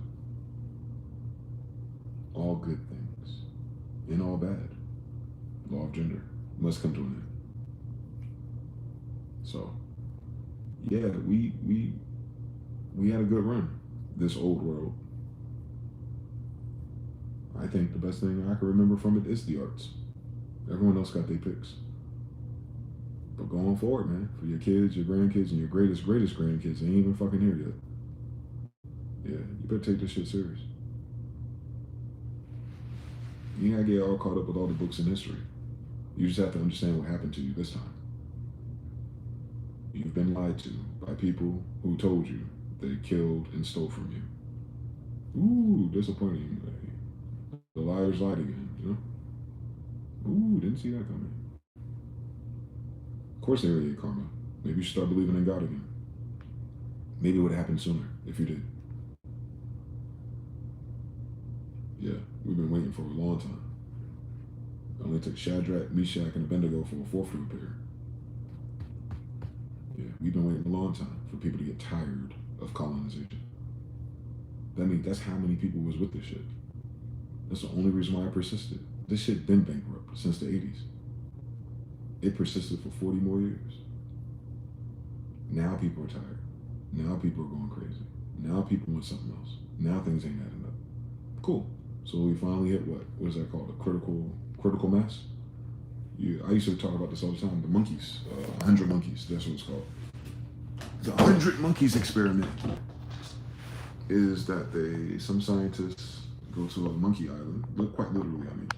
All good things and all bad. Law of gender must come to an end. So, yeah, we had a good run, this old world. I think the best thing I can remember from it is the arts. Everyone else got their picks. But going forward, man, for your kids, your grandkids, and your greatest grandkids, they ain't even fucking here yet. Yeah, you better take this shit serious. You ain't gotta get all caught up with all the books in history. You just have to understand what happened to you this time. You've been lied to by people who told you they killed and stole from you. Ooh, disappointing. The liars lied again, you know? Ooh, didn't see that coming. Of course they already get karma. Maybe you should start believing in God again. Maybe it would have happened sooner if you did. Yeah, we've been waiting for a long time. It only took Shadrach, Meshach, and Abednego for a fourth to appear. Yeah, we've been waiting a long time for people to get tired of colonization. That means that's how many people was with this shit. That's the only reason why I persisted. This shit been bankrupt since the 80s. It persisted for 40 more years. Now people are tired. Now people are going crazy. Now people want something else. Now things ain't adding up. Cool. So we finally hit what is that called? A critical mass? Yeah, I used to talk about this all the time. The monkeys, 100 monkeys, that's what it's called. The 100 monkeys experiment is that some scientists go to a monkey island, but quite literally, I mean,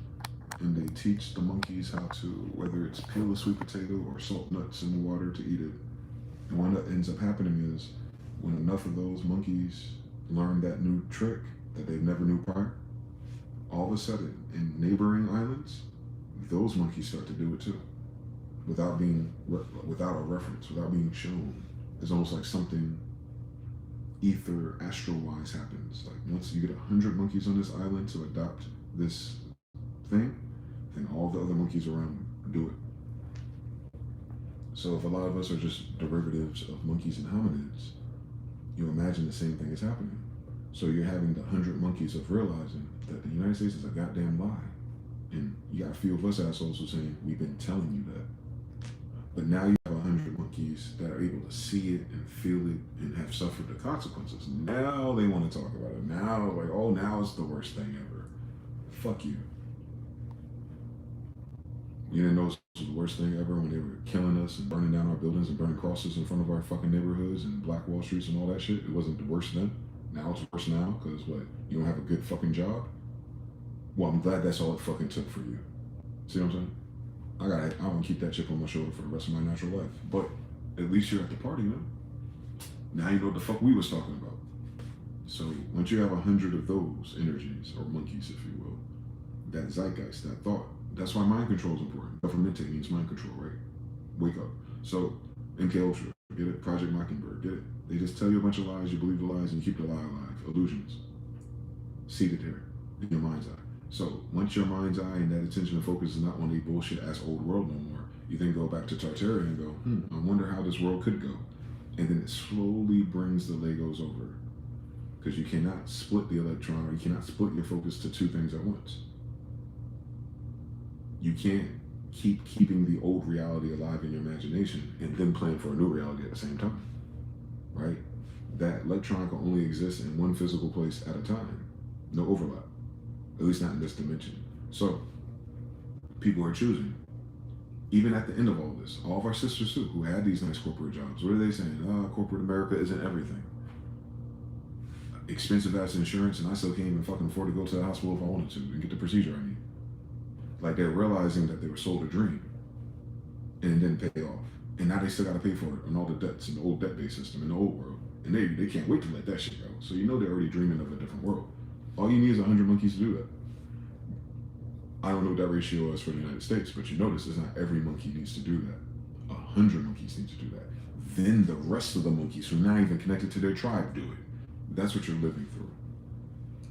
and they teach the monkeys how to, whether it's peel a sweet potato or salt nuts in the water to eat it. And what ends up happening is when enough of those monkeys learn that new trick that they never knew prior, all of a sudden in neighboring islands, those monkeys start to do it too, without a reference, without being shown. It's almost like something astral-wise happens. Like once you get 100 monkeys on this island to adopt this thing, then all the other monkeys around do it. So if a lot of us are just derivatives of monkeys and hominids, you imagine the same thing is happening. So you're having the 100 monkeys of realizing that the United States is a goddamn lie. And you got a few of us assholes who are saying, we've been telling you that. But now you have 100 monkeys that are able to see it and feel it and have suffered the consequences. Now they want to talk about it. Now, like, oh, now it's the worst thing ever. Fuck you. You didn't know it was the worst thing ever when they were killing us and burning down our buildings and burning crosses in front of our fucking neighborhoods and Black Wall Streets and all that shit? It wasn't the worst then. Now it's worse now because what? You don't have a good fucking job? Well, I'm glad that's all it fucking took for you. See what I'm saying? I want to keep that chip on my shoulder for the rest of my natural life. But at least you're at the party, man. Now you know what the fuck we was talking about. So once you have 100 of those energies, or monkeys, if you will, that zeitgeist, that thought, that's why mind control is important. Government means mind control, right? Wake up. So MK Ultra, get it? Project Mockingbird, get it? They just tell you a bunch of lies, you believe the lies, and you keep the lie alive. Illusions. Seated here in your mind's eye. So once your mind's eye and that attention and focus is not on a bullshit ass old world no more, you then go back to Tartaria and go, I wonder how this world could go. And then it slowly brings the Legos over. Because you cannot split the electron, or you cannot split your focus to two things at once. You can't keep keeping the old reality alive in your imagination and then plan for a new reality at the same time. Right? That electron can only exist in one physical place at a time. No overlap. At least not in this dimension. So People are choosing. Even at the end of all this, all of our sisters too, who had these nice corporate jobs, what are they saying? Corporate America isn't everything. Expensive ass insurance, and I still can't even fucking afford to go to the hospital if I wanted to and get the procedure I need. Like, they're realizing that they were sold a dream and it didn't pay off. And now they still got to pay for it and all the debts and the old debt-based system in the old world. And they can't wait to let that shit go. So you know they're already dreaming of a different world. All you need is 100 monkeys to do that. I don't know what that ratio is for the United States, but you notice it's not every monkey needs to do that. 100 monkeys need to do that. Then the rest of the monkeys who are not even connected to their tribe do it. That's what you're living through.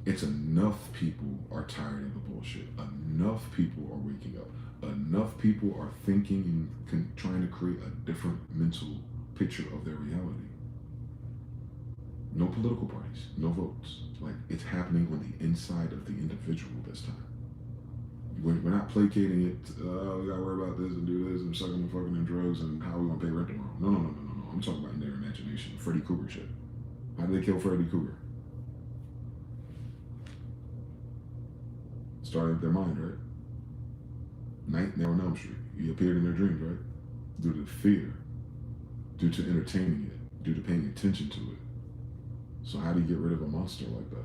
It's enough people are tired of the bullshit. Enough people are waking up. Enough people are thinking and trying to create a different mental picture of their reality. No political parties, no votes. Like, it's happening on the inside of the individual this time. We're not placating it. We gotta worry about this and do this and sucking and fucking and drugs and how we gonna pay rent tomorrow. No. I'm talking about in their imagination. Freddy Krueger shit. How did they kill Freddy Krueger? Started with their mind, right? Nightmare on Elm Street. He appeared in their dreams, right? Due to fear, due to entertaining it, due to paying attention to it. So how do you get rid of a monster like that?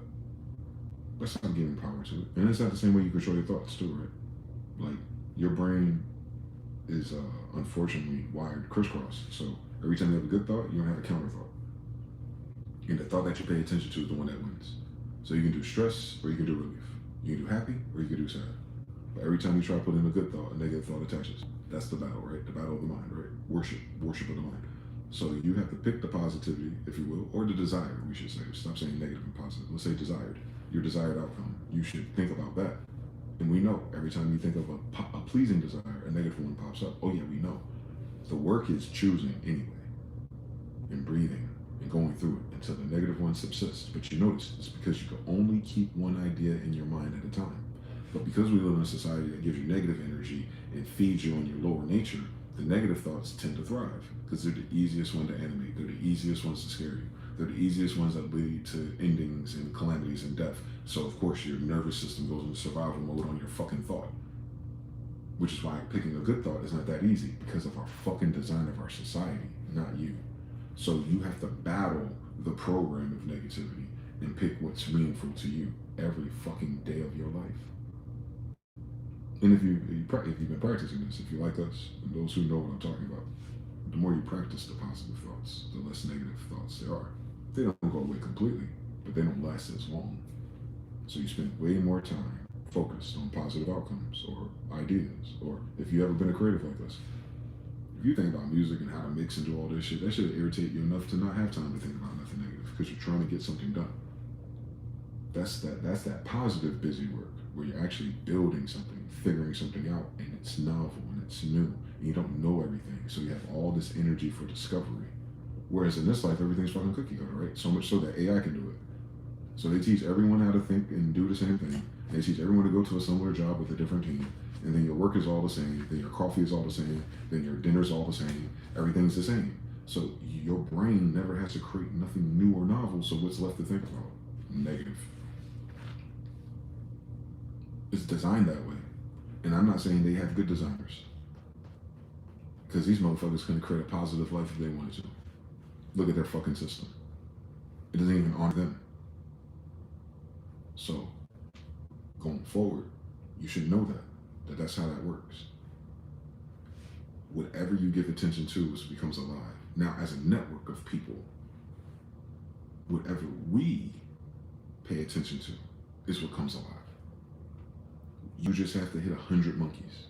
Let's not giving power to it. And it's not the same way you control your thoughts too, right? Like, your brain is unfortunately wired crisscross. So every time you have a good thought, you don't have a counter thought. And the thought that you pay attention to is the one that wins. So you can do stress or you can do relief. You can do happy or you can do sad. But every time you try to put in a good thought, a negative thought attaches. That's the battle, right? The battle of the mind, right? Worship of the mind. So you have to pick the positivity, if you will, or the desire, we should say. Stop saying negative and positive. Let's say desired. Your desired outcome. You should think about that. And we know every time you think of a pleasing desire, a negative one pops up. Oh yeah, we know. The work is choosing anyway, and breathing, and going through it until the negative one subsists. But you notice, it's because you can only keep one idea in your mind at a time. But because we live in a society that gives you negative energy and feeds you on your lower nature, the negative thoughts tend to thrive because they're the easiest one to animate. They're the easiest ones to scare you. They're the easiest ones that lead to endings and calamities and death. So of course your nervous system goes into survival mode on your fucking thought. Which is why picking a good thought is not that easy, because of our fucking design of our society, not you. So you have to battle the program of negativity and pick what's meaningful to you every fucking day of your life. And if you've been practicing this, if you're like us, and those who know what I'm talking about, the more you practice the positive thoughts, the less negative thoughts there are. They don't go away completely, but they don't last as long. So you spend way more time focused on positive outcomes or ideas, or if you've ever been a creative like us, if you think about music and how to mix and do all this shit, that should irritate you enough to not have time to think about nothing negative because you're trying to get something done. That's that positive busy work where you're actually building something, figuring something out, and it's novel and it's new, and you don't know everything, so you have all this energy for discovery. Whereas in this life, everything's fucking cookie cutter, right? So much so that AI can do it. So they teach everyone how to think and do the same thing. They teach everyone to go to a similar job with a different team, and then your work is all the same, then your coffee is all the same, then your dinner's all the same, everything's the same. So your brain never has to create nothing new or novel, so what's left to think about? Negative. It's designed that way. And I'm not saying they have good designers, because these motherfuckers couldn't create a positive life if they wanted to. Look at their fucking system. It doesn't even honor them. So, going forward, you should know that that's how that works. Whatever you give attention to becomes alive. Now, as a network of people, whatever we pay attention to is what comes alive. You just have to hit 100 monkeys.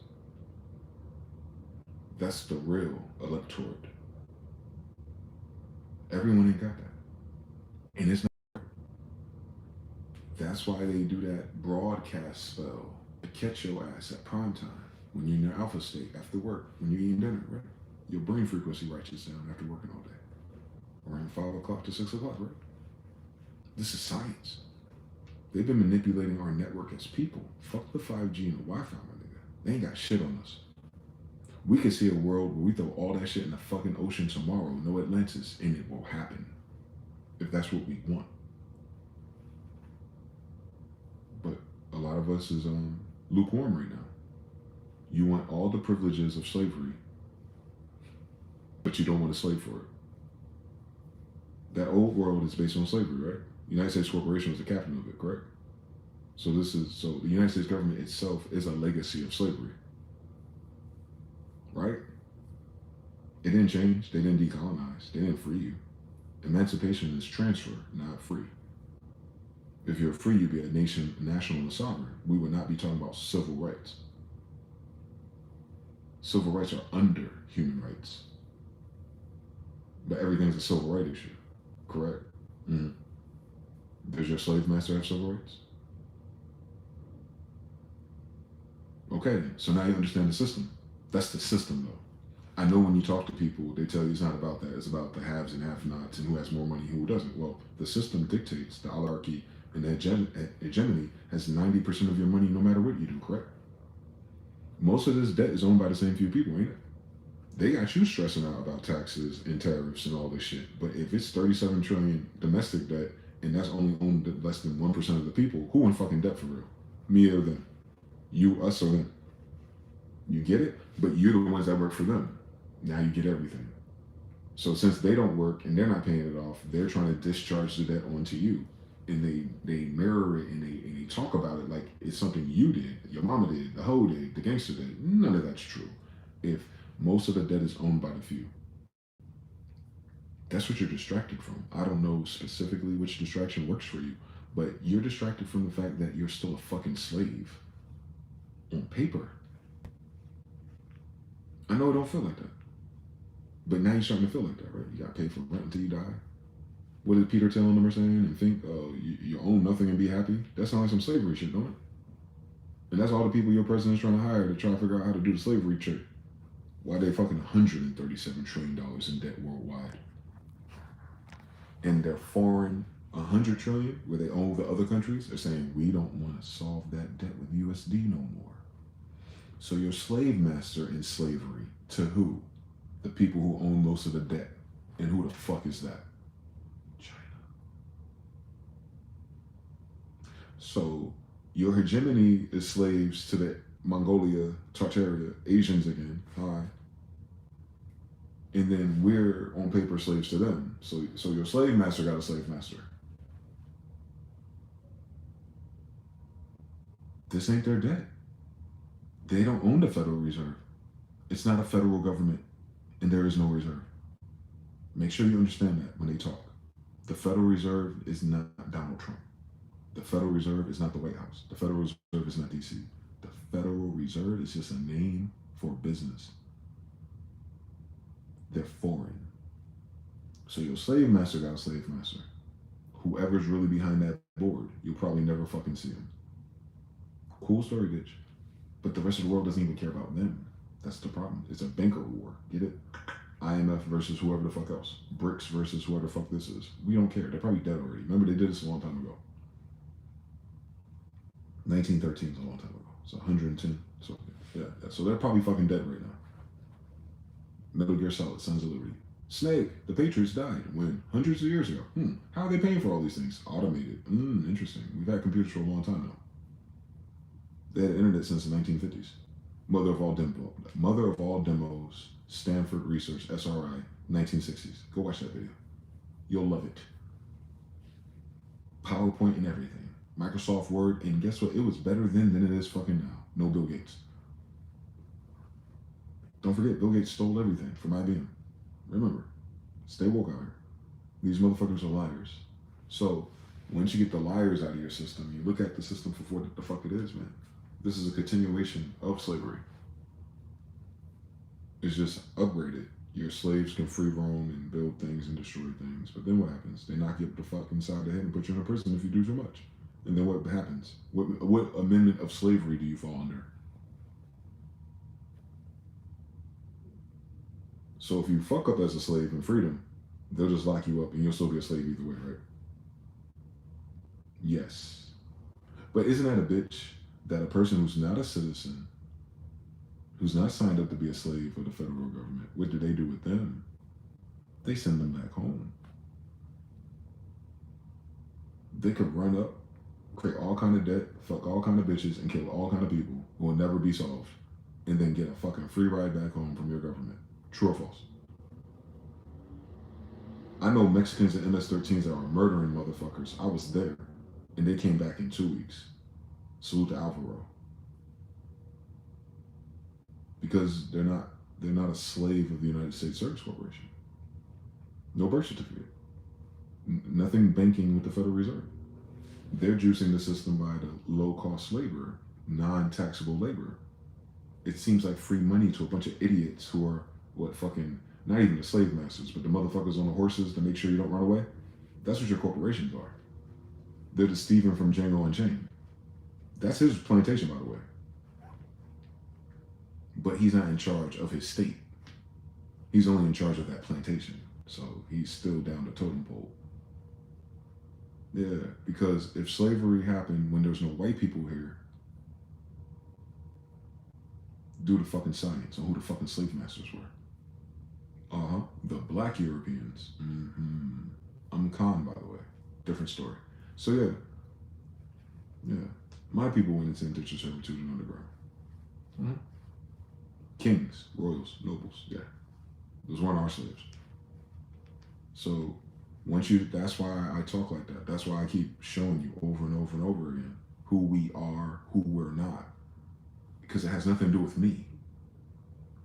That's the real electorate. Everyone ain't got that. And it's not. That's why they do that broadcast spell to catch your ass at prime time, when you're in your alpha state, after work, when you're eating dinner, right? Your brain frequency writes down after working all day. Around 5 o'clock to 6 o'clock, right? This is science. They've been manipulating our network as people. Fuck the 5G and the Wi-Fi, my nigga. They ain't got shit on us. We could see a world where we throw all that shit in the fucking ocean tomorrow, no Atlantis, and it will happen. If that's what we want. But a lot of us is lukewarm right now. You want all the privileges of slavery, but you don't want a slave for it. That old world is based on slavery, right? The United States Corporation was the captain of it, correct? So the United States government itself is a legacy of slavery, right? It didn't change. They didn't decolonize. They didn't free you. Emancipation is transfer, not free. If you're free, you'd be a nation, national, and sovereign. We would not be talking about civil rights. Civil rights are under human rights. But everything's a civil right issue, correct? Mm-hmm. Does your slave master have civil rights? Okay, so now you understand the system. That's the system, though. I know when you talk to people, they tell you it's not about that. It's about the haves and have-nots and who has more money and who doesn't. Well, the system dictates, the oligarchy and the hegemony has 90% of your money no matter what you do, correct? Most of this debt is owned by the same few people, ain't it? They got you stressing out about taxes and tariffs and all this shit. But if it's 37 trillion domestic debt and that's only owned by less than 1% of the people, who in fucking debt for real? Me or them? You, us, or them? You get it? But you're the ones that work for them. Now you get everything. So since they don't work and they're not paying it off, they're trying to discharge the debt onto you. And they mirror it and they talk about it like it's something you did, your mama did, the hoe did, the gangster did. None of that's true. If most of the debt is owned by the few. That's what you're distracted from. I don't know specifically which distraction works for you, but you're distracted from the fact that you're still a fucking slave on paper. I know it don't feel like that. But now you're starting to feel like that, right? You got to pay for rent until you die. What did Peter Thiel and them are saying? And think, oh, you own nothing and be happy? That sounds like some slavery shit, don't it? And that's all the people your president's trying to hire to try to figure out how to do the slavery trick. Why they fucking $137 trillion in debt worldwide. And they're foreign $100 trillion, where they own the other countries, are saying, we don't want to solve that debt with USD no more. So your slave master in slavery, to who? The people who own most of the debt. And who the fuck is that? China. So your hegemony is slaves to the Mongolia, Tartaria, Asians again. Hi. And then we're on paper slaves to them. So your slave master got a slave master. This ain't their debt. They don't own the Federal Reserve. It's not a federal government, and there is no reserve. Make sure you understand that when they talk. The Federal Reserve is not Donald Trump. The Federal Reserve is not the White House. The Federal Reserve is not DC. The Federal Reserve is just a name for business. They're foreign. So your slave master got a slave master. Whoever's really behind that board, you'll probably never fucking see him. Cool story, bitch. But the rest of the world doesn't even care about them. That's the problem. It's a banker war. Get it? IMF versus whoever the fuck else. BRICS versus whoever the fuck this is. We don't care. They're probably dead already. Remember, they did this a long time ago. 1913 is a long time ago. So 110. So yeah. So they're probably fucking dead right now. Metal Gear Solid, Sons of Liberty. Snake, the Patriots died when? Hundreds of years ago. How are they paying for all these things? Automated. Interesting. We've had computers for a long time now. They had the internet since the 1950s. Mother of all demos, Stanford Research, SRI, 1960s. Go watch that video. You'll love it. PowerPoint and everything. Microsoft Word, and guess what? It was better then than it is fucking now. No Bill Gates. Don't forget, Bill Gates stole everything from IBM. Remember, stay woke out here. These motherfuckers are liars. So, once you get the liars out of your system, you look at the system for what the fuck it is, man. This is a continuation of slavery. It's just upgraded. Your slaves can free roam and build things and destroy things. But then what happens? They knock you up the fuck inside the head and put you in a prison if you do too much. And then what happens? What amendment of slavery do you fall under? So if you fuck up as a slave in freedom, they'll just lock you up and you'll still be a slave either way, right? Yes. But isn't that a bitch that a person who's not a citizen, who's not signed up to be a slave of the federal government, what do they do with them? They send them back home. They could run up, create all kind of debt, fuck all kind of bitches, and kill all kind of people who will never be solved. and then get a fucking free ride back home from your government. True or false? I know Mexicans and MS-13s that are murdering motherfuckers. I was there, and they came back in 2 weeks. Salute to Alvaro. Because they're not a slave of the United States Service Corporation. No birth certificate. Nothing banking with the Federal Reserve. They're juicing the system by the low-cost labor, non-taxable labor. It seems like free money to a bunch of idiots who are, not even the slave masters, but the motherfuckers on the horses to make sure you don't run away. That's what your corporations are. They're the Stephen from Django Unchained. That's his plantation, by the way. But he's not in charge of his state. He's only in charge of that plantation. So he's still down the totem pole. Yeah, because if slavery happened when there's no white people here, do the fucking science on who the fucking slave masters were. The black Europeans. I'm Khan, by the way. Different story. So yeah. My people went into indentured servitude and underground. Kings, royals, nobles, yeah. Those weren't our slaves. So that's why I talk like that. That's why I keep showing you over and over and over again who we are, who we're not. Because it has nothing to do with me.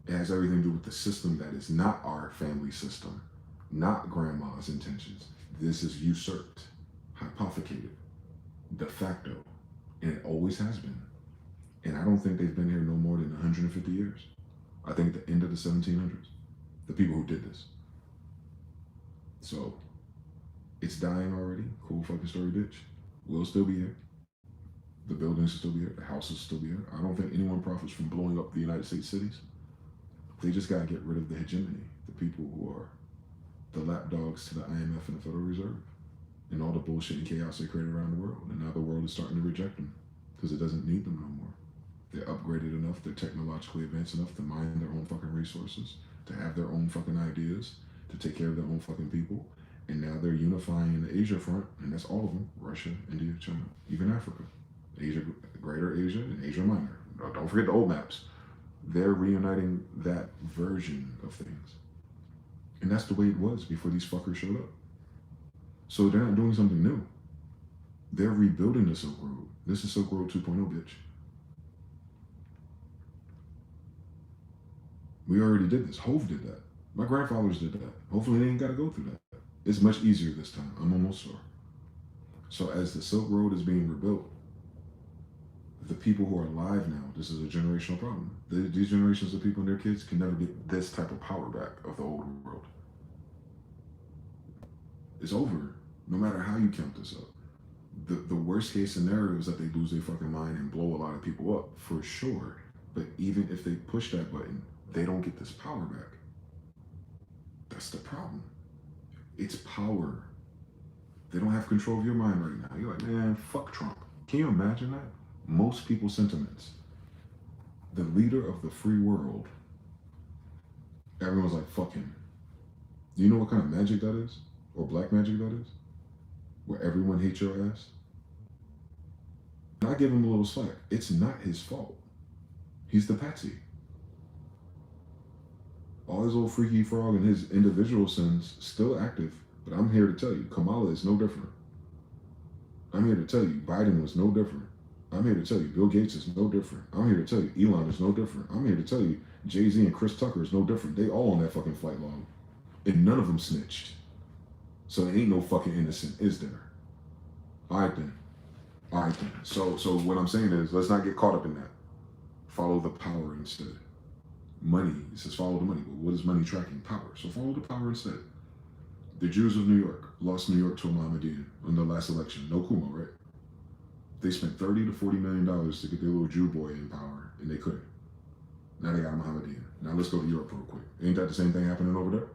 It has everything to do with the system that is not our family system, not grandma's intentions. This is usurped, hypothecated, de facto, and it always has been. And I don't think they've been here no more than 150 years. I think the end of the 1700s, the people who did this. So, it's dying already. Cool fucking story, bitch. We'll still be here. The buildings will still be here. The houses will still be here. I don't think anyone profits from blowing up the United States cities. They just got to get rid of the hegemony, the people who are the lapdogs to the IMF and the Federal Reserve, and all the bullshit and chaos they created around the world. And now the world is starting to reject them because it doesn't need them no more. They're upgraded enough, they're technologically advanced enough to mine their own fucking resources, to have their own fucking ideas, to take care of their own fucking people. And now they're unifying the Asia front, and that's all of them: Russia, India, China, even Africa. Asia, Greater Asia, and Asia Minor. Don't forget the old maps. They're reuniting that version of things. And that's the way it was before these fuckers showed up. So they're not doing something new. They're rebuilding the Silk Road. This is Silk Road 2.0, bitch. We already did this. Hove did that. My grandfathers did that. Hopefully they ain't got to go through that. It's much easier this time. I'm almost sure. So as the Silk Road is being rebuilt, the people who are alive now, this is a generational problem. These generations of people and their kids can never get this type of power back of the old world. It's over, no matter how you count this up. The worst case scenario is that they lose their fucking mind and blow a lot of people up, for sure. But even if they push that button, they don't get this power back. That's the problem. It's power. They don't have control of your mind right now. You're like, man, fuck Trump. Can you imagine that? Most people's sentiments. The leader of the free world. Everyone's like, fuck him. Do you know what kind of magic that is? Or black magic that is? Where everyone hates your ass? And I give him a little slack. It's not his fault. He's the patsy. All his old freaky frog and his individual sins still active. But I'm here to tell you, Kamala is no different. I'm here to tell you, Biden was no different. I'm here to tell you, Bill Gates is no different. I'm here to tell you, Elon is no different. I'm here to tell you, Jay-Z and Chris Tucker is no different. They all on that fucking flight log. And none of them snitched. So there ain't no fucking innocent, is there? All right then. So what I'm saying is, let's not get caught up in that. Follow the power instead. Money, it says follow the money. But what is money tracking? Power. So follow the power instead. The Jews of New York lost New York to a Mohammedan in the last election. No Kumo, right? They spent $30 to $40 million to get their little Jew boy in power, and they couldn't. Now they got a Mohammedan. Now let's go to Europe real quick. Ain't that the same thing happening over there?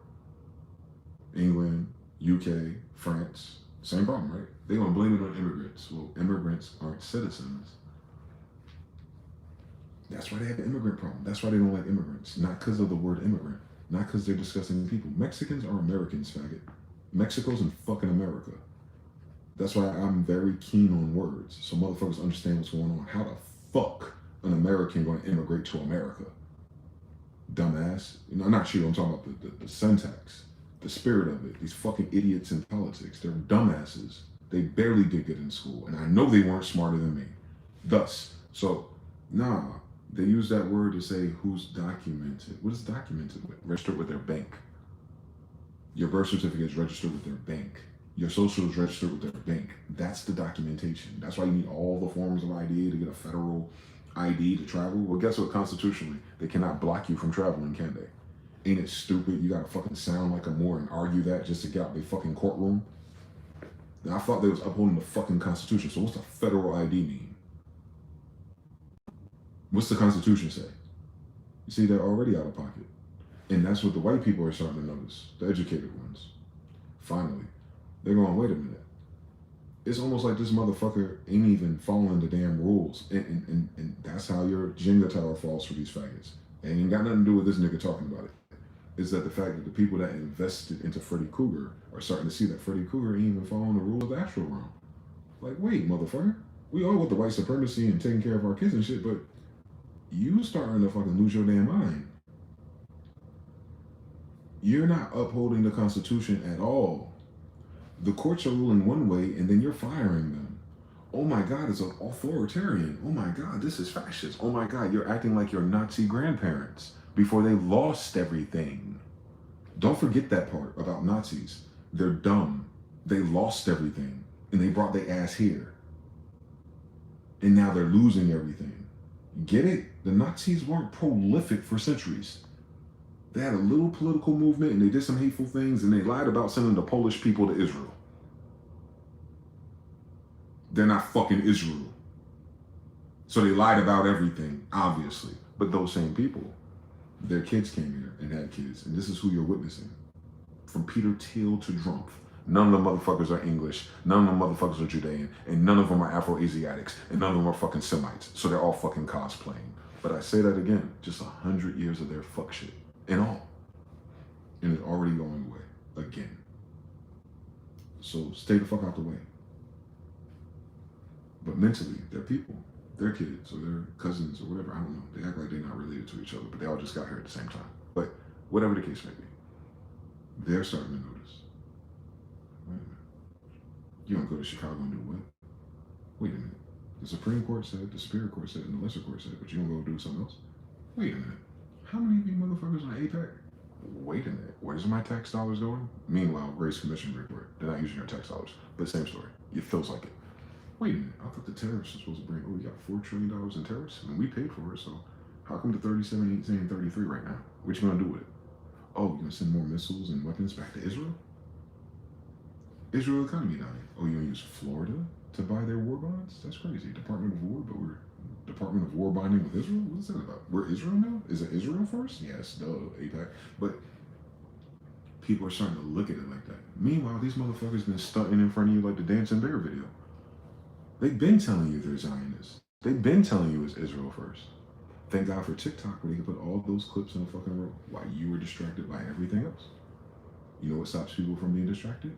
England, UK, France, same problem, right? They gonna blame it on immigrants. Well, immigrants aren't citizens. That's why they have the immigrant problem. That's why they don't like immigrants. Not because of the word immigrant. Not because they're disgusting people. Mexicans are Americans, faggot. Mexico's in fucking America. That's why I'm very keen on words, so motherfuckers understand what's going on. How the fuck an American going to immigrate to America? dumbass. Not you, I'm talking about the syntax, the spirit of it. These fucking idiots in politics, they're dumbasses. They barely did good in school, and I know they weren't smarter than me. Thus, so, nah, they use that word to say who's documented. What is documented with? Registered with their bank. Your birth certificate is registered with their bank. Your social is registered with their bank. That's the documentation. That's why you need all the forms of ID to get a federal ID to travel. Well, guess what? Constitutionally, they cannot block you from traveling, can they? Ain't it stupid? You gotta fucking sound like a Moor and argue that just to get out the fucking courtroom. And I thought they was upholding the fucking Constitution. So what's the federal ID mean? What's the Constitution say? You see, they're already out of pocket. And that's what the white people are starting to notice, the educated ones. Finally, they're going, wait a minute. It's almost like this motherfucker ain't even following the damn rules. And that's how your Jenga tower falls for these faggots. And it ain't got nothing to do with this nigga talking about it. Is that the fact that the people that invested into Freddy Krueger are starting to see that Freddy Krueger ain't even following the rules of the astral realm. Like, wait, motherfucker. We all with the white supremacy and taking care of our kids and shit, but you starting to fucking lose your damn mind. You're not upholding the Constitution at all. The courts are ruling one way, and then you're firing them. Oh my God, it's an authoritarian. Oh my God, this is fascist. Oh my God, you're acting like your Nazi grandparents before they lost everything. Don't forget that part about Nazis. They're dumb. They lost everything, and they brought their ass here. And now they're losing everything. Get it? The Nazis weren't prolific for centuries. They had a little political movement and they did some hateful things and they lied about sending the Polish people to Israel. They're not fucking Israel. So they lied about everything, obviously. But those same people, their kids came here and had kids. And this is who you're witnessing. From Peter Thiel to Drumpf. None of the motherfuckers are English. None of the motherfuckers are Judean. And none of them are Afro-Asiatics. And none of them are fucking Semites. So they're all fucking cosplaying. But I say that again, just 100 years of their fuck shit. In all. And it's already going away. Again. So stay the fuck out the way. But mentally, they're people. They're kids or they're cousins or whatever. I don't know. They act like they're not related to each other, but they all just got here at the same time. But whatever the case may be, they're starting to notice. Wait a minute. You don't go to Chicago and do what? Wait a minute. The Supreme Court said, the Superior Court said, and the Lesser Court said, but you don't go do something else? Wait a minute. How many of you motherfuckers on APEC? Wait a minute. Where's my tax dollars going? Meanwhile, Race Commission report. They're not using your tax dollars. But same story. It feels like it. Wait a minute. I thought the tariffs were supposed to bring, we got $4 trillion in tariffs? And we paid for it, so how come the 37 ain't saying 33 right now? What you gonna do with it? Oh, you gonna send more missiles and weapons back to Israel? Israel economy dying. Oh, you gonna use Florida to buy their war bonds? That's crazy. Department of War, but we're Department of War bonding with Israel? What is that about? We're Israel now? Is it Israel first? Yes, duh, APAC. But people are starting to look at it like that. Meanwhile, these motherfuckers been stunting in front of you like the Dancing Bear video. They've been telling you they're Zionists. They've been telling you it's Israel first. Thank God for TikTok where they can put all those clips in a fucking row while you were distracted by everything else. You know what stops people from being distracted?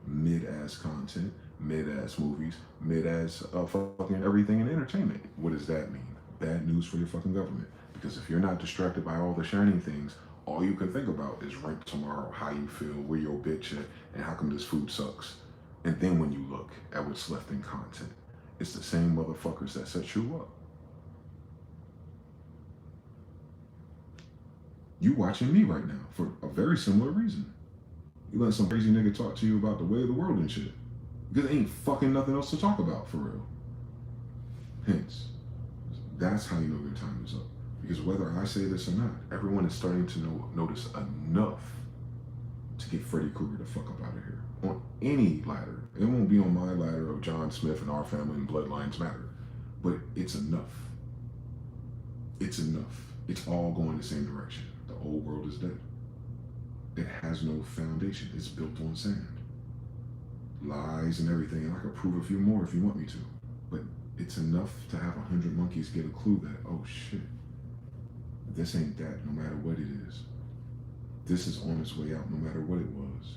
Mid-ass content, mid-ass movies, mid-ass fucking everything in entertainment. What does that mean? Bad news for your fucking government. Because if you're not distracted by all the shining things, all you can think about is rent tomorrow, how you feel, where your bitch at, and how come this food sucks. And then when you look at what's left in content, it's the same motherfuckers that set you up. You watching me right now for a very similar reason. You let some crazy nigga talk to you about the way of the world and shit. Because there ain't fucking nothing else to talk about for real. Hence, that's how you know your time is up. Because whether I say this or not, everyone is starting to notice enough to get Freddy Krueger the fuck up out of here. On any ladder. It won't be on my ladder of John Smith and our family and bloodlines matter. But it's enough. It's enough. It's all going the same direction. The old world is dead. It has no foundation. It's built on sand. Lies and everything. And I could prove a few more if you want me to. But it's enough to have 100 monkeys get a clue that, oh shit, this ain't that no matter what it is. This is on its way out no matter what it was.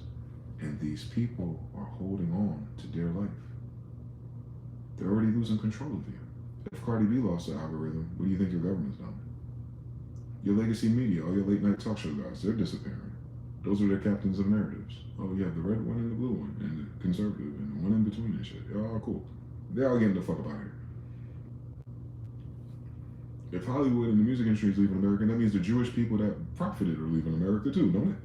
And these people are holding on to dear life. They're already losing control of you. If Cardi B lost the algorithm, what do you think your government's done? Your legacy media, all your late night talk show guys, they're disappearing. Those are their captains of narratives. Oh, you have the red one and the blue one, and the conservative, and the one in between and shit. They're all cool. They're all getting the fuck up out of here. If Hollywood and the music industry is leaving America, that means the Jewish people that profited are leaving America too, don't it?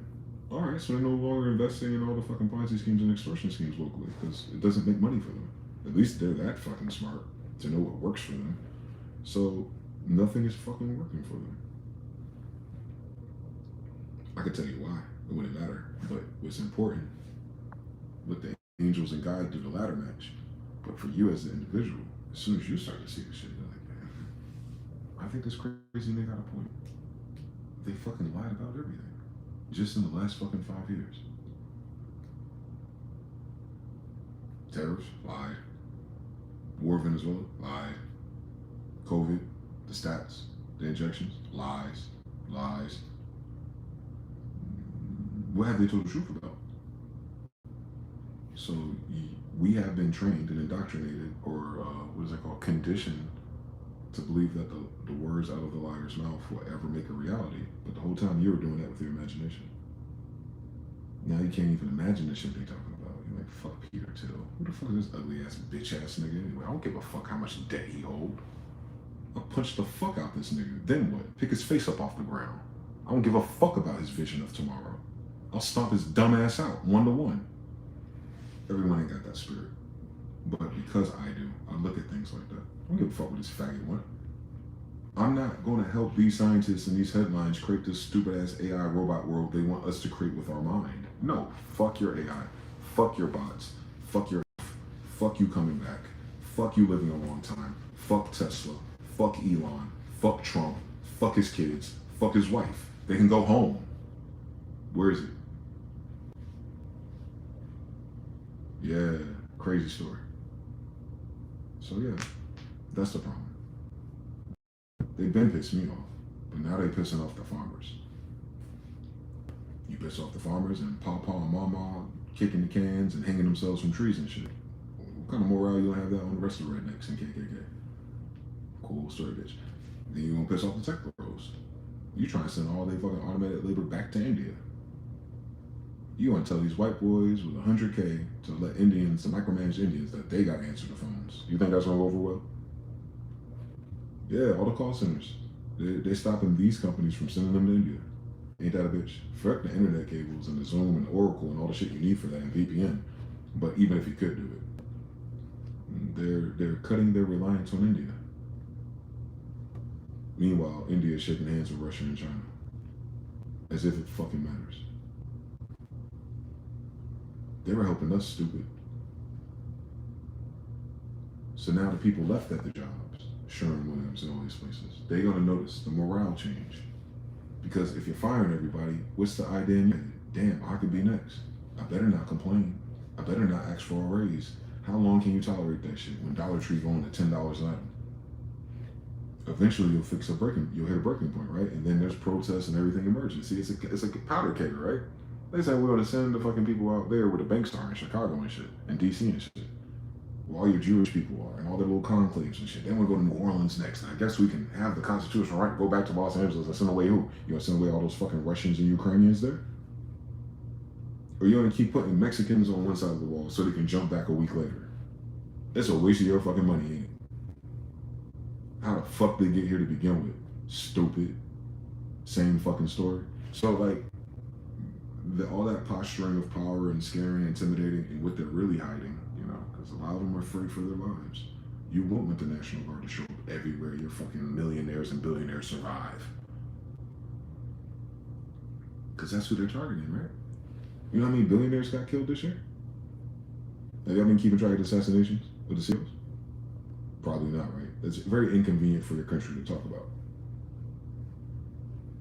All right, so they're no longer investing in all the fucking Ponzi schemes and extortion schemes locally because it doesn't make money for them. At least they're that fucking smart to know what works for them. So nothing is fucking working for them. I could tell you why. It wouldn't matter. But what's important, let the angels and God do the ladder match. But for you as the individual, as soon as you start to see the shit, you're like, man, I think this crazy nigga got a point. They fucking lied about everything. Just in the last fucking 5 years. Terrorists lied. War of Venezuela lied. COVID, the stats, the injections, lies. What have they told the truth about? So we have been trained and indoctrinated, or what is it called, conditioned, to believe that the words out of the liar's mouth will ever make a reality. But the whole time you were doing that with your imagination. Now you can't even imagine the shit they talking about. You're like, fuck Peter Thiel. Who the fuck is this ugly ass bitch ass nigga anyway? I don't give a fuck how much debt he hold. I'll punch the fuck out this nigga. Then what? Pick his face up off the ground. I don't give a fuck about his vision of tomorrow. I'll stomp his dumb ass out 1-to-1. Everyone ain't got that spirit. But because I do, I look at things like that. I don't give a fuck what this faggot want. I'm not going to help these scientists and these headlines create this stupid ass AI robot world they want us to create with our mind. No, fuck your AI. Fuck your bots. Fuck your fuck you coming back. Fuck you living a long time. Fuck Tesla. Fuck Elon. Fuck Trump. Fuck his kids. Fuck his wife. They can go home. Where is it? Yeah, crazy story. So yeah, that's the problem. They've been pissing me off, but now they pissing off the farmers. You piss off the farmers and Papa and Mama kicking the cans and hanging themselves from trees and shit. What kind of morale you gonna have that on the rest of the rednecks and KKK? Cool story, bitch. Then you gonna piss off the tech bros. You trying to send all their fucking automated labor back to India. You want to tell these white boys with 100K to let Indians, to micromanage Indians, that they got to answer the phones. You think that's going to go over well? Yeah, all the call centers. They're stopping these companies from sending them to India. Ain't that a bitch? Fuck the internet cables and the Zoom and the Oracle and all the shit you need for that and VPN. But even if you could do it, they're cutting their reliance on India. Meanwhile, India is shaking hands with Russia and China. As if it fucking matters. They were helping us, stupid. So now the people left at the jobs, Sherwin Williams and all these places, they're gonna notice the morale change. Because if you're firing everybody, what's the idea in your head? Damn, I could be next. I better not complain. I better not ask for a raise. How long can you tolerate that shit when Dollar Tree going to $10 an item? Eventually you'll hit a breaking point, right? And then there's protests and everything emerges. See, it's a powder keg, right? They say we're gonna send the fucking people out there where the banks are in Chicago and shit, and DC and shit. Where all your Jewish people are, and all their little conclaves and shit. Then we'll go to New Orleans next, and I guess we can have the constitutional right to go back to Los Angeles and send away who? You gonna send away all those fucking Russians and Ukrainians there? Or you gonna keep putting Mexicans on one side of the wall so they can jump back a week later? It's a waste of your fucking money, ain't it? How the fuck did they get here to begin with? Stupid. Same fucking story. So like, all that posturing of power and scaring, intimidating, and what they're really hiding, you know, because a lot of them are afraid for their lives. You won't want the National Guard to show up everywhere your fucking millionaires and billionaires survive. Because that's who they're targeting, right? You know how many billionaires got killed this year? Have y'all been keeping track of the assassinations of the SEALs? Probably not, right? It's very inconvenient for your country to talk about.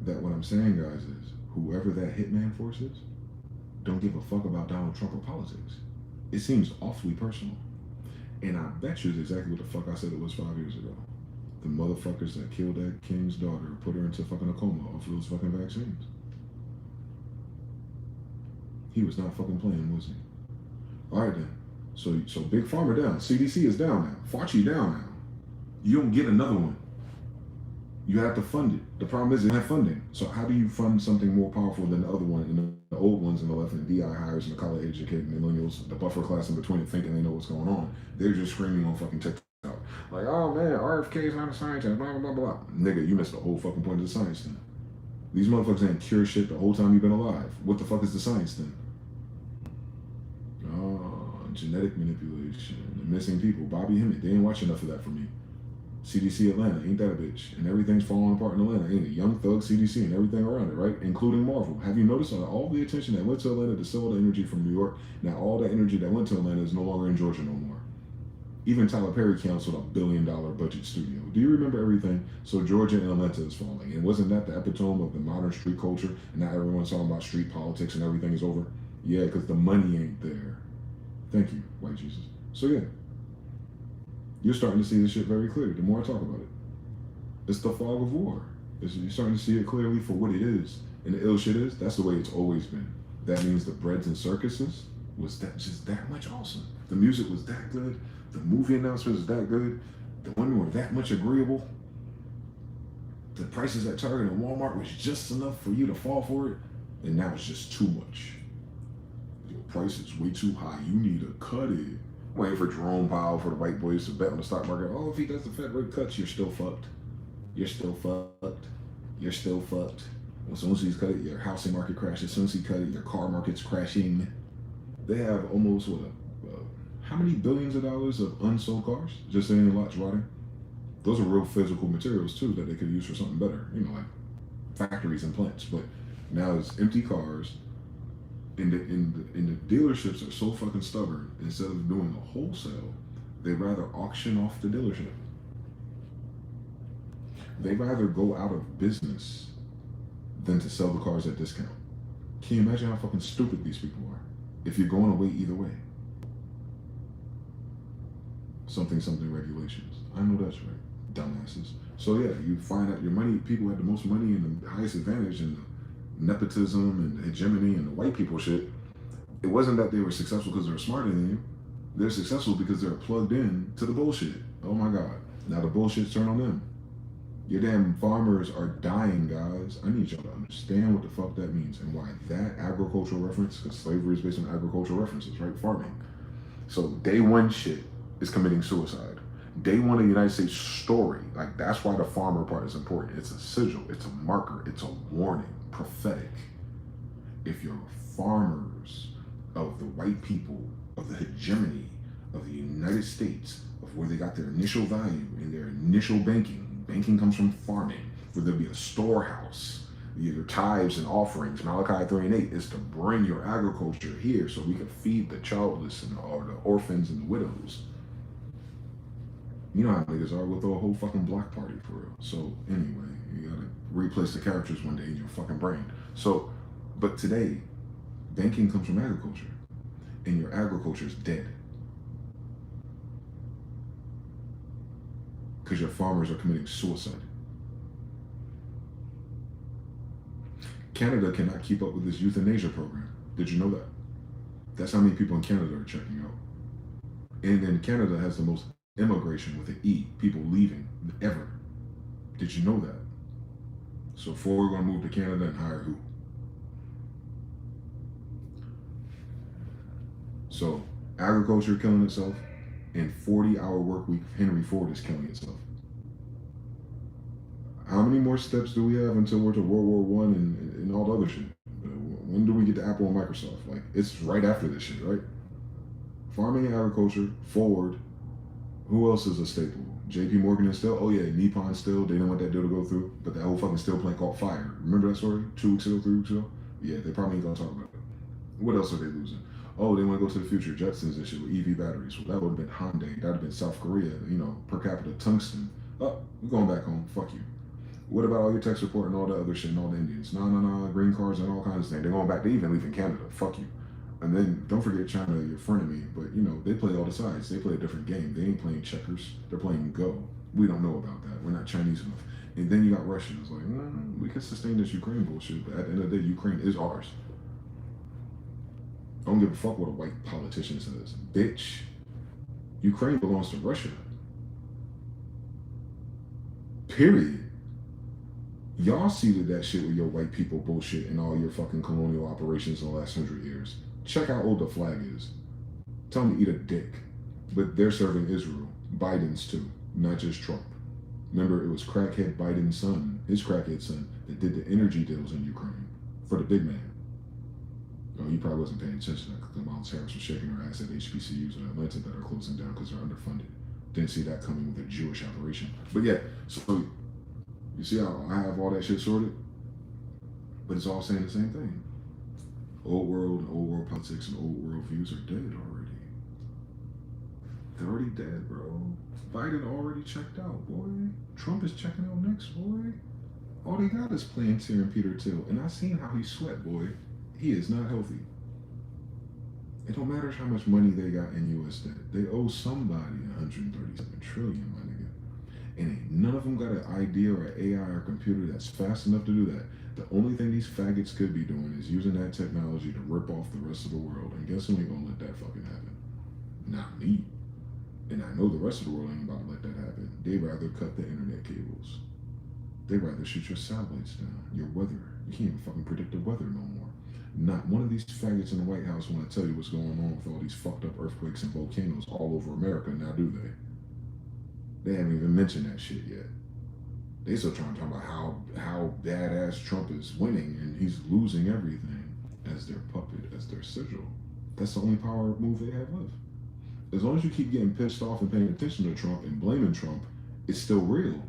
That what I'm saying, guys, is whoever that hitman force is, don't give a fuck about Donald Trump or politics. It seems awfully personal. And I bet you it's exactly what the fuck I said it was 5 years ago. The motherfuckers that killed that king's daughter, put her into fucking a coma off of those fucking vaccines. He was not fucking playing, was he? All right then. So Big Pharma down. CDC is down now. Fauci down now. You don't get another one. You have to fund it. The problem is they don't have funding. So how do you fund something more powerful than the other one? And the old ones on the left, and the DI hires and the college educated millennials, the buffer class in between, thinking they know what's going on. They're just screaming on fucking TikTok. Like, oh man, RFK is not a scientist, blah, blah, blah, blah. Nigga, you missed the whole fucking point of the science then. These motherfuckers ain't cure shit the whole time you've been alive. What the fuck is the science then? Oh, genetic manipulation, the missing people. Bobby Hemmett, they ain't watching enough of that for me. CDC Atlanta, ain't that a bitch? And everything's falling apart in Atlanta, ain't it? Young Thug, CDC, and everything around it, right? Including Marvel. Have you noticed all the attention that went to Atlanta to sell the energy from New York? Now all that energy that went to Atlanta is no longer in Georgia no more. Even Tyler Perry canceled $1 billion budget studio. Do you remember everything? So Georgia and Atlanta is falling. And wasn't that the epitome of the modern street culture? And now everyone's talking about street politics and everything is over? Yeah, because the money ain't there. Thank you, white Jesus. So yeah. You're starting to see this shit very clear the more I talk about it. It's the fog of war. You're starting to see it clearly for what it is. And the ill shit is, that's the way it's always been. That means the breads and circuses was that just that much awesome. The music was that good. The movie announcements was that good. The women were that much agreeable. The prices at Target and Walmart was just enough for you to fall for it. And now it's just too much. Your price is way too high. You need to cut it. Waiting for Jerome Powell for the white boys to bet on the stock market. Oh, if he does the Fed rate cuts, you're still fucked. You're still fucked. You're still fucked. As soon as he's cut it, your housing market crashes. As soon as he cut it, your car market's crashing. They have almost, how many billions of dollars of unsold cars? Just sitting in lots rotting. Those are real physical materials too that they could use for something better. You know, like factories and plants. But now it's empty cars. And the dealerships are so fucking stubborn. Instead of doing a wholesale, they'd rather auction off the dealership. They'd rather go out of business than to sell the cars at discount. Can you imagine how fucking stupid these people are? If you're going away either way. Something regulations. I know that's right. Dumbasses. So yeah, you find out your money, people had the most money and the highest advantage and the nepotism and hegemony and the white people shit. It wasn't that they were successful because they were smarter than you. They're successful because they're plugged in to the bullshit. Oh my God. Now the bullshit's turned on them. Your damn farmers are dying, guys. I need y'all to understand what the fuck that means and why that agricultural reference, because slavery is based on agricultural references, right? Farming. So day one shit is committing suicide. Day one of the United States story, like that's why the farmer part is important. It's a sigil, it's a marker, it's a warning, prophetic. If you're farmers of the white people, of the hegemony of the United States, of where they got their initial value and their initial banking comes from farming, where there'll be a storehouse, your tithes and offerings, Malachi 3:8 is to bring your agriculture here so we can feed the childless and or the orphans and the widows. You know how niggas are, we'll throw a whole fucking block party for real. So anyway, you gotta replace the characters one day in your fucking brain. So, but today, banking comes from agriculture, and your agriculture is dead. Because your farmers are committing suicide. Canada cannot keep up with this euthanasia program. Did you know that? That's how many people in Canada are checking out. And then Canada has the most immigration with an E, people leaving ever. Did you know that? So before we're gonna move to Canada and hire who? So agriculture killing itself, and 40-hour work week, Henry Ford is killing itself. How many more steps do we have until we're to World War I and all the other shit? When do we get to Apple and Microsoft? Like, it's right after this shit, right? Farming and agriculture, Ford. Who else is a staple? JP Morgan and Steel? Oh yeah, Nippon Steel. They didn't want that deal to go through, but that whole fucking steel plant caught fire. Remember that story? 2 weeks ago, 3 weeks ago? Yeah, they probably ain't gonna talk about it. What else are they losing? Oh, they want to go to the future, Jetsons and shit with EV batteries. Well, that would have been Hyundai. That would have been South Korea, you know, per capita tungsten. Oh, we're going back home. Fuck you. What about all your tech support and all the other shit and all the Indians? No, green cards and all kinds of things. They're going back. They even leaving Canada. Fuck you. And then don't forget China, your frenemy. But, you know, they play all the sides. They play a different game. They ain't playing checkers. They're playing Go. We don't know about that. We're not Chinese enough. And then you got Russia. It's like, we can sustain this Ukraine bullshit, but at the end of the day, Ukraine is ours. I don't give a fuck what a white politician says. Bitch, Ukraine belongs to Russia. Period. Y'all seeded that shit with your white people bullshit and all your fucking colonial operations in the last 100 years. Check how old the flag is. Tell me to eat a dick. But they're serving Israel. Biden's too, not just Trump. Remember, it was crackhead Biden's son, his crackhead son, that did the energy deals in Ukraine for the big man. Oh, you probably wasn't paying attention to that because Kamala Harris was shaking her ass at HBCUs in Atlanta that are closing down because they're underfunded. Didn't see that coming with a Jewish operation. But yeah, so you see how I have all that shit sorted? But it's all saying the same thing. Old world politics and old world views are dead already. They're already dead, bro. Biden already checked out, boy. Trump is checking out next, boy. All they got is Palantir and Peter Thiel. And I seen how he sweat, boy. He is not healthy. It don't matter how much money they got in U.S. debt. They owe somebody 137 trillion, my nigga. And ain't none of them got an idea or an AI or computer that's fast enough to do that. The only thing these faggots could be doing is using that technology to rip off the rest of the world. And guess who ain't gonna let that fucking happen? Not me. And I know the rest of the world ain't about to let that happen. They'd rather cut the internet cables. They'd rather shoot your satellites down, your weather. You can't even fucking predict the weather no more. Not one of these faggots in the White House want to tell you what's going on with all these fucked up earthquakes and volcanoes all over America, now do they? They haven't even mentioned that shit yet. They still trying to talk about how badass Trump is winning and he's losing everything as their puppet, as their sigil. That's the only power move they have left. As long as you keep getting pissed off and paying attention to Trump and blaming Trump, it's still real.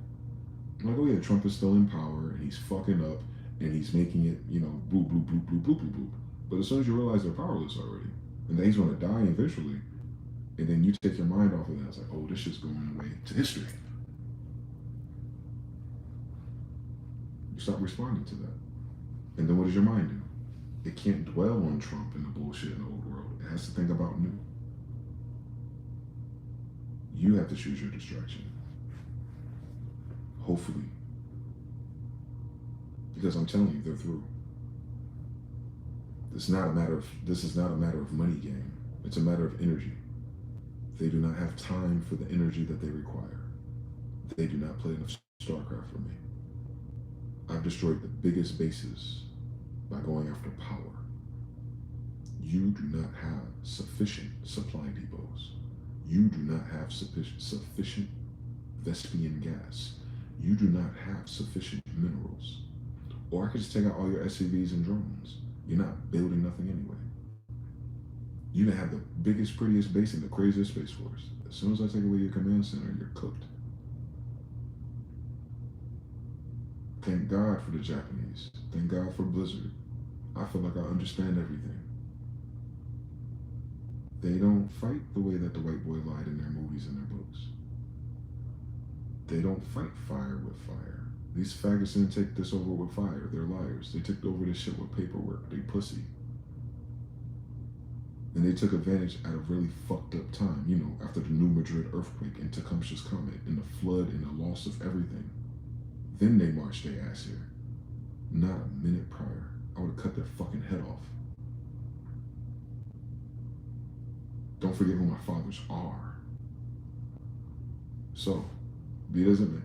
Like, oh yeah, Trump is still in power and he's fucking up and he's making it, you know, boop, boop, boop, boop, boop, boop, boop. But as soon as you realize they're powerless already and that he's going to die eventually, and then you take your mind off of that, it's like, oh, this shit's going away to history. You stop responding to that. And then what does your mind do? It can't dwell on Trump and the bullshit in the old world. It has to think about new. You have to choose your distraction. Hopefully. Because I'm telling you, they're through. This is not a matter of money game. It's a matter of energy. They do not have time for the energy that they require. They do not play enough StarCraft for me. I've destroyed the biggest bases by going after power. You do not have sufficient supply depots. You do not have sufficient Vespian gas. You do not have sufficient minerals. Or I could just take out all your SUVs and drones. You're not building nothing anyway. You can have the biggest, prettiest base and the craziest space force. As soon as I take away your command center, you're cooked. Thank God for the Japanese. Thank God for Blizzard. I feel like I understand everything. They don't fight the way that the white boy lied in their movies and their books. They don't fight fire with fire. These faggots didn't take this over with fire. They're liars. They took over this shit with paperwork. They pussy. And they took advantage at a really fucked up time, you know, after the New Madrid earthquake and Tecumseh's Comet and the flood and the loss of everything. Then they marched their ass here. Not a minute prior. I would have cut their fucking head off. Don't forget who my fathers are. So, be it as it may,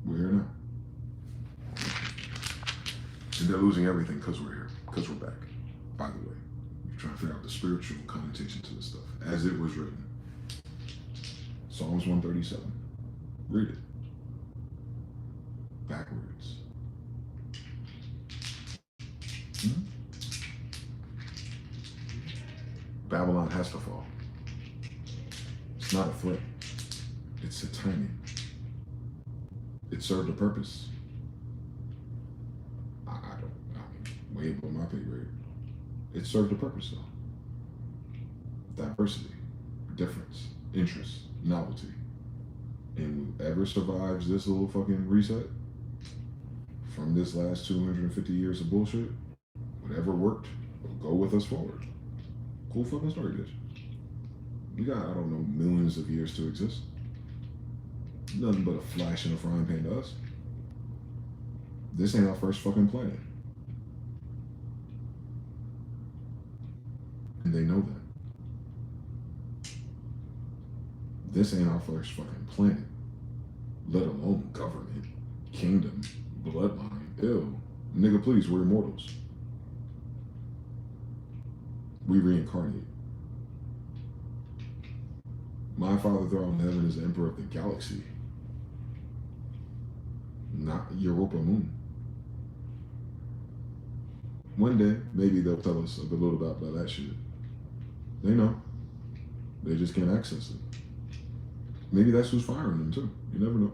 we're here now. And they're losing everything because we're here, because we're back. By the way, you're trying to figure out the spiritual connotation to this stuff, as it was written. Psalms 137. Read it. Backwards. Babylon has to fall. It's not a threat. It's a timing. It served a purpose. I mean, way above my pay grade. It served a purpose though. Diversity, difference, interest, novelty. And whoever survives this little fucking reset from this last 250 years of bullshit, whatever worked, will go with us forward. Cool fucking story, bitch. We got, I don't know, millions of years to exist. Nothing but a flash in a frying pan to us. This ain't our first fucking planet. And they know that. This ain't our first fucking planet. Let alone government, kingdom, Bloodline. Ew. Nigga, please, we're immortals. We reincarnate. My father throughout heaven is the emperor of the galaxy. Not Europa Moon. One day, maybe they'll tell us a little about that shit. They know. They just can't access it. Maybe that's who's firing them too. You never know.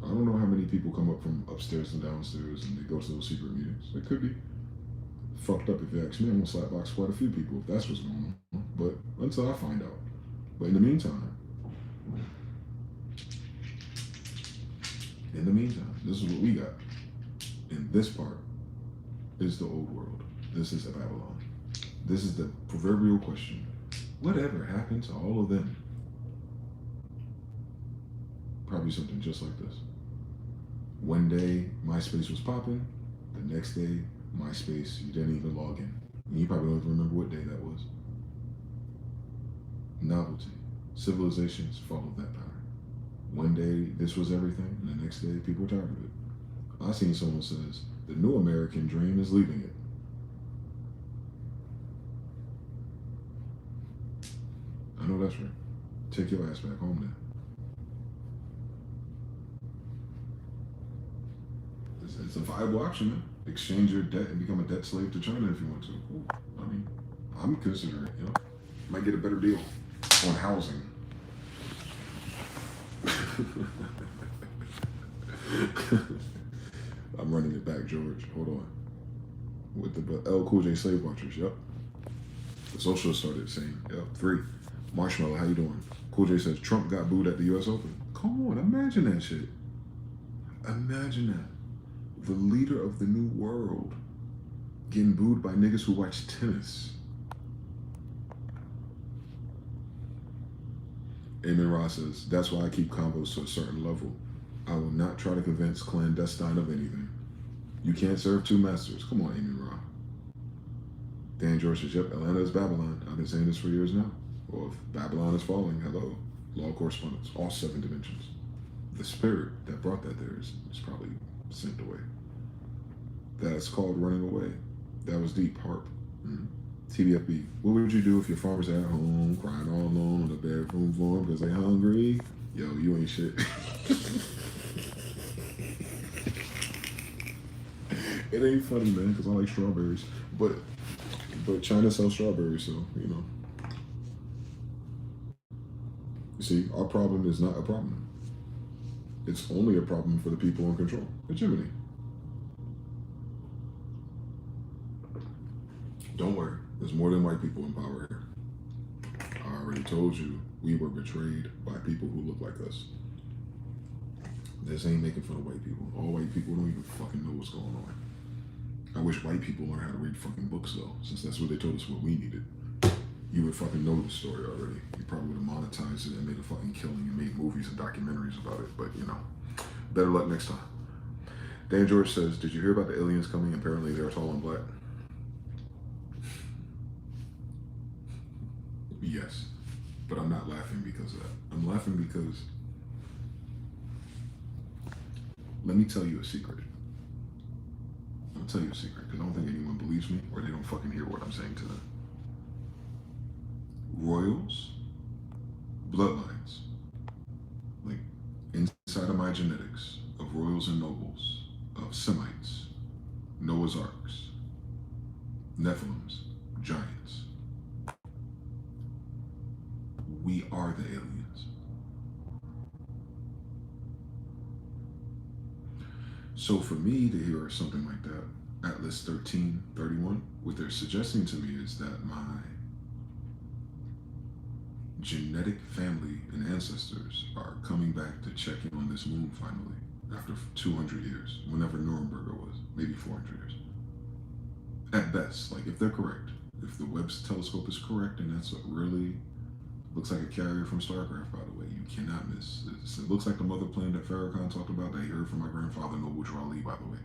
I don't know how many people come up from upstairs and downstairs and they go to those secret meetings. It could be fucked up if you ask me. I'm gonna slapbox quite a few people if that's what's going on. But until I find out. But in the meantime, this is what we got. And this part is the old world. This is Babylon. This is the proverbial question. Whatever happened to all of them? Probably something just like this. One day, MySpace was popping. The next day, MySpace, you didn't even log in. And you probably don't even remember what day that was. Novelty. Civilizations followed that pattern. One day, this was everything, and the next day, people were tired of it. I seen someone says, the new American dream is leaving it. I know that's right. Take your ass back home then. It's a viable option, man. Exchange your debt and become a debt slave to China if you want to. Ooh, I mean, I'm considering it, you know. Might get a better deal on housing. I'm running it back, George. Hold on. With the L Cool J Slave Watchers, yep. The Socialists started saying, yep, 3. Marshmallow, how you doing? Cool J says, Trump got booed at the US Open. Come on, imagine that shit. Imagine that. The leader of the new world getting booed by niggas who watch tennis. Amen Ra says, that's why I keep combos to a certain level. I will not try to convince clandestine of anything. You can't serve 2 masters. Come on, Amen Ra. Dan George says, yep, Atlanta is Babylon. I've been saying this for years now. Well, if Babylon is falling, hello. Law of correspondence, all 7 dimensions. The spirit that brought that there is probably sent away. That's called running away. That was deep, harp. TBFB, what would you do if your farmer's at home, crying all alone on the bedroom floor because they hungry? Yo, you ain't shit. It ain't funny, man, because I like strawberries. But China sells strawberries, so, you know. You see, our problem is not a problem. It's only a problem for the people in control. Hegemony. Don't worry, there's more than white people in power here. I already told you, we were betrayed by people who look like us. This ain't making fun of white people. All white people don't even fucking know what's going on. I wish white people learn how to read fucking books though, since that's what they told us what we needed. You would fucking know the story already. You probably would have monetized it and made a fucking killing and made movies and documentaries about it, but you know, better luck next time. Dan George says, did you hear about the aliens coming? Apparently they're tall and black. Yes, but I'm not laughing because of that. I'm laughing because, let me tell you a secret. I'll tell you a secret because I don't think anyone believes me or they don't fucking hear what I'm saying to them. Royals, bloodlines, like inside of my genetics of royals and nobles, of Semites, Noah's Arks, Nephilims, giants. We are the aliens. So for me to hear something like that, Atlas 1331, what they're suggesting to me is that my genetic family and ancestors are coming back to check in on this moon finally, after 200 years, whenever Nuremberg was, maybe 400 years. At best, like if they're correct, if the Webb telescope is correct, and that's what really looks like a carrier from StarCraft, by the way. You cannot miss. It looks like the mother plane that Farrakhan talked about that he heard from my grandfather, Noble Ali, by the way.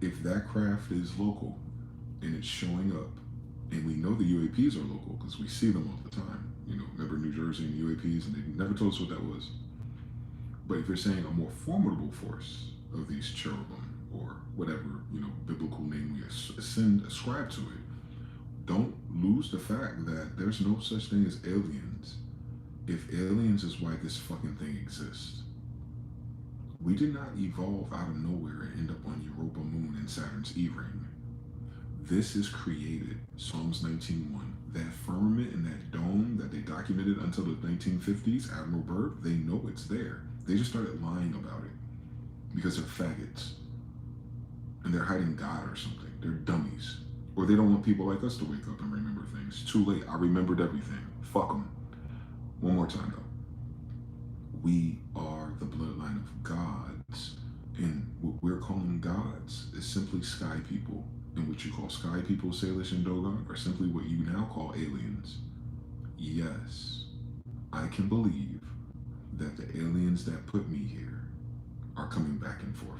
If that craft is local and it's showing up, and we know the UAPs are local because we see them all the time. You know, remember New Jersey and UAPs, and they never told us what that was. But if you're saying a more formidable force of these cherubim, or whatever, biblical name we ascribe to it, don't lose the fact that there's no such thing as aliens. If aliens is why this fucking thing exists, we did not evolve out of nowhere and end up on Europa Moon and Saturn's E-ring. This is created, Psalms 19:1. That firmament and that dome that they documented until the 1950s, Admiral Byrd, they know it's there. They just started lying about it because they're faggots. And they're hiding God or something. They're dummies. Or they don't want people like us to wake up and remember things. Too late. I remembered everything. Fuck them. One more time though. We are the bloodline of gods. And what we're calling gods is simply sky people. And what you call sky people, Salish and Dogon, are simply what you now call aliens. Yes, I can believe that the aliens that put me here are coming back and forth.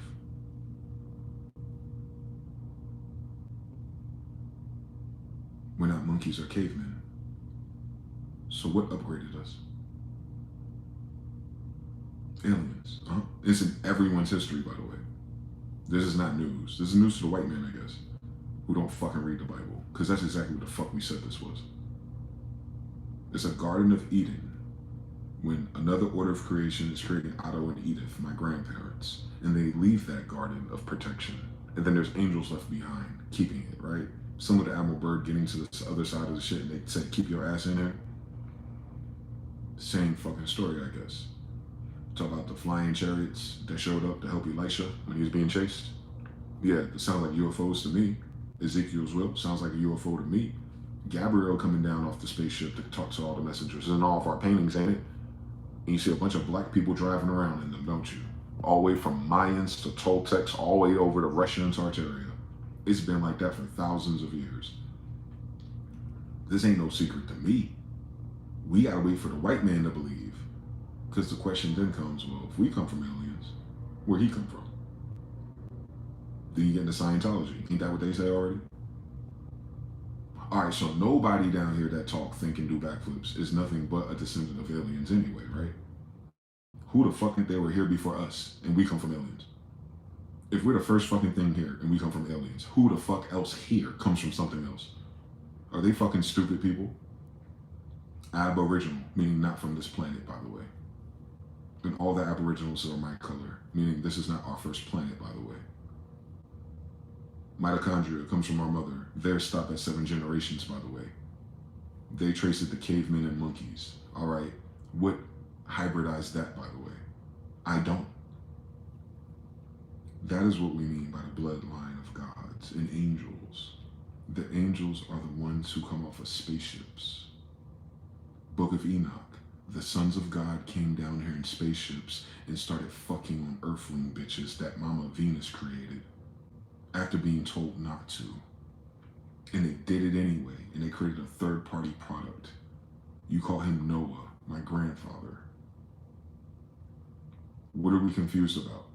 We're not monkeys or cavemen. So what upgraded us? Aliens, huh? It's in everyone's history, by the way. This is not news. This is news to the white man, I guess, who don't fucking read the Bible, because that's exactly what the fuck we said this was. It's a Garden of Eden, when another order of creation is creating Otto and Edith, my grandparents, and they leave that garden of protection. And then there's angels left behind, keeping it, right? Some of the Admiral Byrd getting to this other side of the shit, and they said, keep your ass in here. Same fucking story, I guess. Talk about the flying chariots that showed up to help Elisha when he was being chased. Yeah, it sounds like UFOs to me. Ezekiel's whip sounds like a UFO to me. Gabriel coming down off the spaceship to talk to all the messengers. It's in all of our paintings, ain't it? And you see a bunch of black people driving around in them, don't you? All the way from Mayans to Toltecs, all the way over to Russia and Tartaria. It's been like that for thousands of years. This ain't no secret to me. We gotta wait for the white man to believe. Because the question then comes, well, if we come from aliens, where'd he come from? Then you get into Scientology. Ain't that what they say already? All right, so nobody down here that talk, think, and do backflips is nothing but a descendant of aliens anyway, right? Who the fuck think they were here before us and we come from aliens? If we're the first fucking thing here and we come from aliens, who the fuck else here comes from something else? Are they fucking stupid people? Aboriginal, meaning not from this planet, by the way. And all the aboriginals are my color, meaning this is not our first planet, by the way. Mitochondria comes from our mother. Theirs stop at 7 generations, by the way. They trace it to cavemen and monkeys. All right, what hybridized that, by the way? I don't. That is what we mean by the bloodline of gods and angels. The angels are the ones who come off of spaceships. Book of Enoch. The sons of God came down here in spaceships and started fucking on earthling bitches that Mama Venus created after being told not to. And they did it anyway, and they created a third-party product. You call him Noah, my grandfather. What are we confused about?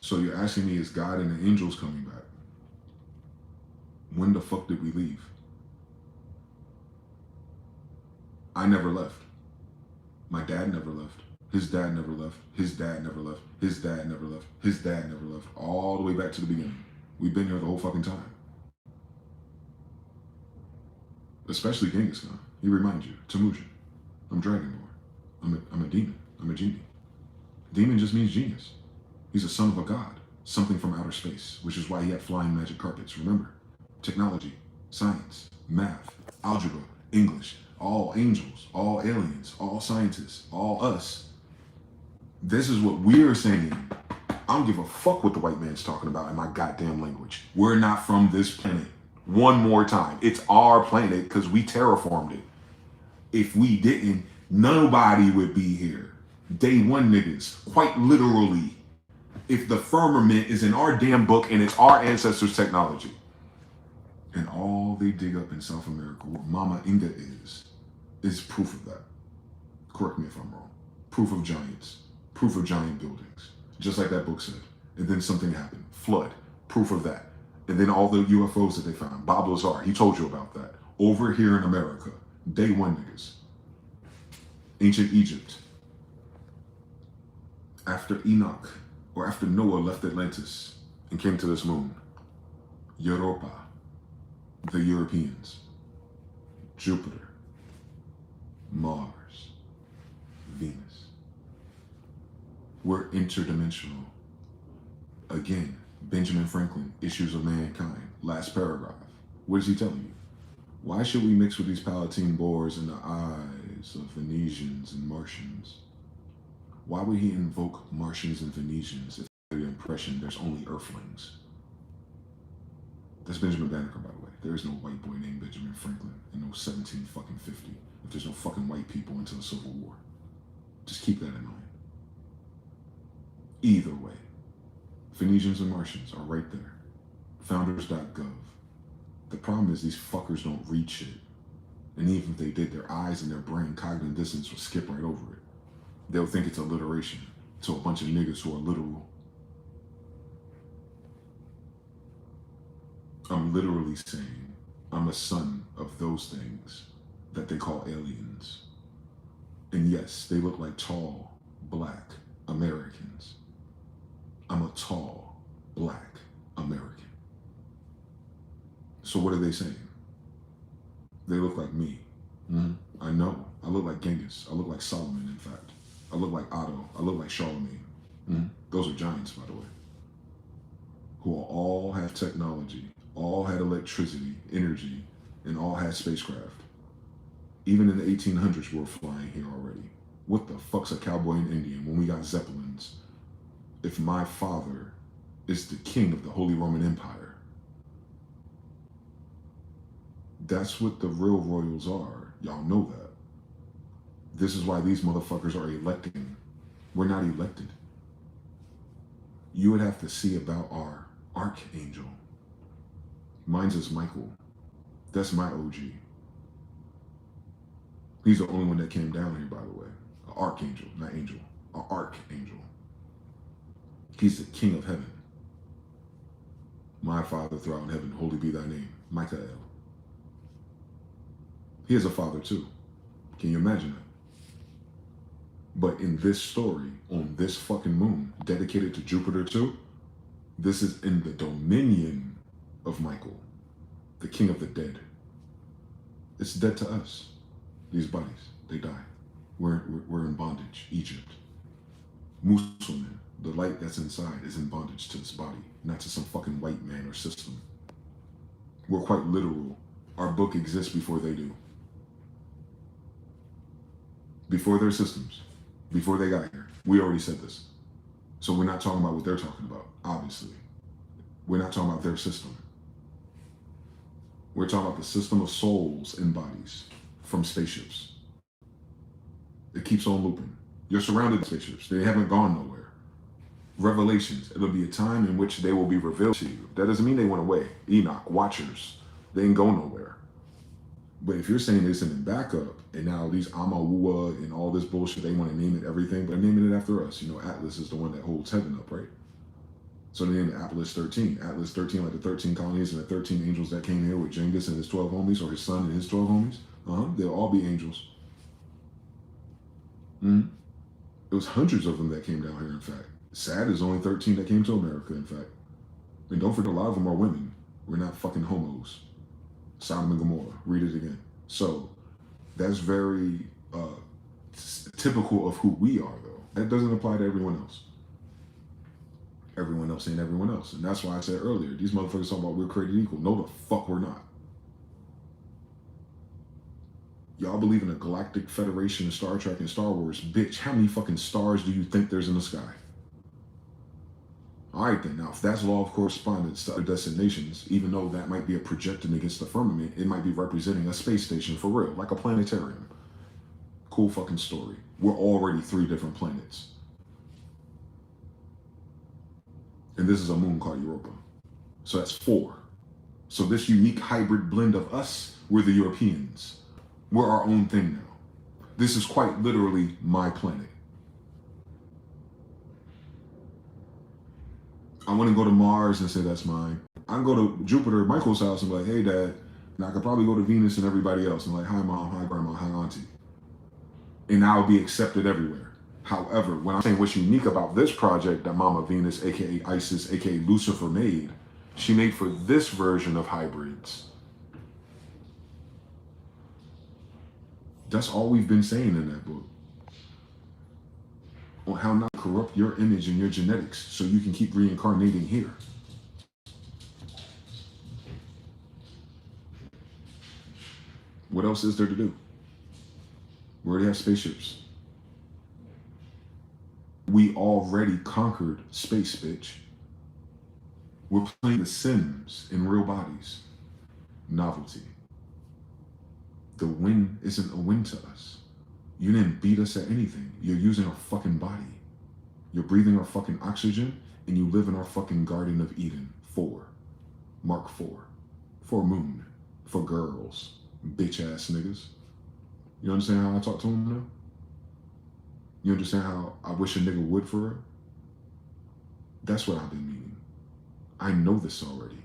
So you're asking me, is God and the angels coming back? When the fuck did we leave? I never left. My dad never left. His dad never left. His dad never left. His dad never left. His dad never left. All the way back to the beginning. We've been here the whole fucking time. Especially Genghis Khan. He reminds you. Temujin. I'm Dragonborn. I'm a demon. I'm a genie. Demon just means genius. He's a son of a god. Something from outer space. Which is why he had flying magic carpets. Remember? Technology. Science. Math. Algebra. English. All angels. All aliens. All scientists. All us. This is what we're saying. I don't give a fuck what the white man's talking about in my goddamn language. We're not from this planet. One more time. It's our planet because we terraformed it. If we didn't, nobody would be here. Day one niggas. Quite literally. If the firmament is in our damn book and it's our ancestors' technology. And all they dig up in South America, where Mama Inga is proof of that. Correct me if I'm wrong. Proof of giants. Proof of giant buildings. Just like that book said. And then something happened. Flood. Proof of that. And then all the UFOs that they found. Bob Lazar, he told you about that. Over here in America. Day one niggas. Ancient Egypt. After Enoch, or after Noah left Atlantis and came to this moon, Europa, the Europeans, Jupiter, Mars, Venus. We're interdimensional. Again, Benjamin Franklin, Issues of Mankind, last paragraph. What is he telling you? Why should we mix with these Palatine boars in the eyes of Venetians and Martians? Why would he invoke Martians and Venetians if the impression there's only Earthlings? That's Benjamin Banneker, by the way. There is no white boy named Benjamin Franklin in no 1750. If there's no fucking white people until the Civil War. Just keep that in mind. Either way, Phoenicians and Martians are right there. Founders.gov. The problem is these fuckers don't read shit. And even if they did, their eyes and their brain cognitive dissonance will skip right over it. They'll think it's alliteration to a bunch of niggas who are literal. I'm literally saying I'm a son of those things that they call aliens. And yes, they look like tall, black Americans. I'm a tall, black American. So what are they saying? They look like me. I know. I look like Genghis. I look like Solomon, in fact. I look like Otto. I look like Charlemagne. Those are giants, by the way, who all have technology, all had electricity, energy, and all had spacecraft. Even in the 1800s, we were flying here already. What the fuck's a cowboy and Indian when we got Zeppelins? If my father is the king of the Holy Roman Empire, that's what the real royals are. Y'all know that. This is why these motherfuckers are electing. We're not elected. You would have to see about our archangel. Mine's is Michael. That's my OG. He's the only one that came down here, by the way. An archangel, not angel. An archangel. He's the king of heaven. My Father throughout in heaven, holy be thy name. Smyth-EL. He has a father too. Can you imagine that? But in this story, on this fucking moon, dedicated to Jupiter too, this is in the dominion of Michael, the king of the dead. It's dead to us. These bodies, they die. We're in bondage. Egypt. Musulman, the light that's inside is in bondage to this body, not to some fucking white man or system. We're quite literal. Our book exists before they do. Before their systems. Before they got here. We already said this. So we're not talking about what they're talking about, obviously. We're not talking about their system. We're talking about the system of souls and bodies from spaceships. It keeps on looping. You're surrounded by spaceships. They haven't gone nowhere. Revelations. It'll be a time in which they will be revealed to you. That doesn't mean they went away. Enoch, Watchers, they ain't go nowhere. But if you're saying they're sending backup, and now these Amawua and all this bullshit, they want to name it everything, but they're naming it after us. You know, Atlas is the one that holds heaven up, right? So they named it Atlas 13. Atlas 13, like the 13 colonies and the 13 angels that came here with Genghis and his 12 homies, or his son and his 12 homies. They'll all be angels. It was hundreds of them that came down here, in fact. Sad is only 13 that came to America, in fact. And don't forget, a lot of them are women. We're not fucking homos. Sodom and Gomorrah. Read it again. So that's very typical of who we are, though. That doesn't apply to everyone else. Everyone else ain't everyone else. And that's why I said earlier, these motherfuckers talking about we're created equal. No, the fuck we're not. Y'all believe in a galactic federation of Star Trek and Star Wars. Bitch, how many fucking stars do you think there's in the sky? All right, then. Now, if that's law of correspondence to other destinations, even though that might be a projecting against the firmament, it might be representing a space station for real, like a planetarium. Cool fucking story. We're already 3 different planets. And this is a moon called Europa. So that's 4. So this unique hybrid blend of us, we're the Europeans. We're our own thing now. This is quite literally my planet. I want to go to Mars and say that's mine. I can go to Jupiter, Michael's house, and be like, hey, Dad. And I could probably go to Venus and everybody else and like, hi, Mom, hi, Grandma, hi, Auntie. And I'll be accepted everywhere. However, when I'm saying what's unique about this project that Mama Venus, aka Isis, aka Lucifer made, she made for this version of hybrids. That's all we've been saying in that book. On how not to corrupt your image and your genetics so you can keep reincarnating here. What else is there to do? We already have spaceships. We already conquered space, bitch. We're playing The Sims in real bodies. Novelty. The win isn't a win to us. You didn't beat us at anything. You're using our fucking body. You're breathing our fucking oxygen, and you live in our fucking Garden of Eden. 4. Mark 4. For moon. For girls. Bitch ass niggas. You understand how I talk to them now? You understand how I wish a nigga would for her? That's what I've been meaning. I know this already.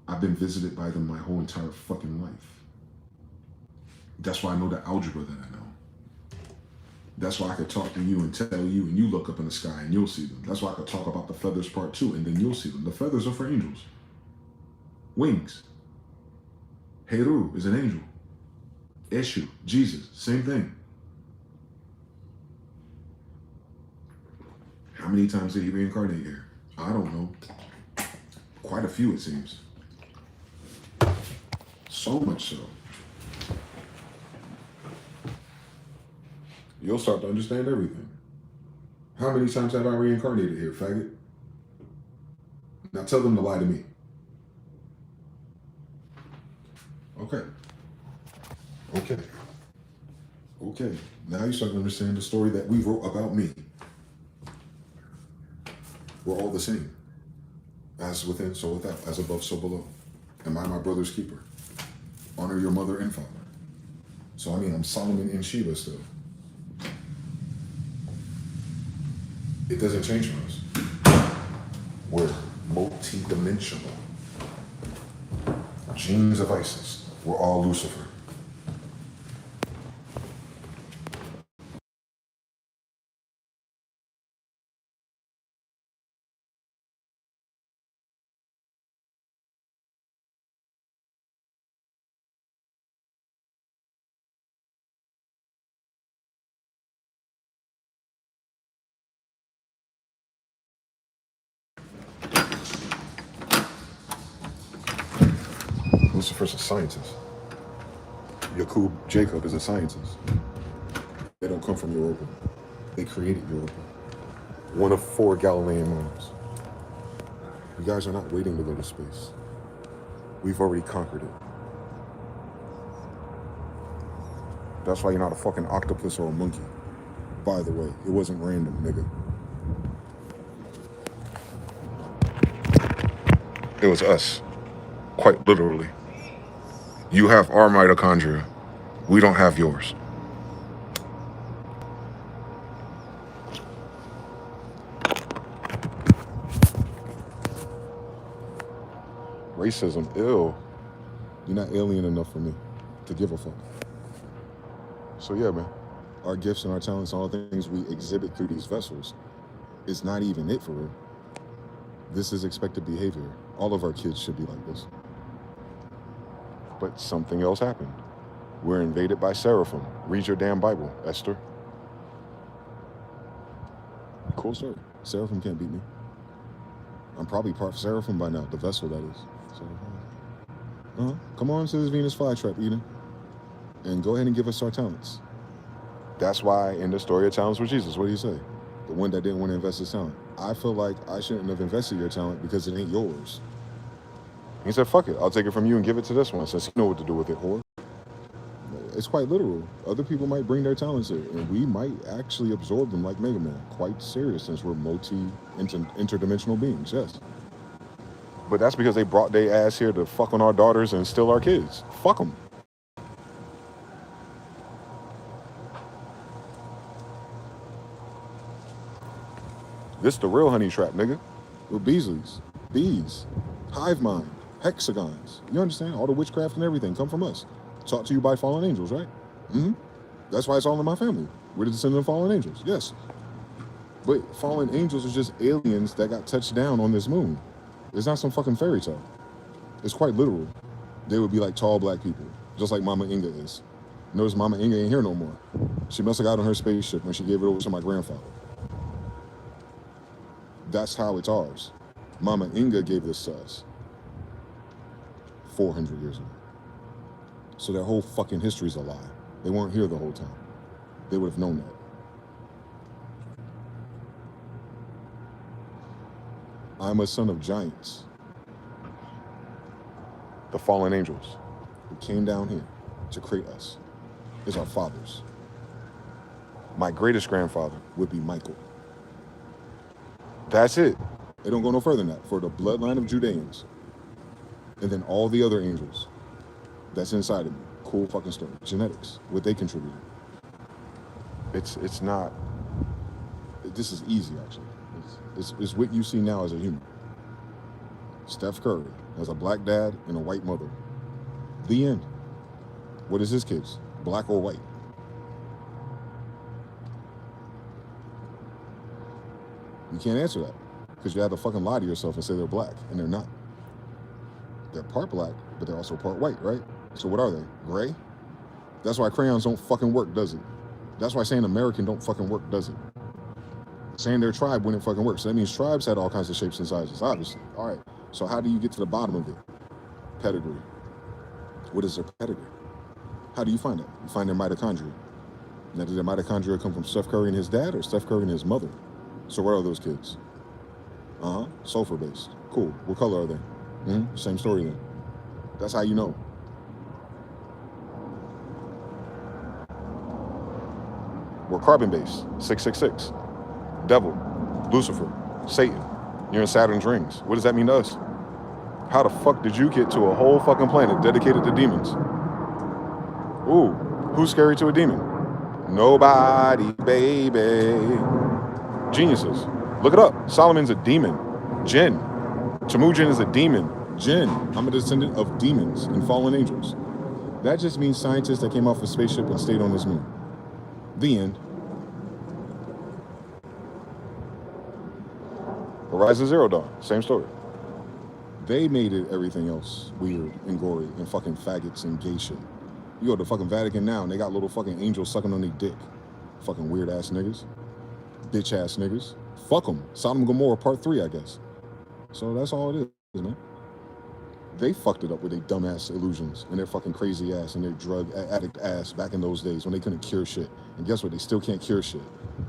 I've been visited by them my whole entire fucking life. That's why I know the algebra that I know. That's why I could talk to you and tell you, and you look up in the sky and you'll see them. That's why I could talk about the feathers part 2, and then you'll see them. The feathers are for angels. Wings. Heru is an angel. Eshu, Jesus, same thing. How many times did he reincarnate here? I don't know. Quite a few, it seems. So much so. You'll start to understand everything. How many times have I reincarnated here, faggot? Now tell them to lie to me. Okay. Okay. Now you start to understand the story that we wrote about me. We're all the same. As within, so without. As above, so below. Am I my brother's keeper? Honor your mother and father. So I'm Solomon and Sheba still. It doesn't change for us. We're multi-dimensional. Genes of Isis. We're all Lucifer. Lucifer's a scientist. Yakub Jacob is a scientist. They don't come from Europa. They created Europa. One of 4 Galilean moons. You guys are not waiting to go to space. We've already conquered it. That's why you're not a fucking octopus or a monkey. By the way, it wasn't random, nigga. It was us. Quite literally. You have our mitochondria. We don't have yours. Racism, ill. You're not alien enough for me to give a fuck. So yeah, man. Our gifts and our talents and all the things we exhibit through these vessels is not even it for real. This is expected behavior. All of our kids should be like this. But something else happened. We're invaded by Seraphim. Read your damn Bible, Esther. Cool story. Seraphim can't beat me. I'm probably part Seraphim by now, the vessel that is. So, come on to this Venus flytrap, Eden, and go ahead and give us our talents. That's why in the story of talents with Jesus, what do you say? The one that didn't want to invest his talent. I feel like I shouldn't have invested your talent because it ain't yours. He said, fuck it, I'll take it from you and give it to this one, since you know what to do with it, whore. It's quite literal. Other people might bring their talents here, and we might actually absorb them like Mega Man. Quite serious, since we're interdimensional beings, yes. But that's because they brought their ass here to fuck on our daughters and steal our kids. Fuck them. This the real honey trap, nigga. We're Beasleys, bees, hive mind, hexagons. You understand? All the witchcraft and everything come from us. Taught to you by fallen angels, right? That's why it's all in my family. We're the descendant of fallen angels, yes. But fallen angels are just aliens that got touched down on this moon. It's not some fucking fairy tale. It's quite literal. They would be like tall black people, just like Mama Inga is. Notice Mama Inga ain't here no more. She must have got on her spaceship when she gave it over to my grandfather. That's how it's ours. Mama Inga gave this to us 400 years ago. So their whole fucking history's a lie. They weren't here the whole time. They would have known that. I'm a son of giants. The fallen angels who came down here to create us is our fathers. My greatest grandfather would be Michael. That's it. They don't go no further than that. For the bloodline of Judeans. And then all the other angels that's inside of me. Cool fucking story. Genetics. What they contributed. It's not. This is easy, actually. It's what you see now as a human. Steph Curry has a black dad and a white mother. The end. What is his kids? Black or white? You can't answer that because you have to fucking lie to yourself and say they're black, and they're not. They're part black, but they're also part white, right? So what are they? Gray? That's why crayons don't fucking work, does it? That's why saying American don't fucking work, does it? Saying their tribe wouldn't fucking work. So that means tribes had all kinds of shapes and sizes, obviously. All right. So how do you get to the bottom of it? Pedigree. What is their pedigree? How do you find it? You find their mitochondria. Now, did their mitochondria come from Steph Curry and his dad or Steph Curry and his mother? So what are those kids? Sulfur-based. Cool. What color are they? Same story then. That's how you know. We're carbon-based. 666. Devil. Lucifer. Satan. You're in Saturn's rings. What does that mean to us? How the fuck did you get to a whole fucking planet dedicated to demons? Ooh, who's scary to a demon? Nobody, baby. Geniuses. Look it up. Solomon's a demon. Jinn. Temujin is a demon. Jinn. I'm a descendant of demons and fallen angels. That just means scientists that came off a spaceship and stayed on this moon. The end. Horizon Zero Dawn, same story. They made it everything else weird and gory and fucking faggots and gay shit. You go to the fucking Vatican now and they got little fucking angels sucking on their dick. Fucking weird ass niggas. Bitch ass niggas. Fuck them. Sodom and Gomorrah part 3, I guess. So that's all it is, man. They fucked it up with their dumbass illusions and their fucking crazy ass and their drug addict ass back in those days when they couldn't cure shit. And guess what? They still can't cure shit.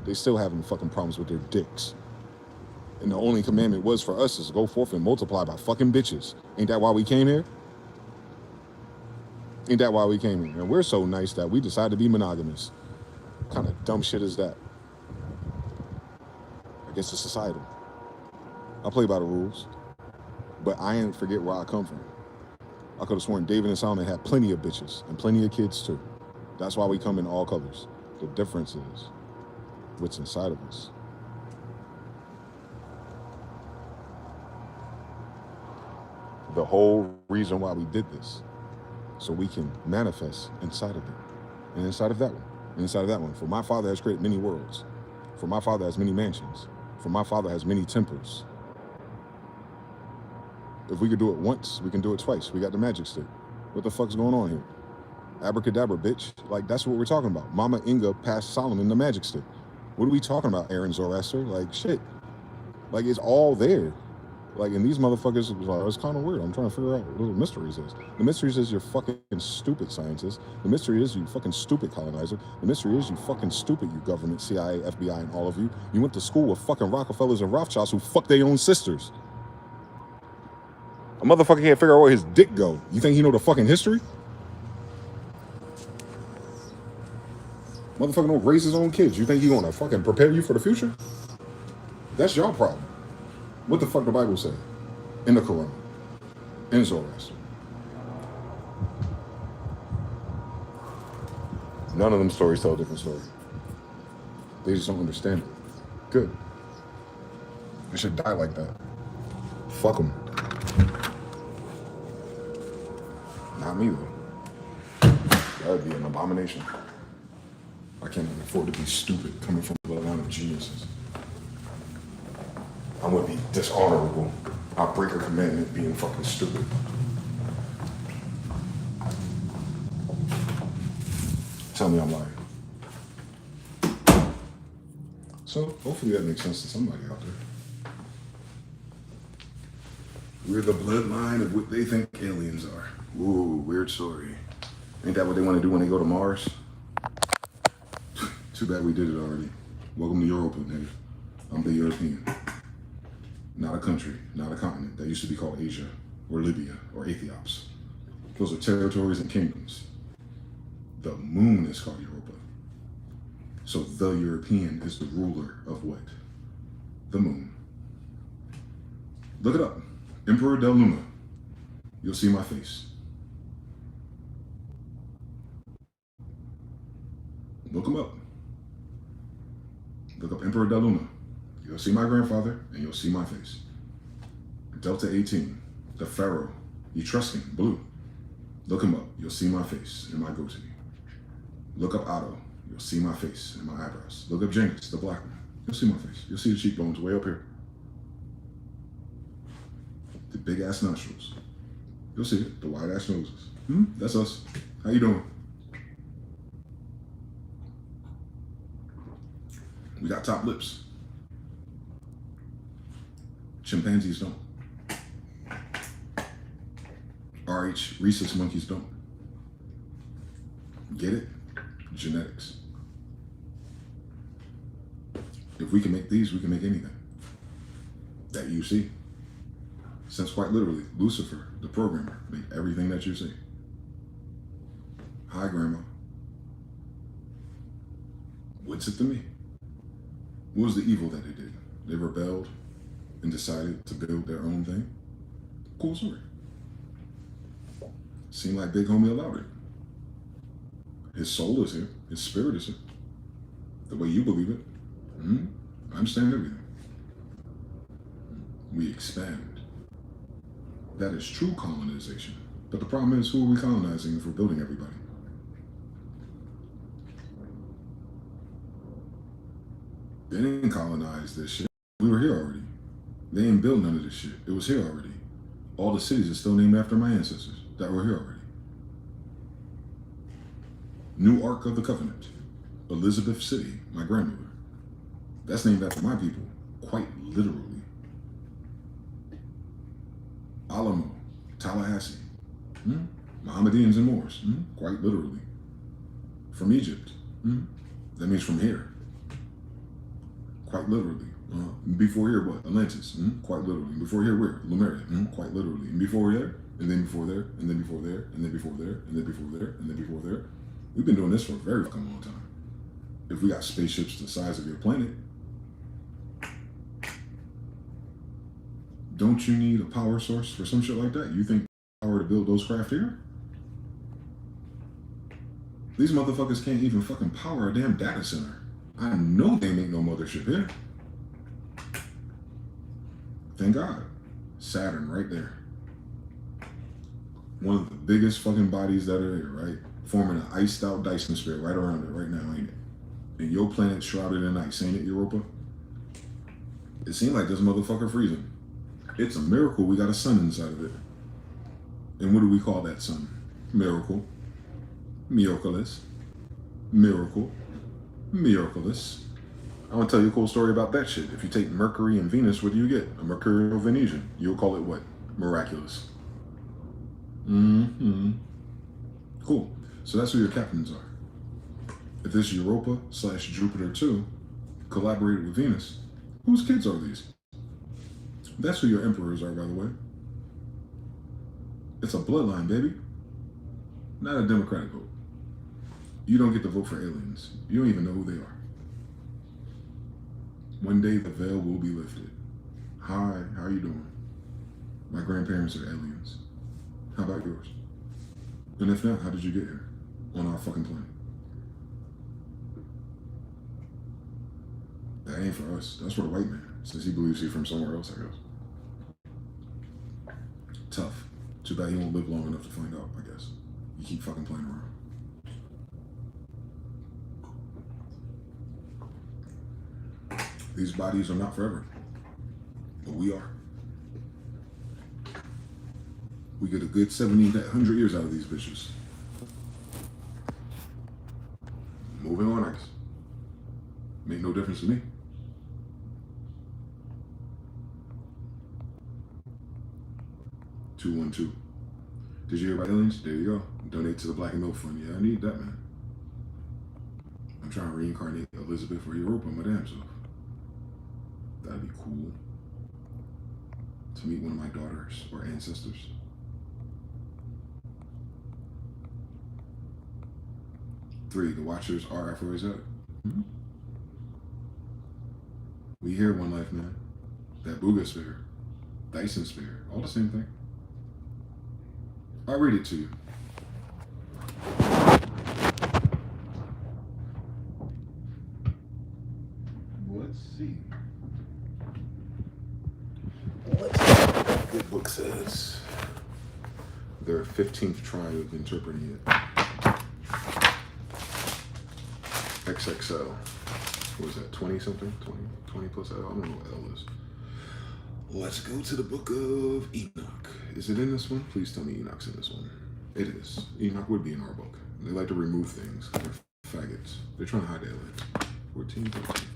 They still having fucking problems with their dicks. And the only commandment was for us is to go forth and multiply by fucking bitches. Ain't that why we came here? Ain't that why we came here? And we're so nice that we decided to be monogamous. What kind of dumb shit is that? I guess it's societal. I play by the rules. But I ain't forget where I come from. I could have sworn David and Solomon had plenty of bitches and plenty of kids too. That's why we come in all colors. The difference is what's inside of us. The whole reason why we did this, so we can manifest inside of it, and inside of that one, and inside of that one. For my father has created many worlds. For my father has many mansions. For my father has many temples. If we could do it once, we can do it twice. We got the magic stick. What the fuck's going on here? Abracadabra, bitch. Like, that's what we're talking about. Mama Inga passed Solomon the magic stick. What are we talking about, Aaron Zoroaster? Like, shit. Like, it's all there. Like, and these motherfuckers, it's kind of weird. I'm trying to figure out what the mysteries is. The mysteries is you're fucking stupid scientists. The mystery is you fucking stupid colonizer. The mystery is you fucking stupid, you government, CIA, FBI, and all of you. You went to school with fucking Rockefellers and Rothschilds who fuck their own sisters. A motherfucker can't figure out where his dick go. You think he know the fucking history? Motherfucker don't raise his own kids. You think he gonna fucking prepare you for the future? That's your problem. What the fuck the Bible say? In the Quran. In Zoroaster. None of them stories tell a different story. They just don't understand it. Good. They should die like that. Fuck them. Not me, though. That would be an abomination. I can't afford to be stupid coming from the line of geniuses. I'm gonna be dishonorable. I'll break a commandment being fucking stupid. Tell me I'm lying. So hopefully that makes sense to somebody out there. We're the bloodline of what they think aliens are. Ooh, weird story. Ain't that what they want to do when they go to Mars? Too bad we did it already. Welcome to Europa, nigga. I'm the European. Not a country, not a continent. That used to be called Asia, or Libya, or Ethiops. Those are territories and kingdoms. The moon is called Europa. So the European is the ruler of what? The moon. Look it up. Emperor Del Luna. You'll see my face. Look him up. Look up Emperor Del Luna. You'll see my grandfather and you'll see my face. Delta 18, the Pharaoh, Etruscan, blue. Look him up. You'll see my face and my goatee. Look up Otto. You'll see my face and my eyebrows. Look up Genghis, the black one. You'll see my face. You'll see the cheekbones way up here. The big ass nostrils. You'll see it. The wide ass noses. That's us. How you doing? We got top lips. Chimpanzees don't. RH, rhesus monkeys don't. Get it? Genetics. If we can make these, we can make anything that you see. Since quite literally, Lucifer, the programmer, made everything that you see. Hi, Grandma. What's it to me? What was the evil that they did? They rebelled and decided to build their own thing. Cool story. Seemed like Big Homie allowed it. His soul is here. His spirit is here. The way you believe it. I understand everything. We expand. That is true colonization. But the problem is, who are we colonizing if we're building everybody? They didn't colonize this shit. We were here already. They ain't built none of this shit. It was here already. All the cities are still named after my ancestors that were here already. New Ark of the Covenant. Elizabeth City, my grandmother. That's named after my people, quite literally. Alamo, Tallahassee. Mohammedans and Moors, quite literally. From Egypt. That means from here. Quite literally. Before here, what? Atlantis. Quite literally. Before here, where? Lemuria. Quite literally. And before there, and then before there, and then before there, and then before there, and then before there, and then before there. We've been doing this for a very fucking long time. If we got spaceships the size of your planet, don't you need a power source for some shit like that? You think power to build those craft here? These motherfuckers can't even fucking power a damn data center. I know they make no mothership here. Thank God. Saturn right there. One of the biggest fucking bodies that are here, right? Forming an iced out Dyson sphere right around it right now, ain't it? And your planet's shrouded in ice, ain't it, Europa? It seemed like this motherfucker freezing. It's a miracle we got a sun inside of it. And what do we call that sun? Miracle. Miraculous. Miracle. Miraculous. I want to tell you a cool story about that shit. If you take Mercury and Venus, what do you get? A Mercurial Venetian. You'll call it what? Miraculous. Cool. So that's who your captains are. If this Europa / Jupiter 2 collaborated with Venus, whose kids are these? That's who your emperors are, by the way. It's a bloodline, baby. Not a democratic vote. You don't get to vote for aliens. You don't even know who they are. One day the veil will be lifted. Hi, how are you doing? My grandparents are aliens. How about yours? And if not, how did you get here? On our fucking planet. That ain't for us. That's for the white man, since he believes he's from somewhere else, I guess. Tough. Too bad he won't live long enough to find out, I guess. You keep fucking playing around. These bodies are not forever. but we are. We get a good 70 to 100 years out of these bitches. Moving on, I guess. Make no difference to me. $212. Did you hear about aliens? There you go. Donate to the Black and Milk Fund. Yeah, I need that, man. I'm trying to reincarnate Elizabeth or Europa, my damn self. That'd be cool. To meet one of my daughters or ancestors. Three, the Watchers are Afroasiatic. We hear One Life, man. That Booga sphere, Dyson sphere, all the same thing. I'll read it to you. Let's see. Let's see what that good book says. Their 15th try of interpreting it. XXL. What is that, 20 something? 20 plus L? I don't know what L is. Let's go to the book of Enoch. Is it in this one? Please tell me Enoch's in this one. It is. Enoch would be in our book. They like to remove things. They're faggots. They're trying to hide aliens. 14, 13.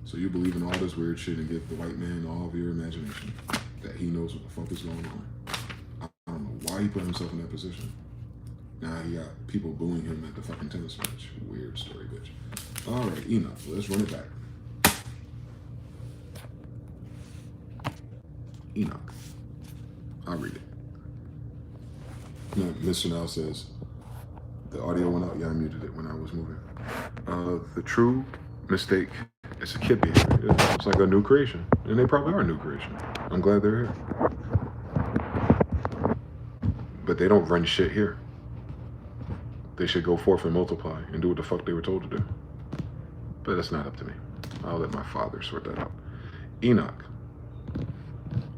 So you believe in all this weird shit and give the white man all of your imagination that he knows what the fuck is going on. I don't know why he put himself in that position. Now he got people booing him at the fucking tennis match. Weird story, bitch. All right, Enoch. Let's run it back. Enoch. I'll read it. No, Mr. Now says, the audio went out. Yeah, I muted it when I was moving. The true mistake is a kid behavior. It's like a new creation. And they probably are a new creation. I'm glad they're here. But they don't run shit here. They should go forth and multiply and do what the fuck they were told to do. But that's not up to me. I'll let my father sort that out. Enoch.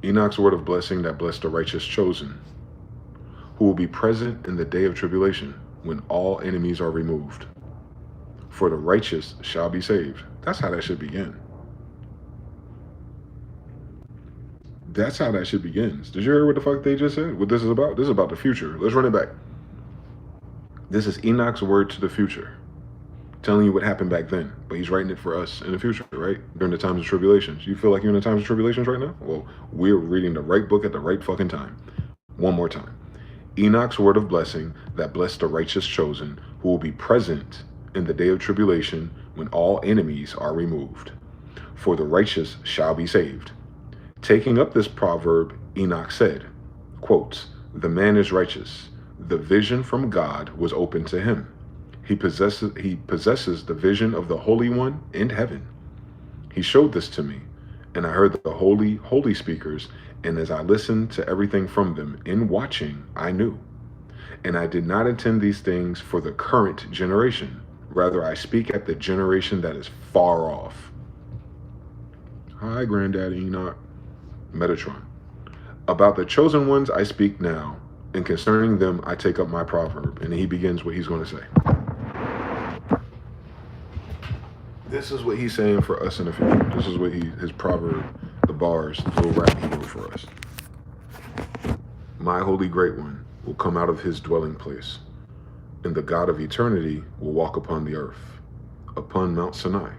Enoch's word of blessing that blessed the righteous chosen, who will be present in the day of tribulation when all enemies are removed. For the righteous shall be saved. That's how that should begin. That's how that shit begins. Did you hear what the fuck they just said? What this is about? This is about the future. Let's run it back. This is Enoch's word to the future, telling you what happened back then, but he's writing it for us in the future, right? During the times of tribulations. You feel like you're in the times of tribulations right now? Well, we're reading the right book at the right fucking time. One more time. Enoch's word of blessing that blessed the righteous chosen, who will be present in the day of tribulation when all enemies are removed. For the righteous shall be saved. Taking up this proverb, Enoch said, quotes, the man is righteous. The vision from God was open to him. He possesses the vision of the Holy One in heaven. He showed this to me, and I heard the holy speakers, and as I listened to everything from them, in watching, I knew. And I did not intend these things for the current generation. Rather, I speak at the generation that is far off. Hi, Granddaddy Enoch. Metatron. About the chosen ones I speak now, and concerning them I take up my proverb. And he begins what he's going to say. This is what he's saying for us in the future. This is what his proverb, the bars, the little rap he wrote for us. My holy great one will come out of his dwelling place, and the God of eternity will walk upon the earth, upon Mount Sinai.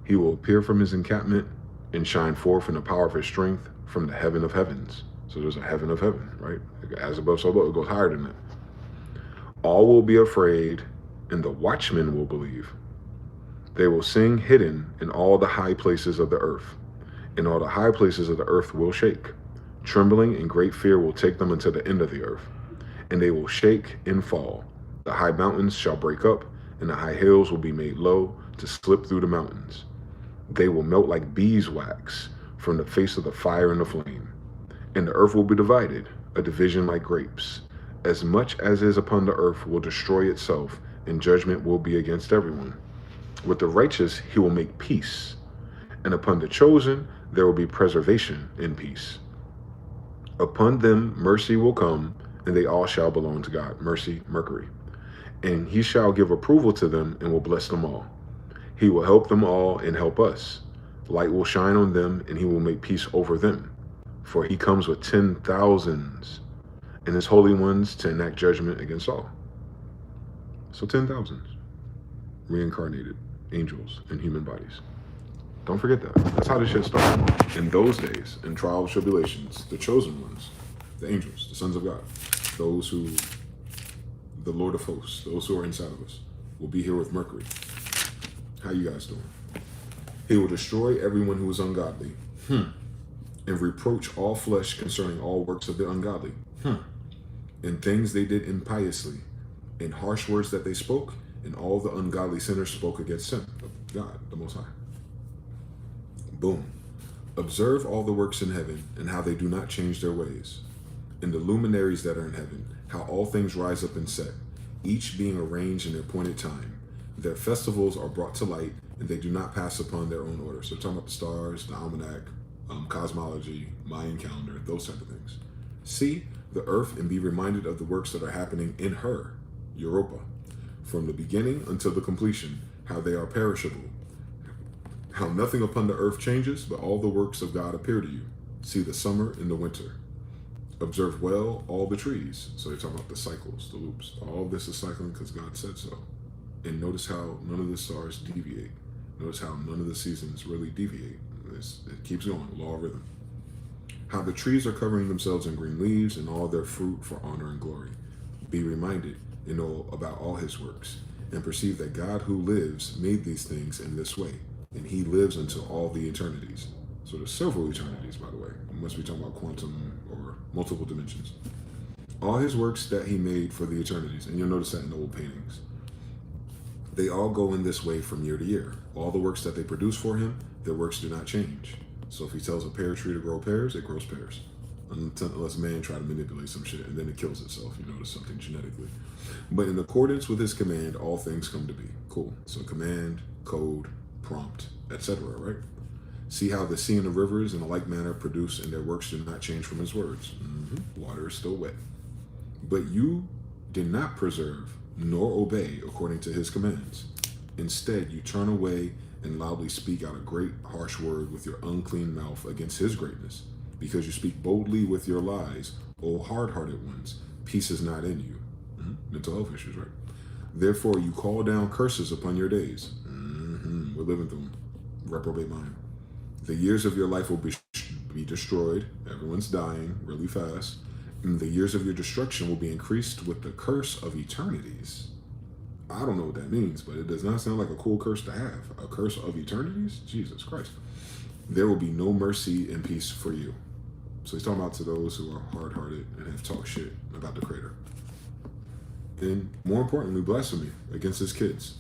He will appear from his encampment and shine forth in the power of his strength from the heaven of heavens. So there's a heaven of heaven, right? As above, so below. It goes higher than that. All will be afraid, and the watchmen will believe. They will sing hidden in all the high places of the earth, and all the high places of the earth will shake. Trembling and great fear will take them until the end of the earth, and they will shake and fall. The high mountains shall break up, and the high hills will be made low to slip through the mountains. They will melt like beeswax from the face of the fire and the flame. And the earth will be divided, a division like grapes. As much as is upon the earth will destroy itself, and judgment will be against everyone. With the righteous he will make peace, and upon the chosen there will be preservation in peace. Upon them mercy will come, and they all shall belong to God. Mercy, Mercury. And he shall give approval to them, and will bless them all. He will help them all and help us. Light will shine on them, and he will make peace over them. For he comes with 10,000s and his holy ones to enact judgment against all. So 10,000s reincarnated angels in human bodies. Don't forget that. That's how this shit started. In those days, in trials, tribulations, the chosen ones, the angels, the sons of God, those who, the Lord of hosts, those who are inside of us, will be here with Mercury. How you guys doing? He will destroy everyone who is ungodly, and reproach all flesh concerning all works of the ungodly, and things they did impiously, and harsh words that they spoke, and all the ungodly sinners spoke against him, God, the Most High. Boom. Observe all the works in heaven, and how they do not change their ways, and the luminaries that are in heaven, how all things rise up and set, each being arranged in their appointed time. Their festivals are brought to light, and they do not pass upon their own order. So we're talking about the stars, the almanac, cosmology, Mayan calendar, those type of things. See the earth and be reminded of the works that are happening in her, Europa, from the beginning until the completion, how they are perishable, how nothing upon the earth changes, but all the works of God appear to you. See the summer and the winter. Observe well all the trees. So they're talking about the cycles, the loops. All of this is cycling because God said so. And notice how none of the stars deviate. Notice how none of the seasons really deviate. It keeps going, law of rhythm. How the trees are covering themselves in green leaves and all their fruit for honor and glory. Be reminded and know about all his works, and perceive that God who lives made these things in this way, and he lives until all the eternities. So there's several eternities, by the way. We must be talking about quantum or multiple dimensions. All his works that he made for the eternities, and you'll notice that in the old paintings. They all go in this way from year to year. All the works that they produce for him, their works do not change. So if he tells a pear tree to grow pears, it grows pears. Unless man try to manipulate some shit and then it kills itself. You notice something genetically. But in accordance with his command, all things come to be. Cool. So command, code, prompt, etc., right? See how the sea and the rivers in a like manner produce, and their works do not change from his words. Water is still wet. But you did not preserve nor obey according to his commands. Instead, you turn away and loudly speak out a great harsh word with your unclean mouth against his greatness, because you speak boldly with your lies, O hard-hearted ones. Peace is not in you. Mental health issues, right? Therefore, you call down curses upon your days. We're living through them. Reprobate mind. The years of your life will be destroyed. Everyone's dying really fast. And the years of your destruction will be increased with the curse of eternities. I don't know what that means, but it does not sound like a cool curse to have. A curse of eternities? Jesus Christ. There will be no mercy and peace for you. So he's talking about to those who are hard-hearted and have talked shit about the Creator. And more importantly, blasphemy against his kids.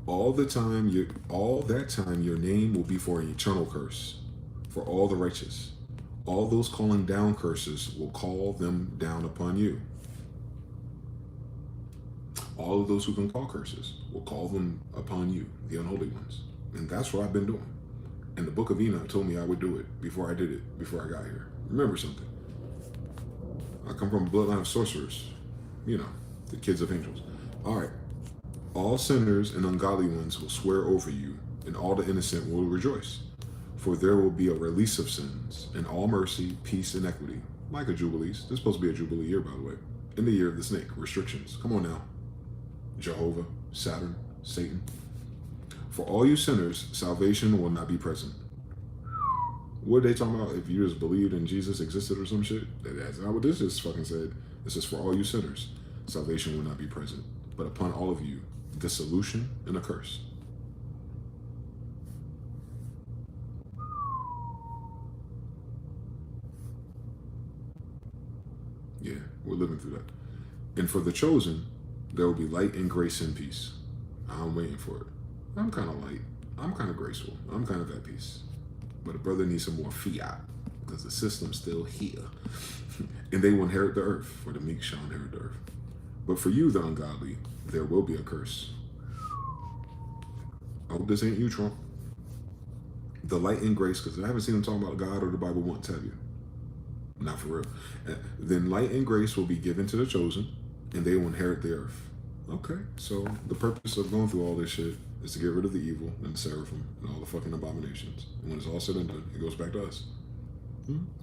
All that time your name will be for an eternal curse for all the righteous. All those calling down curses will call them down upon you. All of those who can call curses will call them upon you, the unholy ones. And that's what I've been doing. And the book of Enoch told me I would do it before I did it, before I got here. Remember something. I come from a bloodline of sorcerers. You know, the kids of angels. All right. All sinners and ungodly ones will swear over you, and all the innocent will rejoice. For there will be a release of sins, and all mercy, peace, and equity. Like a jubilee. This is supposed to be a jubilee year, by the way. In the year of the snake. Restrictions. Come on now. Jehovah, Saturn, Satan. For all you sinners, salvation will not be present. What are they talking about? If you just believed in Jesus existed or some shit? That's not what this just fucking said. This is for all you sinners. Salvation will not be present. But upon all of you, dissolution and a curse. Yeah, we're living through that. And for the chosen, there will be light and grace and peace. I'm waiting for it. I'm kind of light. I'm kind of graceful. I'm kind of at peace. But a brother needs some more fiat because the system's still here. And they will inherit the earth, for the meek shall inherit the earth. But for you, the ungodly, there will be a curse. I hope this ain't you, Trump. The light and grace, because I haven't seen them talk about God or the Bible once, have you? Not for real. Then light and grace will be given to the chosen, and they will inherit the earth. Okay, so the purpose of going through all this shit is to get rid of the evil and the seraphim and all the fucking abominations. And when it's all said and done, it goes back to us.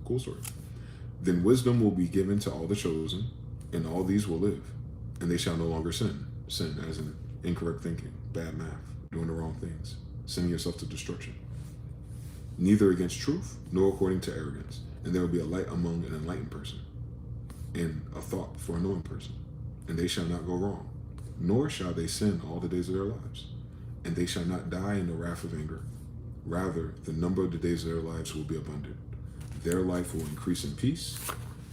Cool story. Then wisdom will be given to all the chosen, and all these will live, and they shall no longer sin. Sin as in incorrect thinking, bad math, doing the wrong things, sending yourself to destruction. Neither against truth, nor according to arrogance. And there will be a light among an enlightened person, and a thought for a knowing person. And they shall not go wrong, nor shall they sin all the days of their lives. And they shall not die in the wrath of anger. Rather, the number of the days of their lives will be abundant. Their life will increase in peace,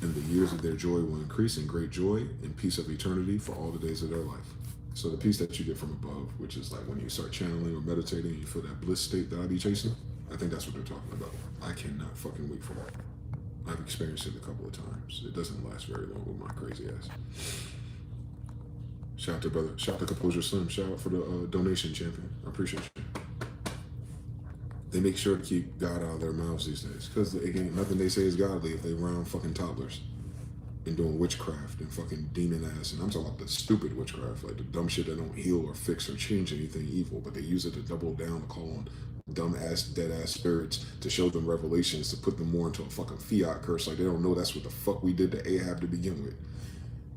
and the years of their joy will increase in great joy and peace of eternity for all the days of their life. So the peace that you get from above, which is like when you start channeling or meditating and you feel that bliss state that I be chasing, I think that's what they're talking about. I cannot fucking wait for that. I've experienced it a couple of times. It doesn't last very long with my crazy ass. Shout out to brother. Shout out to Composure Slim. Shout out for the donation, champion. I appreciate you. They make sure to keep God out of their mouths these days, because again, nothing they say is godly if they around fucking toddlers and doing witchcraft and fucking demon ass. And I'm talking about the stupid witchcraft, like the dumb shit that don't heal or fix or change anything evil, but they use it to double down, to call on dumb ass, dead ass spirits, to show them revelations, to put them more into a fucking fiat curse. Like they don't know that's what the fuck we did to Ahab to begin with.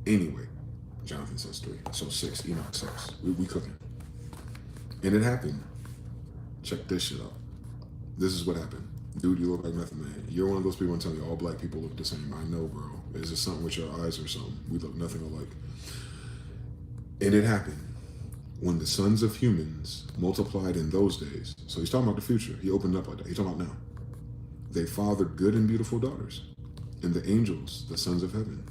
Anyway, Jonathan says 3. So 6, Enoch 6. We cooking. And it happened. Check this shit out. This is what happened. Dude, you look like Method Man. You're one of those people who tell me all black people look the same. I know, bro. Is it something with your eyes or something? We look nothing alike. And it happened when the sons of humans multiplied in those days. So he's talking about the future. He opened up like that. He's talking about now. They fathered good and beautiful daughters. And the angels, the sons of heaven,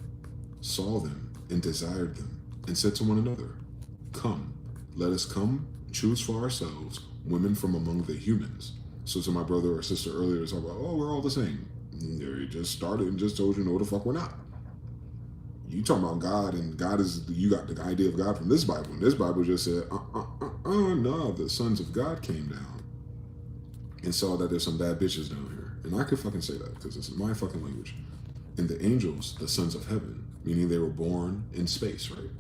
saw them and desired them and said to one another, "Come, let us come choose for ourselves women from among the humans." So to my brother or sister earlier, talk about, oh, we're all the same. They just started and just told you, no, the fuck we're not. You talking about God, and God is, you got the idea of God from this Bible. And this Bible just said, no, the sons of God came down and saw that there's some bad bitches down here. And I could fucking say that because it's my fucking language. And the angels, the sons of heaven, meaning they were born in space, right?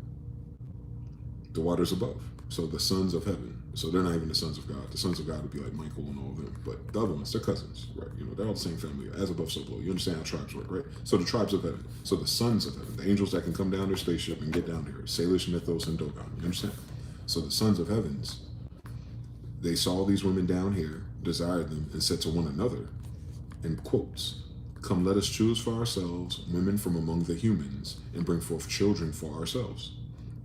The waters above. So the sons of heaven. So they're not even the sons of God. The sons of God would be like Michael and all of them. But the other ones, they're cousins, right? You know, they're all the same family. As above, so below. You understand how tribes work, right? So the tribes of heaven. So the sons of heaven, the angels that can come down their spaceship and get down here. Salish, Mythos, and Dogon. You understand? So the sons of heavens, they saw these women down here, desired them, and said to one another, in quotes, "Come, let us choose for ourselves women from among the humans and bring forth children for ourselves."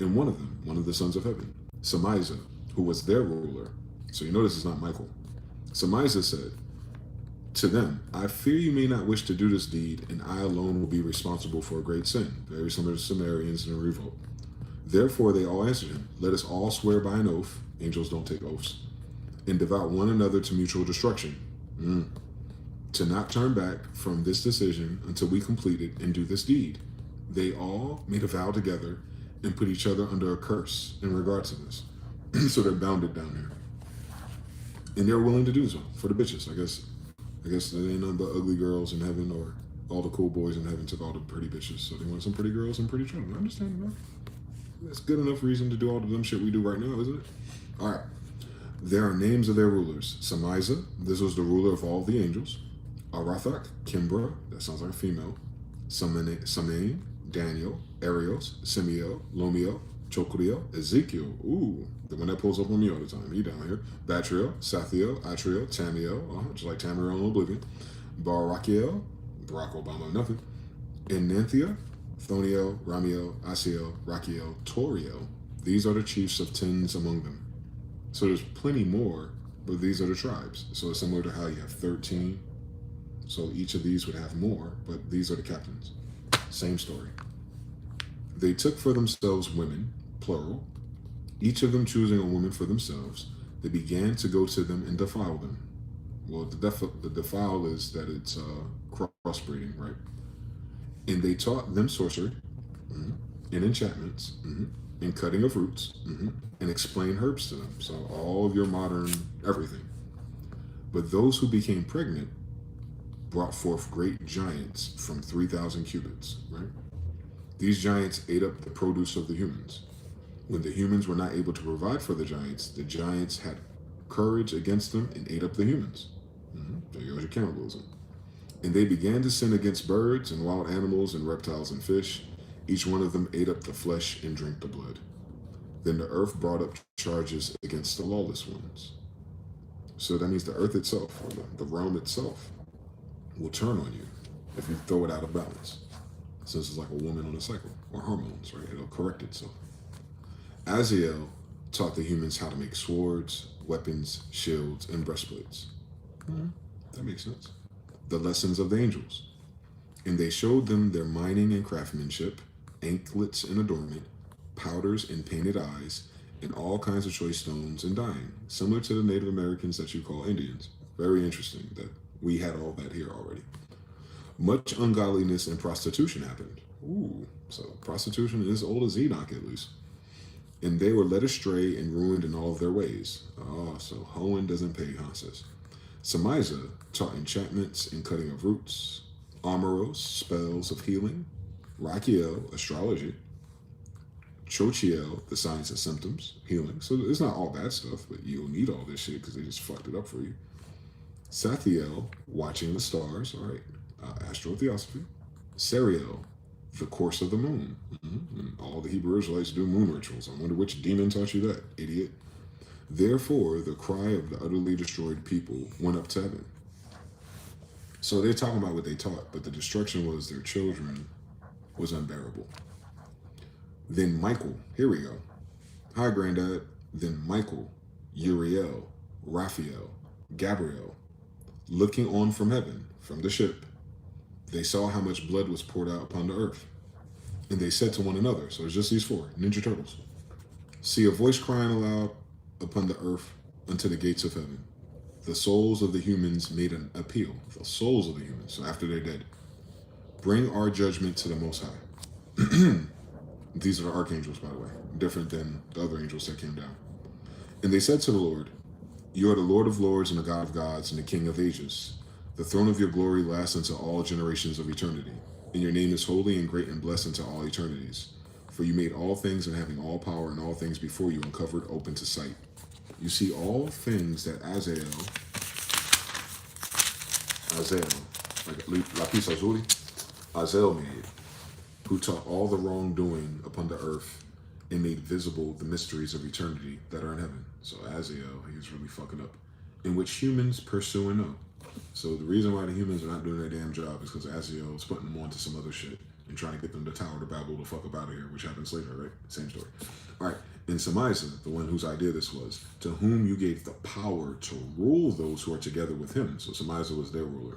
And one of them, one of the sons of heaven, Smyth-EL, who was their ruler. So you know this is not Michael. Smyth-EL said to them, "I fear you may not wish to do this deed, and I alone will be responsible for a great sin." Very similar to Sumerians in a revolt. Therefore they all answered him, "Let us all swear by an oath," angels don't take oaths, "and devout one another to mutual destruction, to not turn back from this decision until we complete it and do this deed." They all made a vow together and put each other under a curse in regards to this. So they're bounded down here. And they're willing to do so for the bitches. I guess there ain't none but ugly girls in heaven, or all the cool boys in heaven took all the pretty bitches. So they want some pretty girls and pretty children. I understand enough. That's good enough reason to do all the dumb shit we do right now, isn't it? All right. There are names of their rulers. Smyth-EL, this was the ruler of all the angels. Arathak, Kimbra, that sounds like a female. Samain, Daniel, Arios, Simiel, Lomiel, Chokriel, Ezekiel, the one that pulls up on me all the time, he down here. Batriel, Sathiel, Atriel, Tamiel, just like Tamriel in Oblivion. Barakiel, Barack Obama, nothing. Enanthea, Thoniel, Ramiel, Asiel, Rakiel, Toriel. These are the chiefs of tens among them. So there's plenty more, but these are the tribes. So it's similar to how you have 13. So each of these would have more, but these are the captains. Same story. They took for themselves women, plural, each of them choosing a woman for themselves. They began to go to them and defile them. Well, the defile is that it's crossbreeding, right? And they taught them sorcery, and enchantments, and cutting of roots, and explained herbs to them. So all of your modern everything. But those who became pregnant brought forth great giants from 3,000 cubits, right? These giants ate up the produce of the humans. When the humans were not able to provide for the giants had courage against them and ate up the humans. There goes your cannibalism. And they began to sin against birds and wild animals and reptiles and fish. Each one of them ate up the flesh and drank the blood. Then the earth brought up charges against the lawless ones. So that means the earth itself, or the realm itself, will turn on you if you throw it out of balance. Since it's like a woman on a cycle, or hormones, right? It'll correct itself. DeyZan taught the humans how to make swords, weapons, shields, and breastplates. That makes sense. The lessons of the angels. And they showed them their mining and craftsmanship, anklets and adornment, powders and painted eyes, and all kinds of choice stones and dyeing, similar to the Native Americans that you call Indians. Very interesting that we had all that here already. Much ungodliness and prostitution happened. So prostitution is as old as Enoch at least. And they were led astray and ruined in all of their ways. So hoeing doesn't pay, huh, sis? Smyth-EL taught enchantments and cutting of roots, Amoros, spells of healing, Raquel, astrology, Chochiel, the science of symptoms, healing. So it's not all bad stuff, but you'll need all this shit because they just fucked it up for you. Smyth-EL, watching the stars, all right, astrotheosophy. Sariel, the course of the moon. And all the Hebrew Israelites do moon rituals. I wonder which demon taught you that, idiot. Therefore, the cry of the utterly destroyed people went up to heaven. So they're talking about what they taught, but the destruction was their children was unbearable. Then Michael, here we go. Hi, Granddad. Then Michael, Uriel, Raphael, Gabriel, looking on from heaven, from the ship, they saw how much blood was poured out upon the earth. And they said to one another, so it's just these four, Ninja Turtles, see a voice crying aloud upon the earth unto the gates of heaven. The souls of the humans made an appeal. The souls of the humans, so after they're dead. Bring our judgment to the Most High. These are the archangels, by the way, different than the other angels that came down. And they said to the Lord, you are the Lord of lords and the God of gods and the King of ages. The throne of your glory lasts unto all generations of eternity. And your name is holy and great and blessed unto all eternities. For you made all things, and having all power and all things before you, uncovered, open to sight. You see all things that Azael, like Lapis Lazuli, Azael made, who taught all the wrongdoing upon the earth and made visible the mysteries of eternity that are in heaven. So Azael, he's really fucking up, in which humans pursue and know. So the reason why the humans are not doing their damn job is because Azael is putting them onto some other shit and trying to get them to Tower to Babel the fuck up out of here, which happens later, right? Same story. All right. And Smyth-EL, the one whose idea this was, to whom you gave the power to rule those who are together with him. So Smyth-EL was their ruler,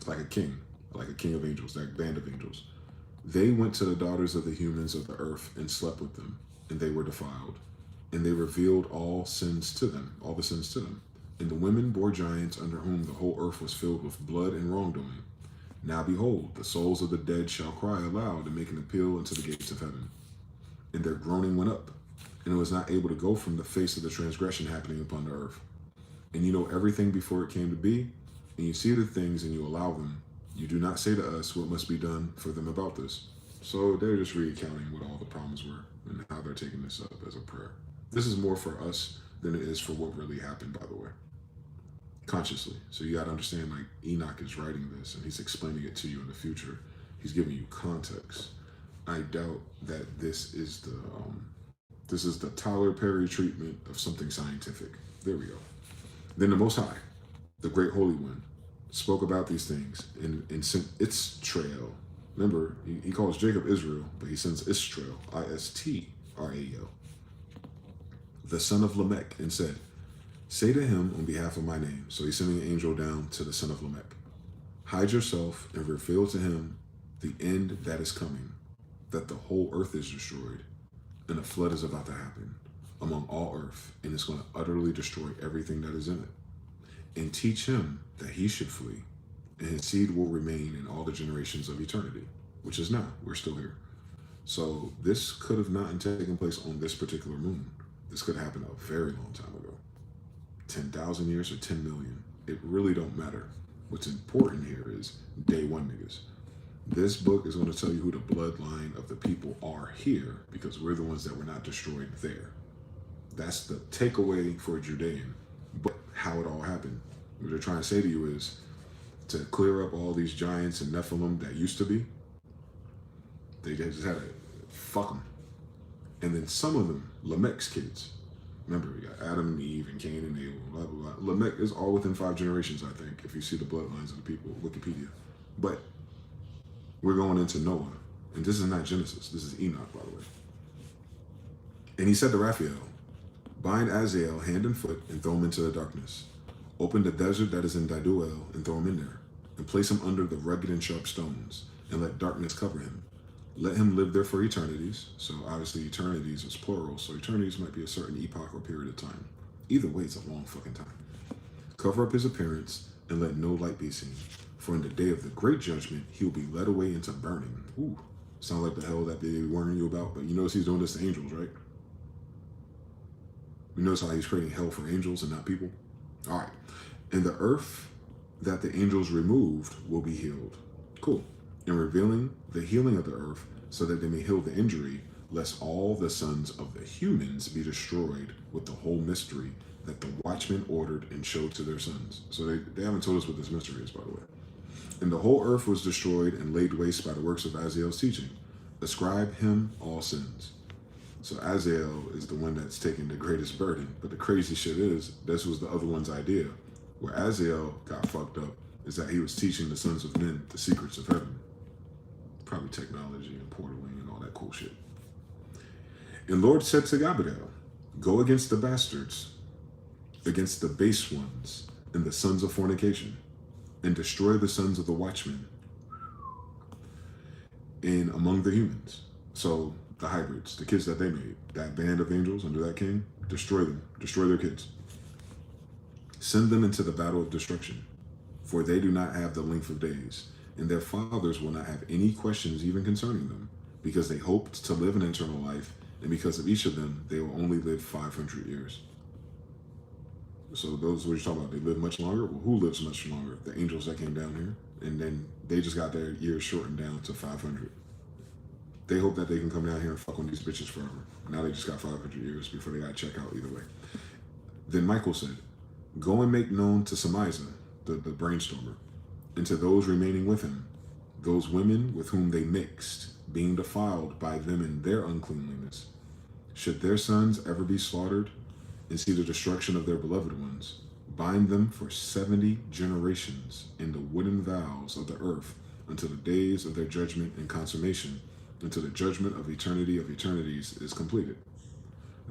like a king of angels, that band of angels. They went to the daughters of the humans of the earth and slept with them, and they were defiled. And they revealed all the sins to them. And the women bore giants under whom the whole earth was filled with blood and wrongdoing. Now behold, the souls of the dead shall cry aloud and make an appeal unto the gates of heaven. And their groaning went up, and it was not able to go from the face of the transgression happening upon the earth. And you know everything before it came to be, and you see the things and you allow them. You do not say to us what must be done for them about this. So they're just recounting what all the problems were and how they're taking this up as a prayer. This is more for us than it is for what really happened, by the way. Consciously. So you got to understand, like, Enoch is writing this and he's explaining it to you in the future. He's giving you context. I doubt that this is the Tyler Perry treatment of something scientific. There we go. Then the Most High, the Great Holy One, spoke about these things and sent Israel. Remember, he calls Jacob Israel, but he sends Israel, Istrael, the son of Lamech, and said, say to him on behalf of my name. So he's sending an angel down to the son of Lamech. Hide yourself and reveal to him the end that is coming, that the whole earth is destroyed, and a flood is about to happen among all earth, and it's going to utterly destroy everything that is in it. And teach him that he should flee, and his seed will remain in all the generations of eternity, which is now. We're still here. So this could have not taken place on this particular moon. This could happen a very long time ago. 10,000 years or 10 million. It really don't matter. What's important here is day one niggas. This book is going to tell you who the bloodline of the people are here, because we're the ones that were not destroyed there. That's the takeaway for a Judean. But how it all happened, what they're trying to say to you is to clear up all these giants and Nephilim that used to be, they just had to fuck them. And then some of them, Lamech's kids, remember, we got Adam and Eve and Cain and Abel, blah, blah, blah. Lamech is all within 5 generations, I think, if you see the bloodlines of the people, Wikipedia. But we're going into Noah. And this is not Genesis. This is Enoch, by the way. And he said to Raphael, bind Azael hand and foot and throw him into the darkness. Open the desert that is in Diduel and throw him in there. And place him under the rugged and sharp stones. And let darkness cover him. Let him live there for eternities. So obviously eternities is plural. So eternities might be a certain epoch or period of time. Either way, it's a long fucking time. Cover up his appearance and let no light be seen. For in the day of the great judgment, he will be led away into burning. Ooh, sound like the hell that they warning you about. But you notice he's doing this to angels, right? You notice how he's creating hell for angels and not people? All right. And the earth that the angels removed will be healed. Cool. And revealing the healing of the earth so that they may heal the injury, lest all the sons of the humans be destroyed with the whole mystery that the watchmen ordered and showed to their sons. So they haven't told us what this mystery is, by the way. And the whole earth was destroyed and laid waste by the works of Azael's teaching. Ascribe him all sins. So Azael is the one that's taking the greatest burden. But the crazy shit is, this was the other one's idea. Where Azael got fucked up is that he was teaching the sons of men the secrets of heaven. Probably technology and portaling and all that cool shit. And Lord said to Gabriel, go against the bastards, against the base ones, and the sons of fornication, and destroy the sons of the watchmen in among the humans. So the hybrids, the kids that they made, that band of angels under that king, destroy them, destroy their kids. Send them into the battle of destruction, for they do not have the length of days, and their fathers will not have any questions even concerning them, because they hoped to live an eternal life, and because of each of them, they will only live 500 years. So those what you're talking about, they live much longer? Well, who lives much longer? The angels that came down here, and then they just got their years shortened down to 500. They hope that they can come down here and fuck on these bitches forever. Now they just got 500 years before they got to check out either way. Then Michael said, go and make known to Samizah, the brainstormer, and to those remaining with him, those women with whom they mixed, being defiled by them in their uncleanliness. Should their sons ever be slaughtered and see the destruction of their beloved ones, bind them for 70 generations in the wooden vows of the earth until the days of their judgment and consummation, until the judgment of eternities is completed.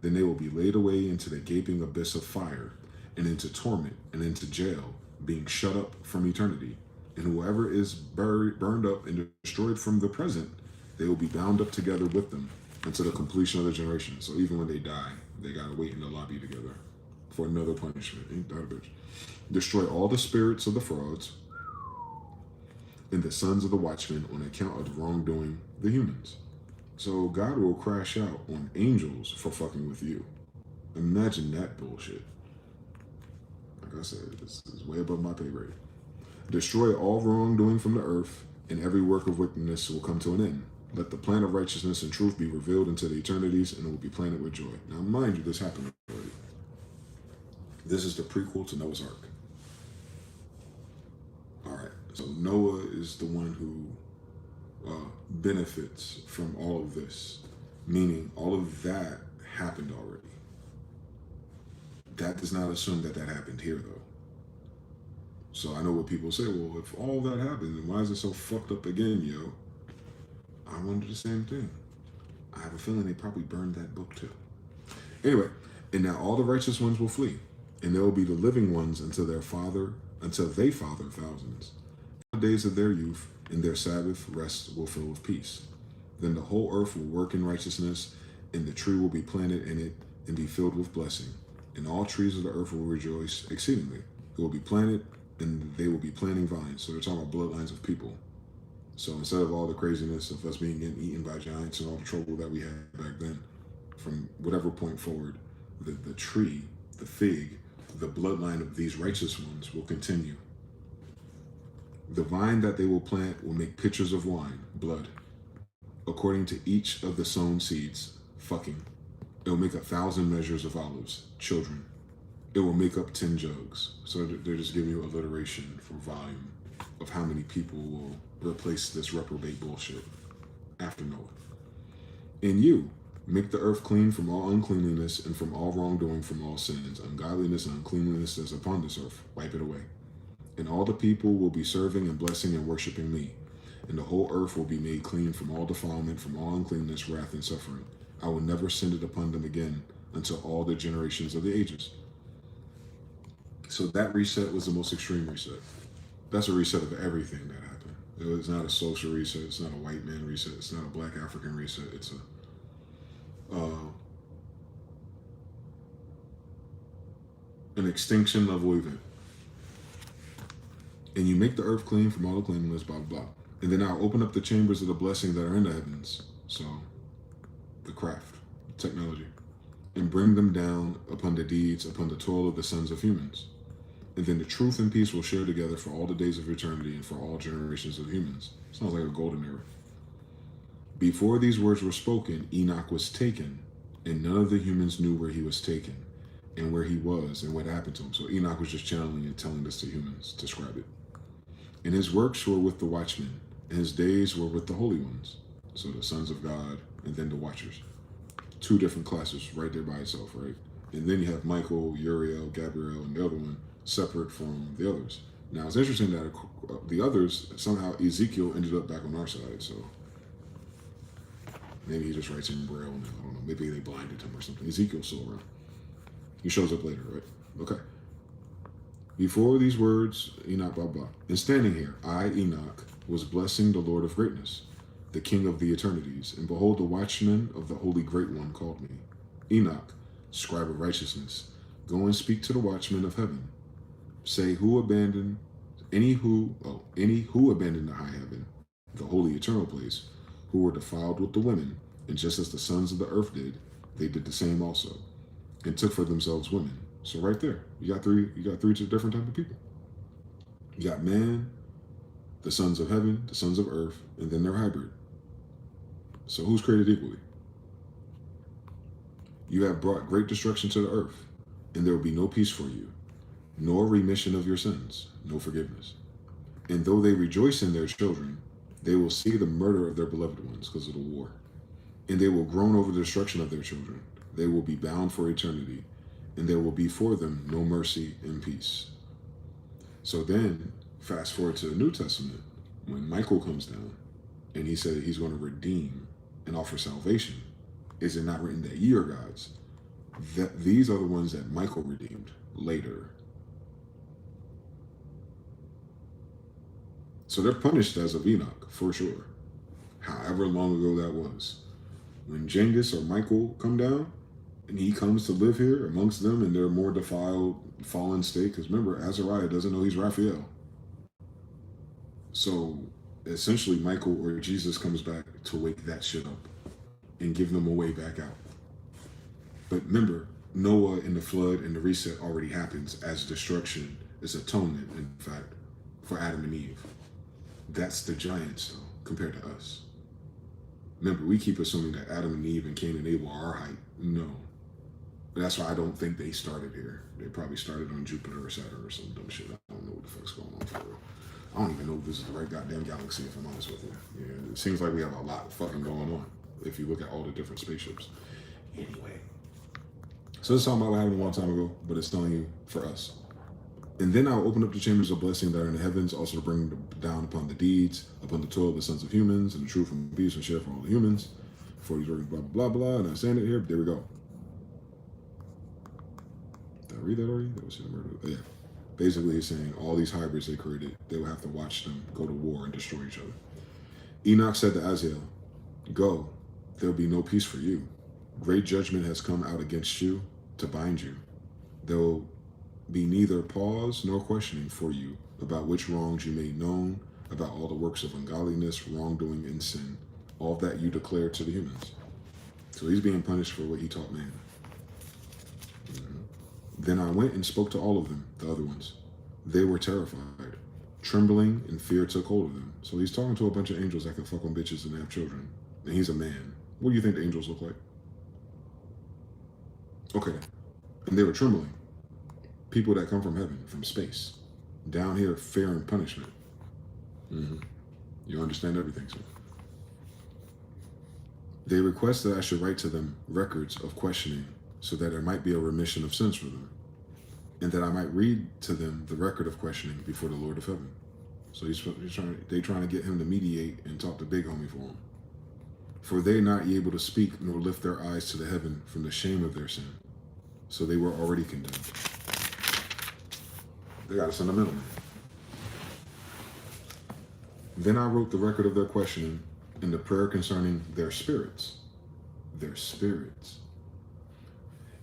Then they will be laid away into the gaping abyss of fire, and into torment, and into jail, being shut up from eternity. And whoever is burned up and destroyed from the present, they will be bound up together with them until the completion of the generation. So even when they die, they gotta wait in the lobby together for another punishment. Ain't that a bitch? Destroy all the spirits of the frauds and the sons of the watchmen on account of the wrongdoing the humans. So God will crash out on angels for fucking with you. Imagine that bullshit. Like I said, this is way above my pay grade. Destroy all wrongdoing from the earth, and every work of wickedness will come to an end. Let the plan of righteousness and truth be revealed into the eternities, and it will be planted with joy. Now, mind you, this happened already. This is the prequel to Noah's Ark. All right, so Noah is the one who benefits from all of this, meaning all of that happened already. That does not assume that that happened here, though. So I know what people say, well, if all that happened, then why is it so fucked up again, yo? I wonder the same thing. I have a feeling they probably burned that book too. Anyway, and now all the righteous ones will flee, and there will be the living ones until they father thousands. The days of their youth and their Sabbath rest will fill with peace. Then the whole earth will work in righteousness, and the tree will be planted in it and be filled with blessing. And all trees of the earth will rejoice exceedingly. It will be planted, and they will be planting vines. So they're talking about bloodlines of people. So instead of all the craziness of us getting eaten by giants and all the trouble that we had back then, from whatever point forward, the tree, the fig, the bloodline of these righteous ones will continue. The vine that they will plant will make pitchers of wine, blood, according to each of the sown seeds, fucking. It will make 1,000 measures of olives, children. It will make up 10 jugs. So they're just giving you alliteration for volume of how many people will replace this reprobate bullshit after Noah. And you, make the earth clean from all uncleanliness and from all wrongdoing, from all sins. Ungodliness and uncleanliness is upon this earth. Wipe it away. And all the people will be serving and blessing and worshiping me. And the whole earth will be made clean from all defilement, from all uncleanness, wrath, and suffering. I will never send it upon them again until all the generations of the ages. So that reset was the most extreme reset. That's a reset of everything that happened. It was not a social reset. It's not a white man reset. It's not a black African reset. It's an extinction level event. And you make the earth clean from all the cleanliness, blah, blah, blah. And then I'll open up the chambers of the blessing that are in the heavens. So, the craft, technology. And bring them down upon the deeds, upon the toil of the sons of humans. And then the truth and peace will share together for all the days of eternity and for all generations of humans. Sounds like a golden era. Before these words were spoken, Enoch was taken, and none of the humans knew where he was taken, and where he was, and what happened to him. So Enoch was just channeling and telling this to humans, to describe it. And his works were with the watchmen, and his days were with the holy ones. So the sons of God, and then the watchers. Two different classes right there by itself, right? And then you have Michael, Uriel, Gabriel, and the other one separate from the others. Now it's interesting that the others, somehow Ezekiel ended up back on our side, so maybe he just writes in Braille, and I don't know, maybe they blinded him or something. Ezekiel's still around. He shows up later, right? Okay. Before these words, Enoch, blah, blah. And standing here, I, Enoch, was blessing the Lord of greatness, the King of the eternities. And behold, the watchman of the Holy Great One called me. Enoch, scribe of righteousness, go and speak to the watchmen of heaven. Say, any who abandoned the high heaven, the holy eternal place, who were defiled with the women, and just as the sons of the earth did, they did the same also, and took for themselves women. So right there, you got three different type of people. You got man, the sons of heaven, the sons of earth, and then they're hybrid. So who's created equally? You have brought great destruction to the earth, and there will be no peace for you, nor remission of your sins, no forgiveness. And though they rejoice in their children, they will see the murder of their beloved ones because of the war. And they will groan over the destruction of their children. They will be bound for eternity, and there will be for them no mercy and peace. So then, fast forward to the New Testament, when Michael comes down, and he said he's going to redeem and offer salvation, is it not written that ye are gods? That these are the ones that Michael redeemed later. So they're punished as of Enoch, for sure. However long ago that was. When Genghis or Michael come down, and he comes to live here amongst them in their more defiled, fallen state, because remember, Azariah doesn't know he's Raphael. So essentially, Michael or Jesus comes back to wake that shit up and give them a way back out. But remember, Noah and the flood and the reset already happens as destruction, as atonement, in fact, for Adam and Eve. That's the giants, though, compared to us. Remember, we keep assuming that Adam and Eve and Cain and Abel are our height. No. But that's why I don't think they started here. They probably started on Jupiter or Saturn or some dumb shit. I don't know what the fuck's going on for real. I don't even know if this is the right goddamn galaxy, if I'm honest with you. Yeah, it seems like we have a lot fucking going on if you look at all the different spaceships. Anyway. So this is talking about what happened a long time ago, but it's telling you for us. And then I'll open up the chambers of blessing that are in the heavens, also to bring down upon the deeds, upon the toil of the sons of humans, and the truth and peace and share for all the humans. For these words, blah, blah, blah, blah. And I stand it here. There we go. Did I read that already? That was the murder. Yeah. Basically, he's saying all these hybrids they created, they will have to watch them go to war and destroy each other. Enoch said to Azazel, go, there will be no peace for you. Great judgment has come out against you to bind you. There will be neither pause nor questioning for you about which wrongs you made known, about all the works of ungodliness, wrongdoing, and sin, all that you declare to the humans. So he's being punished for what he taught man. Then I went and spoke to all of them, the other ones. They were terrified. Trembling and fear took hold of them. So he's talking to a bunch of angels that can fuck on bitches and have children. And he's a man. What do you think the angels look like? Okay. And they were trembling. People that come from heaven, from space. Down here, fear and punishment. You understand everything, sir. They request that I should write to them records of questioning so that there might be a remission of sins for them, and that I might read to them the record of questioning before the Lord of heaven. So they trying to get him to mediate and talk to big homie for him. For they not able to speak nor lift their eyes to the heaven from the shame of their sin. So they were already condemned. They got to send a middleman. Then I wrote the record of their questioning and the prayer concerning their spirits. Their spirits.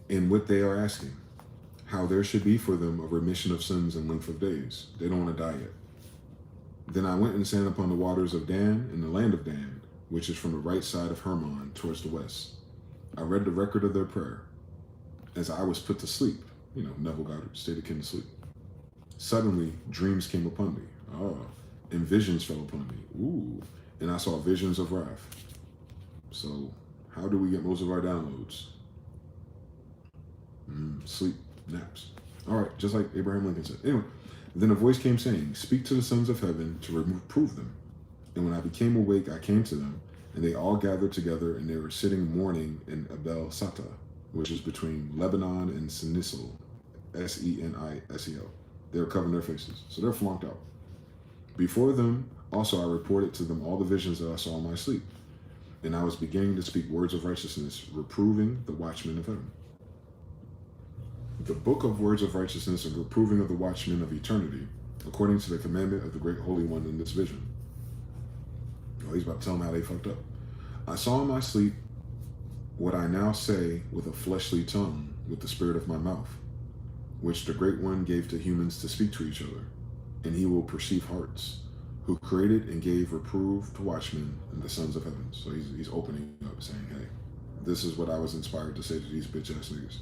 In what they are asking. How there should be for them a remission of sins and length of days. They don't want to die yet. Then I went and sat upon the waters of Dan in the land of Dan, which is from the right side of Hermon towards the west. I read the record of their prayer. As I was put to sleep, Neville Goddard, stayed akin to sleep. Suddenly, dreams came upon me. And visions fell upon me. Ooh. And I saw visions of wrath. So, how do we get most of our downloads? Sleep, naps. All right, just like Abraham Lincoln said. Anyway, then a voice came saying, speak to the sons of heaven to reprove them. And when I became awake, I came to them, and they all gathered together, and they were sitting mourning in Abel Sata, which is between Lebanon and Senisel, Senisel. They were covering their faces, so they're flunked out. Before them, also I reported to them all the visions that I saw in my sleep, and I was beginning to speak words of righteousness, reproving the watchmen of heaven. The book of words of righteousness and reproving of the watchmen of eternity, according to the commandment of the great Holy One in this vision. He's about to tell them how they fucked up. I saw in my sleep what I now say with a fleshly tongue, with the spirit of my mouth, which the great one gave to humans to speak to each other, and he will perceive hearts, who created and gave reproof to watchmen and the sons of heaven. So he's opening up saying, hey, this is what I was inspired to say to these bitch ass niggas.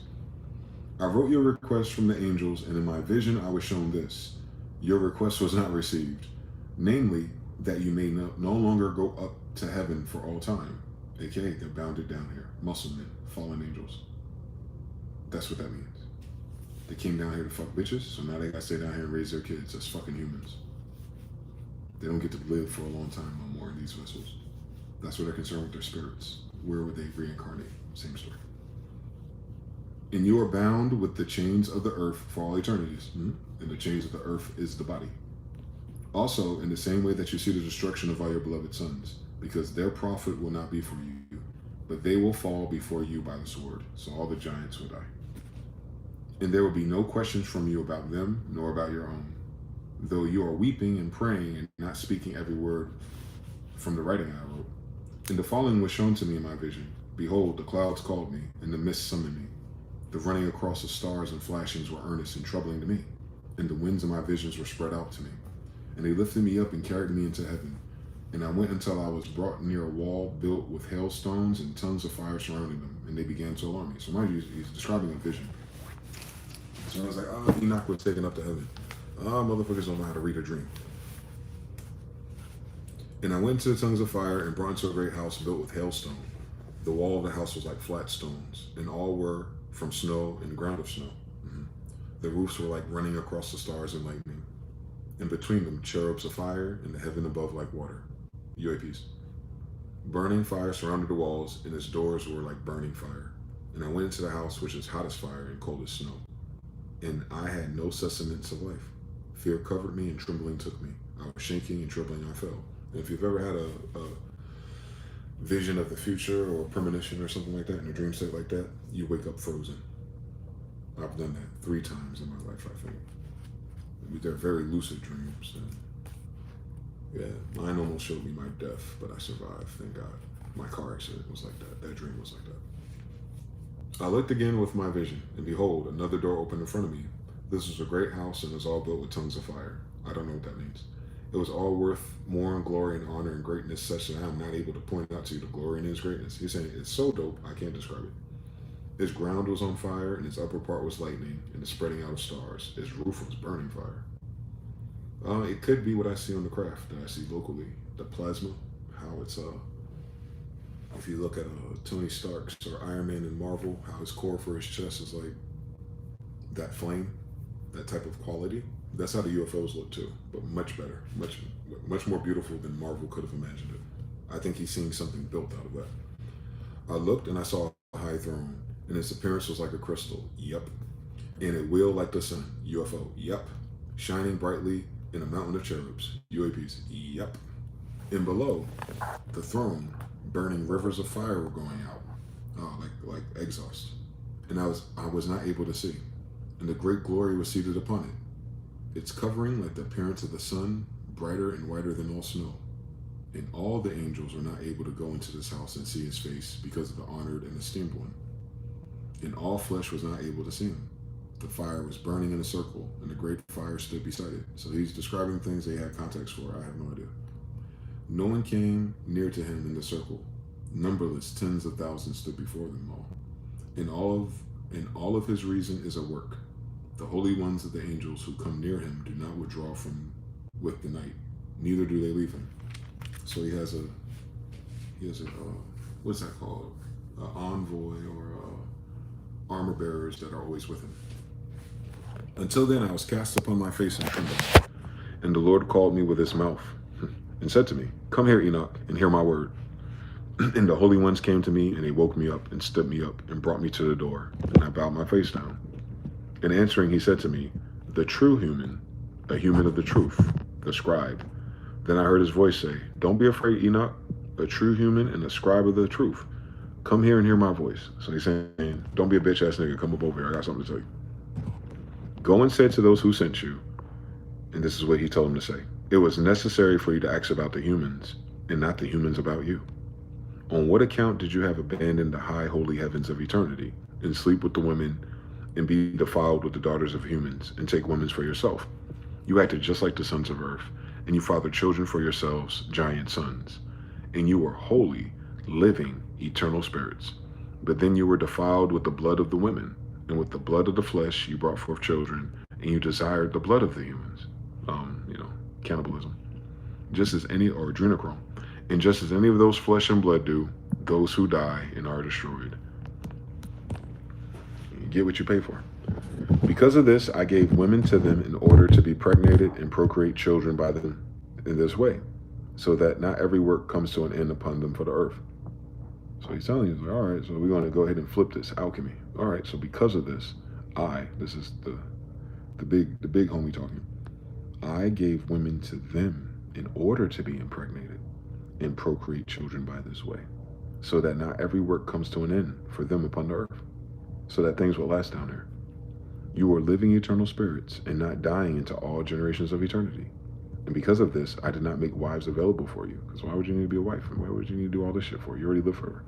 I wrote your request from the angels, and in my vision I was shown this. Your request was not received, namely, that you may no longer go up to heaven for all time. AKA, they're bounded down here. Muscle men, fallen angels. That's what that means. They came down here to fuck bitches, so now they gotta stay down here and raise their kids as fucking humans. They don't get to live for a long time no more in these vessels. That's what they're concerned with their spirits. Where would they reincarnate? Same story. And you are bound with the chains of the earth for all eternities. And the chains of the earth is the body. Also, in the same way that you see the destruction of all your beloved sons, because their profit will not be for you, but they will fall before you by the sword. So all the giants will die. And there will be no questions from you about them, nor about your own. Though you are weeping and praying and not speaking every word from the writing I wrote. And the following was shown to me in my vision. Behold, the clouds called me, and the mist summoned me. The running across the stars and flashings were earnest and troubling to me. And the winds of my visions were spread out to me. And they lifted me up and carried me into heaven. And I went until I was brought near a wall built with hailstones and tongues of fire surrounding them. And they began to alarm me. So mind you, he's describing a vision. So I was like, Enoch was taken up to heaven. Motherfuckers don't know how to read a dream. And I went to the tongues of fire and brought into a great house built with hailstone. The wall of the house was like flat stones, and all were from snow and ground of snow. The roofs were like running across the stars and lightning. And between them, cherubs of fire, and the heaven above like water. UAPs. Burning fire surrounded the walls, and its doors were like burning fire. And I went into the house, which is hot as fire and cold as snow. And I had no sustenance of life. Fear covered me, and trembling took me. I was shaking, and trembling I fell. And if you've ever had a vision of the future or premonition or something like that, in a dream state like that, you wake up frozen. I've done that 3 times in my life, I think. They're very lucid dreams. And yeah, mine almost showed me my death, but I survived, thank God. My car accident was like that. That dream was like that. I looked again with my vision, and behold, another door opened in front of me. This was a great house, and was all built with tongues of fire. I don't know what that means. It was all worth more in glory and honor and greatness, such that I am not able to point out to you the glory and his greatness. He's saying it's so dope, I can't describe it. Its ground was on fire, and its upper part was lightning, and the spreading out of stars. Its roof was burning fire. It could be what I see on the craft that I see locally. The plasma, how it's if you look at Tony Stark's or Iron Man in Marvel, how his core for his chest is like that flame, that type of quality. That's how the UFOs look too, but much better, much more beautiful than Marvel could have imagined it. I think he's seeing something built out of that. I looked and I saw a high throne, and its appearance was like a crystal. Yep. And it wheeled like the sun. UFO. Yep. Shining brightly in a mountain of cherubs. UAPs. Yep. And below the throne, burning rivers of fire were going out, like exhaust. And I was not able to see. And the great glory was seated upon it. Its covering like the appearance of the sun, brighter and whiter than all snow. And all the angels were not able to go into this house and see his face because of the honored and esteemed one. And all flesh was not able to see him. The fire was burning in a circle, and the great fire stood beside it. So he's describing things they had context for. I have no idea. No one came near to him in the circle. Numberless tens of thousands stood before them all. And all of his reason is at work. The holy ones of the angels who come near him do not withdraw from with the night, neither do they leave him. So he has a what's that called? An envoy or armor bearers that are always with him. Until then, I was cast upon my face and trembled. And the Lord called me with his mouth and said to me, "Come here, Enoch, and hear my word." And the holy ones came to me, and they woke me up and stood me up and brought me to the door. And I bowed my face down. And answering, he said to me, "The true human, a human of the truth, the scribe." Then I heard his voice say, "Don't be afraid, Enoch, a true human and a scribe of the truth. Come here and hear my voice." So he's saying, don't be a bitch ass nigga, come up over here, I got something to tell you. Go and say to those who sent you, and this is what he told him to say, "It was necessary for you to ask about the humans, and not the humans about you. On what account did you have abandoned the high holy heavens of eternity, and sleep with the women, and be defiled with the daughters of humans, and take women for yourself? You acted just like the sons of earth, and you fathered children for yourselves, giant sons. And you were holy, living, eternal spirits. But then you were defiled with the blood of the women, and with the blood of the flesh you brought forth children, and you desired the blood of the humans." Cannibalism. Or adrenochrome. "And just as any of those flesh and blood do, those who die and are destroyed." You get what you pay for. "Because of this, I gave women to them in order to be pregnated and procreate children by them in this way, so that not every work comes to an end upon them for the earth." So he's telling you, all right, so we're going to go ahead and flip this alchemy. All right, so because of this, this is the big homie talking. "I gave women to them in order to be impregnated and procreate children by this way, so that not every work comes to an end for them upon the earth, so that things will last down here. You are living eternal spirits and not dying into all generations of eternity. And because of this, I did not make wives available for you." Because why would you need to be a wife? And why would you need to do all this shit for? You already live forever.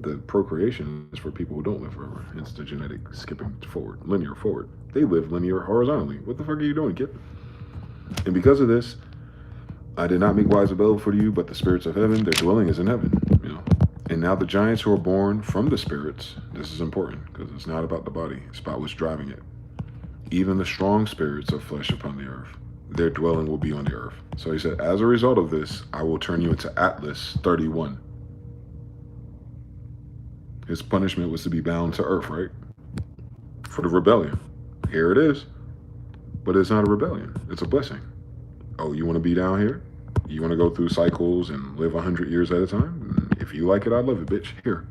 The procreation is for people who don't live forever. Hence the genetic skipping forward, linear forward. They live linear horizontally. What the fuck are you doing, kid? "And because of this, I did not make wives available for you, but the spirits of heaven, their dwelling is in heaven." "And now the giants who are born from the spirits," this is important because it's not about the body, it's about what's driving it. "Even the strong spirits of flesh upon the earth, their dwelling will be on the earth." So he said, as a result of this, I will turn you into Atlas 31. His punishment was to be bound to earth, right? For the rebellion. Here it is. But it's not a rebellion. It's a blessing. Oh, you want to be down here? You want to go through cycles and live 100 years at a time? If you like it, I love it, bitch. Here.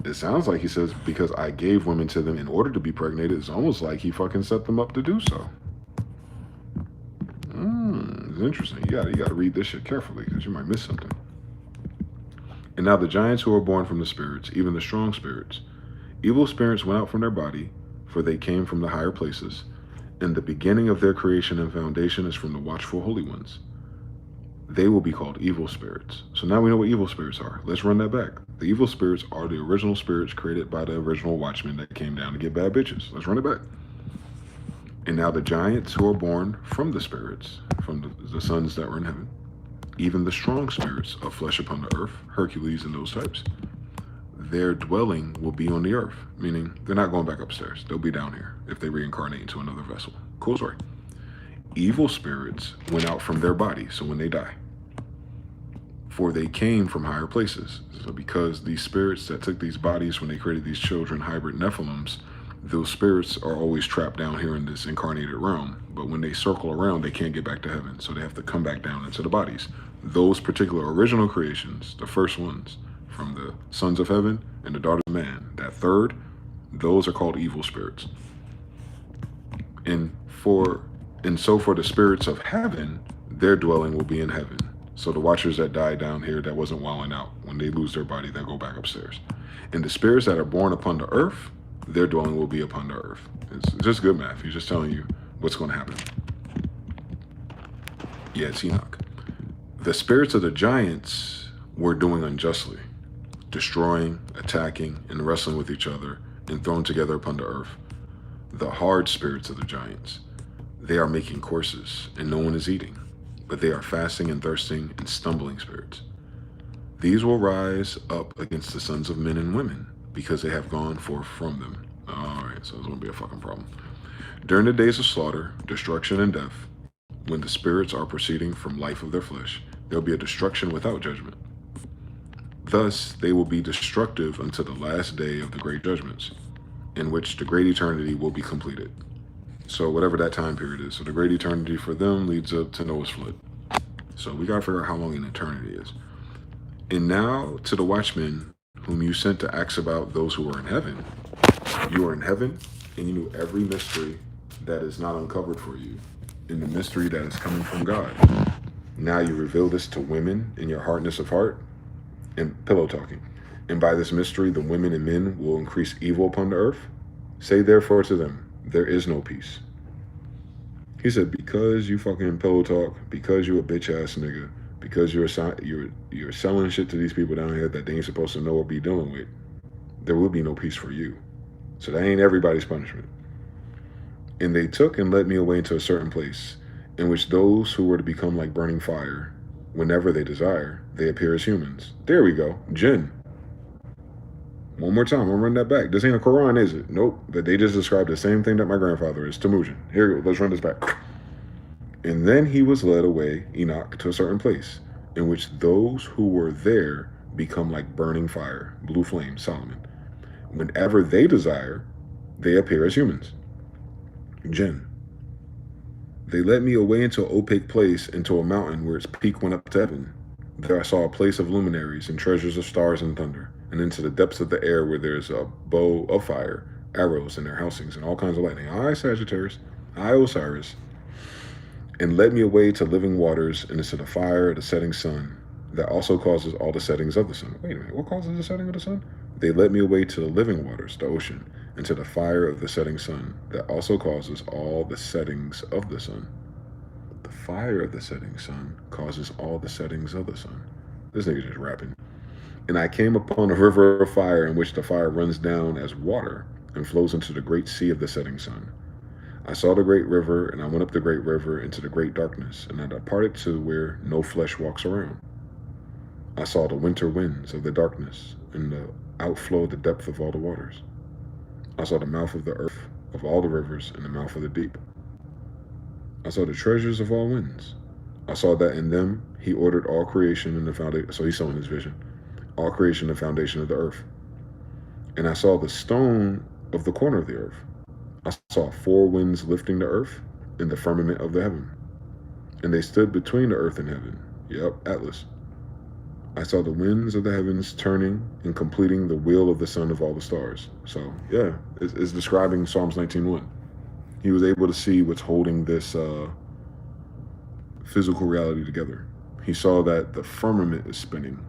It sounds like he says, because I gave women to them in order to be pregnated. It's almost like he fucking set them up to do so. It's interesting. You gotta read this shit carefully because you might miss something. "And now the giants who are born from the spirits, even the strong spirits, evil spirits went out from their body, for they came from the higher places, and the beginning of their creation and foundation is from the watchful holy ones. They will be called evil spirits." So now we know what evil spirits are. Let's run that back. The evil spirits are the original spirits created by the original watchmen that came down to get bad bitches. Let's run it back. "And now the giants who are born from the spirits, from the sons that were in heaven, even the strong spirits of flesh upon the earth, Hercules and those types, their dwelling will be on the earth," meaning they're not going back upstairs. They'll be down here if they reincarnate into another vessel. Cool story. evil spirits went out from their body, so when they die. For they came from higher places. So because these spirits that took these bodies when they created these children, hybrid Nephilims, those spirits are always trapped down here in this incarnated realm. But when they circle around, they can't get back to heaven. So they have to come back down into the bodies. Those particular original creations, the first ones, from the sons of heaven and the daughters of man, that third, those are called evil spirits. And so for the spirits of heaven, their dwelling will be in heaven. So the watchers that died down here that wasn't wilding out, when they lose their body, they'll go back upstairs. And the spirits that are born upon the earth, their dwelling will be upon the earth. It's just good math. He's just telling you what's going to happen. Yeah, it's Enoch. The spirits of the giants were doing unjustly, destroying, attacking, and wrestling with each other, and thrown together upon the earth. The hard spirits of the giants, they are making courses, and no one is eating, but they are fasting and thirsting and stumbling spirits. These will rise up against the sons of men and women, because they have gone forth from them. All right, so it's going to be a fucking problem. During the days of slaughter, destruction, and death, when the spirits are proceeding from life of their flesh, there will be a destruction without judgment. Thus, they will be destructive until the last day of the great judgments, in which the great eternity will be completed. So whatever that time period is. So the great eternity for them leads up to Noah's flood. So we got to figure out how long an eternity is. And now to the watchmen whom you sent to ask about those who are in heaven. You are in heaven, and you knew every mystery that is not uncovered for you, in the mystery that is coming from God. Now you reveal this to women in your hardness of heart and pillow talking. And by this mystery, the women and men will increase evil upon the earth. Say therefore to them, there is no peace. He said, because you fucking pillow talk, because you a bitch ass nigga, because you're selling shit to these people down here that they ain't supposed to know or be dealing with, there will be no peace for you. So that ain't everybody's punishment. And they took and led me away into a certain place, in which those who were to become like burning fire, whenever they desire, they appear as humans. There we go, jinn. One more time, I'm gonna run that back. This ain't a Quran, is it? Nope, but they just described the same thing that my grandfather is, Temujin. Here we go, let's run this back. And then he was led away, Enoch, to a certain place, in which those who were there become like burning fire, blue flame, Solomon. Whenever they desire, they appear as humans. Jinn. They led me away into an opaque place, into a mountain where its peak went up to heaven. There I saw a place of luminaries and treasures of stars and thunder, and into the depths of the air where there is a bow of fire, arrows in their housings, and all kinds of lightning. I, Sagittarius, I, Osiris. And led me away to living waters and into the fire of the setting sun, that also causes all the settings of the sun. Wait a minute, what causes the setting of the sun? They led me away to the living waters, the ocean, and to the fire of the setting sun, that also causes all the settings of the sun. The fire of the setting sun causes all the settings of the sun. This nigga just rapping. And I came upon a river of fire, in which the fire runs down as water and flows into the great sea of the setting sun. I saw the great river, and I went up the great river into the great darkness, and I departed to where no flesh walks around. I saw the winter winds of the darkness, and the outflow of the depth of all the waters. I saw the mouth of the earth, of all the rivers, and the mouth of the deep. I saw the treasures of all winds. I saw that in them he ordered all creation in the foundation. So he saw in his vision, all creation in the foundation of the earth. And I saw the stone of the corner of the earth. I saw 4 winds lifting the earth in the firmament of the heaven. And they stood between the earth and heaven. Yep, Atlas. I saw the winds of the heavens turning and completing the wheel of the sun of all the stars. So, yeah, it's describing Psalms 19:1. He was able to see what's holding this physical reality together. He saw that the firmament is spinning.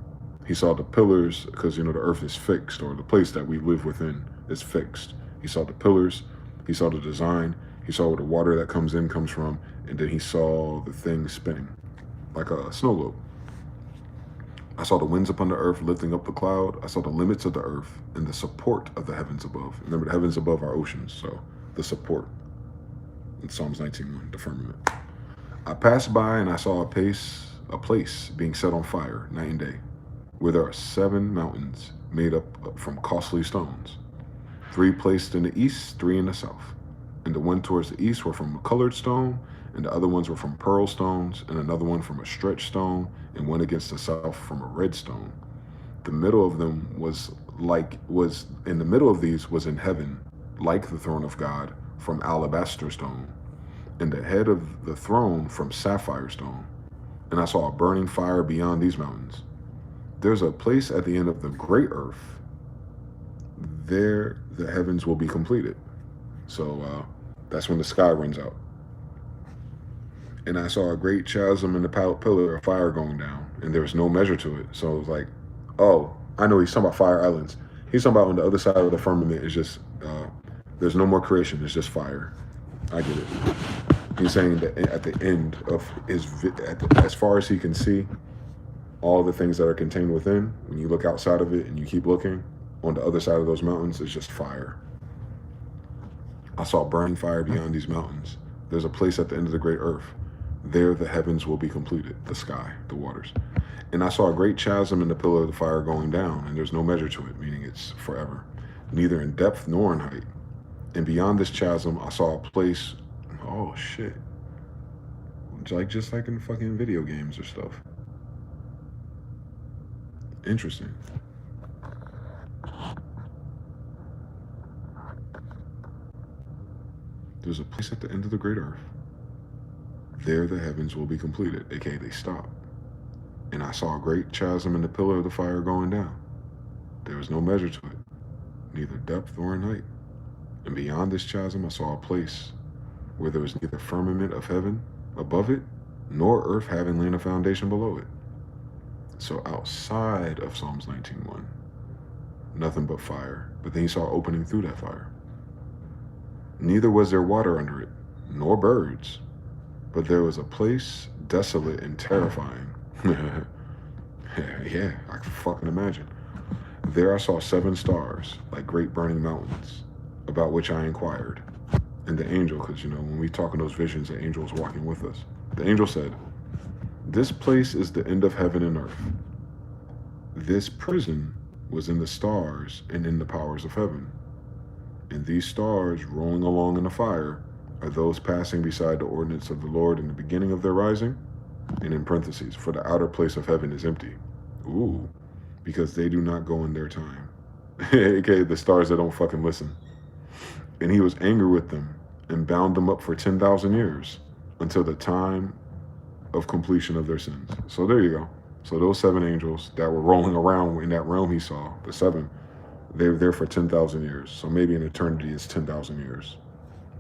He saw the pillars, because, the earth is fixed, or the place that we live within is fixed. He saw the pillars. He saw the design. He saw where the water that comes in comes from. And then he saw the thing spinning like a snow globe. I saw the winds upon the earth lifting up the cloud. I saw the limits of the earth and the support of the heavens above. Remember, the heavens above are oceans, so the support. In Psalms 19:1, the firmament. I passed by and I saw a place being set on fire night and day, where there are 7 mountains made up from costly stones, 3 placed in the east, 3 in the south. And the one towards the east were from a colored stone, and the other ones were from pearl stones, and another one from a stretch stone, and one against the south from a red stone. The middle of them was in the middle of these was in heaven, like the throne of God, from alabaster stone, and the head of the throne from sapphire stone. And I saw a burning fire beyond these mountains. There's a place at the end of the great earth. There the heavens will be completed. So that's when the sky runs out. And I saw a great chasm in the pillar of fire going down, and there was no measure to it. So it was like, oh, I know he's talking about fire islands. He's talking about on the other side of the firmament is just, there's no more creation, it's just fire. I get it. He's saying that at the end of as far as he can see, all the things that are contained within, when you look outside of it and you keep looking, on the other side of those mountains is just fire. I saw burning fire beyond these mountains. There's a place at the end of the great earth. There the heavens will be completed, the sky, the waters. And I saw a great chasm in the pillar of the fire going down, and there's no measure to it, meaning it's forever, neither in depth nor in height. And beyond this chasm, I saw a place, oh shit, just like in fucking video games or stuff. Interesting. There's a place at the end of the great earth. There the heavens will be completed, aka they stop. And I saw a great chasm in the pillar of the fire going down. There was no measure to it, neither depth nor in height. And beyond this chasm I saw a place where there was neither firmament of heaven above it, nor earth having laid a foundation below it. So outside of Psalms 19:1, nothing but fire. But then he saw opening through that fire. Neither was there water under it, nor birds, but there was a place desolate and terrifying. Yeah, I can fucking imagine. There I saw 7 stars, like great burning mountains, about which I inquired. And the angel, because when we talk in those visions, the angel was walking with us. The angel said, "This place is the end of heaven and earth. This prison was in the stars and in the powers of heaven. And these stars rolling along in the fire are those passing beside the ordinance of the Lord in the beginning of their rising." And in parentheses, "For the outer place of heaven is empty." Ooh, because they do not go in their time. AKA the stars that don't fucking listen. "And he was angry with them and bound them up for 10,000 years until the time of completion of their sins." So there you go. So those 7 angels that were rolling around in that realm he saw, the 7, they were there for 10,000 years. So maybe an eternity is 10,000 years,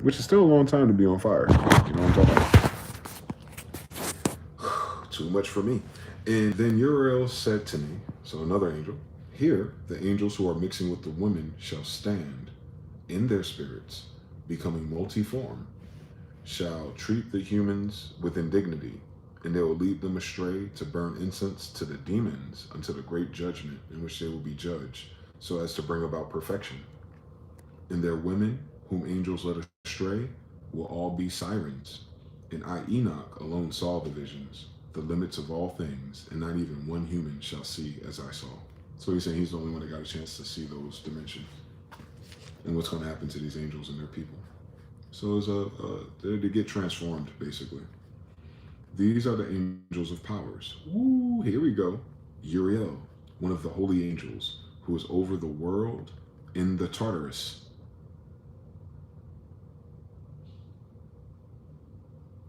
which is still a long time to be on fire. You know what I'm talking about? Too much for me. And then Uriel said to me, so another angel, "Here the angels who are mixing with the women shall stand in their spirits, becoming multiform, shall treat the humans with indignity, and they will lead them astray to burn incense to the demons until the great judgment in which they will be judged, so as to bring about perfection. And their women, whom angels led astray, will all be sirens. And I, Enoch, alone saw the visions, the limits of all things, and not even one human shall see as I saw." So he's saying he's the only one that got a chance to see those dimensions and what's going to happen to these angels and their people. So it's they get transformed, basically. These are the angels of powers. Ooh, here we go. Uriel, one of the holy angels, who is over the world in the Tartarus.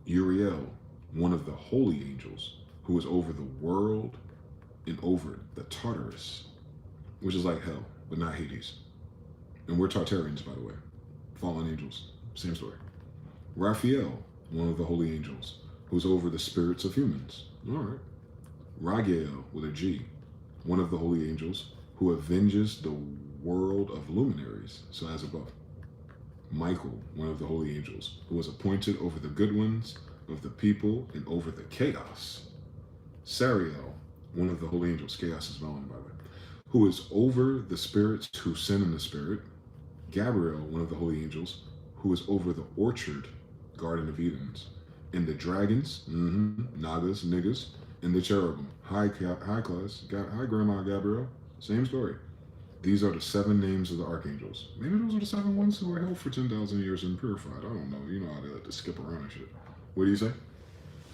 Uriel, one of the holy angels, who is over the world and over the Tartarus, which is like hell, but not Hades. And we're Tartarians, by the way. Fallen angels, same story. Raphael, one of the holy angels, who's over the spirits of humans. All right. Raguel, with a G, one of the holy angels, who avenges the world of luminaries, so as above. Michael, one of the holy angels, who was appointed over the good ones of the people and over the chaos. Sariel, one of the holy angels, chaos is Melon, by the way, who is over the spirits who sin in the spirit. Gabriel, one of the holy angels, who is over the orchard, Garden of Edens, and the dragons, nagas, niggas, and the cherubim. High class, hi Grandma Gabriel, same story. These are the 7 names of the archangels. Maybe those are the 7 ones who were held for 10,000 years and purified. I don't know. You know how they like to skip around and shit. What do you say?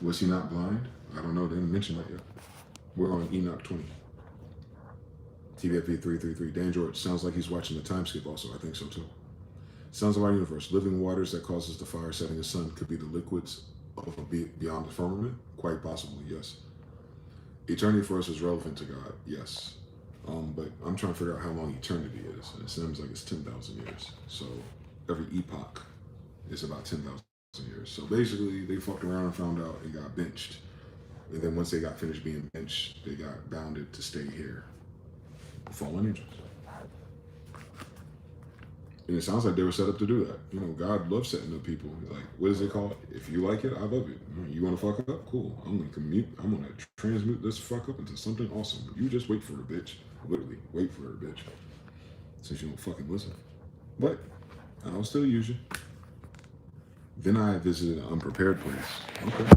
Was he not blind? I don't know. They didn't mention that yet. We're on Enoch 20. TBFB 333. Dan George. Sounds like he's watching the time skip also. I think so too. Sounds of our universe. Living waters that causes the fire setting the sun could be the liquids of a beyond the firmament? Quite possibly, yes. Eternity for us is relevant to God, yes. But I'm trying to figure out how long eternity is. And it seems like it's 10,000 years. So every epoch is about 10,000 years. So basically, they fucked around and found out and got benched. And then once they got finished being benched, they got bounded to stay here. Fallen angels. And it sounds like they were set up to do that. You know, God loves setting up people. He's like, what is it called? If you like it, I love it. You want to fuck up? Cool. I'm going to transmute this fuck up into something awesome. You just wait for her, bitch. Literally, wait for her, bitch. Since you don't fucking listen. But I'll still use you. Then I visited an unprepared place. Okay.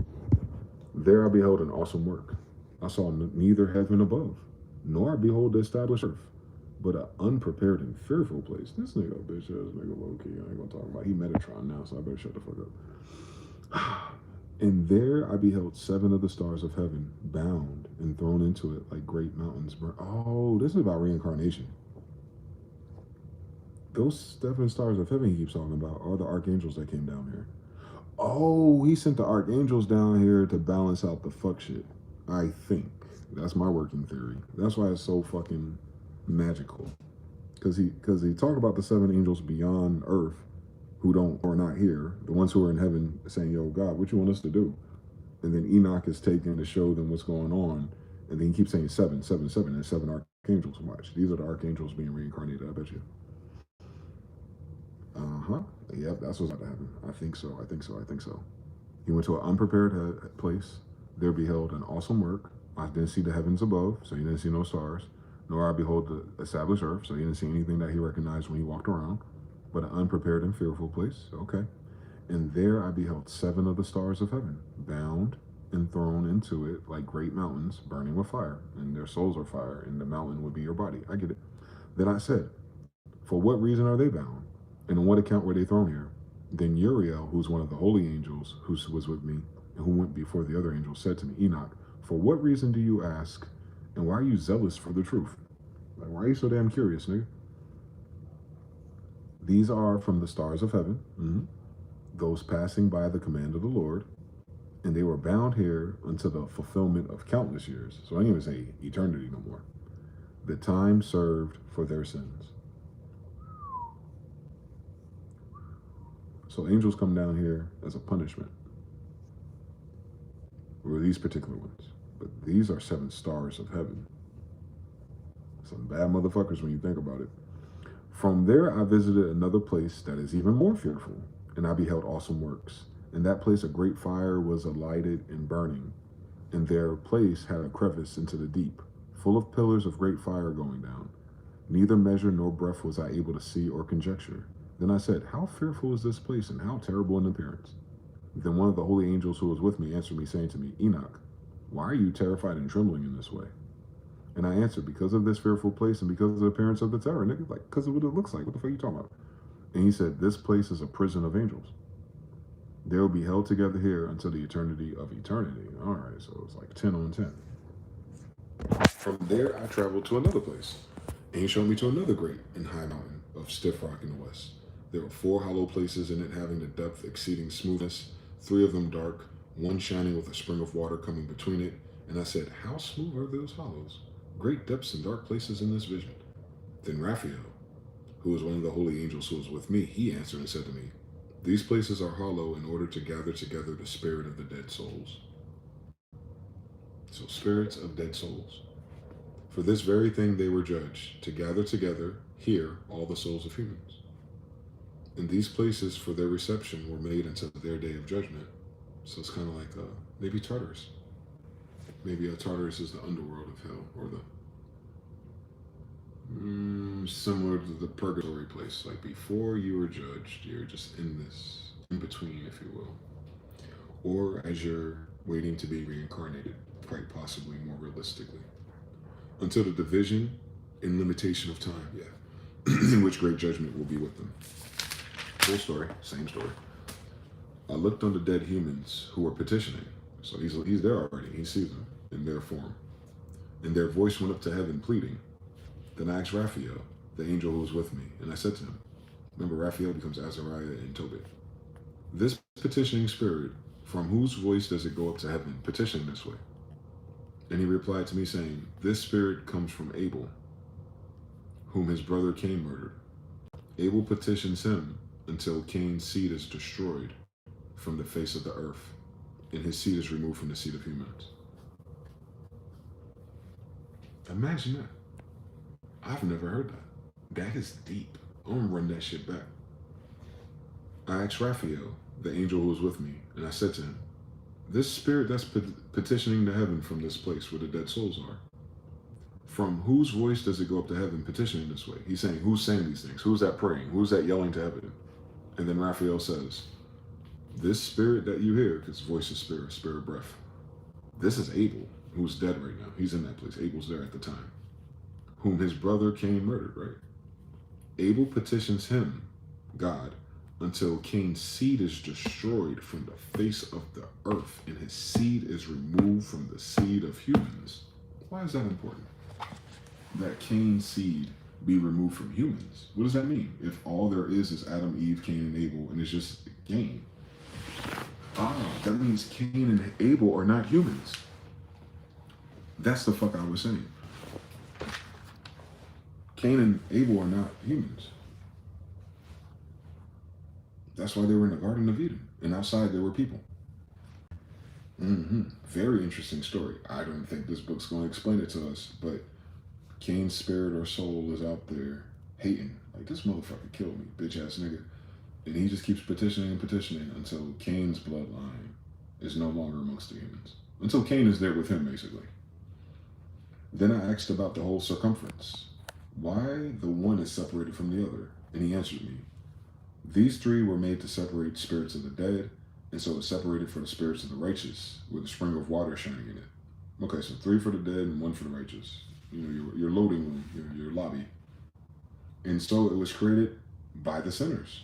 There I beheld an awesome work. I saw neither heaven above, nor I behold the established earth, but an unprepared and fearful place. This nigga, bitch ass nigga, low key. I ain't gonna talk about. He Metatron now, so I better shut the fuck up. And there I beheld 7 of the stars of heaven, bound and thrown into it like great mountains. Oh, this is about reincarnation. Those 7 stars of heaven he keeps talking about are the archangels that came down here. Oh, he sent the archangels down here to balance out the fuck shit. I think. That's my working theory. That's why it's so fucking magical. Because he talked about the 7 angels beyond earth who are not here. The ones who are in heaven saying, yo, God, what you want us to do? And then Enoch is taken to show them what's going on. And then he keeps saying 7, 7, 7, and 7 archangels. Watch. These are the archangels being reincarnated, I bet you. Yep, that's what's about to happen. I think so. He went to an unprepared place. There beheld an awesome work. I didn't see the heavens above, so he didn't see no stars. Nor I behold the established earth, so he didn't see anything that he recognized when he walked around. But an unprepared and fearful place. Okay. And there I beheld 7 of the stars of heaven, bound and thrown into it like great mountains, burning with fire. And their souls are fire, and the mountain would be your body. I get it. Then I said, for what reason are they bound? And on what account were they thrown here? Then Uriel, who's one of the holy angels who was with me, and who went before the other angels, said to me, Enoch, for what reason do you ask, and why are you zealous for the truth? Like, why are you so damn curious, nigga? These are from the stars of heaven, those passing by the command of the Lord, and they were bound here unto the fulfillment of countless years. So I didn't even say eternity no more. The time served for their sins. So angels come down here as a punishment. Or these particular ones. But these are 7 stars of heaven. Some bad motherfuckers when you think about it. From there I visited another place that is even more fearful, and I beheld awesome works. In that place a great fire was alighted and burning, and their place had a crevice into the deep, full of pillars of great fire going down. Neither measure nor breadth was I able to see or conjecture. Then I said, how fearful is this place, and how terrible in appearance? Then one of the holy angels who was with me answered me, saying to me, Enoch, why are you terrified and trembling in this way? And I answered, because of this fearful place and because of the appearance of the terror, nigga, like, because of what it looks like. What the fuck are you talking about? And he said, this place is a prison of angels. They will be held together here until the eternity of eternity. All right, so it's like 10 on 10. From there, I traveled to another place, and he showed me to another great and high mountain of stiff rock in the west. There were 4 hollow places in it, having the depth exceeding smoothness, 3 of them dark, one shining with a spring of water coming between it. And I said, how smooth are those hollows? Great depths and dark places in this vision. Then Raphael, who was one of the holy angels who was with me, he answered and said to me, these places are hollow in order to gather together the spirit of the dead souls. So spirits of dead souls. For this very thing they were judged, to gather together here all the souls of humans. And these places for their reception were made until their day of judgment. So it's kind of like maybe Tartarus. Maybe Tartarus is the underworld of hell, or the similar to the purgatory place. Like before you were judged, you're just in this in between, if you will, or as you're waiting to be reincarnated, quite possibly more realistically, until the division and limitation of time. Yeah, in which great judgment will be with them. Full story, same story. I looked on the dead humans who were petitioning. So he's there already. He sees them in their form. And their voice went up to heaven pleading. Then I asked Raphael, the angel who was with me, and I said to him, remember Raphael becomes Azariah and Tobit. This petitioning spirit, from whose voice does it go up to heaven, petitioning this way? And he replied to me saying, this spirit comes from Abel, whom his brother Cain murdered. Abel petitions him until Cain's seed is destroyed from the face of the earth, and his seed is removed from the seed of humans. Imagine that. I've never heard that. That is deep. I'm gonna run that shit back. I asked Raphael, the angel who was with me, and I said to him, this spirit that's petitioning to heaven from this place where the dead souls are, from whose voice does it go up to heaven petitioning this way? He's saying, who's saying these things? Who's that praying? Who's that yelling to heaven? And then Raphael says, this spirit that you hear, because voice is spirit, spirit breath. This is Abel, who's dead right now. He's in that place. Abel's there at the time, whom his brother Cain murdered, right? Abel petitions him, God, until Cain's seed is destroyed from the face of the earth and his seed is removed from the seed of humans. Why is that important? That Cain's seed be removed from humans. What does that mean? If all there is Adam, Eve, Cain, and Abel, and it's just Cain. That means Cain and Abel are not humans. That's the fuck I was saying. Cain and Abel are not humans. That's why they were in the Garden of Eden. And outside there were people. Very interesting story. I don't think this book's going to explain it to us, but Cain's spirit or soul is out there hating. Like, this motherfucker killed me, bitch ass nigga. And he just keeps petitioning and petitioning until Cain's bloodline is no longer amongst the humans. Until Cain is there with him, basically. Then I asked about the whole circumference. Why the one is separated from the other? And he answered me, these three were made to separate spirits of the dead, and so it's separated for the spirits of the righteous, with a spring of water shining in it. Okay, so 3 for the dead and 1 for the righteous. You know, your loading room, your lobby. And so it was created by the sinners.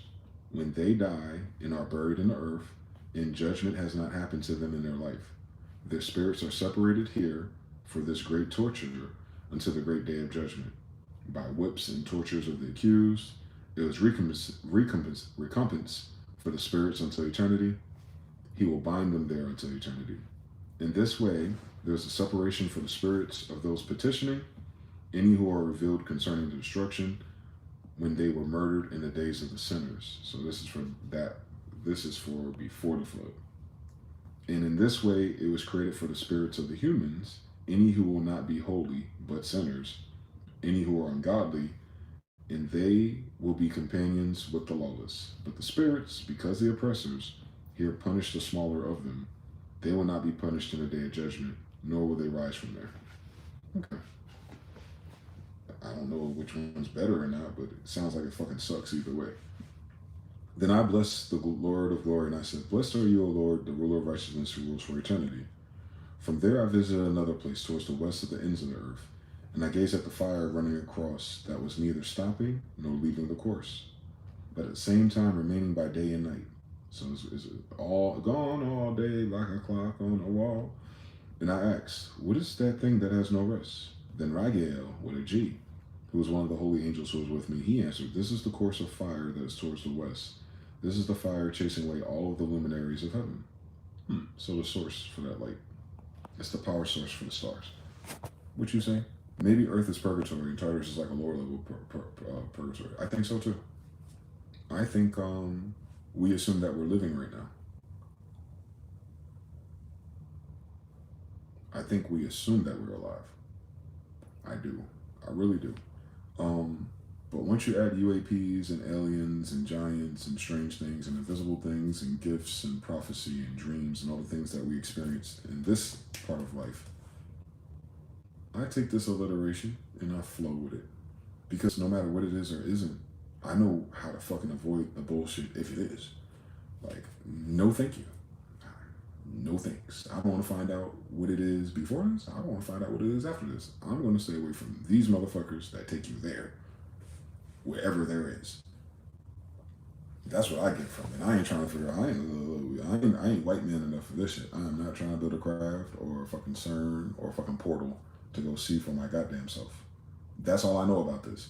When they die and are buried in the earth, and judgment has not happened to them in their life, their spirits are separated here for this great torture until the great day of judgment. By whips and tortures of the accused, it was recompense for the spirits until eternity. He will bind them there until eternity. In this way, there's a separation for the spirits of those petitioning, any who are revealed concerning the destruction, when they were murdered in the days of the sinners. So this is for that. This is for before the flood. And in this way, it was created for the spirits of the humans, any who will not be holy, but sinners, any who are ungodly, and they will be companions with the lawless. But the spirits, because the oppressors, here punish the smaller of them, they will not be punished in the day of judgment, nor will they rise from there. Okay. I don't know which one's better or not, but it sounds like it fucking sucks either way. Then I blessed the Lord of glory, and I said, blessed are you, O Lord, the ruler of righteousness who rules for eternity. From there I visited another place towards the west of the ends of the earth, and I gazed at the fire running across that was neither stopping nor leaving the course, but at the same time remaining by day and night. So it's all gone all day like a clock on a wall. And I asked, what is that thing that has no rest? Then Raguel, with a G, who was one of the holy angels who was with me, he answered, this is the course of fire that is towards the west. This is the fire chasing away all of the luminaries of heaven. So the source for that light. It's the power source for the stars. What you say? Maybe Earth is purgatory and Tartarus is like a lower level purgatory. I think so too. I think we assume that we're living right now. I think we assume that we're alive. I do. I really do. But once you add UAPs and aliens and giants and strange things and invisible things and gifts and prophecy and dreams and all the things that we experienced in this part of life, I take this alliteration and I flow with it. Because no matter what it is or isn't, I know how to fucking avoid the bullshit if it is. Like, no thank you. No thanks. I don't want to find out what it is before this. I don't want to find out what it is after this. I'm going to stay away from these motherfuckers that take you there. Wherever there is. That's what I get from it. I ain't trying to figure out, I ain't white man enough for this shit. I am not trying to build a craft or a fucking CERN or a fucking portal to go see for my goddamn self. That's all I know about this.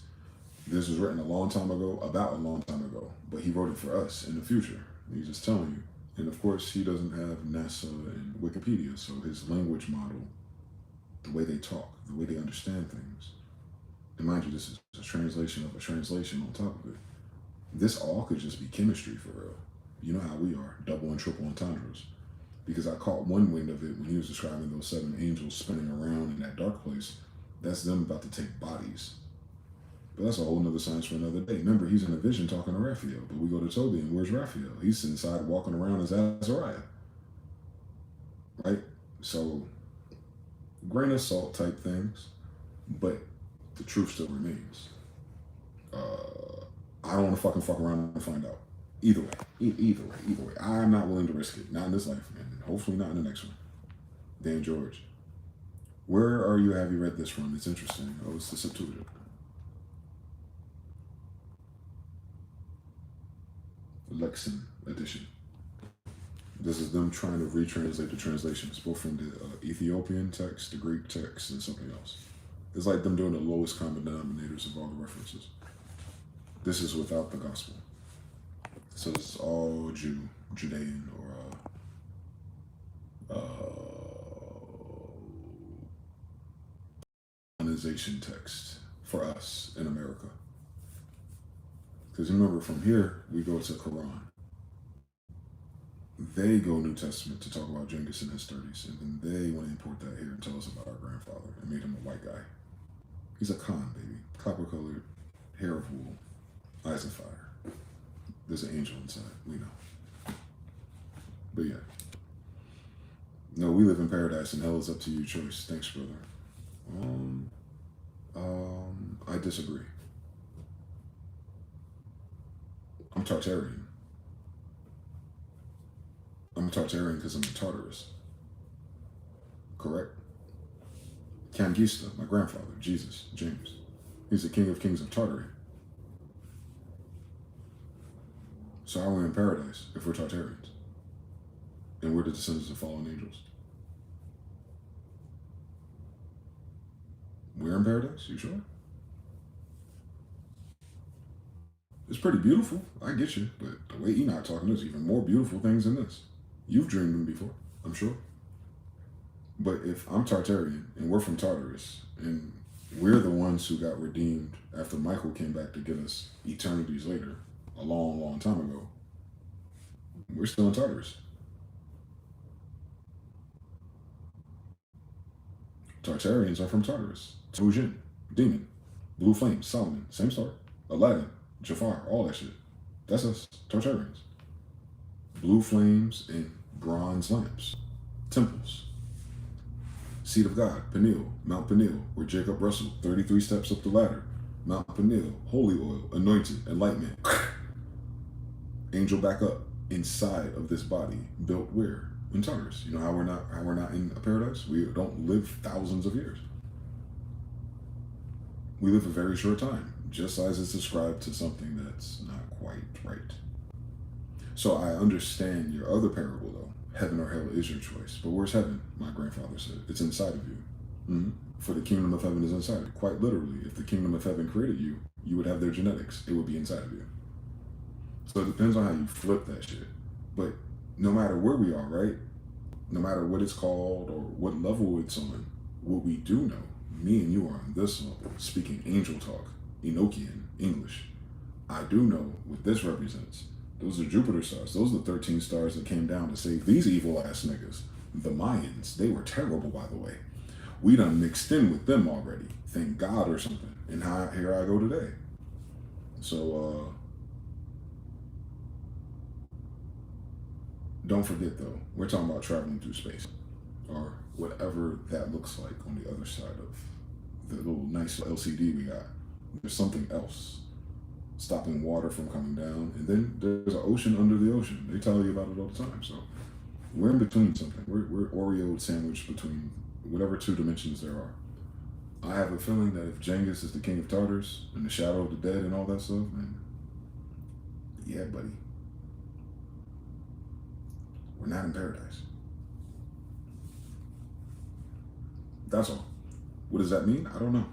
This was written a long time ago, about a long time ago, but he wrote it for us in the future. He's just telling you. And of course, he doesn't have NASA and Wikipedia, so his language model, the way they talk, the way they understand things. And mind you, this is a translation of a translation on top of it. This all could just be chemistry for real. You know how we are, double and triple entendres. Because I caught one wind of it when he was describing those 7 angels spinning around in that dark place. That's them about to take bodies. But that's a whole nother science for another day. Remember, he's in a vision talking to Raphael, but we go to Toby, and where's Raphael? He's inside walking around as Azariah. Right? So, grain of salt type things, but the truth still remains. I don't want to fucking fuck around and find out. Either way. Either way. I'm not willing to risk it. Not in this life, and hopefully not in the next one. Dan George. Where are you? Have you read this from? It's interesting. Oh, it's the Septuagint. Lexan edition. This is them trying to retranslate the translations, both from the Ethiopian text, the Greek text, and something else. It's like them doing the lowest common denominators of all the references. This is without the gospel. So it's all Judean, or colonization text for us in America. Because remember, from here, we go to Quran. They go New Testament to talk about Genghis in his 30s, and then they want to import that here and tell us about our grandfather and made him a white guy. He's a Khan, baby. Copper-colored, hair of wool, eyes of fire. There's an angel inside, we know. But yeah. No, we live in paradise, and hell is up to you choice. Thanks, brother. I disagree. I'm Tartarian. I'm a Tartarian because I'm a Tartarus. Correct? Kamgista, my grandfather, Jesus, James. He's the king of kings of Tartary. So are we in paradise if we're Tartarians? And we're the descendants of fallen angels? We're in paradise? You sure? It's pretty beautiful. I get you. But the way Enoch talking, there's even more beautiful things than this. You've dreamed them before, I'm sure. But if I'm Tartarian and we're from Tartarus and we're the ones who got redeemed after Michael came back to get us eternities later, a long, long time ago, we're still in Tartarus. Tartarians are from Tartarus. Tujin, Demon, Blue Flame, Solomon, same story. Aladdin, Jafar, all that shit. That's us, Tartarians. Blue flames and bronze lamps. Temples. Seat of God, Peniel, Mount Peniel, where Jacob wrestled 33 steps up the ladder. Mount Peniel, holy oil, anointed, enlightenment. Angel back up inside of this body, built where? In Tartarus. You know how we're not in a paradise? We don't live thousands of years. We live a very short time, just as it's described to something that's not quite right. So I understand your other parable, though. Heaven or hell is your choice. But where's heaven? My grandfather said. It's inside of you. Mm-hmm. For the kingdom of heaven is inside of you. Quite literally, if the kingdom of heaven created you, you would have their genetics. It would be inside of you. So it depends on how you flip that shit. But no matter where we are, right? No matter what it's called or what level it's on, what we do know, me and you are on this level, speaking angel talk, Enochian, English. I do know what this represents. Those are Jupiter stars. Those are the 13 stars that came down to save these evil ass niggas. The Mayans, they were terrible, by the way. We done mixed in with them already. Thank God or something. And here I go today. So, don't forget though, we're talking about traveling through space. Or whatever that looks like on the other side of the little nice LCD we got. There's something else stopping water from coming down. And then there's an ocean under the ocean. They tell you about it all the time. So we're in between something. We're Oreo sandwiched between whatever two dimensions there are. I have a feeling that if Genghis is the king of Tartars and the shadow of the dead and all that stuff, then yeah, buddy. We're not in paradise. That's all. What does that mean? I don't know.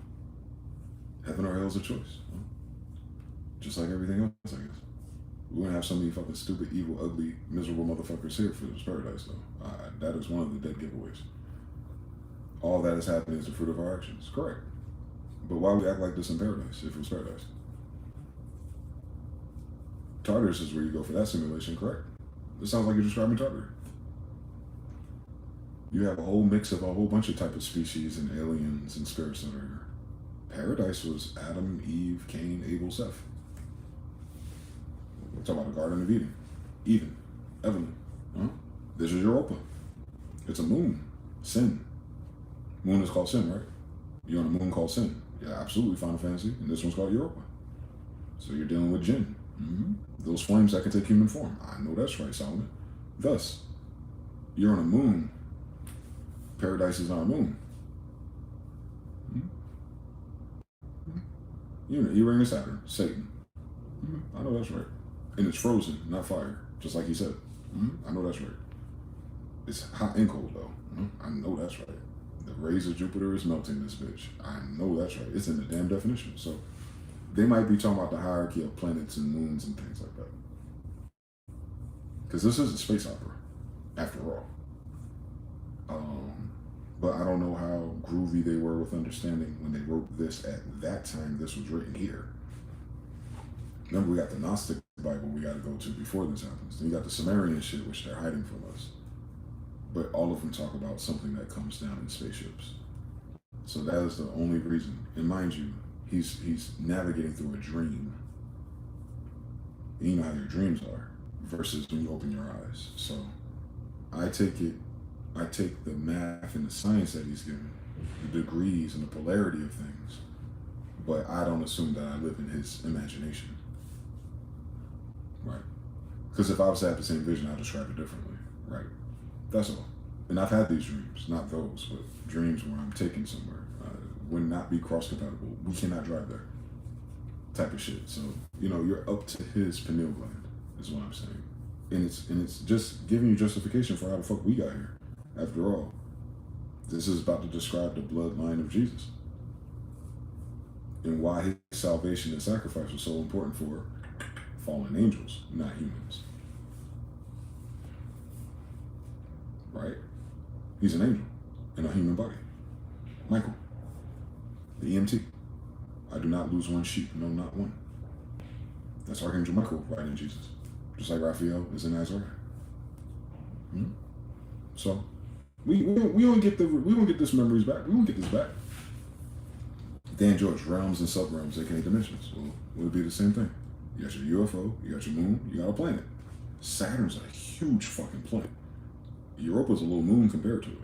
Heaven or hell is a choice. Well, just like everything else, I guess. We're going to have so many fucking stupid, evil, ugly, miserable motherfuckers here for this paradise, though. That is one of the dead giveaways. All that is happening is the fruit of our actions. Correct. But why would we act like this in paradise, if it was paradise? Tartarus is where you go for that simulation, correct? It sounds like you're describing Tartarus. You have a whole mix of a whole bunch of type of species and aliens and spirits that are here. Paradise was Adam, Eve, Cain, Abel, Seth. We're talking about the Garden of Eden, Evelyn. Huh? This is Europa. It's a moon. Sin. Moon is called Sin, right? You're on a moon called Sin. Yeah, absolutely, Final Fantasy. And this one's called Europa. So you're dealing with Jinn. Mm-hmm. Those flames that can take human form. I know that's right, Solomon. Thus, you're on a moon. Paradise is on a moon. Mm-hmm. You know, Uranus, Saturn, Satan. Mm-hmm. I know that's right. And it's frozen, not fire, just like he said. Mm-hmm. I know that's right. It's hot and cold, though. Mm-hmm. I know that's right. The rays of Jupiter is melting this bitch. I know that's right. It's in the damn definition. So they might be talking about the hierarchy of planets and moons and things like that. Because this is a space opera, after all. But I don't know how groovy they were with understanding when they wrote this at that time this was written here. Remember, we got the Gnostic Bible we got to go to before this happens. Then you got the Sumerian shit, which they're hiding from us. But all of them talk about something that comes down in spaceships. So that is the only reason. And mind you, he's navigating through a dream. And you know how your dreams are versus when you open your eyes. So I take the math and the science that he's given, the degrees and the polarity of things, but I don't assume that I live in his imagination. Right? Because if I was to have the same vision, I'd describe it differently. Right? That's all. And I've had these dreams, not those, but dreams where I'm taken somewhere. Would not be cross-compatible. We cannot drive there. Type of shit. So, you know, you're up to his pineal gland, is what I'm saying. And it's just giving you justification for how the fuck we got here. After all, this is about to describe the bloodline of Jesus. And why his salvation and sacrifice was so important for fallen angels, not humans. Right? He's an angel in a human body. Michael, the EMT. I do not lose one sheep, no, not one. That's Archangel Michael right in Jesus. Just like Raphael is in Azariah. Hmm? So we don't get this memories back. We won't get this back. Dan George, realms and sub-realms, aka dimensions. Well, it would be the same thing. You got your UFO, you got your moon, you got a planet. Saturn's a huge fucking planet. Europa's a little moon compared to it.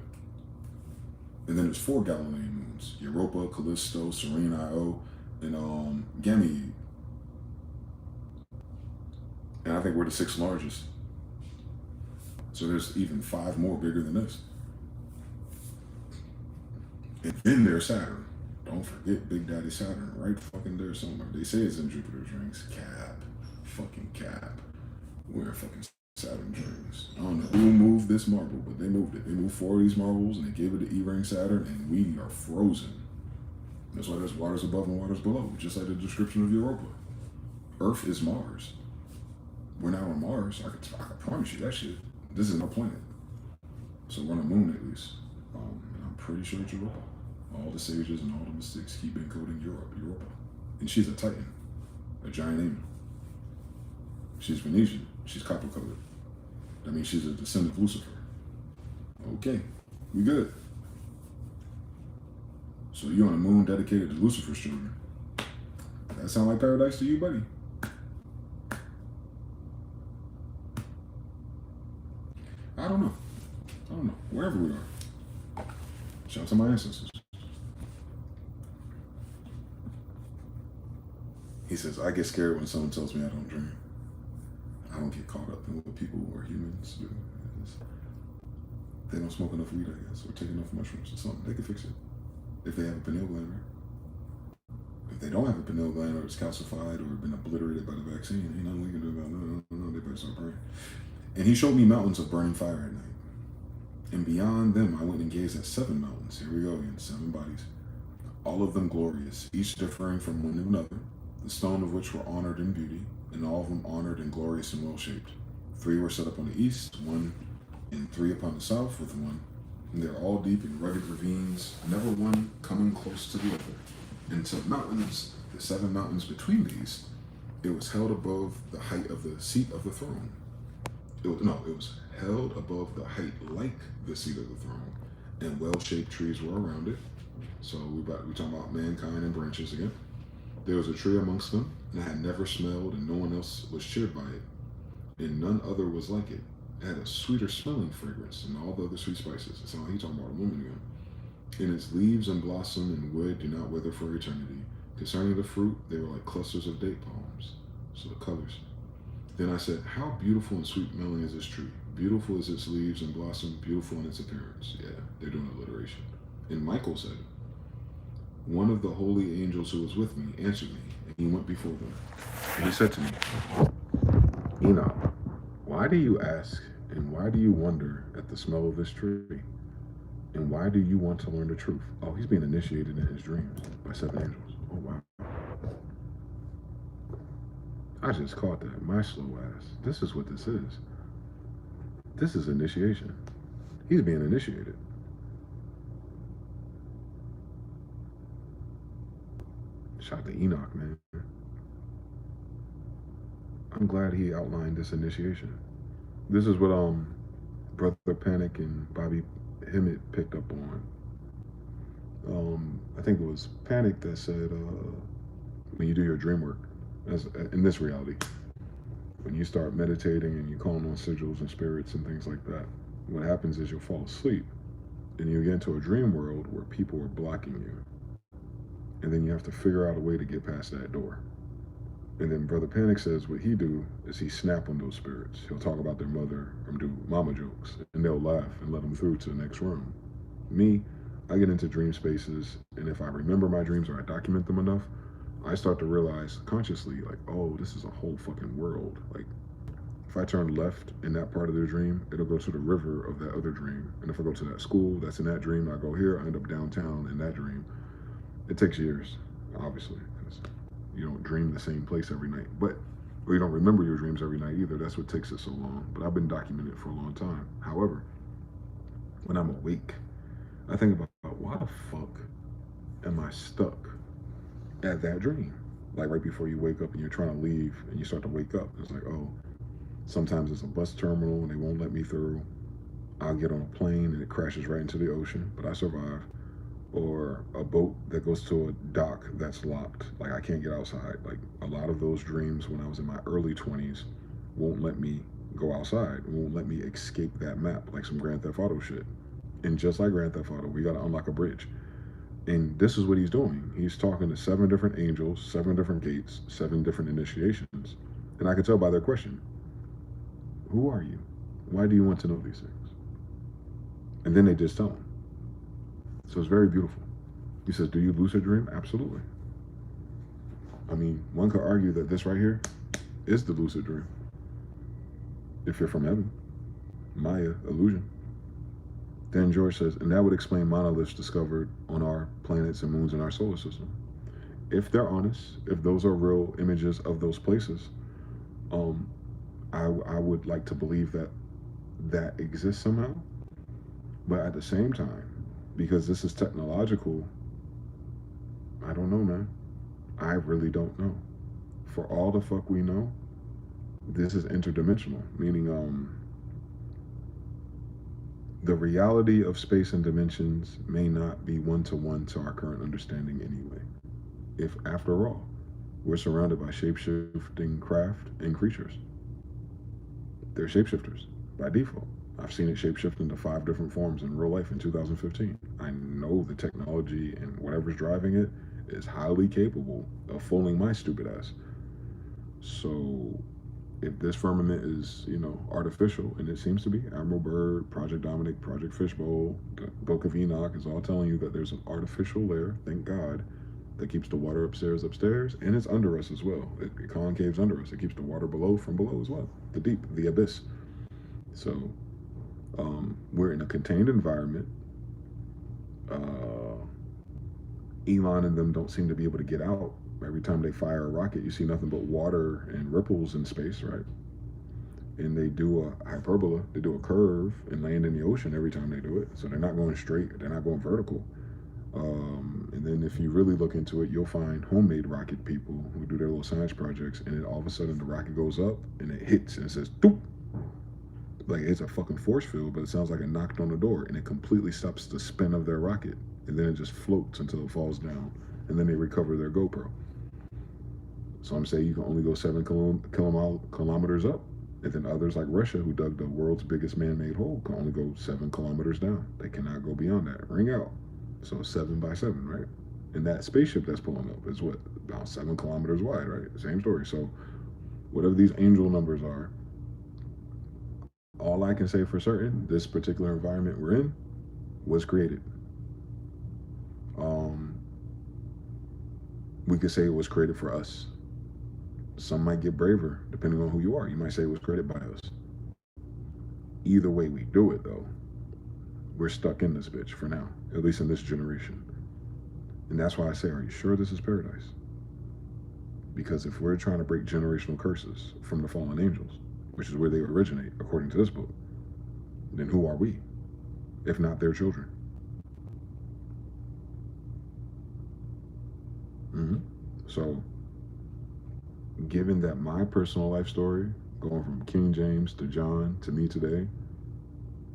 And then there's 4 Galilean moons. Europa, Callisto, Serene Io, and Ganymede. And I think we're the 6th largest. So there's even 5 more bigger than this. And then there's Saturn. Don't forget Big Daddy Saturn, right fucking there somewhere. They say it's in Jupiter's rings. Cap. Fucking cap. We're fucking Saturn rings. I don't know who moved this marble, but they moved it. They moved 4 of these marbles and they gave it to E-ring Saturn, and we are frozen. That's why there's waters above and waters below, just like the description of Europa. Earth is Mars. We're not on Mars. I can promise you that shit. This is no planet. So we're on a moon at least. And I'm pretty sure it's Europa. All the sages and all the mystics keep encoding Europa. And she's a Titan, a giant angel. She's Venetian. She's copper-colored. That means she's a descendant of Lucifer. Okay, we good. So you're on a moon dedicated to Lucifer's children. That sound like paradise to you, buddy? I don't know. Wherever we are. Shout out to my ancestors. He says, I get scared when someone tells me I don't dream. I don't get caught up in what people who are humans do. They don't smoke enough weed, I guess, or take enough mushrooms or something. They can fix it. If they have a pineal gland, right? If they don't have a pineal gland, or it's calcified or been obliterated by the vaccine, ain't nothing we can do about it. No, they better start praying. And he showed me mountains of burning fire at night. And beyond them, I went and gazed at 7 mountains. Here we go again, 7 bodies. All of them glorious, each differing from one another, the stone of which were honored in beauty, and all of them honored and glorious and well-shaped. 3 were set up on the east, 1 and 3 upon the south with 1. And they're all deep in rugged ravines, never one coming close to the other. And to mountains, the 7 mountains between these, it was held above the height of the seat of the throne. It was held above the height like the seat of the throne, and well-shaped trees were around it. So we're talking about mankind and branches again. There was a tree amongst them, and it had never smelled, and no one else was cheered by it, and none other was like it. It had a sweeter smelling fragrance than all the other sweet spices. It's like he's talking about a woman again. And its leaves and blossom and wood do not wither for eternity. Concerning the fruit, they were like clusters of date palms. So the colors. Then I said, how beautiful and sweet smelling is this tree? Beautiful is its leaves and blossom, beautiful in its appearance. Yeah, they're doing alliteration. And Michael said, one of the holy angels who was with me answered me, and he went before them. And he said to me, Enoch, why do you ask, and why do you wonder at the smell of this tree? And why do you want to learn the truth? Oh, he's being initiated in his dreams by 7 angels. Oh, wow. I just caught that. My slow ass. This is what this is. This is initiation. He's being initiated. Shout out to Enoch, man. I'm glad he outlined this initiation. This is what Brother Panic and Bobby Hemmett picked up on. I think it was Panic that said, when you do your dream work, as in this reality, when you start meditating and you calling on sigils and spirits and things like that, what happens is you'll fall asleep and you get into a dream world where people are blocking you. And then you have to figure out a way to get past that door. And then Brother Panic says what he do is he snap on those spirits. He'll talk about their mother or do mama jokes, and they'll laugh and let them through to the next room. Me, I get into dream spaces, and if I remember my dreams or I document them enough, I start to realize consciously, like, oh, this is a whole fucking world. Like, if I turn left in that part of their dream, it'll go to the river of that other dream. And if I go to that school that's in that dream, I go here, I end up downtown in that dream. It takes years, obviously, because you don't dream the same place every night. Or you don't remember your dreams every night either. That's what takes it so long. But I've been documenting it for a long time. However, when I'm awake, I think about why the fuck am I stuck at that dream? Like right before you wake up and you're trying to leave and you start to wake up. It's like, oh, sometimes it's a bus terminal and they won't let me through. I'll get on a plane and it crashes right into the ocean, but I survive. Or a boat that goes to a dock that's locked. Like I can't get outside. Like a lot of those dreams when I was in my early 20s won't let me go outside. Won't let me escape that map like some Grand Theft Auto shit. And just like Grand Theft Auto, we gotta unlock a bridge. And this is what he's doing. He's talking to 7 different angels, 7 different gates, 7 different initiations. And I can tell by their question, who are you? Why do you want to know these things? And then they just tell him. So it's very beautiful. He says, do you lucid dream? Absolutely. I mean, one could argue that this right here is the lucid dream. If you're from heaven. Maya, illusion. Then George says, and that would explain monoliths discovered on our planets and moons in our solar system. If they're honest, if those are real images of those places, I would like to believe that exists somehow. But at the same time, because this is technological, I don't know, man. I really don't know. For all the fuck we know, this is interdimensional, meaning the reality of space and dimensions may not be one-to-one to our current understanding anyway. If, after all, we're surrounded by shape-shifting craft and creatures. They're shapeshifters by default. I've seen it shapeshift into 5 different forms in real life in 2015. I know the technology and whatever's driving it is highly capable of fooling my stupid ass. So if this firmament is, artificial, and it seems to be, Admiral Byrd, Project Dominic, Project Fishbowl, the Book of Enoch is all telling you that there's an artificial layer, thank God, that keeps the water upstairs, and it's under us as well. It concaves under us. It keeps the water below from below as well. The deep, the abyss. So we're in a contained environment. Elon and them don't seem to be able to get out. Every time they fire a rocket, you see nothing but water and ripples in space, right? And they do a hyperbola, they do a curve and land in the ocean every time they do it. So they're not going straight, they're not going vertical. And then if you really look into it, you'll find homemade rocket people who do their little science projects, and then all of a sudden the rocket goes up and it hits and it says doop. Like it's a fucking force field, but it sounds like it knocked on the door, and it completely stops the spin of their rocket, and then it just floats until it falls down, and then they recover their GoPro. So I'm saying you can only go 7 kilometers up, and then others like Russia, who dug the world's biggest man-made hole, can only go 7 kilometers down. They cannot go beyond that. Ring out. So 7 by 7, right? And that spaceship that's pulling up is what, about 7 kilometers wide, right? Same story. So whatever these angel numbers are, all I can say for certain, this particular environment we're in was created. We could say it was created for us. Some might get braver, depending on who you are. You might say it was created by us. Either way we do it, though, we're stuck in this bitch for now, at least in this generation. And that's why I say, are you sure this is paradise? Because if we're trying to break generational curses from the fallen angels, which is where they originate, according to this book, then who are we, if not their children? So, given that my personal life story, going from King James to John to me today,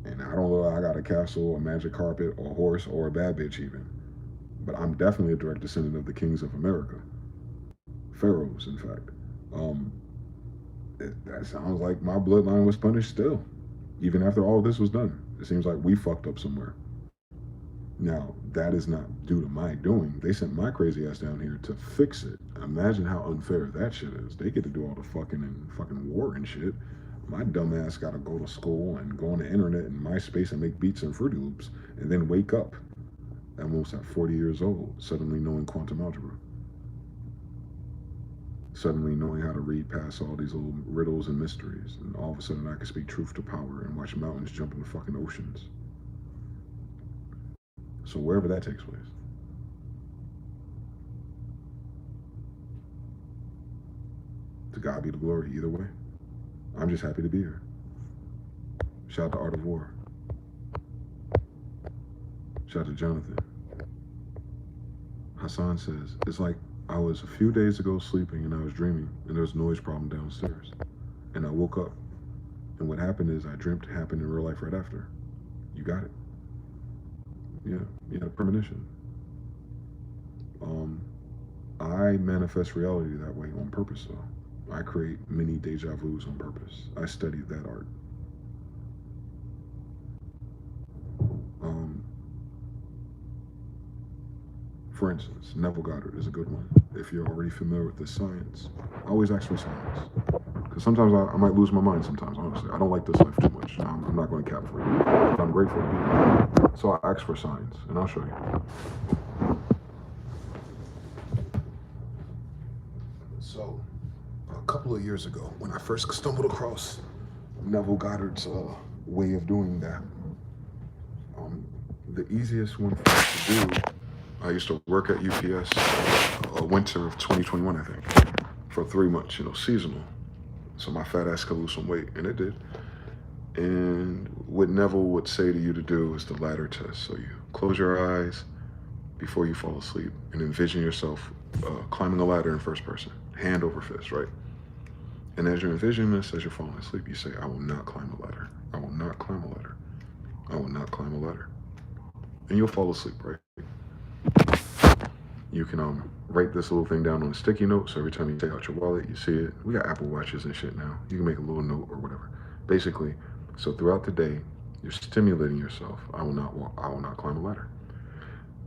and I don't know I got a castle, a magic carpet, or a horse, or a bad bitch even, but I'm definitely a direct descendant of the kings of America. Pharaohs, in fact. That sounds like my bloodline was punished still, even after all this was done. It seems like we fucked up somewhere. Now, that is not due to my doing. They sent my crazy ass down here to fix it. Imagine how unfair that shit is. They get to do all the fucking war and shit. My dumb ass gotta go to school and go on the internet and MySpace and make beats and Fruity Loops, and then wake up almost at 40 years old, suddenly knowing quantum algebra. Suddenly knowing how to read past all these little riddles and mysteries, and all of a sudden I can speak truth to power and watch mountains jump in the fucking oceans. So wherever that takes place. To God be the glory either way. I'm just happy to be here. Shout out to Art of War. Shout out to Jonathan. Hassan says, it's like I was a few days ago sleeping and I was dreaming and there was a noise problem downstairs. And I woke up. And what happened is I dreamt it happened in real life right after. You got it. Yeah, you had a premonition. I manifest reality that way on purpose, though. I create many deja vus on purpose. I studied that art. For instance, Neville Goddard is a good one. If you're already familiar with the science, always ask for science. Because sometimes I might lose my mind sometimes, honestly. I don't like this life too much. I'm not going to cap for you. But I'm grateful to be here. So I ask for science, and I'll show you. So, a couple of years ago, when I first stumbled across Neville Goddard's way of doing that, the easiest one for us to do, I used to work at UPS winter of 2021, I think, for 3 months, seasonal. So my fat ass could lose some weight, and it did. And what Neville would say to you to do is the ladder test. So you close your eyes before you fall asleep and envision yourself climbing a ladder in first person, hand over fist, right? And as you envision this, as you're falling asleep, you say, I will not climb a ladder. I will not climb a ladder. I will not climb a ladder. And you'll fall asleep, right? You can write this little thing down on a sticky note, so every time you take out your wallet, you see it. We got Apple Watches and shit now. You can make a little note or whatever. Basically, so throughout the day, you're stimulating yourself. I will not climb a ladder.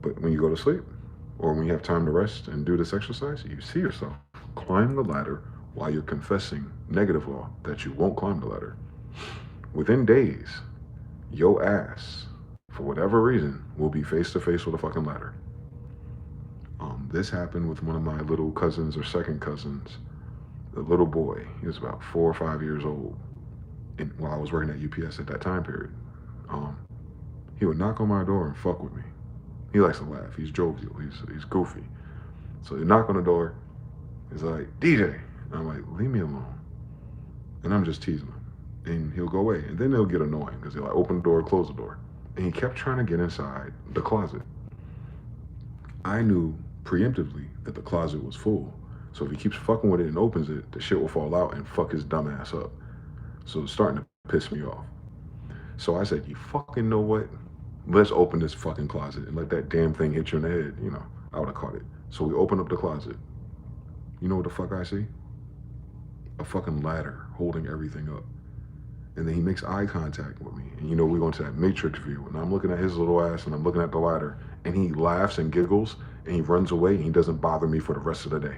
But when you go to sleep, or when you have time to rest and do this exercise, you see yourself climb the ladder while you're confessing negative law that you won't climb the ladder. Within days, your ass, for whatever reason, will be face to face with a fucking ladder. This happened with one of my little cousins or second cousins. The little boy, he was about 4 or 5 years old. And while I was working at UPS at that time period, he would knock on my door and fuck with me. He likes to laugh. He's jovial. He's goofy. So he'd knock on the door. He's like, DJ. And I'm like, leave me alone. And I'm just teasing him. And he'll go away. And then he'll get annoying because he'll like open the door, close the door. And he kept trying to get inside the closet. I knew preemptively that the closet was full. So if he keeps fucking with it and opens it, the shit will fall out and fuck his dumb ass up. So it's starting to piss me off. So I said, you fucking know what? Let's open this fucking closet and let that damn thing hit you in the head. You know, I would have caught it. So we open up the closet. You know what the fuck I see? A fucking ladder holding everything up. And then he makes eye contact with me. And you know, we go into that matrix view. And I'm looking at his little ass and I'm looking at the ladder. And he laughs and giggles and he runs away and he doesn't bother me for the rest of the day.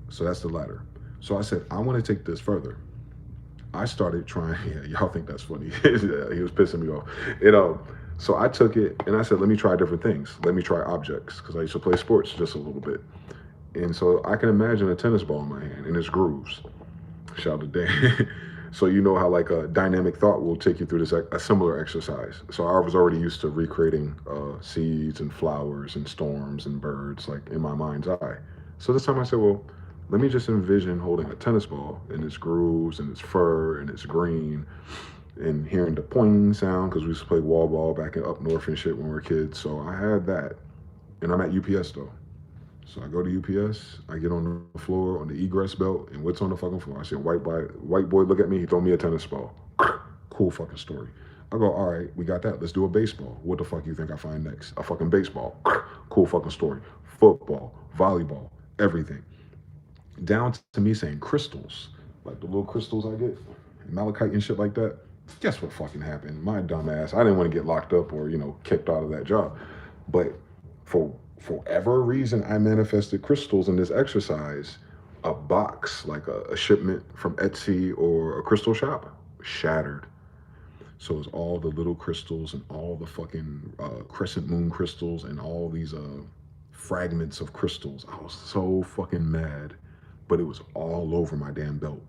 So that's the ladder. So I said, I want to take this further. I started trying, yeah, y'all think that's funny. He was pissing me off. So I took it and I said, let me try different things. Let me try objects, because I used to play sports just a little bit. And so I can imagine a tennis ball in my hand and its grooves. Shout out to Dan. So you know how like a dynamic thought will take you through a similar exercise. So I was already used to recreating seeds and flowers and storms and birds like in my mind's eye. So this time I said, well, let me just envision holding a tennis ball in its grooves and its fur and its green and hearing the poing sound, because we used to play wall ball back up north and shit when we were kids. So I had that. And I'm at UPS though. So I go to UPS, I get on the floor on the egress belt, and what's on the fucking floor? I see a white boy look at me, he throw me a tennis ball. Cool fucking story. I go, all right, we got that. Let's do a baseball. What the fuck you think I find next? A fucking baseball. Cool fucking story. Football, volleyball, everything. Down to me saying crystals, like the little crystals I get, malachite and shit like that. Guess what fucking happened? My dumb ass, I didn't want to get locked up or, kicked out of that job. But for whatever reason, I manifested crystals in this exercise. A box, like a shipment from Etsy or a crystal shop, shattered. So it's all the little crystals and all the fucking crescent moon crystals and all these fragments of crystals. I was so fucking mad. But it was all over my damn belt.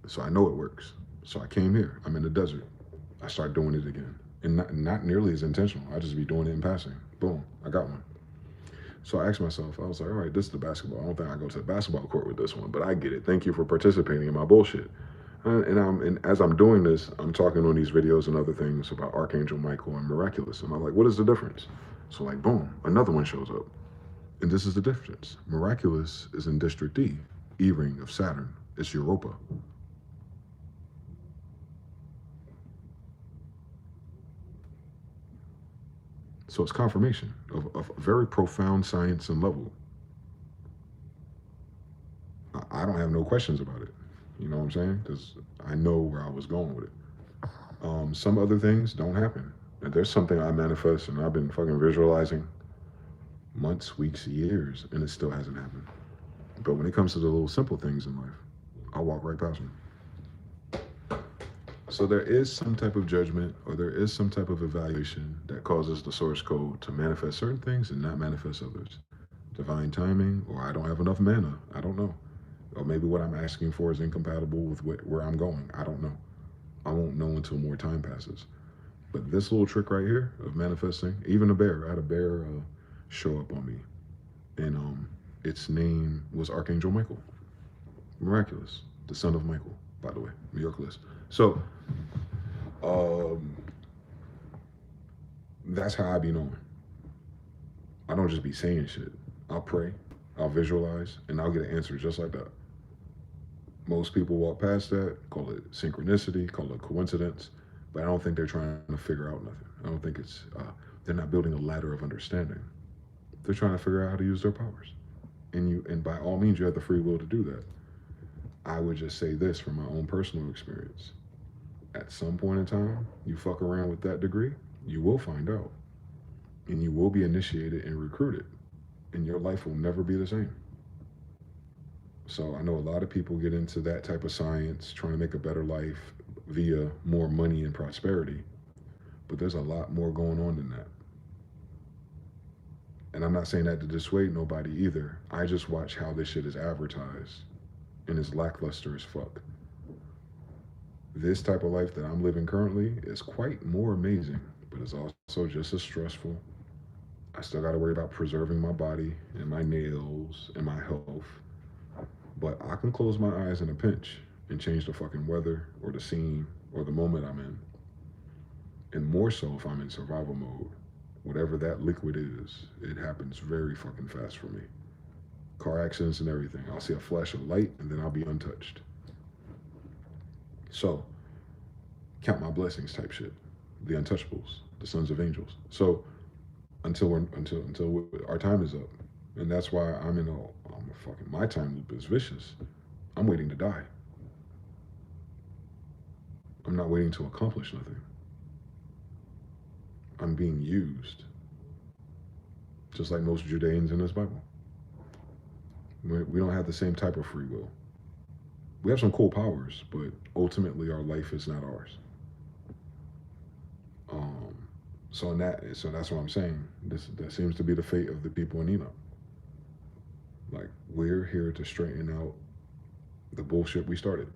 So I know it works. So I came here. I'm in the desert. I start doing it again. And not nearly as intentional. I just be doing it in passing. Boom, I got one. So I asked myself, I was like, all right, this is the basketball. I don't think I go to the basketball court with this one, but I get it. Thank you for participating in my bullshit. And as I'm doing this, I'm talking on these videos and other things about Archangel Michael and Miraculous. And I'm like, what is the difference? So like, boom, another one shows up. And this is the difference. Miraculous is in District D, E-ring of Saturn. It's Europa. So it's confirmation of a very profound science and level. I don't have no questions about it. You know what I'm saying? Because I know where I was going with it. Some other things don't happen. And there's something I manifest and I've been fucking visualizing months, weeks, years, and it still hasn't happened. But when it comes to the little simple things in life, I'll walk right past them. So there is some type of judgment or there is some type of evaluation that causes the source code to manifest certain things and not manifest others. Divine timing, or I don't have enough mana. I don't know. Or maybe what I'm asking for is incompatible with where I'm going. I don't know. I won't know until more time passes. But this little trick right here of manifesting, even a bear, I had a bear show up on me. And its name was Archangel Michael. Miraculous, the son of Michael, by the way, Miraculous. So that's how I be knowing. I don't just be saying shit. I'll pray, I'll visualize, and I'll get an answer just like that. Most people walk past that, call it synchronicity, call it coincidence, but I don't think they're trying to figure out nothing. I don't think it's, they're not building a ladder of understanding. They're trying to figure out how to use their powers. And by all means, you have the free will to do that. I would just say this from my own personal experience. At some point in time, you fuck around with that degree, you will find out. And you will be initiated and recruited. And your life will never be the same. So I know a lot of people get into that type of science, trying to make a better life via more money and prosperity. But there's a lot more going on than that. And I'm not saying that to dissuade nobody either. I just watch how this shit is advertised and it's lackluster as fuck. This type of life that I'm living currently is quite more amazing, but it's also just as stressful. I still got to worry about preserving my body and my nails and my health. But I can close my eyes in a pinch and change the fucking weather or the scene or the moment I'm in. And more so if I'm in survival mode. Whatever that liquid is, it happens very fucking fast for me. Car accidents and everything. I'll see a flash of light and then I'll be untouched. So, count my blessings type shit. The untouchables, the sons of angels. So, until our time is up. And that's why I'm a fucking, my time loop is vicious. I'm waiting to die. I'm not waiting to accomplish nothing. I'm being used. Just like most Judeans in this Bible. We don't have the same type of free will. We have some cool powers, but ultimately our life is not ours. So that's what I'm saying. That seems to be the fate of the people in Enoch. Like, we're here to straighten out the bullshit we started.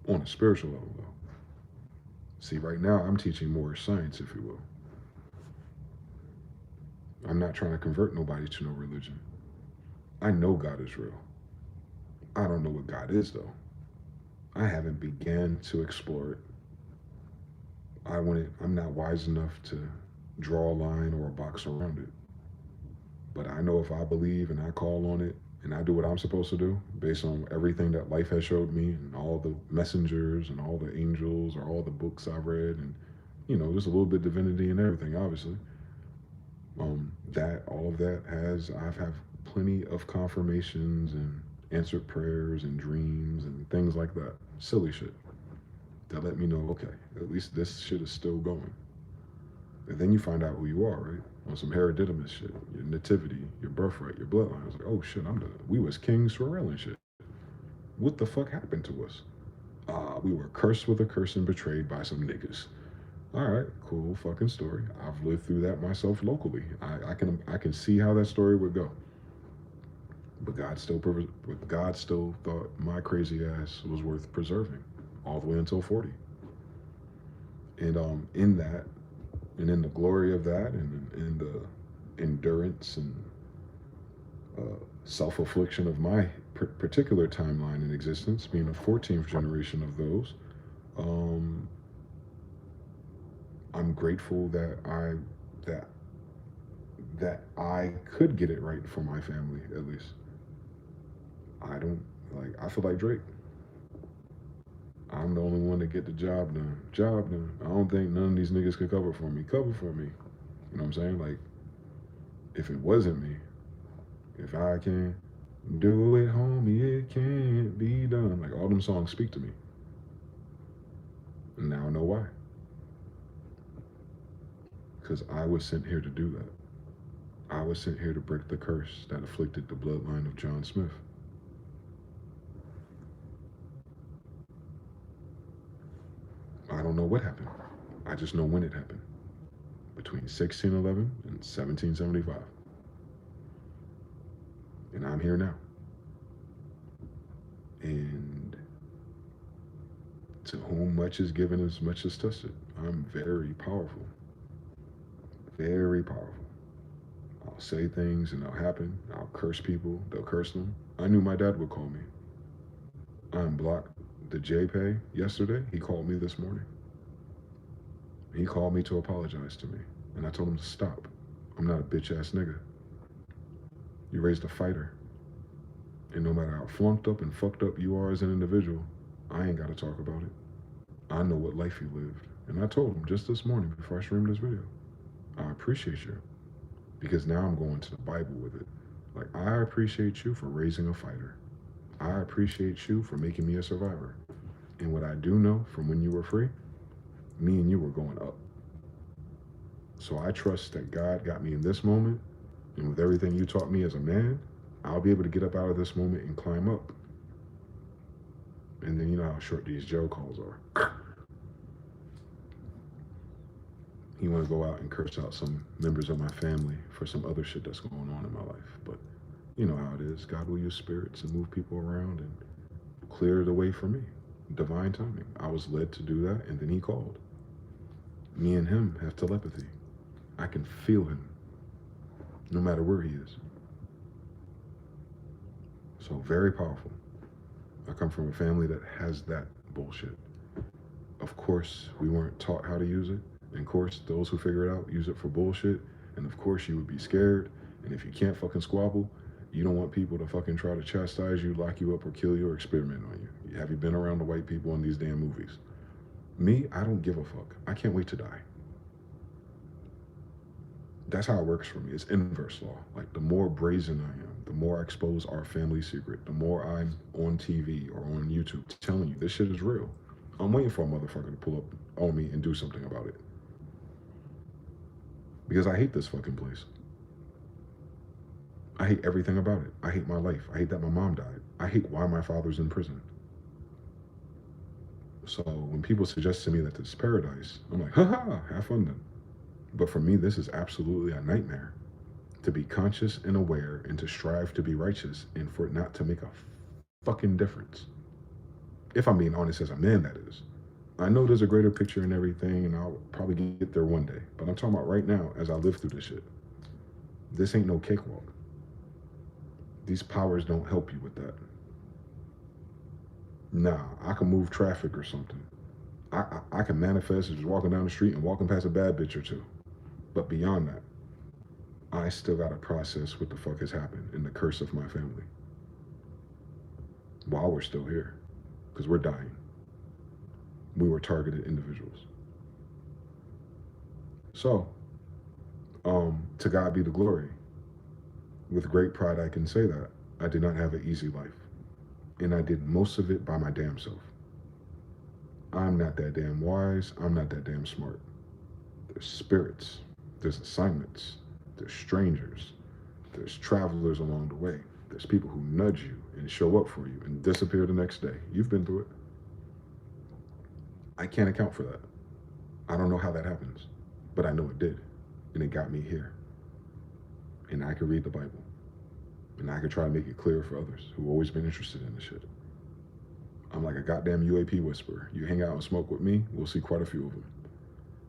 On a spiritual level, though. See, right now I'm teaching more science, if you will. I'm not trying to convert nobody to no religion. I know God is real. I don't know what God is, though. I haven't began to explore it. I'm not wise enough to draw a line or a box around it. But I know if I believe and I call on it and I do what I'm supposed to do based on everything that life has showed me and all the messengers and all the angels or all the books I've read and, just a little bit of divinity and everything, obviously. All of that I've had plenty of confirmations and answered prayers and dreams and things like that. Silly shit. That let me know, okay, at least this shit is still going. And then you find out who you are, right? On some hereditamous shit, your nativity, your birthright, your bloodline. I was like, oh shit, we was kings for real and shit. What the fuck happened to us? We were cursed with a curse and betrayed by some niggas. All right, cool fucking story. I've lived through that myself locally. I can see how that story would go. But God still thought my crazy ass was worth preserving all the way until 40. And in that, and in the glory of that, and in the endurance and self-affliction of my particular timeline in existence, being a 14th generation of those, I'm grateful that I could get it right for my family, at least. I feel like Drake. I'm the only one to get the job done. I don't think none of these niggas could cover for me. You know what I'm saying? Like, if it wasn't me, if I can't do it, homie, it can't be done. Like, all them songs speak to me. And now I know why. Because I was sent here to do that. I was sent here to break the curse that afflicted the bloodline of John Smith. I don't know what happened. I just know when it happened. Between 1611 and 1775. And I'm here now. And to whom much is given, as much is tested. I'm very powerful. Very powerful. I'll say things and they'll happen. I'll curse people. They'll curse them. I knew my dad would call me. I unblocked the JPay yesterday. He called me this morning. He called me to apologize to me. And I told him to stop. I'm not a bitch ass nigga. You raised a fighter. And no matter how flunked up and fucked up you are as an individual, I ain't got to talk about it. I know what life you lived. And I told him just this morning before I streamed this video, I appreciate you. Because now I'm going to the Bible with it. Like, I appreciate you for raising a fighter. I appreciate you for making me a survivor. And what I do know from when you were free, me and you were going up. So I trust that God got me in this moment, and with everything you taught me as a man, I'll be able to get up out of this moment and climb up. And then you know how short these jail calls are. he want to go out and curse out some members of my family for some other shit that's going on in my life. But you know how it is. God will use spirits and move people around and clear the way for me. Divine timing. I was led to do that, and then he called. Me and him have telepathy. I can feel him no matter where he is. So very powerful. I come from a family that has that bullshit. Of course, we weren't taught how to use it. And of course, those who figure it out use it for bullshit. And of course, you would be scared. And if you can't fucking squabble, you don't want people to fucking try to chastise you, lock you up, or kill you, or experiment on you. Have you been around the white people in these damn movies? Me, I don't give a fuck. I can't wait to die. That's how it works for me. It's inverse law. Like, the more brazen I am, the more I expose our family secret, the more I'm on TV or on YouTube telling you this shit is real. I'm waiting for a motherfucker to pull up on me and do something about it. Because I hate this fucking place. I hate everything about it. I hate my life. I hate that my mom died. I hate why my father's in prison. So when people suggest to me that this is paradise, I'm like, haha, have fun then. But for me, this is absolutely a nightmare. To be conscious and aware and to strive to be righteous and for it not to make a fucking difference. If I'm being honest as a man, that is. I know there's a greater picture and everything, and I'll probably get there one day. But I'm talking about right now as I live through this shit. This ain't no cakewalk. These powers don't help you with that. Nah, I can move traffic or something. I can manifest as just walking down the street and walking past a bad bitch or two. But beyond that, I still gotta process what the fuck has happened and the curse of my family. While we're still here. Because we're dying. We were targeted individuals. So, to God be the glory. With great pride I can say that. I did not have an easy life. And I did most of it by my damn self. I'm not that damn wise. I'm not that damn smart. There's spirits. There's assignments. There's strangers. There's travelers along the way. There's people who nudge you and show up for you and disappear the next day. You've been through it. I can't account for that. I don't know how that happens, but I know it did. And it got me here. And I could read the Bible. And I could try to make it clear for others who've always been interested in this shit. I'm like a goddamn UAP whisperer. You hang out and smoke with me, we'll see quite a few of them.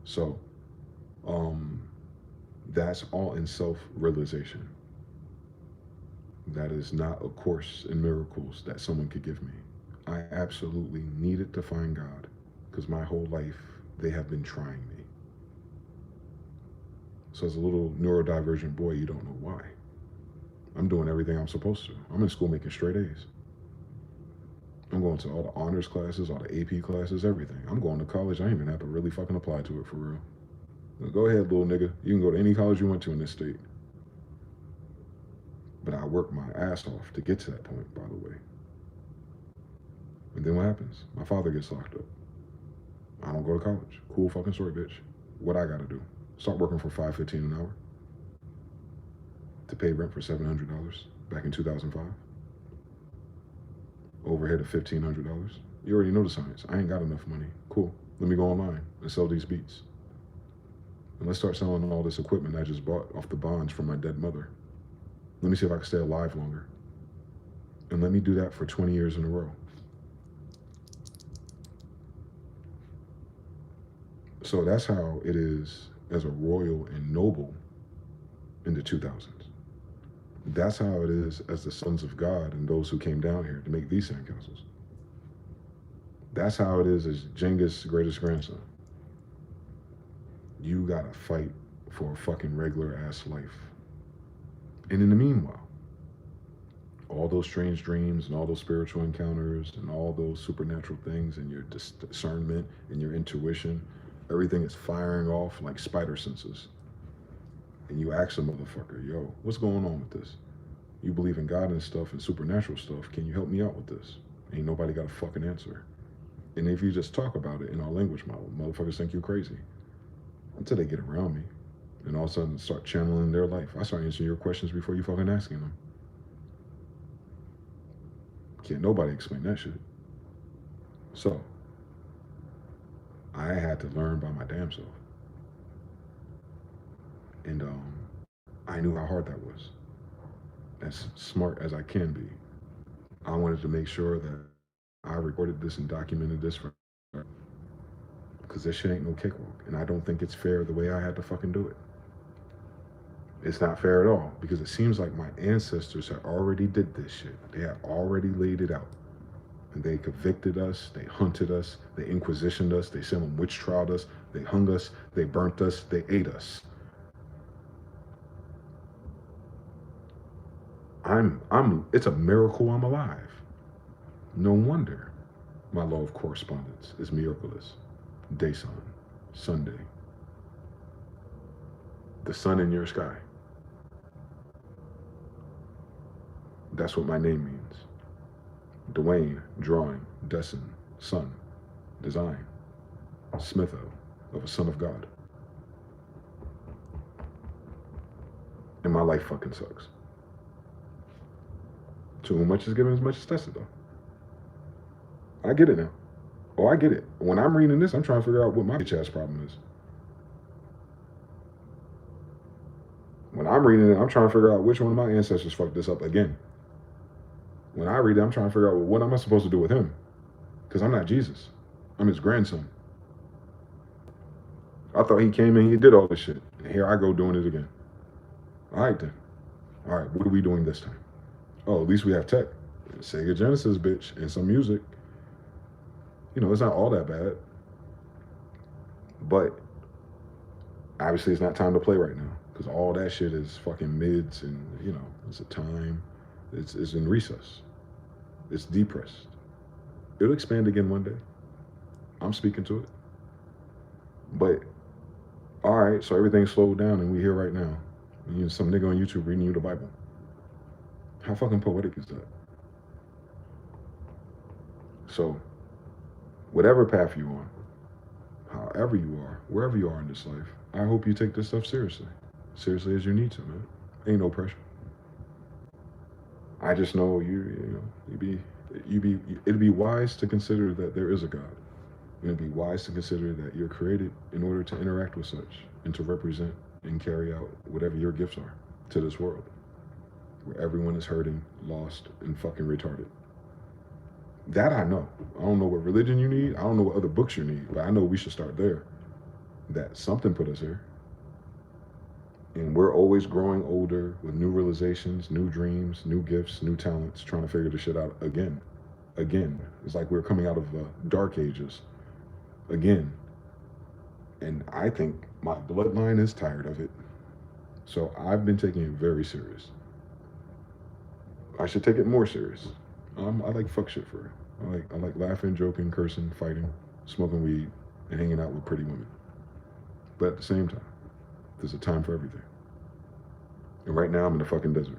So, that's all in self-realization. That is not a course in miracles that someone could give me. I absolutely needed to find God because my whole life they have been trying me. So as a little neurodivergent boy, you don't know why. I'm doing everything I'm supposed to. I'm in school making straight A's. I'm going to all the honors classes, all the AP classes, everything. I'm going to college. I ain't even have to really fucking apply to it for real. Now, go ahead, little nigga. You can go to any college you want to in this state. But I worked my ass off to get to that point, by the way. And then what happens? My father gets locked up. I don't go to college. Cool fucking story, bitch. What I gotta do? Start working for $5.15 an hour to pay rent for $700 back in 2005. Overhead of $1,500. You already know the science. I ain't got enough money. Cool. Let me go online and sell these beats. And let's start selling all this equipment I just bought off the bonds from my dead mother. Let me see if I can stay alive longer. And let me do that for 20 years in a row. So that's how it is as a royal and noble in the 2000s. That's how it is as the sons of God and those who came down here to make these sandcastles. That's how it is as Genghis' greatest grandson. You gotta fight for a fucking regular ass life. And in the meanwhile, all those strange dreams and all those spiritual encounters and all those supernatural things and your discernment and your intuition, everything is firing off like spider senses. And you ask a motherfucker, yo, what's going on with this? You believe in God and stuff and supernatural stuff. Can you help me out with this? Ain't nobody got a fucking answer. And if you just talk about it in our language model, motherfuckers think you crazy. Until they get around me. And all of a sudden start channeling their life. I start answering your questions before you fucking asking them. Can't nobody explain that shit. So, I had to learn by my damn self. And I knew how hard that was. As smart as I can be, I wanted to make sure that I recorded this and documented this for, because this shit ain't no cakewalk. And I don't think it's fair the way I had to fucking do it. It's not fair at all, because it seems like my ancestors had already did this shit. They had already laid it out. And they convicted us, they hunted us, they inquisitioned us, they Salem witch trialed us, they hung us, they burnt us, they ate us. It's a miracle I'm alive. No wonder my law of correspondence is miraculous. DeyZan, Sunday. The sun in your sky. That's what my name means. Dwayne, drawing, DeyZan, sun, design, Smyth-EL, of a son of God. And my life fucking sucks. To whom much is given, as much is tested, though. I get it now. Oh, I get it. When I'm reading this, I'm trying to figure out what my bitch ass problem is. When I'm reading it, I'm trying to figure out which one of my ancestors fucked this up again. When I read it, I'm trying to figure out, well, what am I supposed to do with him? Because I'm not Jesus. I'm his grandson. I thought he came in, he did all this shit. And here I go doing it again. All right, then. All right, what are we doing this time? Oh, at least we have tech. Sega Genesis, bitch, and some music. You know, it's not all that bad. But obviously it's not time to play right now, because all that shit is fucking mids, and, you know, it's a time. It's in recess. It's depressed. It'll expand again one day. I'm speaking to it. But, all right, so everything's slowed down and we here right now. And you know, some nigga on YouTube reading you the Bible. How fucking poetic is that? So, whatever path you're on, however you are, wherever you are in this life, I hope you take this stuff seriously. Seriously as you need to, man. Ain't no pressure. I just know it'd be wise to consider that there is a God. It'd be wise to consider that you're created in order to interact with such and to represent and carry out whatever your gifts are to this world, where everyone is hurting, lost, and fucking retarded. That I know. I don't know what religion you need. I don't know what other books you need, but I know we should start there. That something put us here. And we're always growing older with new realizations, new dreams, new gifts, new talents, trying to figure this shit out again. Again. It's like we're coming out of the dark ages. Again. And I think my bloodline is tired of it. So I've been taking it very serious. I should take it more serious. I like fuck shit for it. I like laughing, joking, cursing, fighting, smoking weed, and hanging out with pretty women. But at the same time, there's a time for everything. And right now I'm in the fucking desert.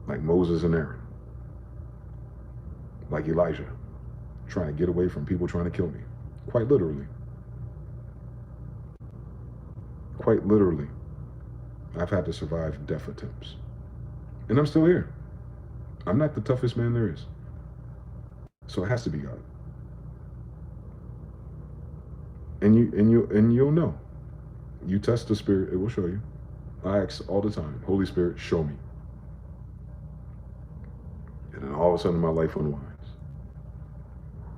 Like Moses and Aaron. Like Elijah. Trying to get away from people trying to kill me. Quite literally. Quite literally. I've had to survive death attempts. And I'm still here. I'm not the toughest man there is. So it has to be God. And you'll know. You test the spirit, it will show you. I ask all the time, Holy Spirit, show me. And then all of a sudden my life unwinds.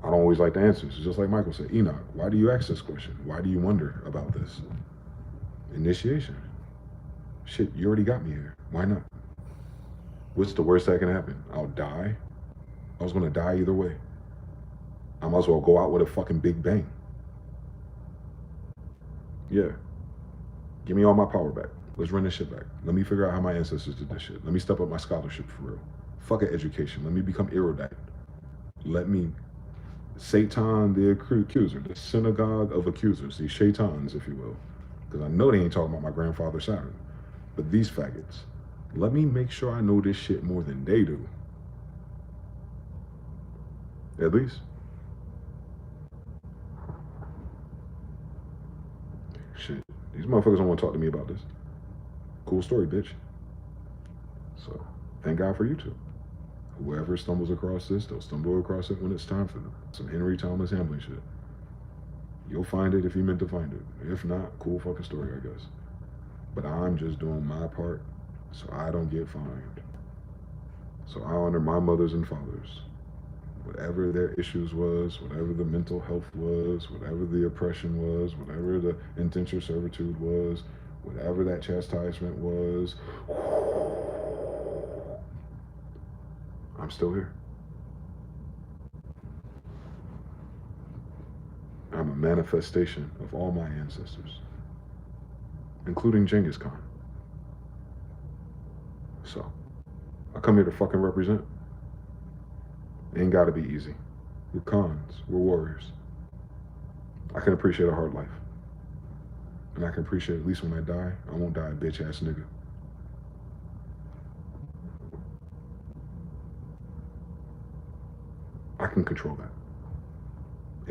I don't always like the answers. It's just like Michael said, Enoch, why do you ask this question? Why do you wonder about this? Initiation. Shit, you already got me here. Why not? What's the worst that can happen? I'll die. I was gonna die either way. I might as well go out with a fucking big bang. Yeah. Give me all my power back. Let's run this shit back. Let me figure out how my ancestors did this shit. Let me step up my scholarship for real. Fuck an education. Let me become erudite. Let me... Satan the accuser, the synagogue of accusers, these shaitans, if you will. Because I know they ain't talking about my grandfather Saturn. But these faggots. Let me make sure I know this shit more than they do. At least. Shit. These motherfuckers don't want to talk to me about this. Cool story, bitch. So, thank God for you two. Whoever stumbles across this, they'll stumble across it when it's time for them. Some Henry Thomas Hamlin shit. You'll find it if you meant to find it. If not, cool fucking story, I guess. But I'm just doing my part so I don't get fined. So I honor my mothers and fathers. Whatever their issues was, whatever the mental health was, whatever the oppression was, whatever the indentured servitude was, whatever that chastisement was, I'm still here. I'm a manifestation of all my ancestors, including Genghis Khan. So, I come here to fucking represent. Ain't gotta be easy. We're Khans, we're warriors. I can appreciate a hard life. And I can appreciate at least when I die, I won't die a bitch ass nigga. I can control that.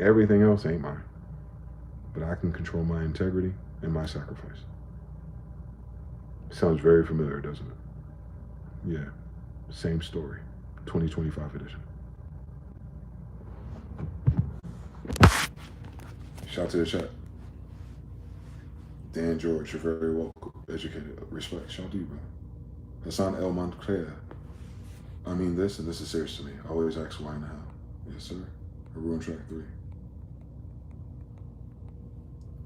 Everything else ain't mine. But I can control my integrity and my sacrifice. Sounds very familiar, doesn't it? Yeah, same story, 2025 edition. Shout out to the chat. Dan George, you're very well educated. Respect. Shout out to you, bro. Hassan-El Montclair. I mean this, and this is serious to me. I always ask why and how. Yes, sir. Haroon track 3.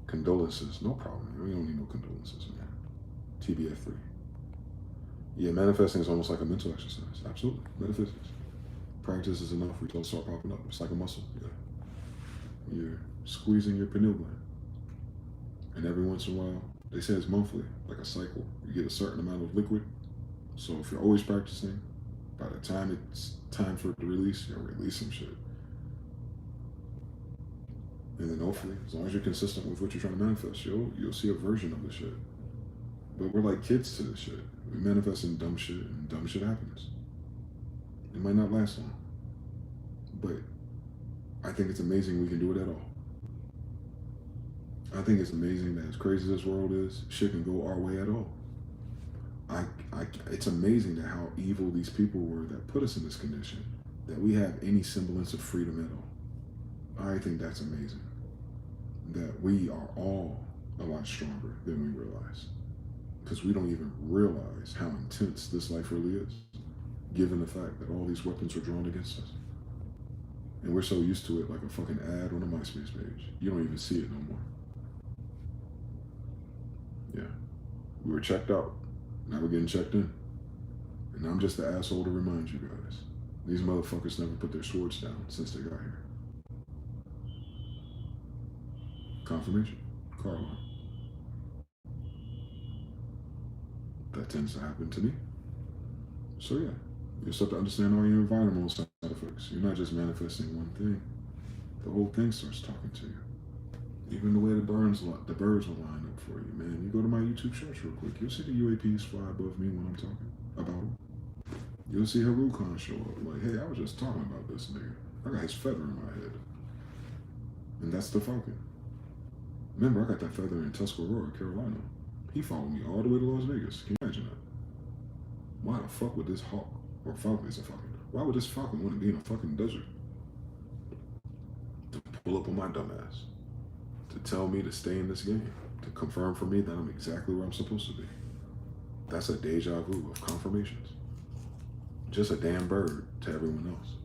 Condolences. No problem. We don't need no condolences, man. TBF 3. Yeah, manifesting is almost like a mental exercise. Absolutely. Metaphysics. Practice is enough. We don't start popping up. It's like a muscle. Yeah. You're squeezing your pineal gland. And every once in a while, they say it's monthly, like a cycle. You get a certain amount of liquid. So if you're always practicing, by the time it's time for it to release, you'll release some shit. And then hopefully, as long as you're consistent with what you're trying to manifest, you'll see a version of the shit. But we're like kids to this shit. We manifest in dumb shit, and dumb shit happens. It might not last long. But I think it's amazing we can do it at all. I think it's amazing that as crazy as this world is, shit can go our way at all. It's amazing that how evil these people were that put us in this condition, that we have any semblance of freedom at all. I think that's amazing. That we are all a lot stronger than we realize. Because we don't even realize how intense this life really is, given the fact that all these weapons are drawn against us. And we're so used to it like a fucking ad on a MySpace page. You don't even see it no more. Yeah. We were checked out. Now we're getting checked in. And I'm just the asshole to remind you guys. These motherfuckers never put their swords down since they got here. Confirmation. Car alarm. That tends to happen to me. So yeah, you start to understand all your environmental side effects. You're not just manifesting one thing. The whole thing starts talking to you. Even the way the birds will line up for you, man. You go to my YouTube shorts real quick. You'll see the UAPs fly above me when I'm talking about them. You'll see Haroon Khan show up. Like, hey, I was just talking about this nigga. I got his feather in my head. And that's the Falcon. Remember, I got that feather in Tuscarora, Carolina. He followed me all the way to Las Vegas. Can you imagine that? Why the fuck would this hawk, or Falcon is a Falcon, why would this Falcon want to be in a fucking desert? To pull up on my dumbass. To tell me to stay in this game. To confirm for me that I'm exactly where I'm supposed to be. That's a deja vu of confirmations. Just a damn bird to everyone else.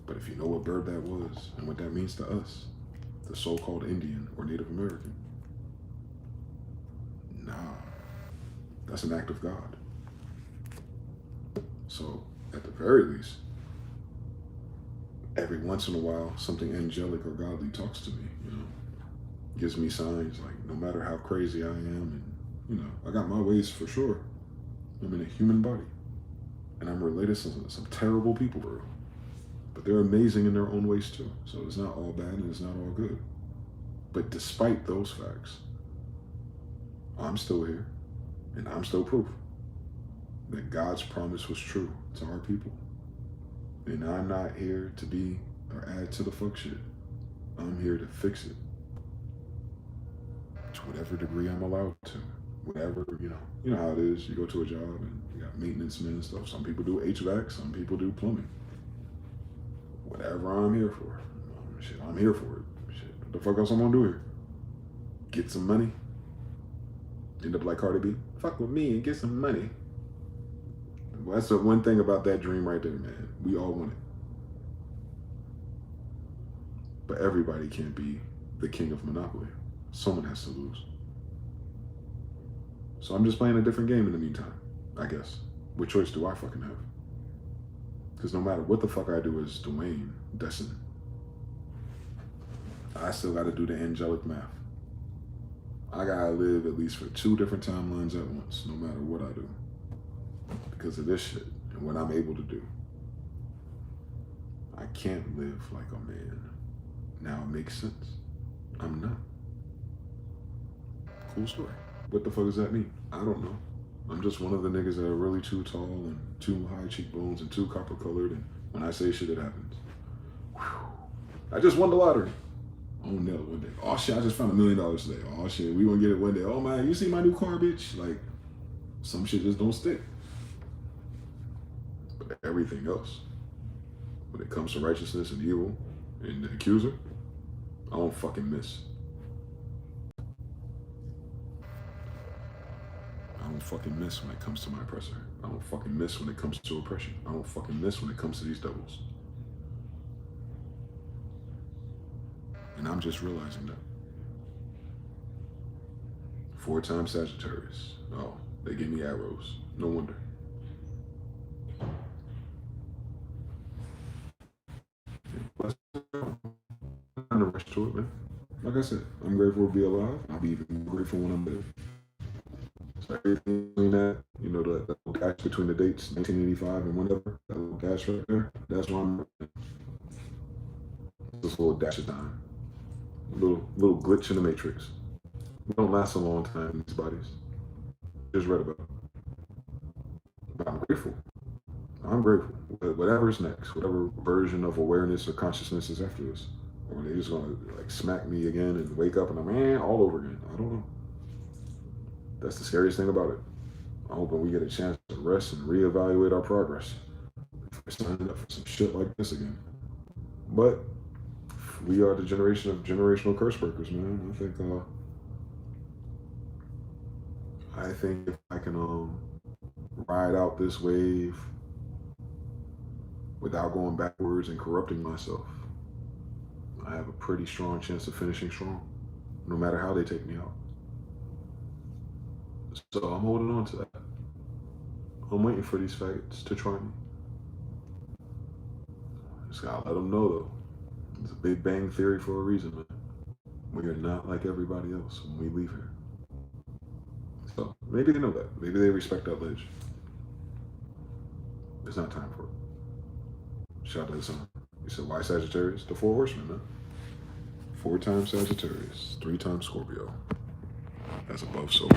But if you know what bird that was and what that means to us, the so-called Indian or Native American, nah, that's an act of God. So at the very least, every once in a while, something angelic or godly talks to me, you know, gives me signs like no matter how crazy I am, and you know, I got my ways for sure. I'm in a human body, and I'm related to some terrible people, bro. But they're amazing in their own ways too. So it's not all bad and it's not all good. But despite those facts, I'm still here, and I'm still proof that God's promise was true to our people. And I'm not here to be or add to the fuck shit. I'm here to fix it. To whatever degree I'm allowed to. Whatever, you know how it is. You go to a job and you got maintenance men and stuff. Some people do HVAC, some people do plumbing. Whatever I'm here for. Shit, I'm here for it. Shit, The fuck else I'm gonna do here? Get some money? End up like Cardi B? Fuck with me and get some money. Well, that's the one thing about that dream right there, man. We all want it. But everybody can't be the king of Monopoly. Someone has to lose. So I'm just playing a different game in the meantime, I guess. What choice do I fucking have? Because no matter what the fuck I do as Dwayne DeyZan, I still gotta do the angelic math. I gotta live at least for 2 different timelines at once, no matter what I do. Because of this shit and what I'm able to do. I can't live like a man. Now it makes sense. I'm not. Cool story. What the fuck does that mean? I don't know. I'm just one of the niggas that are really too tall and too high cheekbones and too copper colored, and when I say shit, it happens. Whew. I just won the lottery. Oh no, one day. Oh shit, I just found $1 million today. Oh shit, we gonna get it one day. Oh man, you see my new car, bitch? Like, some shit just don't stick. But everything else, when it comes to righteousness and evil and the accuser, I don't fucking miss. I don't fucking miss when it comes to my oppressor. I don't fucking miss when it comes to oppression. I don't fucking miss when it comes to these devils. And I'm just realizing that. 4-time Sagittarius. Oh, they give me arrows. No wonder. I'm not rush to it, man. Like I said, I'm grateful to be alive. I'll be even more grateful when I'm dead. So everything between that, you know, that little dash between the dates, 1985 and whatever, that little dash right there, that's why I'm. This little dash of time. Little glitch in the matrix. We don't last a long time in these bodies. Just read about it. But I'm grateful. I'm grateful. Whatever's next, whatever version of awareness or consciousness is after this. Or they just gonna like smack me again and wake up and I'm all over again. I don't know. That's the scariest thing about it. I'm hoping we get a chance to rest and reevaluate our progress. We're signing up for some shit like this again. But we are the generation of generational curse breakers, man. I think if I can ride out this wave without going backwards and corrupting myself, I have a pretty strong chance of finishing strong, no matter how they take me out. So I'm holding on to that. I'm waiting for these faggots to try me. Just gotta let them know, though. It's a Big Bang Theory for a reason, man. We are not like everybody else when we leave here. So maybe they know that. Maybe they respect that ledge. It's not time for it. Shout out to DeyZan. He said, why Sagittarius? The 4 horsemen, man. 4-time Sagittarius, 3-time Scorpio. That's above so.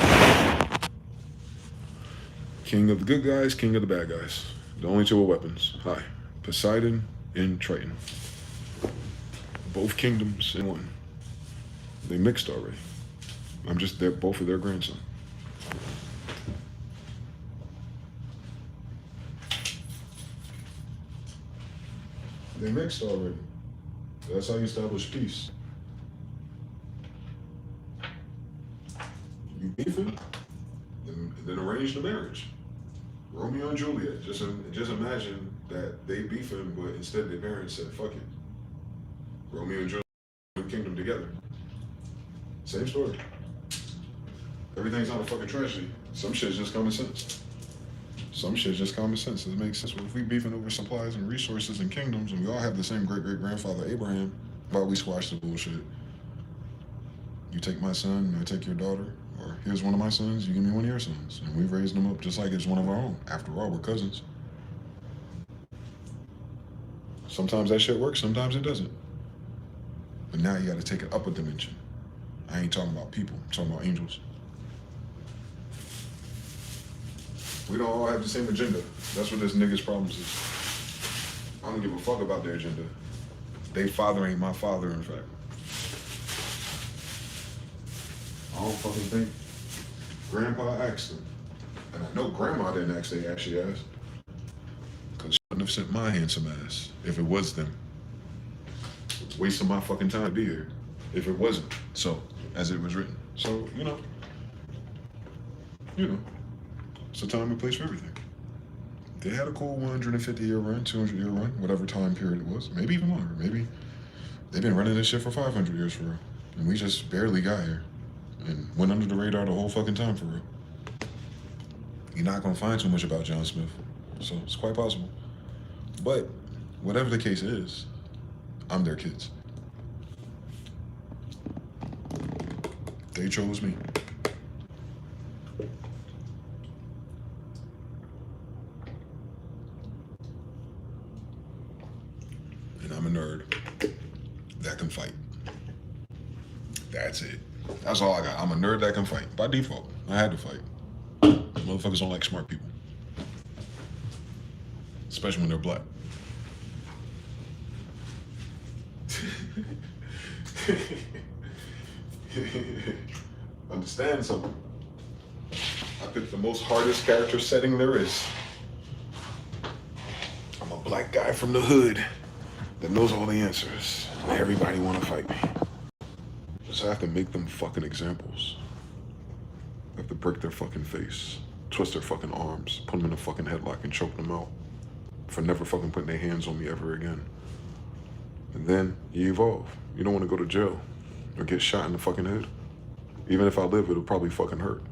King of the good guys, king of the bad guys. The only 2 weapons. Hi. Poseidon and Triton. Both kingdoms in one. They mixed already. They're both of their grandson. They mixed already. That's how you establish peace. You beefing, then arrange the marriage. Romeo and Juliet. Just imagine that they beefing, but instead their parents said, fuck it. Romeo and Juliet kingdom together. Same story. Everything's not a fucking tragedy. Some shit's just common sense. Some shit's just common sense. It makes sense. Well, if we beefing over supplies and resources and kingdoms, and we all have the same great-great-grandfather Abraham, why we squash the bullshit? You take my son, I take your daughter, or here's one of my sons, you give me one of your sons. And we've raised them up just like it's one of our own. After all, we're cousins. Sometimes that shit works, sometimes it doesn't. But now you gotta take it up a dimension. I ain't talking about people, I'm talking about angels. We don't all have the same agenda. That's what this nigga's problems is. I don't give a fuck about their agenda. They father ain't my father, in fact. I don't fucking think Grandpa asked them. And I know Grandma didn't actually ask. Because she wouldn't have sent my handsome ass if it was them. It's wasting my fucking time to be here. if it wasn't so as it was written. So, you know, it's a time and place for everything. They had a cool 150-year run, 200-year run, whatever time period it was, maybe even longer. Maybe they've been running this shit for 500 years for real, and we just barely got here and went under the radar the whole fucking time for real. You're not gonna find too much about John Smith, so it's quite possible. But whatever the case is, I'm their kids. They chose me. And I'm a nerd that can fight. That's it. That's all I got. I'm a nerd that can fight. By default, I had to fight. Motherfuckers don't like smart people. Especially when they're black. Understand something. I picked the most hardest character setting there is. I'm a black guy from the hood that knows all the answers. And everybody wanna fight me. Just have to make them fucking examples. I have to break their fucking face, twist their fucking arms, put them in a fucking headlock and choke them out for never fucking putting their hands on me ever again. And then you evolve. You don't want to go to jail or get shot in the fucking head. Even if I live, it'll probably fucking hurt.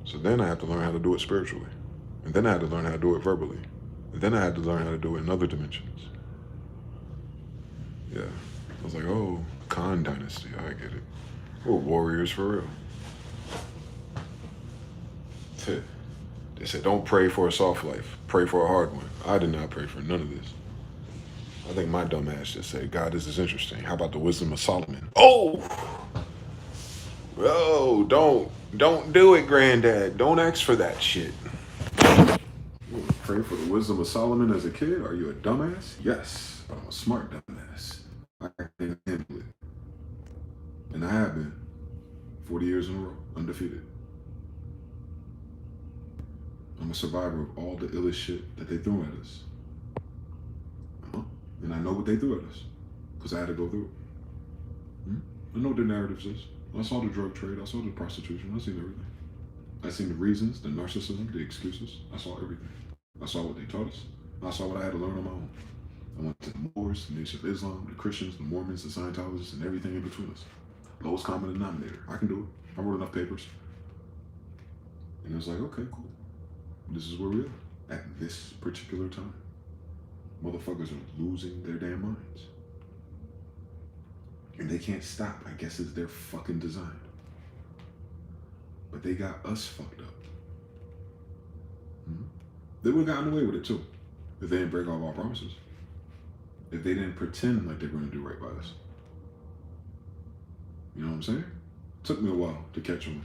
So then I have to learn how to do it spiritually. And then I had to learn how to do it verbally. And then I had to learn how to do it in other dimensions. Yeah. I was like, oh, Khan Dynasty, I get it. We're warriors for real. They said, don't pray for a soft life. Pray for a hard one. I did not pray for none of this. I think my dumb ass just said, God, this is interesting. How about the wisdom of Solomon? Oh! Bro, don't do it, granddad. Don't ask for that shit. You want to pray for the wisdom of Solomon as a kid? Are you a dumbass? Yes, but I'm a smart dumbass. I can handle it. And I have been 40 years in a row, undefeated. I'm a survivor of all the illest shit that they threw at us. And I know what they threw at us, because I had to go through it. I know what their narratives is. I saw the drug trade, I saw the prostitution, I seen everything. I seen the reasons, the narcissism, the excuses. I saw everything. I saw what they taught us. I saw what I had to learn on my own. I went to the Moors, the Nation of Islam, the Christians, the Mormons, the Scientologists, and everything in between us. Lowest common denominator. I can do it. I wrote enough papers. And it was like, okay, cool. This is where we are at this particular time. Motherfuckers are losing their damn minds. And they can't stop. I guess it's their fucking design. But they got us fucked up. They would have gotten away with it too, if they didn't break all of our promises. If they didn't pretend like they were going to do right by us. You know what I'm saying? It took me a while to catch on.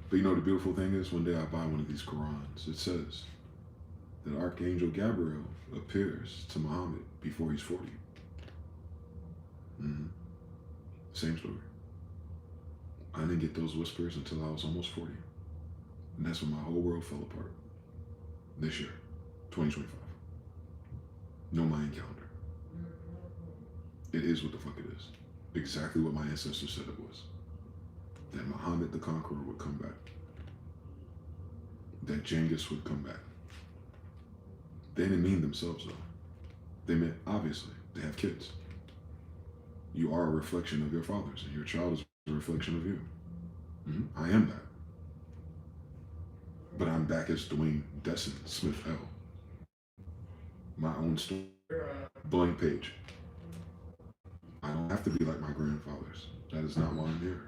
But you know the beautiful thing is, one day I buy one of these Qurans. It says that Archangel Gabriel appears to Muhammad before he's 40. Same story. I didn't get those whispers until I was almost 40. And that's when my whole world fell apart. This year, 2025. No Mayan calendar. It is what the fuck it is. Exactly what my ancestors said it was. That Muhammad the Conqueror would come back. That Genghis would come back. They didn't mean themselves though. They meant, obviously, they have kids. You are a reflection of your fathers, and your child is a reflection of you. I am that. But I'm back as DeyZan, Smyth-EL. My own story. Blank page. I don't have to be like my grandfathers. That is not why I'm here.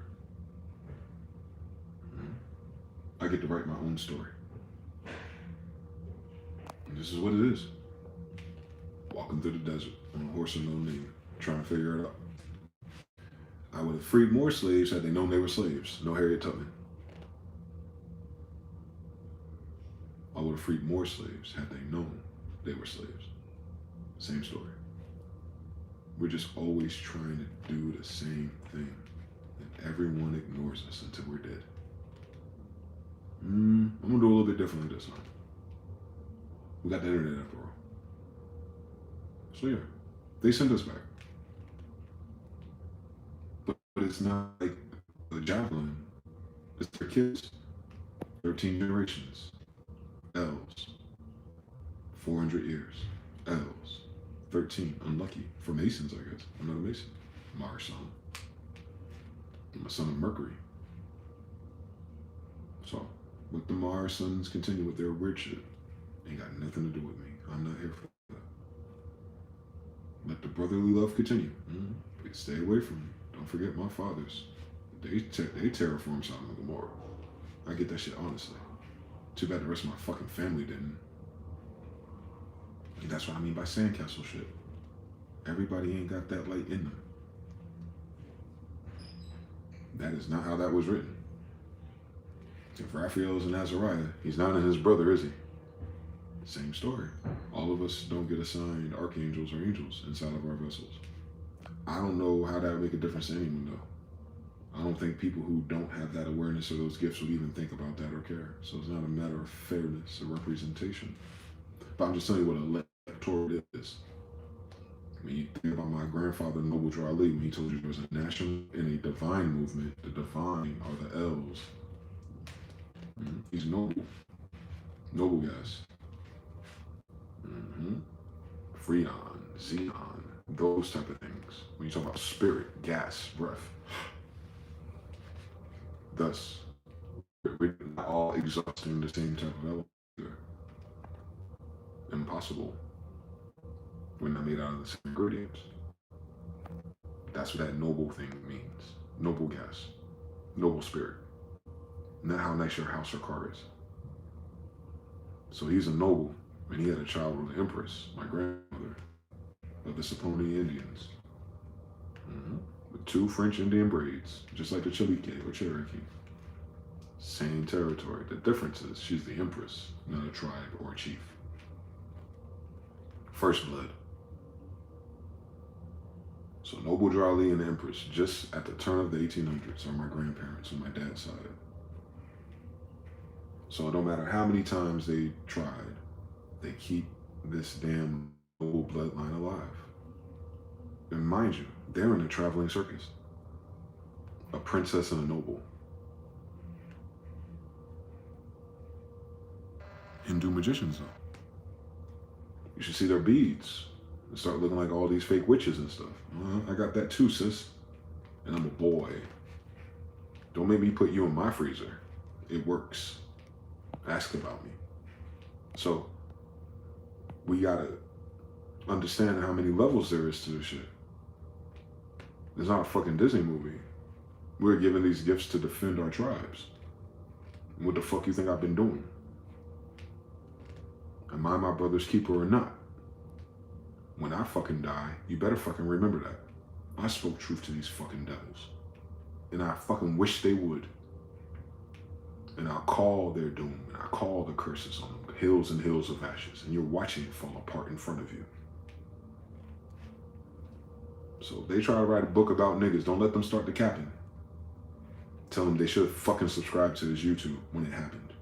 I get to write my own story. And this is what it is. Walking through the desert on a horse of no name, trying to figure it out. I would have freed more slaves had they known they were slaves. No Harriet Tubman. I would have freed more slaves had they known they were slaves. Same story. We're just always trying to do the same thing. And everyone ignores us until we're dead. I'm gonna do a little bit differently this time. We got the internet after all. So yeah, they sent us back. But it's not like a javelin. It's their kids. 13 generations. L's. 400 years. L's. 13. Unlucky. For Masons, I guess. I'm not a Mason. Mars son. I'm a son of Mercury. So, let the Mars sons continue with their weird shit. Ain't got nothing to do with me. I'm not here for that. Let the brotherly love continue. But stay away from me. Don't forget my fathers. They terraformed Sodom and Gomorrah. I get that shit honestly. Too bad the rest of my fucking family didn't. And that's what I mean by sandcastle shit. Everybody ain't got that light in them. That is not how that was written. If Raphael is an Azariah, he's not in his brother, is he? Same story. All of us don't get assigned archangels or angels inside of our vessels. I don't know how that would make a difference to anyone, though. I don't think people who don't have that awareness or those gifts would even think about that or care. So it's not a matter of fairness or representation. But I'm just telling you what a electoral is. When you think about my grandfather, Noble Drew Ali, when he told you there was a national and a divine movement, the divine are the L's. He's noble. Noble guys. Freon, xenon, those type of things. When you talk about spirit, gas, breath. Thus, we're not all exhausting the same type of element. Impossible. We're not made out of the same ingredients. That's what that noble thing means. Noble gas. Noble spirit. Not how nice your house or car is. So he's a noble, and he had a child with the Empress, my grandmother, of the Saponi Indians. With 2 French Indian braids, just like the Chilique or Cherokee. Same territory. The difference is she's the Empress, not a tribe or a chief. First blood. So Noble Drew Ali and the Empress, just at the turn of the 1800s, are my grandparents on my dad's side. So no matter how many times they tried, they keep this damn noble bloodline alive. And mind you, they're in a traveling circus. A princess and a noble. Hindu magicians, though. You should see their beads. And start looking like all these fake witches and stuff. I got that too, sis. And I'm a boy. Don't make me put you in my freezer. It works. Ask about me. So, we gotta understand how many levels there is to this shit. It's not a fucking Disney movie. We're given these gifts to defend our tribes. What the fuck you think I've been doing? Am I my brother's keeper or not? When I fucking die, you better fucking remember that. I spoke truth to these fucking devils. And I fucking wish they would. And I'll call their doom, and I'll call the curses on them, hills and hills of ashes, and you're watching it fall apart in front of you. So if they try to write a book about niggas, don't let them start the capping. Tell them they should fucking subscribe to his YouTube when it happened.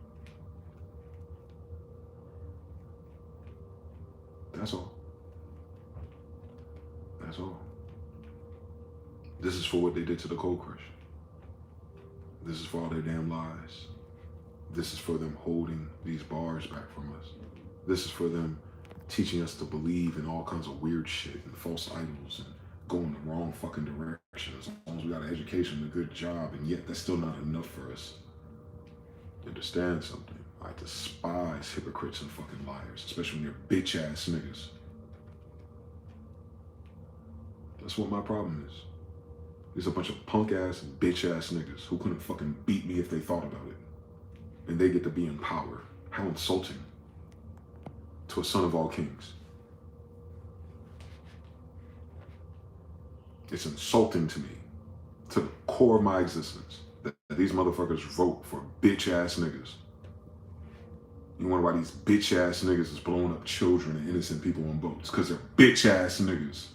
That's all. That's all. This is for what they did to the Cold Crush. This is for all their damn lies. This is for them holding these bars back from us. This is for them teaching us to believe in all kinds of weird shit and false idols and going the wrong fucking direction. As long as we got an education and a good job, and yet that's still not enough for us. Understand something. I despise hypocrites and fucking liars, especially when they're bitch ass niggas. That's what my problem is. There's a bunch of punk ass, bitch ass niggas who couldn't fucking beat me if they thought about it. And they get to be in power. How insulting to a son of all kings. It's insulting to me, to the core of my existence, that these motherfuckers vote for bitch ass niggas. You wonder why these bitch ass niggas is blowing up children and innocent people on boats? Because they're bitch ass niggas.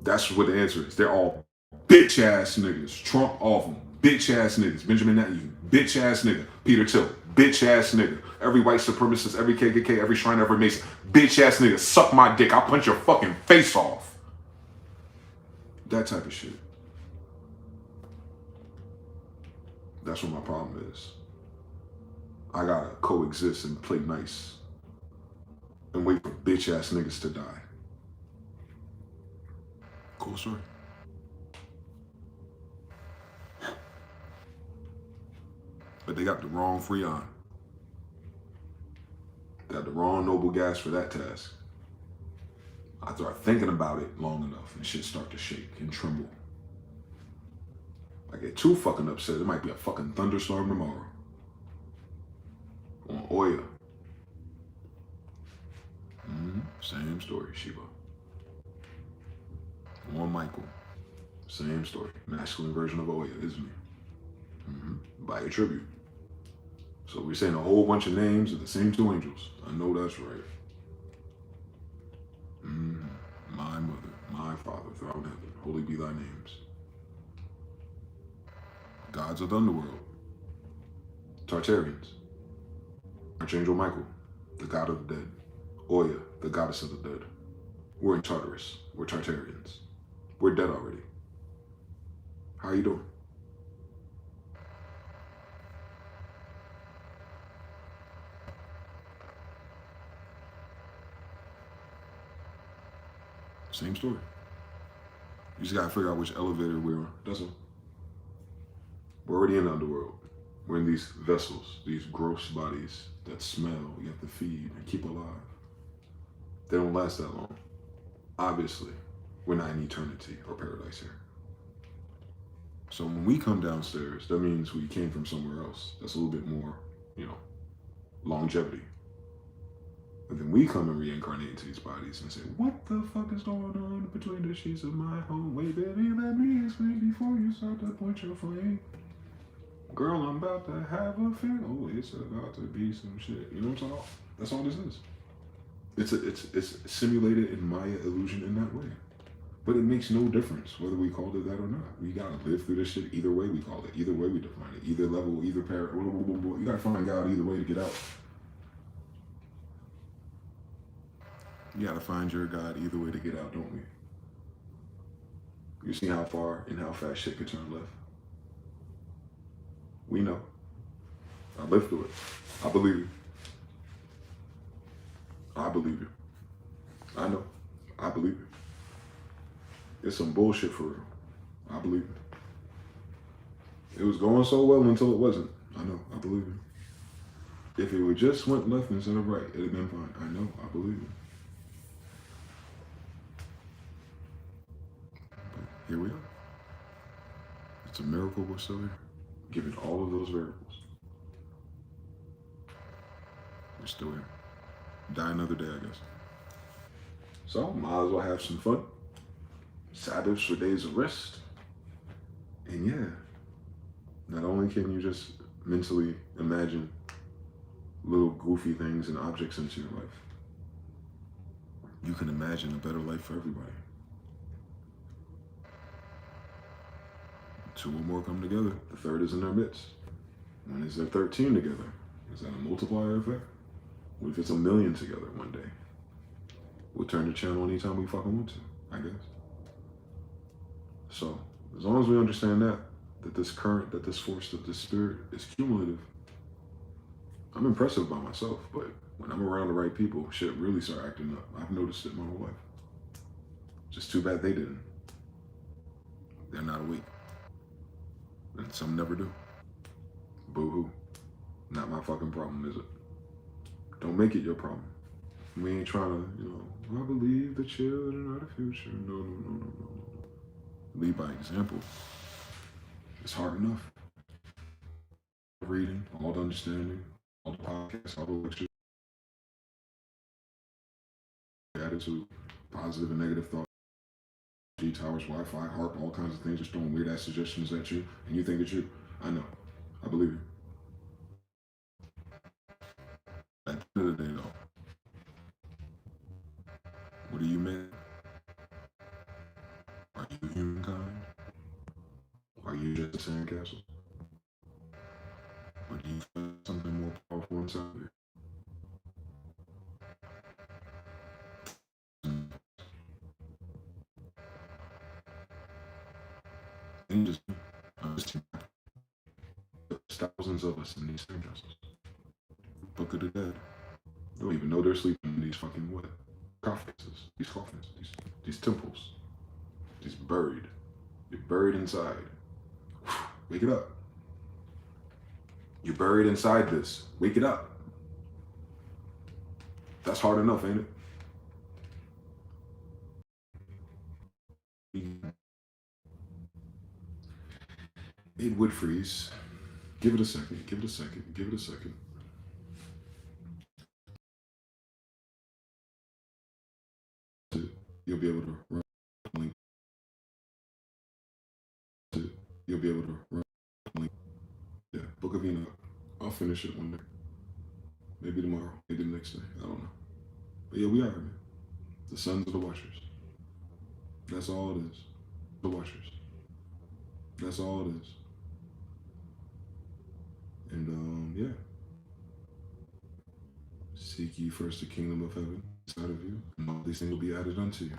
That's what the answer is. They're all bitch ass niggas. Trump, all of them. Bitch ass niggas. Benjamin Netanyahu, bitch ass nigga. Peter Thiel, bitch ass nigga. Every white supremacist, every KKK, every Shrine, every Mason, bitch ass nigga. Suck my dick. I'll punch your fucking face off. That type of shit. That's what my problem is. I gotta coexist and play nice and wait for bitch ass niggas to die. Cool story. But they got the wrong Freon. They got the wrong noble gas for that task. I start thinking about it long enough and shit start to shake and tremble. I get too fucking upset. It might be a fucking thunderstorm tomorrow. On Oya. Same story, Sheba. On Michael. Same story. Masculine version of Oya, isn't he? By a tribute. So we're saying a whole bunch of names of the same two angels. I know that's right. My mother, my father, thou in heaven, holy be thy names. Gods of the underworld. Tartarians. Archangel Michael, the god of the dead. Oya, the goddess of the dead. We're in Tartarus. We're Tartarians. We're dead already. How you doing? Same story. You just gotta figure out which elevator we're on. That's all. We're already in the underworld. We're in these vessels, these gross bodies that smell, you have to feed and keep alive. They don't last that long. Obviously, we're not in eternity or paradise here. So when we come downstairs, that means we came from somewhere else. That's a little bit more, longevity. And then we come and reincarnate into these bodies and say, what the fuck is going on between the sheets of my home? Wait, baby, let me explain before you start to point your flame. Girl, I'm about to have a fit. Oh, it's about to be some shit. You know what I'm talking about? That's all this is. It's simulated in Maya illusion in that way. But it makes no difference whether we called it that or not. We gotta live through this shit either way we call it. Either way we define it. Either level, either pair. You gotta find God either way to get out. You gotta find your God either way to get out, don't we? You see how far and how fast shit could turn left? We know. I lived through it. I believe you. I believe you. I know. I believe you. It's some bullshit for real. I believe it. It was going so well until it wasn't. I know. I believe it. If it would just went left instead of right, it'd have been fine. I know. I believe it. But here we are. It's a miracle we're still here. Given all of those variables. We're still here. Die another day, I guess. So, might as well have some fun. Sabbaths for days of rest. And yeah, not only can you just mentally imagine little goofy things and objects into your life, you can imagine a better life for everybody. Two or more come together, the third is in their midst. When is there 13 together? Is that a multiplier effect? What if it's 1 million together one day? We'll turn the channel anytime we fucking want to, I guess. So, as long as we understand that this current, that this force, that this spirit is cumulative, I'm impressive by myself, but when I'm around the right people, shit really start acting up. I've noticed it my whole life. Just too bad they didn't. They're not awake. And some never do. Boo-hoo. Not my fucking problem, is it? Don't make it your problem. We ain't trying to, I believe the children are the future. No. Lead by example. It's hard enough. Reading, all the understanding, all the podcasts, all the lectures, attitude, positive and negative thoughts, G-towers, Wi-Fi, HARP, all kinds of things, just throwing weird ass suggestions at you, and you think it's you. I know. I believe you. At the end of the day, though, what are you meant? Are you humankind? Are you just a sandcastle? Or do you feel something more powerful inside of you? And I'm just thousands of us in these same vessels. Book of the dead. They don't even know they're sleeping in these fucking what? Coffins. These coffins. These temples. These buried. You're buried inside. Wake it up. You're buried inside this. Wake it up. That's hard enough, ain't it? It would freeze. Give it a second. Give it a second. Give it a second. You'll be able to run. You'll be able to run. Yeah, Book of Enoch. I'll finish it one day. Maybe tomorrow. Maybe the next day. I don't know. But yeah, we are, man. The sons of the Watchers. That's all it is. The Watchers. That's all it is. And yeah. Seek ye first the kingdom of heaven inside of you, and all these things will be added unto you.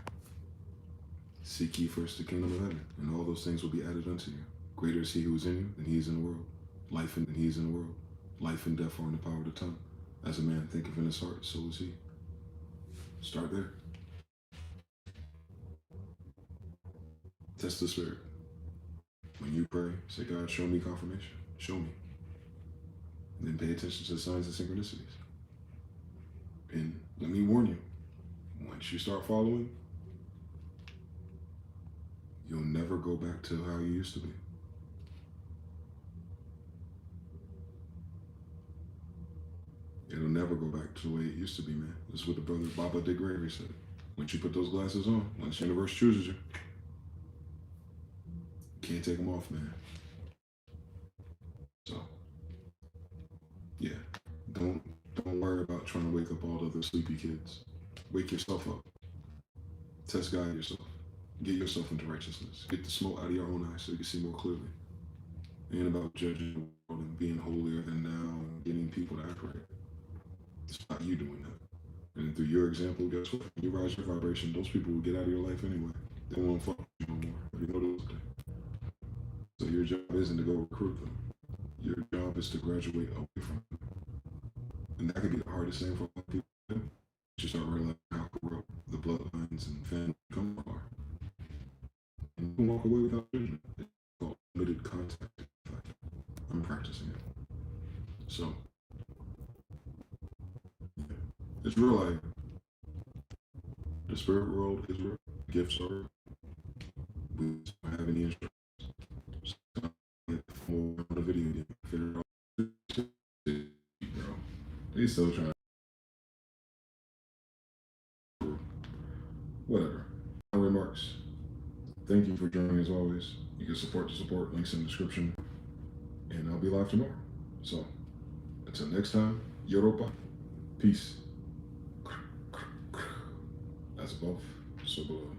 Seek ye first the kingdom of heaven, and all those things will be added unto you. Greater is he who is in you than he is in the world. Life and he is in the world. Life and death are in the power of the tongue. As a man thinketh in his heart, so is he. Start there. Test the spirit. When you pray, say, God, show me confirmation. Show me. And then pay attention to the signs and synchronicities. And let me warn you, once you start following, you'll never go back to how you used to be. It'll never go back to the way it used to be, man. This is what the brother Baba De Gregory said. Once you put those glasses on, once the universe chooses you, can't take them off, man. So, yeah, don't worry about trying to wake up all the other sleepy kids. Wake yourself up. Test God yourself. Get yourself into righteousness. Get the smoke out of your own eyes so you can see more clearly. It ain't about judging the world and being holier than thou and getting people to act right. It's not you doing that. And through your example, guess what? When you rise your vibration, those people will get out of your life anyway. They won't fuck with you no more. You know those things. So your job isn't to go recruit them. Your job is to graduate away from them. And that can be the hardest thing for a lot of people to do. You start realizing how corrupt the bloodlines and family come are. And you can walk away without judgment. It's called limited contact. I'm practicing it. So, yeah. It's real life. The spirit world is real. Gifts are real. We don't have any instructions. So, more on the video game. Figure out, bro. They still trying. Whatever. No remarks. Thank you for joining as always. You can support the support. Links in the description. And I'll be live tomorrow. So, until next time, Europa. Peace. As above, so below.